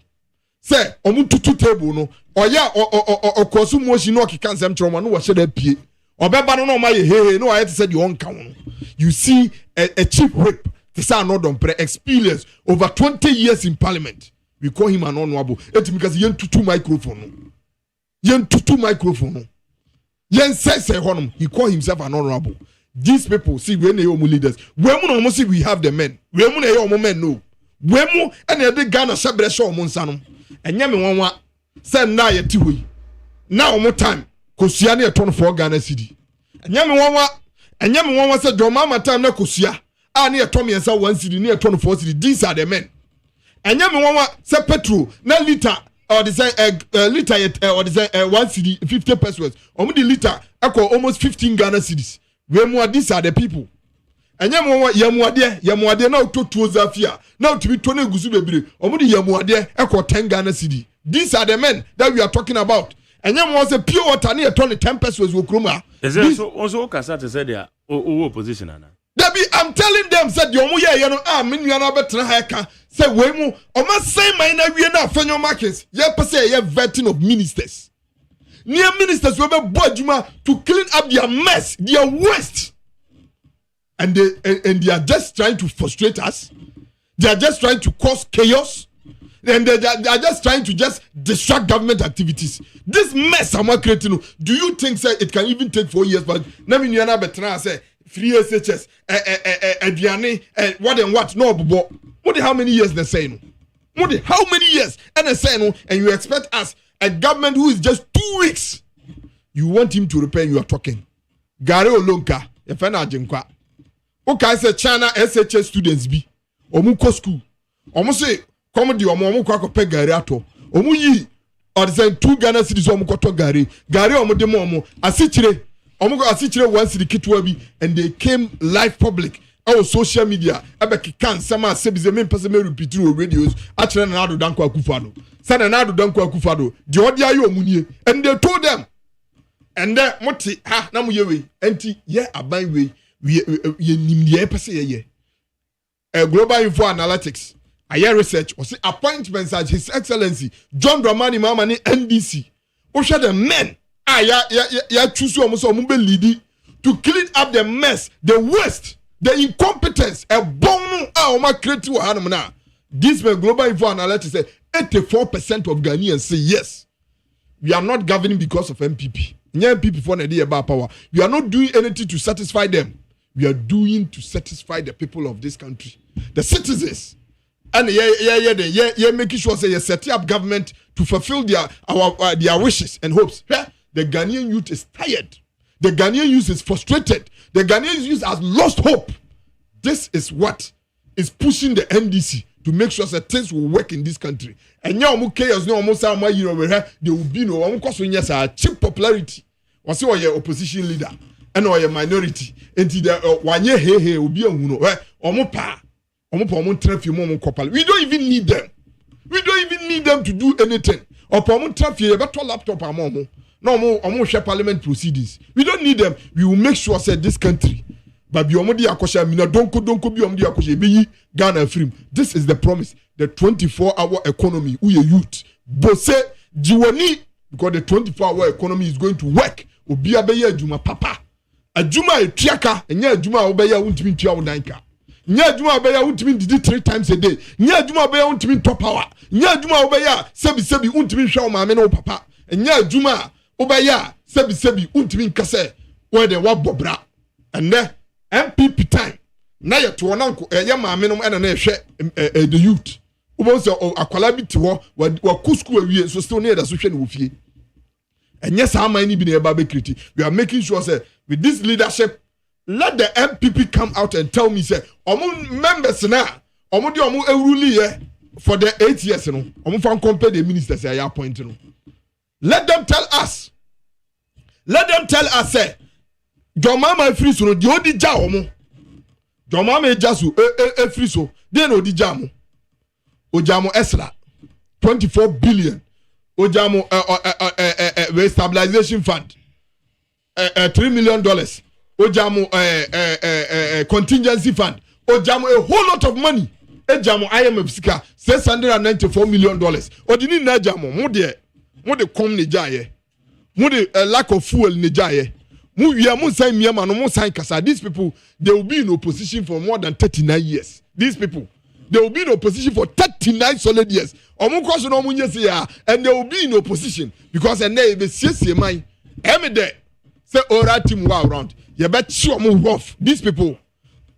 Say, omu tutu table no, or ya or consume motion no can some trauma no wash that pie. Or beba no my hey no I had to say you on count. You see a chief whip, this are not on experience over 20 years in parliament. We call him an honorable. It's because yen tutu microphone. Yen say honum. He call himself an honorable. These people see when they are leaders. When we see we have the men. When we are men no. When we and the Ghana sabre show monsanum. And yami wanwa send na ye tiwi. Now more time. Kosiani a ton for Ghana city. And yami wanwa said your mama time na kosia. Near Tommy and 1 city near 24 city. These are the men. And yami wanwa say petrol na liter or design liter or design 1 city 50 pesos. The liter equal almost 15 Ghana cities. These are the people. And yamuade now to Zafia. Now to be 20 Gusubebre. Yamuade equal 10 Ghana city. These are the men that we are talking about. And was a pure water near 10 pesos with Kruma. Is there also Kasata said there? Opposition, Anna. Debbie, I'm telling them, said Yomuya, Miniana better haka. Say, Wemu, or must say, my Naviana, Fenyo Markets. Yapase, ye vetting of ministers. Near ministers will be Bojuma to clean up their mess, their waste. And they are just trying to frustrate us. They are just trying to cause chaos. And they are just trying to just distract government activities. This mess I'm creating, do you think say, it can even take 4 years? But Namiana Betra say, free SHS, what and what? No, but what how many years they say? What how many years? And they say no, and you expect us, a government who is just 2 weeks, you want him to repair, you are talking. Gare Olonka, if I Jinkwa. Okay, say China SHS students be. Omuko school. Omu say, comedy omu kwa kope gare ato. Omu yi, or the 2 Ghana cities omu koto gare. Gare omu demo omu. Asichire. Omu ko asichire 1 city kitwabi. And they came live public. Our social media. Ebe kikan sama sebize men pese me repeat through radios. Achire na nado danko akufado. Sana nado danko akufado. The odi ayo omunye. And they told them. And then moti ha na mu yewe. Enti ye aban we. We nimye pese ye. Global Info Analytics. Aye research or say appointments at His Excellency John Dramani Mamani NDC. Osha the men. Ya choose almost lead to clean up the mess, the waste, the incompetence. A bone ma creative hanamna. This way Global Info Analytics say 84% of Ghanaians say yes. We are not governing because of MPP. MPP for an idea about power. We are not doing anything to satisfy them. We are doing to satisfy the people of this country, the citizens, and making sure say setting up government to fulfill their wishes and hopes. The Ghanaian youth is tired. The Ghanaian youth is frustrated. The Ghanaian youth has lost hope. This is what is pushing the NDC to make sure that things will work in this country. And now chaos no almost there will be no cheap popularity. Was your opposition leader? And or a minority into the one year hey will be a uno omopa traffic we don't even need them. We don't even need them to do anything. Or traffic better laptop amomo no more share parliament proceedings. We don't need them. We will make sure that this country but be omodi akosha mina don't be omodi akosha be Ghana film. This is the promise. The 24-hour economy we a youth bose jiwani because the 24-hour economy is going to work. Obi abeye juma papa. Ajuma etriaka enya ajuma obeya untimi tua odanka nya ajuma obeya untimi didi 3 times a day nya ajuma obeya untimi top hour nya ajuma obeya sebi untimi hwa o maame no papa nya ajuma obeya sebi untimi nkase we de wa bobra enne MPP time na ye to wonanko ye maame no ena na ehwe the youth ubonso akwala bi te ho wa kusku awie so still near da so hwe ne wo fie enye sa amani bi na eba be kriti. We are making sure say with this leadership, let the MPP come out and tell me, say, members now, for the 8 years, compare the ministers I appointed. Let them tell us. Let them tell us, say, Jomama free so, the odi jaomo. Jomama jasu, free so, then odi jamo. Ojamo Esra, 24 billion. Ojamo stabilization fund. $3 million. Ojamo contingency fund. Ojamo a whole lot of money. Ejamo IMF sika $694 million. Odini na jamo mo de kom ne jaye. Mo de lack of fuel ne jaye. Mo wi am sign miama no mo sign kasa. These people they will be in opposition for more than 39 years. These people they will be in opposition for 39 solid years. Omo koso no mo nyese ya and they will be in opposition because and they be siesie man. Emi de say ora team wa around you bet sure mo rough these people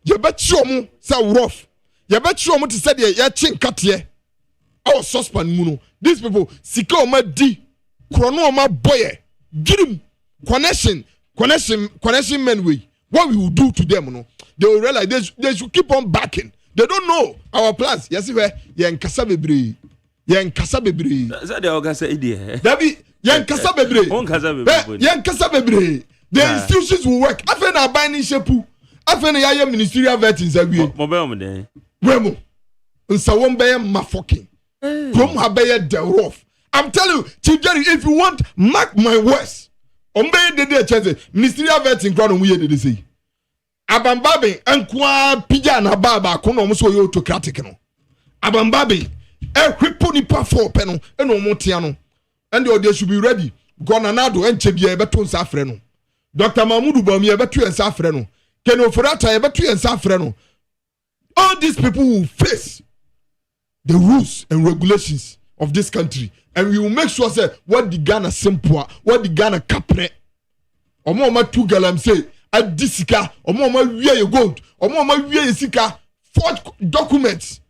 you bet sure mo say rough you bet sure mo to say dey ya chin katie our suspend mu no these people sika o ma di krono o ma boye girim connection men way what we will do to them no they will realize they should keep on backing. They don't know our plans. Yes, we yen kasa bebre. Yen kasa bebre. That they all say idea. Dabi yen kasa bebre. Yen kasa bebre. The institutions will work. Afen na buy ni shepu. Afen na ya ministerial vettings awie. Mo be mo den. Wemo. Nsa won be mafoking. Krom ha be the rough. I'm telling you, Chief Jerry, if you want, mark my words. Ombe de chance ministerial vetting crowd on we dey say. Abambabe enkwa pija na baba kono mo so yo autocratic no. Abambabe hwipo nipa for pe no e no mo tia no. And they should be ready. Gona nado enche bia e beto nsa afre no. Dr. Mahmoud Bawumia e beto nsa afre no. Keno Forata e beto nsa afre no. All these people will face the rules and regulations of this country, and we will make sure say what the Ghana simple, what the Ghana capre. Omo ma 2 galam say adisika, omo ma wie ye gold, omo ma wie ye sika, forge documents.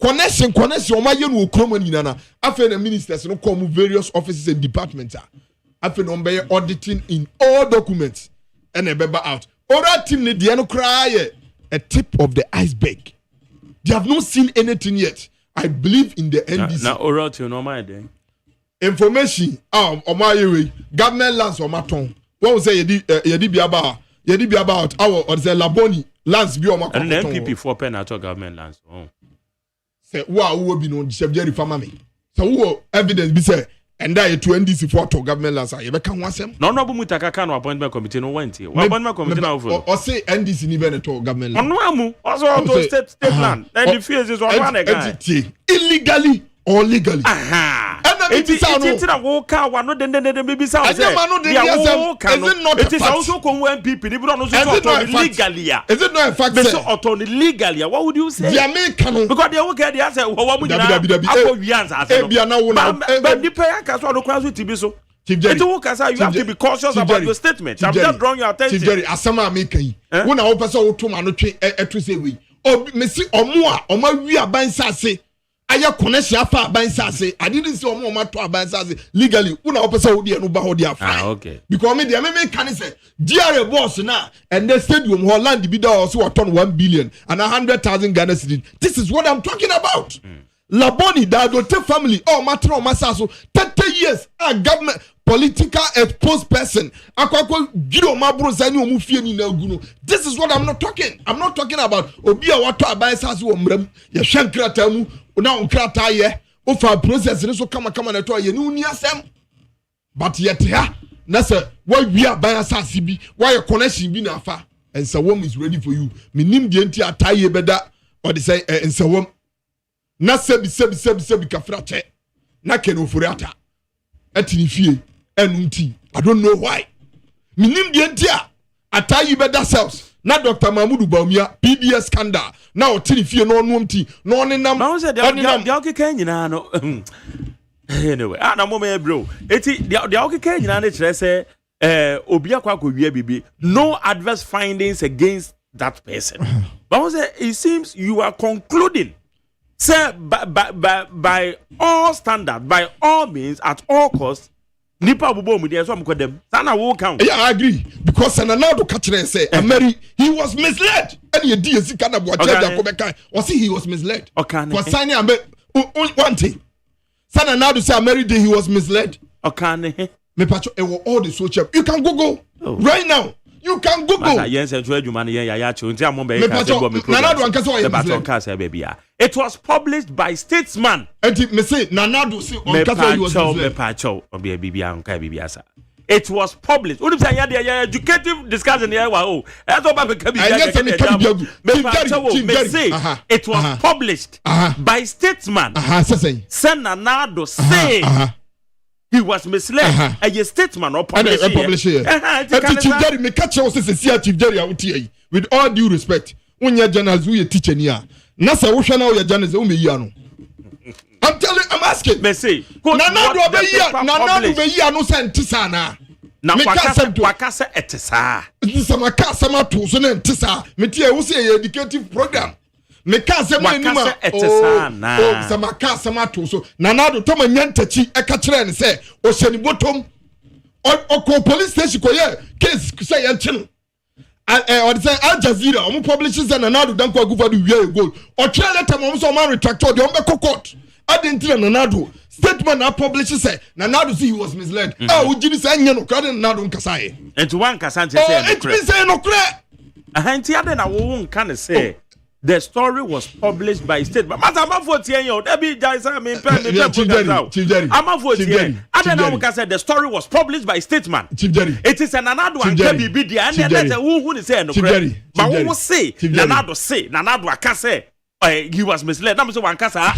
Connection omo ye no okromo ni na. Afen the ministers no come various offices and departments. Afen ombe auditing in all documents and e beba out. Oral team ni dey no cry a tip of the iceberg. They have not seen anything yet. I believe in the NDC. Now oral to no mind. Information omo government lands or maton. What we say yedi bi about our or say laboni lands bi o maton. And the MPP for pen at government lands. Oh. Say who be no Chef farmer me. So who evidence be say and that to NDC for to government lands you be kan wasem. No mu takaka no appointment committee no went here. Appointment committee now for. Or say NDC ni be to government land. No amu. Also to state land. And the fees is one again. Illegally or legally. It's not walk out one no then baby sound. Is it not it is also come when people don't know legally. Is it not a fact? Legally. What would you say? The American because they work at the answer what would but the player can so cross with Tibiso. You have to be cautious about your statement. I'm just drawing your attention. Chief Jerry, asama make yi. When I person o to ma no twe etu say we. O me si omo a omo wi aban sase. Aya connection afa aban sase. I didn't say omo to aban sase legally. When I person o dey no ba ho dey afa. Okay. Because me dey me can say DRA boss na and the stadium Holland bi da also turn 1 billion and 100,000 Ghana cedis. This is what I'm talking about. Laboni Dagote family matter of masaso 30 years a government political exposed person. This is what I'm not talking. I'm not talking about Obia Wato Abayasasu Omrem, Yashankratamu, Una Unkrataye, Ofa process, and so come and tell you, but yet, Nasa, why we are Bayasasibi, why your connection be nafa, and Sawam is ready for you. Minim Dienti Ataye Beda, or they say, and Sawam. Na sebi kafrate na keno furiata etini fie enunti I don't know why minim de ntia atayi beda cells na Dr. Mahmoud Bawumia PDS scandal na otini fie no onumti no onenam na say they okay nyina no anyway na mo me bro eti they okay nyina na kire say obi akwa akowia bibi no adverse findings against that person but say it seems you are concluding say by all standards, by all means, at all costs, nipa bubo mu dey so am kodem. Sana wo count. Yeah, I agree because Nanado Kachre say Mary he was misled. And he did sika na boache da ko bekan. O say he was misled. Okay. For signing am one thing. Sana Nanado say Mary day he was misled. Okay. Me pacho all the social. You can Google right now. You can Google. It was published by Statesman. It was published. Educative discussion here. It was published by Statesman. Senanado say he was misled. A statement or publisher. Chief Jerry, me catch you say Chief Jerry out here. With all due respect, when your journalists we teach here. Nasa wo hwana your journalists o me yi ano. I'm asking. Me say. Nanado be yi no senti sana. na wakasa etesa nsama ka sama to so na ntesa meti e wo say educative program me ka sama enuma etesa na sama ka sama to so na nado to manyantachi e ka kire ne say o hyeni botom o police station ko ye case say yan chino or the say Al Jazeera o publishes na nado dan ko agufa do wie goal o try letter mo so man retractor de o be court adentira na nado statement na publishes say na nado see he was misled o gini say nya no kra na nado nkasa ye enti wan kasa nche say no kra it say no kra ahanti ade na wo nka ne say the story was published by state but mata amafo tie yo da bi jai say me pen amafo tie ade na wo say the story was published by statesman Chief Jerry it is an anado anka bibi dia and that who ni say no kra but wo say nanado aka say he was misled. Now, so one kasa.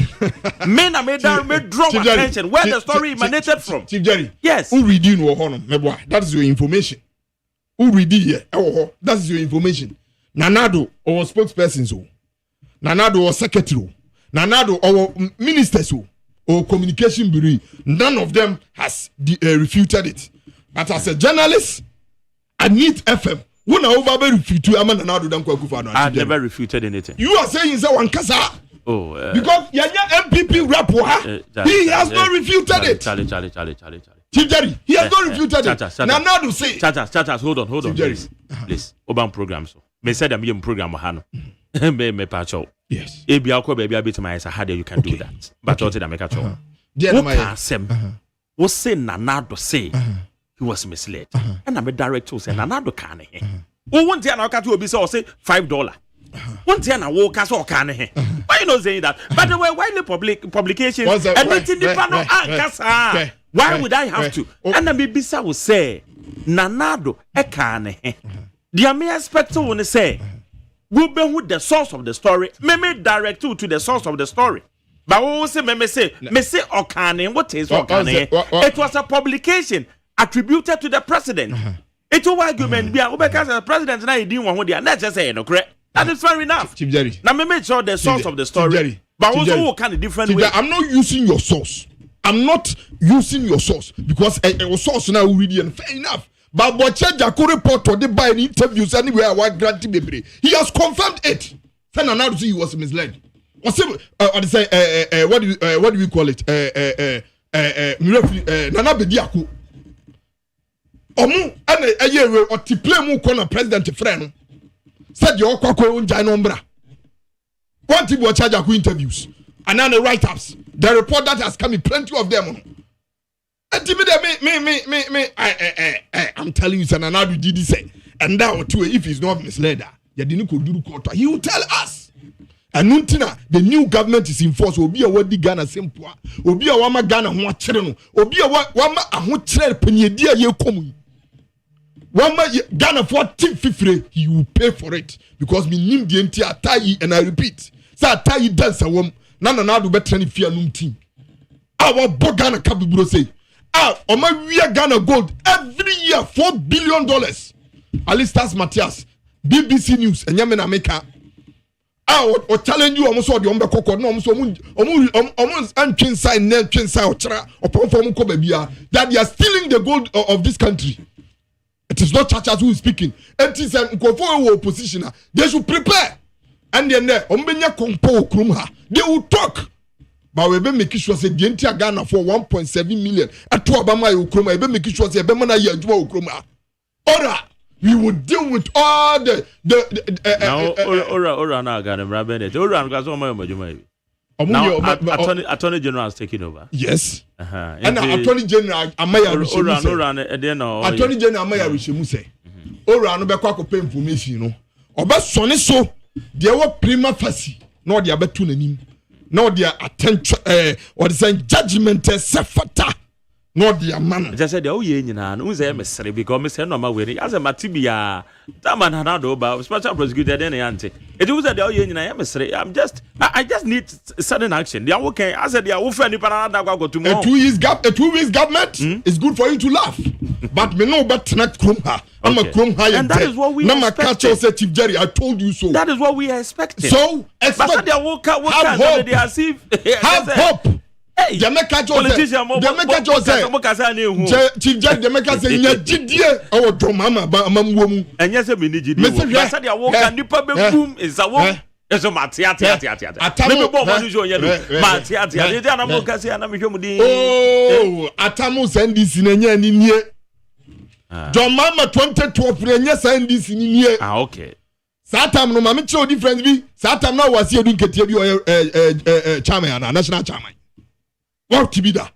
Men are made draw attention where the story emanated from. Chief Jerry. Yes. Who reading no honor? That is your information. Who reading here? Oh, that is your information. Nanado or spokesperson so. Nanado or secretary. Nanado or minister so. Or communication bureau. None of them has refuted it. But as a journalist, I need FM. When I over refute I never refuted anything. You are saying that one kasa. Oh, because Yanya MPP rep he has not refuted it. Charlie. Chief Jerry, he has not refuted it. Nanado say. Chacha, hold on. Please. Oban program so. Me said I'm in program hano. Me patch out. Yes. Ebi akọ baby a bit my how you can do that. But what did I make a show? What say Nanado say? He was misled. And I'm a director say Nanado can he. Oh, one day I got to be so say $5. One day I walk as all can he. Why you not saying that? But there were widely publications and it's in the panel. Why would I have to? And then Bisa will say Nanado e can he. The me expect to want to say we be with the source of the story. Me direct to the source of the story. But we say me say Okane. What is Okane? It was a publication attributed to the president. It's a argument. Because the president now didn't want to not just say no correct. That is fair enough. Chief Jerry. Now me make sure the source of the story. But also what kind of different way. I'm not using your source. I'm not using your source because a source now reading fair enough. But Boche Jako report or they buy an interviews anywhere I want granting baby. He has confirmed it. Now he was misled. What do we call it? Nana Bediako. Omu ane ayewe otiple mu kono president friend said your kwako unja nombra. One people were charged with interviews and now the write-ups. The report that has come in plenty of them. I'm telling you, Sananadu did say, and now too, if he's not misled, he will tell us. And Nuntina, the new government is in force. Obi a wadi Ghana simple. Obi a wama Ghana ho chire. Obi a wama aho chire penyedia ye komu. Wama Ghana for tip fifre, he will pay for it because me nim the entire tayi and I repeat. Sa tayi dance a wom. Nana na do better ni fear num team. Our Ghana kabibro say. Oma we Ghana gold every year $4 billion. Alistas Matthias, BBC News, and Yemen America. Or challenge you almost all the umber cocoa, no, almost unchin sign, nail chin sign, or perform cobebia that they are stealing the gold of this country. It is not churches who is speaking. It is an opposition. They should prepare. And then Ombenya Kompo Krumha, they will talk. But we be making sure say the entire Ghana for 1.7 million. At Obama Ukroma, we be making sure say Bemana Yajua Ukroma. Ora, we will deal with all the Ora now Ghana Rabenet. Ora because now Attorney General is taking over. Yes. And Attorney General Amaya Rishimu. Attorney General Amaya Rishimu say. Ora no be kwa ko pay information no. Oba sone so there were prima facie no dey abetu nanim. No their attention or the judgment sefata. No their man. Just said oh ye nyina no say mesere because me say no ma we as a matibia that man hanado ba special prosecutor then ante. It was that oh ye nyina mesere. I just need sudden action. They are okay. I said they are ofen nipa na da go tomorrow. A 2 years government is good for you to laugh. But me no but not krumha. I'm a krumha. And that is what we expect. Chief Jerry, I told you so. That is what we expected. So expect they are have hope. Have hope. Jamaica Joseph. Jamaica Joseph. Chief Judge Jamaica say nyajidie o do mama ba amamwo. Enye se me ni jidie. Masa dia wo kan nipa be boom is a wo. Eso matia. Me bo mo njo yelo. Matia. Dey na mo ka say na me hwemu din. Oh, atamu NDC na nya ni nie. John Mama 2012 na nya NDC ni nie. Okay. Satam no mama show difference bi. Satam na wasi edu nketia bi o chairman na national chairman. What to be da?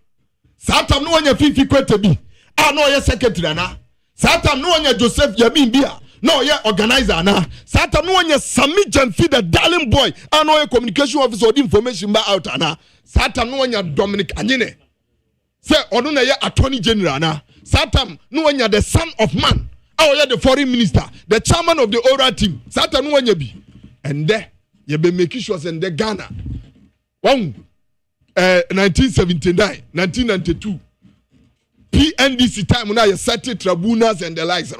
Satam no anya fifi kwete bi. Ah no ye secretary na. Satam no anya Joseph Yamin bia. No ye organizer na. Satam no anya Sami Jamfi the darling boy. Ah no ye communication officer or the information ba out na. Satam no anya Dominic Anyine. Say ono na ye attorney general na. Satam no anya the son of man. Ah ye the foreign minister, the chairman of the oral team. Satam no anya bi. And there ye be making sure say the Ghana. 1979, 1992. PNDC time now you set tribunals and the likes.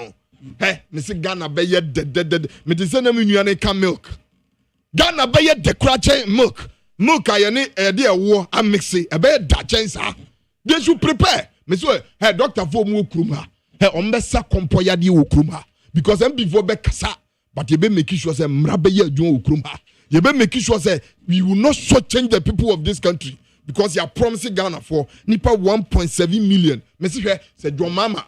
Hey, Mr. Ghana be ye dead. Me say na me nuane ka milk. Ghana be ye de crache milk. Milk ayane dey wo am mix e be da chance ha. They should prepare. Me say hey doctor for mu kruma. Hey ombesa kompoyade wo kruma because em before be kasa but you be making sure say mra be ye adwon wo kruma. You be making sure say we will not shortchange the people of this country. Because you are promising Ghana for nipa 1.7 million. Message say John Mama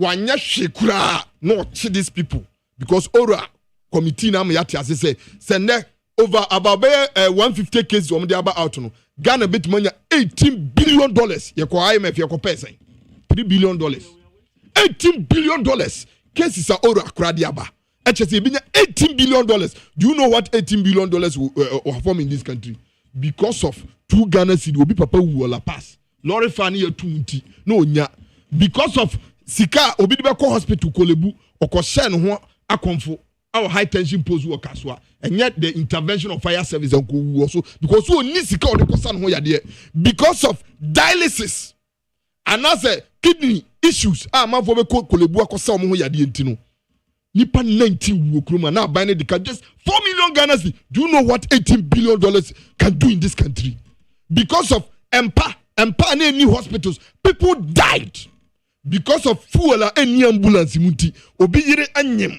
wanya shekura no to these people because ora committee na me yati say send over about 150 cases on the about out no Ghana bit money $18 billion ye ko IMF ye ko person $3 billion $18 billion cases are ora kradiaba HSE binya $18 billion. Do you know what $18 billion will form in this country? Because of 2 Ghana cedi obi papa wu la pass lorry fan ye 20 no nya because of sika obi de be call hospital kolebu okoshe no ho akonfo our high tension post wo kaswa and yet the intervention of fire service and wu also because so ni sika o de kosa no ho yade because of dialysis and as a kidney issues manfo be kolebu akosa o mo ho yade ntino nipa 19 wu kroma na buy the can just 4 million Ghana cedi. Do you know what $18 billion can do in this country? Because of Empa and any hospitals, people died because of fuel and any ambulance. Munti obi yire anyem.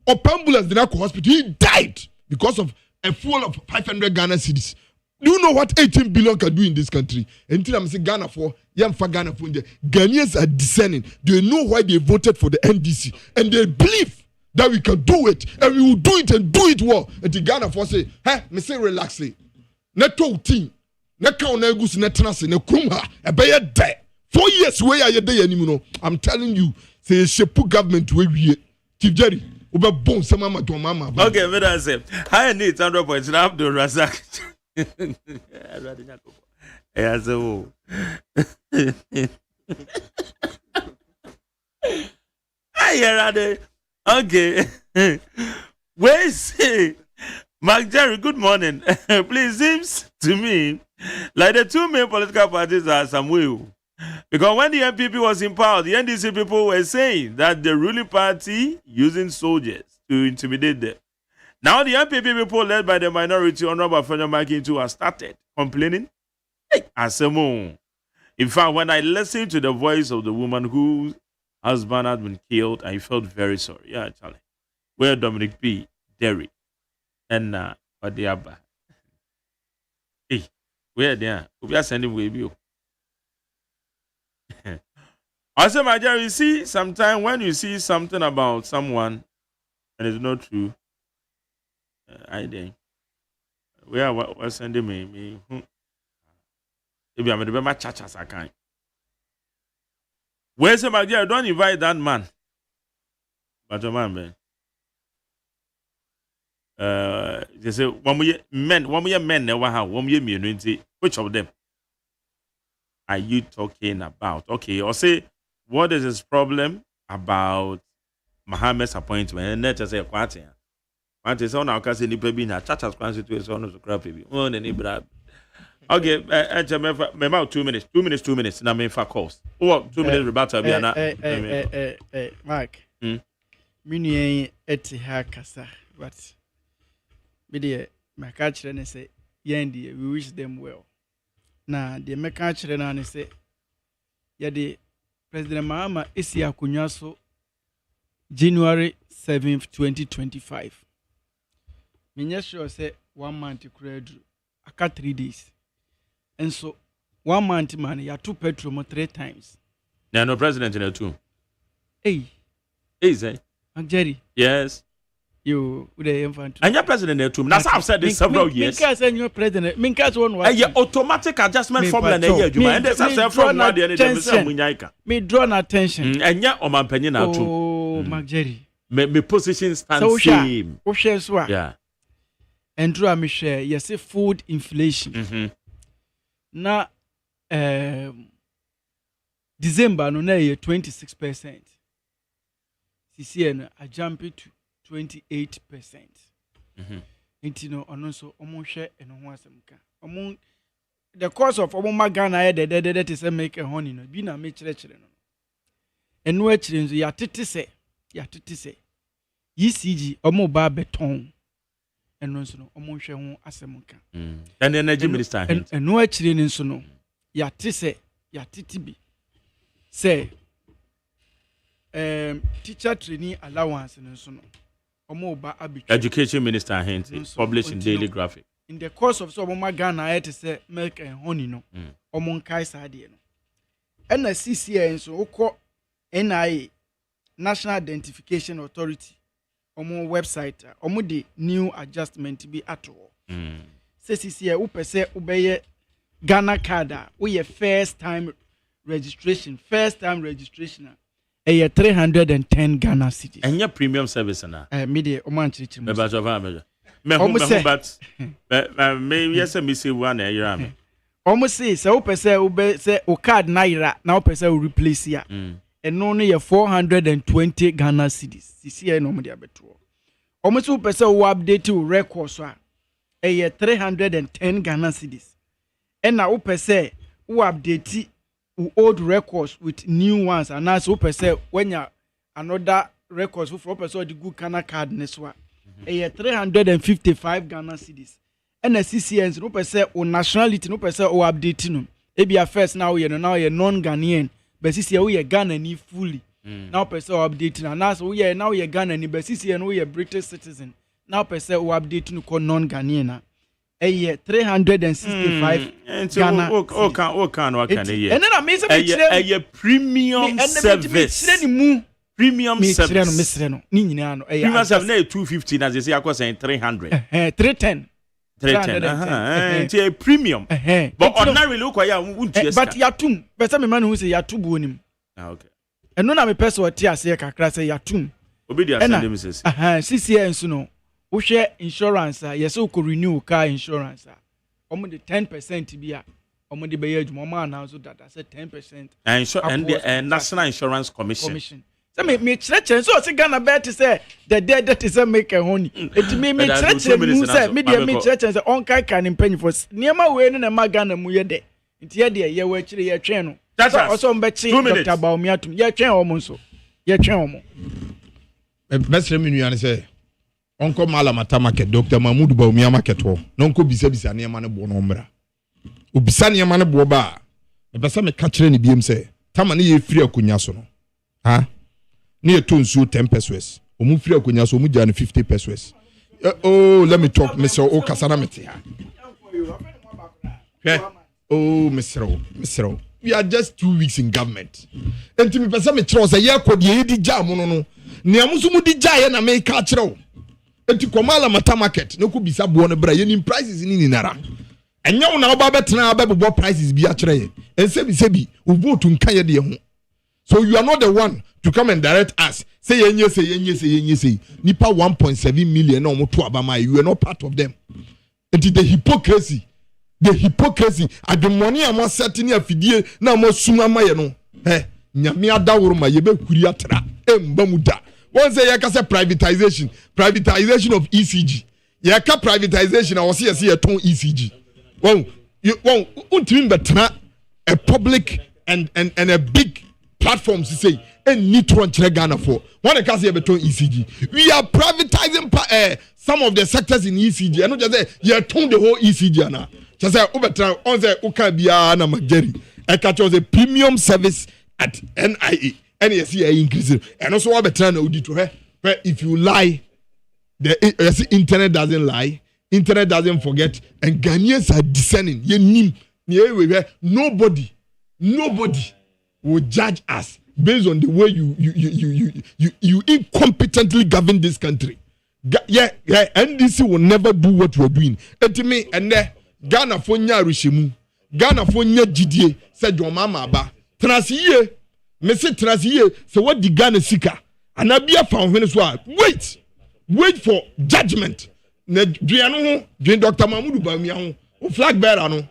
Or ambulance did not go hospital. He died because of a fuel of 500 Ghana cedis. Do you know what 18 billion can do in this country? Until I'm saying Ghana for Ghana for India. Ghanaians are discerning. They know why they voted for the NDC and they believe that we can do it and we will do it and do it well. And the Ghana for say, hey, me say relax. Neto team. Na count na gus na tenase na krum ha e be ye de 4 years wey ya de anim no I'm telling you say shepu government we wie Chief Jerry obe bon se mama don mama okay me that say high need 100 points na Abdul Razak yeah so ay okay where say Mark Jerry, good morning. Please, seems to me like the 2 main political parties are somewhere. Because when the NPP was in power, the NDC people were saying that the ruling party using soldiers to intimidate them. Now the NPP people led by the minority Honorable Fenyo Makintu have started complaining. In fact, when I listened to the voice of the woman whose husband had been killed, I felt very sorry. Yeah, Charlie. Where Dominic P. Derry. And what the abba. Hey, where they are? We are sending way you. Also, my dear, you see, sometimes when you see something about someone and it's not true, I think we are sending me. Maybe I'm the best church as I can. Where's my dear? Don't invite that man. But a man, they say one men never have 1 year immunity. Which of them are you talking about? Okay, or say what is his problem about Mohammed's appointment? And let's say what is on our cousin in Pebina, Chacha's constitution of the crappy. Okay, about 2 minutes. 2 minutes, 2 minutes. Now, me for calls. Oh, 2 minutes about to be Mark. Mini eti hakasa, but my catcher and say, Yandy, we wish them well. na the meka kyerɛ na ne sɛ yɛde President Mahama esi akonnwa so January 7th 2025 menyɛ sure say 1 month kura duru aka 3 days and so 1 month man ya to petrol mo 3 times no president in a two say Jerry yes you with the infant and your president in a two now I've said this several years because your president minkas one and your automatic adjustment formula na year and there's a from one the munyaka me draw attention and ya o man panyin na two Jerry me position stand same yeah and draw me share yes food inflation na December no na 26%. This year I jump it to 28%. Inti no ono so omo hwe eno ho asem the cost of omo magana that is make a honey no bi na me kire no. Eno a kire nso ya tete se. ECG omo ba beton. Eno nso no omo hwe ho asem ka. And the energy minister eno a kire nso no ya tete bi. Say teacher training allowance nso no omo ba arbitration education minister hint published in Daily Graphic in the course of so omo Ghana it say milk and honey no omo nkai saade no na CCA nso ukọ NIA National Identification Authority omo website omo de new adjustment bi ato say CCA upese ubeye Ghana card we ye first time registration a 310 Ghana cities. And your premium service na. Media oman chirichiri. Me yes me say one a year. Almost say so pese say o card naira now pese o replace ya. And no near 420 Ghana cities. CCA no media beto. Almost pese o update o record so a 310 Ghana cities. And now pese o update old records with new ones and as we say when you another records for person the good Ghana card next one 355 Ghana cedis and the CCNs no say o nationality no say o update no e be first now you non Ghanaian but CCN we Ghana ni fully now person update and as we now you Ghana ni but CCN we British citizen now person o update no ko non Ghanaian 365 Ghana. And then I miss a premium service. Premium service. Premium service. 250 as they say, I was saying 300. 310. 310. It's a premium. But ordinarily, look, I won't. But Yatum, but some man who say Yatu Bunim. Okay. And none of a person what Tia say, Kakra say Yatum. Obedience, Mrs. CCA and Suno. Who share insurance, yes, who could renew car insurance. Almost the 10% be a almost the bayage mama now so that I said 10%. And the National Insurance Commission. So me church so say Ghana bet to say the dead that is a make a honey. It me church say me church and say on kai can penny for niema we no na magana mu ye de. Nti ye de ye we kire ye twen no. Also mbechi Dr. Baumiatum ye twen omo so. Ye twen omo. Mesre mi nuane say onko mala mata market Dr. Mahmoud Bawumia market ho no nko bisa niema ne bo no mbra obisa niema ne bo ba me pesa me ka kire ne biem se tama ne ye firi akonya so no ha ne ye to nsuo 10 pesos omu firi akonya so omu gya ne 50 pesos oh let me talk Mr. O kasana mete ha oh Mr. we are just 2 weeks in government enti me pesa me kire se ye kodi ye di gya mo no niamu so mu di gya ye na me ka kire o enti komala mata market no ko bisa bo no bra yenim prices ni nara enya wo na oba betena abebo prices bi a kire ye ensebi wo vote nka ye de ho so you are not the one to come and direct us say yenye nipa 1.7 million na omo to abama you are not part of them enti the hypocrisy ademoni am setting afidie na mo suma maye no nyame adaworo ma ye be kuri atra embamuda one say you can say privatization of ECG. You can privatization. I was here see a ton ECG. Well, you better a public and a big platform to say and need to run Ghana for. One can say a ton ECG. We are privatizing some of the sectors in ECG. I know just say you turn the whole ECG now. Just say over on say uka biya na mageri. I catch was a premium service at NIA. NSC increase. And also what better na udi to her. If you lie, the internet doesn't lie. Internet doesn't forget. And Ghanaians are discerning. Nobody will judge us based on the way you incompetently govern this country. NDC will never do what we're doing. Etime and Ghana for nya rishimu, Ghana for nya GDA said your mama ba. Transiye, Messi Transiye. So what the Ghana sika? And Abia found Venezuela. Wait for judgment. Ne Driano, Dr. Mamudu Bamian, o flag bearer no.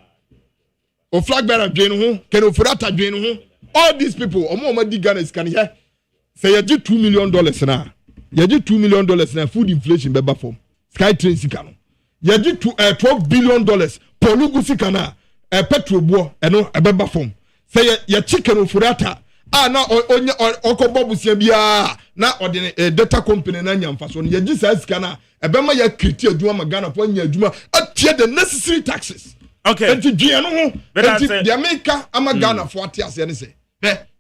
O flag bearer Driano, Ken Ofurata Driano. All these people, Omo di Ghana is can here. Say you get $2 million now. You get $2 million now. Food inflation beba form. Sky train sika. You get $12 billion. Polugu sika na. Petrol bo eno beba form. Say you chicken Ofurata. Na okobo busia bia na odene data company na nyamfa so ye gisa sika na ebema ya kriti aduma magana fo nya aduma atie the necessary taxes. Okay. Enti dua no ho enti the America amagana for atiase ne say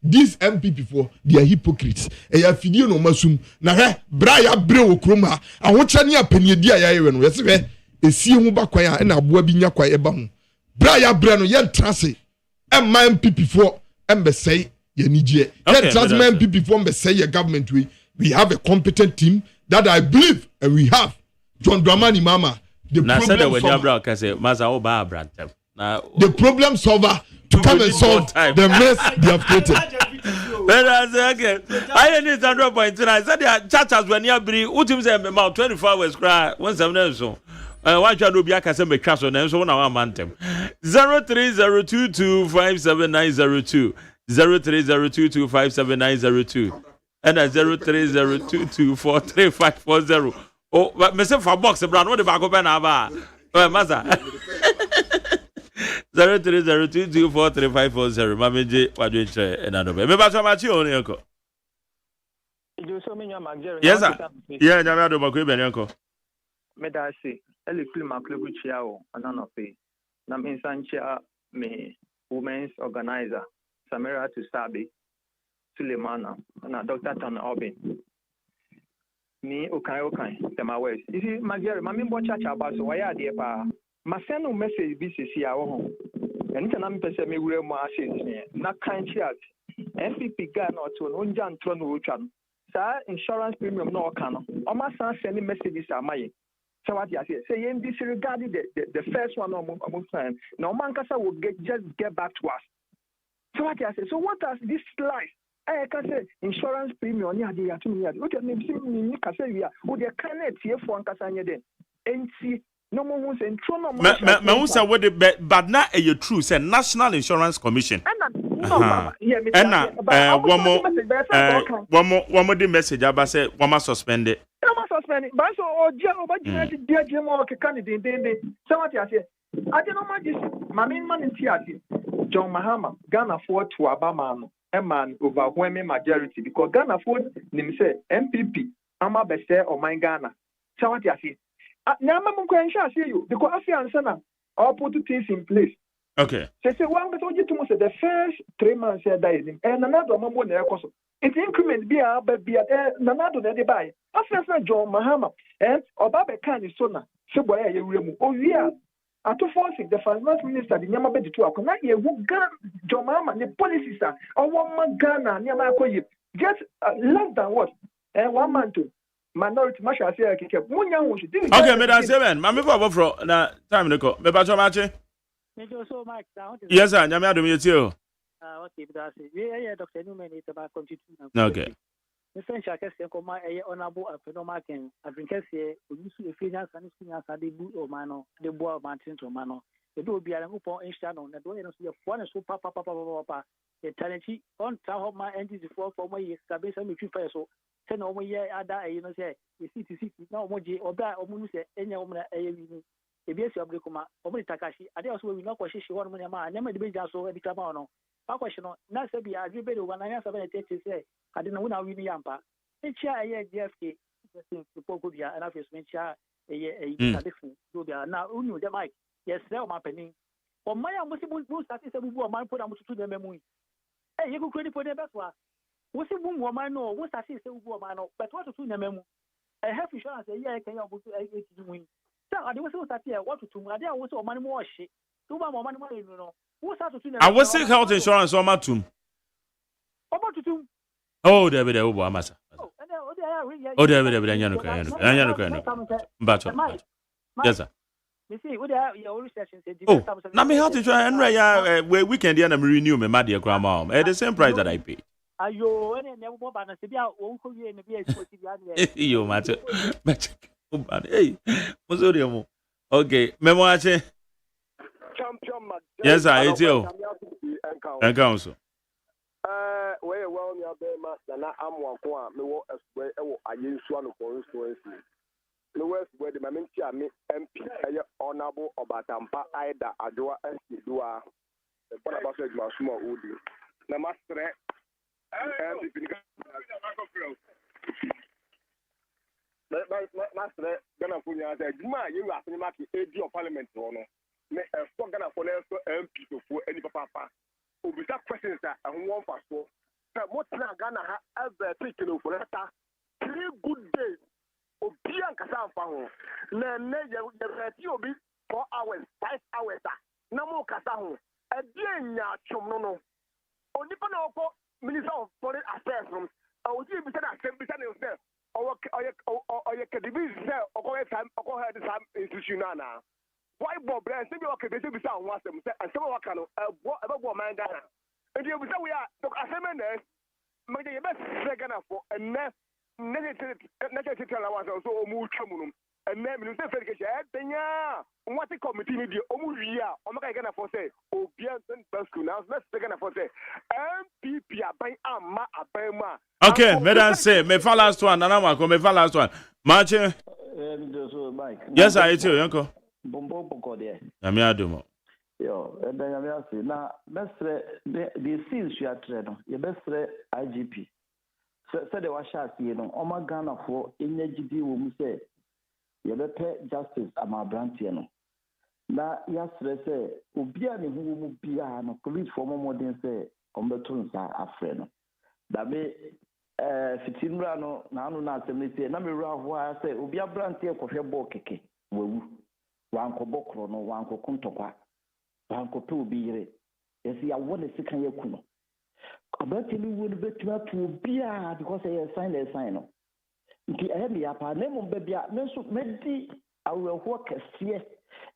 these MP before they are hypocrites. Ya fidie no masum na bra ya bre okrom ha ahocha ne apaniedi a yayewe no yese esie hu ba kwan a na aboa bi nya kwan eba ho bra ya bre no ye ntrase emma MP before embe say yenije let transmen MP before say your government we have a competent team that I believe and we have John Dramani Mama the problem solver to come and solve the mess they have created. But I say okay, I need 100.2. I said the churches when you bring utim say me 24 hours cry 17 so. Why try to be a me crash on so na one man them. 0302257902 0302257902 and 0302243540. Oh, but me say for box brand what the back open aba. Oh, maza. 0302243540. Mamenje wadwe enado. Me ba so ma chi on yanko. Yes sir. Yeah, nyame ado makwe ben yanko. Me da say ele klima klubu chia o anano pe. Na me sanchia me women's organizer Samira to Sabi Sulemana na Dr. Tan Obin. Ni okay tema west. You see Magere mami bo chacha about so why dey pa. Ma send no message BCC a wo ho. Eni tana me pese me wure mo asset na kan chi at. FPP guy na to no nja ntro no otwa no. Sa insurance premium no oka no. O ma san send messages amaye. So what you say in disregard the first one almost time. Now man kasa will just get back to us. So what you say? So what does this life? I can say insurance premium. Yeah, they are 2 million. Look at me. Me can say we are. Who they cannot see for Ankasanya then? And see no more who's in trouble. Me who say what the but now a true say National Insurance Commission. One more the message about say one more suspended. Suspended. But so dear more candidate. So what you say? I don't know this. My main man in Tiati, John Mahama, Ghana Ford to Obama, a man overwhelming majority because Ghana Ford, name say MPP, I'm a best or my Ghana. So what you say? Now I'm going to see you because I see answer. I'll put the things in place. Okay. Say one but you to say the first 3 months here dying and another one more there also. It's increment be a another they buy. After John Mahama and Obaba can is sooner. So boy you remove. Oh yeah. At to force the finance minister the Yama Betty to a connect you gun John Mahama the policies are or 1 month Ghana Yama just less than what? And 1 month to minority Masha say I keep one young one. Okay, Madam Seven, Mammy for na time to go. Me ba so much. Yes, sir. Nyame adom ye tie o. Okay, but I say, yeah, Dr. Newman is about continuing. Okay. The French are casting for my honorable phenomenon. I drink a say, we use the finance and finance at the boot or mano, the boy mountain to mano. The door be a upon in channel, that don't see a one so papa, the talent on top of my engine for my years, Cabeza, which you pay so. 10 over year, I you know, say, the city, no more or that or Munus, any woman, ABS of the Coma, Omri Takashi. I also will not question one money, I never debate so every time. My question, not say, I do better when I answer say, I didn't know how we yampa. Each year, JFK, testing the poco dia and after mentia a different do dia now unu the mic yes there my penny or my possible start is a man put to the memory eh you could for the best one what's a woman no what's that is a woman but what to do the memo I have insurance a year can you win so I was so here what to do I was so money more shit to my money you know what's that to do I was sick health insurance on my tomb. About to do Oh, David, oh, Massa. Oh, David, yes, sir. Oh, now me how to try and where weekend and renew my dear grandma at the same price that I pay. Ayo, and never more than a uncle in the You matter. Hey, Mozorium. Okay, Memoache. Yes, I hate you. And council. Well, you are very much than I'm one for me. I use one for instance. The West where the Mamintia MP, honorable or Batampa, either Adua and Sidua, the Bonabas was small wood. Namaste. Master, Ghana Funya said, you are the market AD of Parliament. Me a strong Ghana for MP for any papa. Without questions that I want for so. What Ghana has ever taken over 3 good days. Obian Casafa. You be 4 hours, 5 hours. No more Casaho. A dear Chomono. Only Minister of Foreign Affairs from I was even said at 10% himself. Or you can be there or time or had some institution. Why Bob Brand? Say you can be sound once and some of can about man Ghana. And you say we are Assembly. Maybe the best second for a negative allowance also move Chamunum. And then you say, what the committee need you? Omuria, Omaka for say, Obianson Basku now, let's take for say, MPP by Amma Abema. Okay, Madam say, me fall last one, and I'm going to last one. March. Yes, I too, Uncle. Bombo Boko there. Amiadumo. Yo, and then I'm asking now, best the scenes you are trading, your best IGP. So they were shot, you know, Oma Ghana for energy will say, you better justice am a branch, you know. Now, yesterday say, Ubiani who will be a police for more than say, on the tunes are a friend. That be Fitimbrano, Nanu Natamity, and I'm a say, Ubia branch here for your bokeke. Well, Wanko Bokro, no Wanko Kuntopa, Wanko Tu Bire. Yes, I want a second year kuno. About you would bet to be because I signed a sign. Nti ehemi apa na mo bebia menso medi awerho kese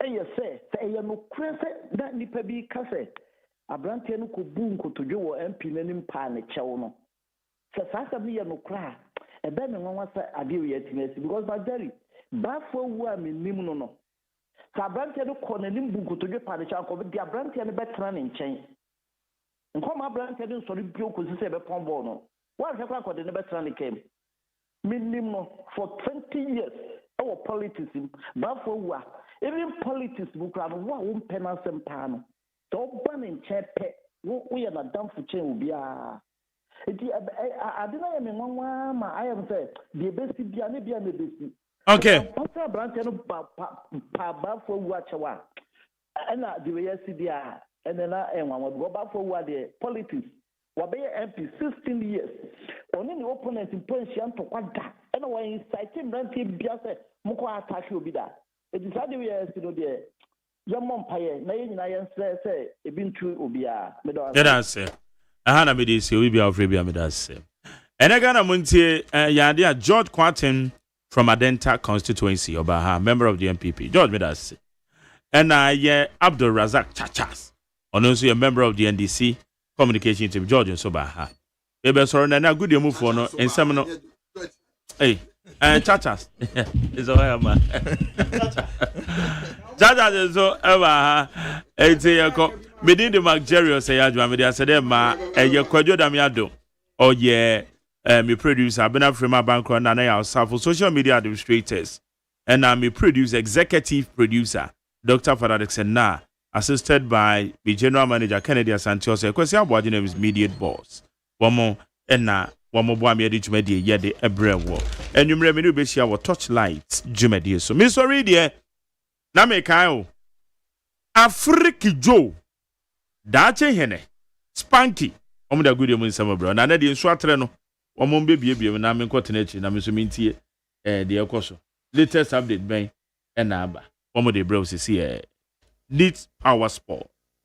eye se eye no krense da nipa bi kase abrante no ko bu nkotodwe wo MP nanim pa ne chew no se sasa bi ye no kra ebe me nwanwa se ade we yatimesi because my daddy ba fo wu a menim no no sa abrante no ko nanim bu nkotodwe pa ne chew ko bi abrante no betra ne nchen nkoma abrante no so bi okosi se be pon ball no wa se kwa ko de ne betra ne kem minimum for 20 years our politics but for what even politics we can one penance pano to ban in chepe we are not done for change be I didn't know ma I am say the best be an be an best okay pastor branch no pa for what chawa and the way see dia and then go back for what the politics Wabaya MP 16 years. Only the opponent in Pension to Quanta. And when you cite him, Ranty Biase, Moko attack you be that. It is how the way I see the young umpire, Nayan say, a been true Ubia. Medase. Ahana Medisi, we be of Rabia Medase. And I got a Montie, Yadia George Quantin from Adenta constituency, Obaha, member of the MPP. George Medase. And I, Abdul Razak Chachas, also a member of the NDC. Communication team George and Sobaha. Ebe sorry na good you move for no and some no. Hey, and chatas. Is all man. Chatas is so ever. Hey, say Medin the Margerio say adwa me dey say ma ye kwadwo dam yado. Oh yeah, me producer Abena Frema Bankro na ya for social media administrators. And I'm a producer, executive producer, Dr. Fadadek Na. Assisted by the General Manager Kennedy Santos. Kwesi Abwaji name is Mediate Boss. One more and na one more boy me to media yede ebrewo. enumere me no be share what Torchlight Jumedie so me sorry there na me kan o Afriki Joe dache hene Spanky omo da good mu nsama bro na na de nso atre no omo bebiebie na me nkotena echi na me so mintie de ekoso latest update ben na aba omo de bro sisi Leeds Power Sport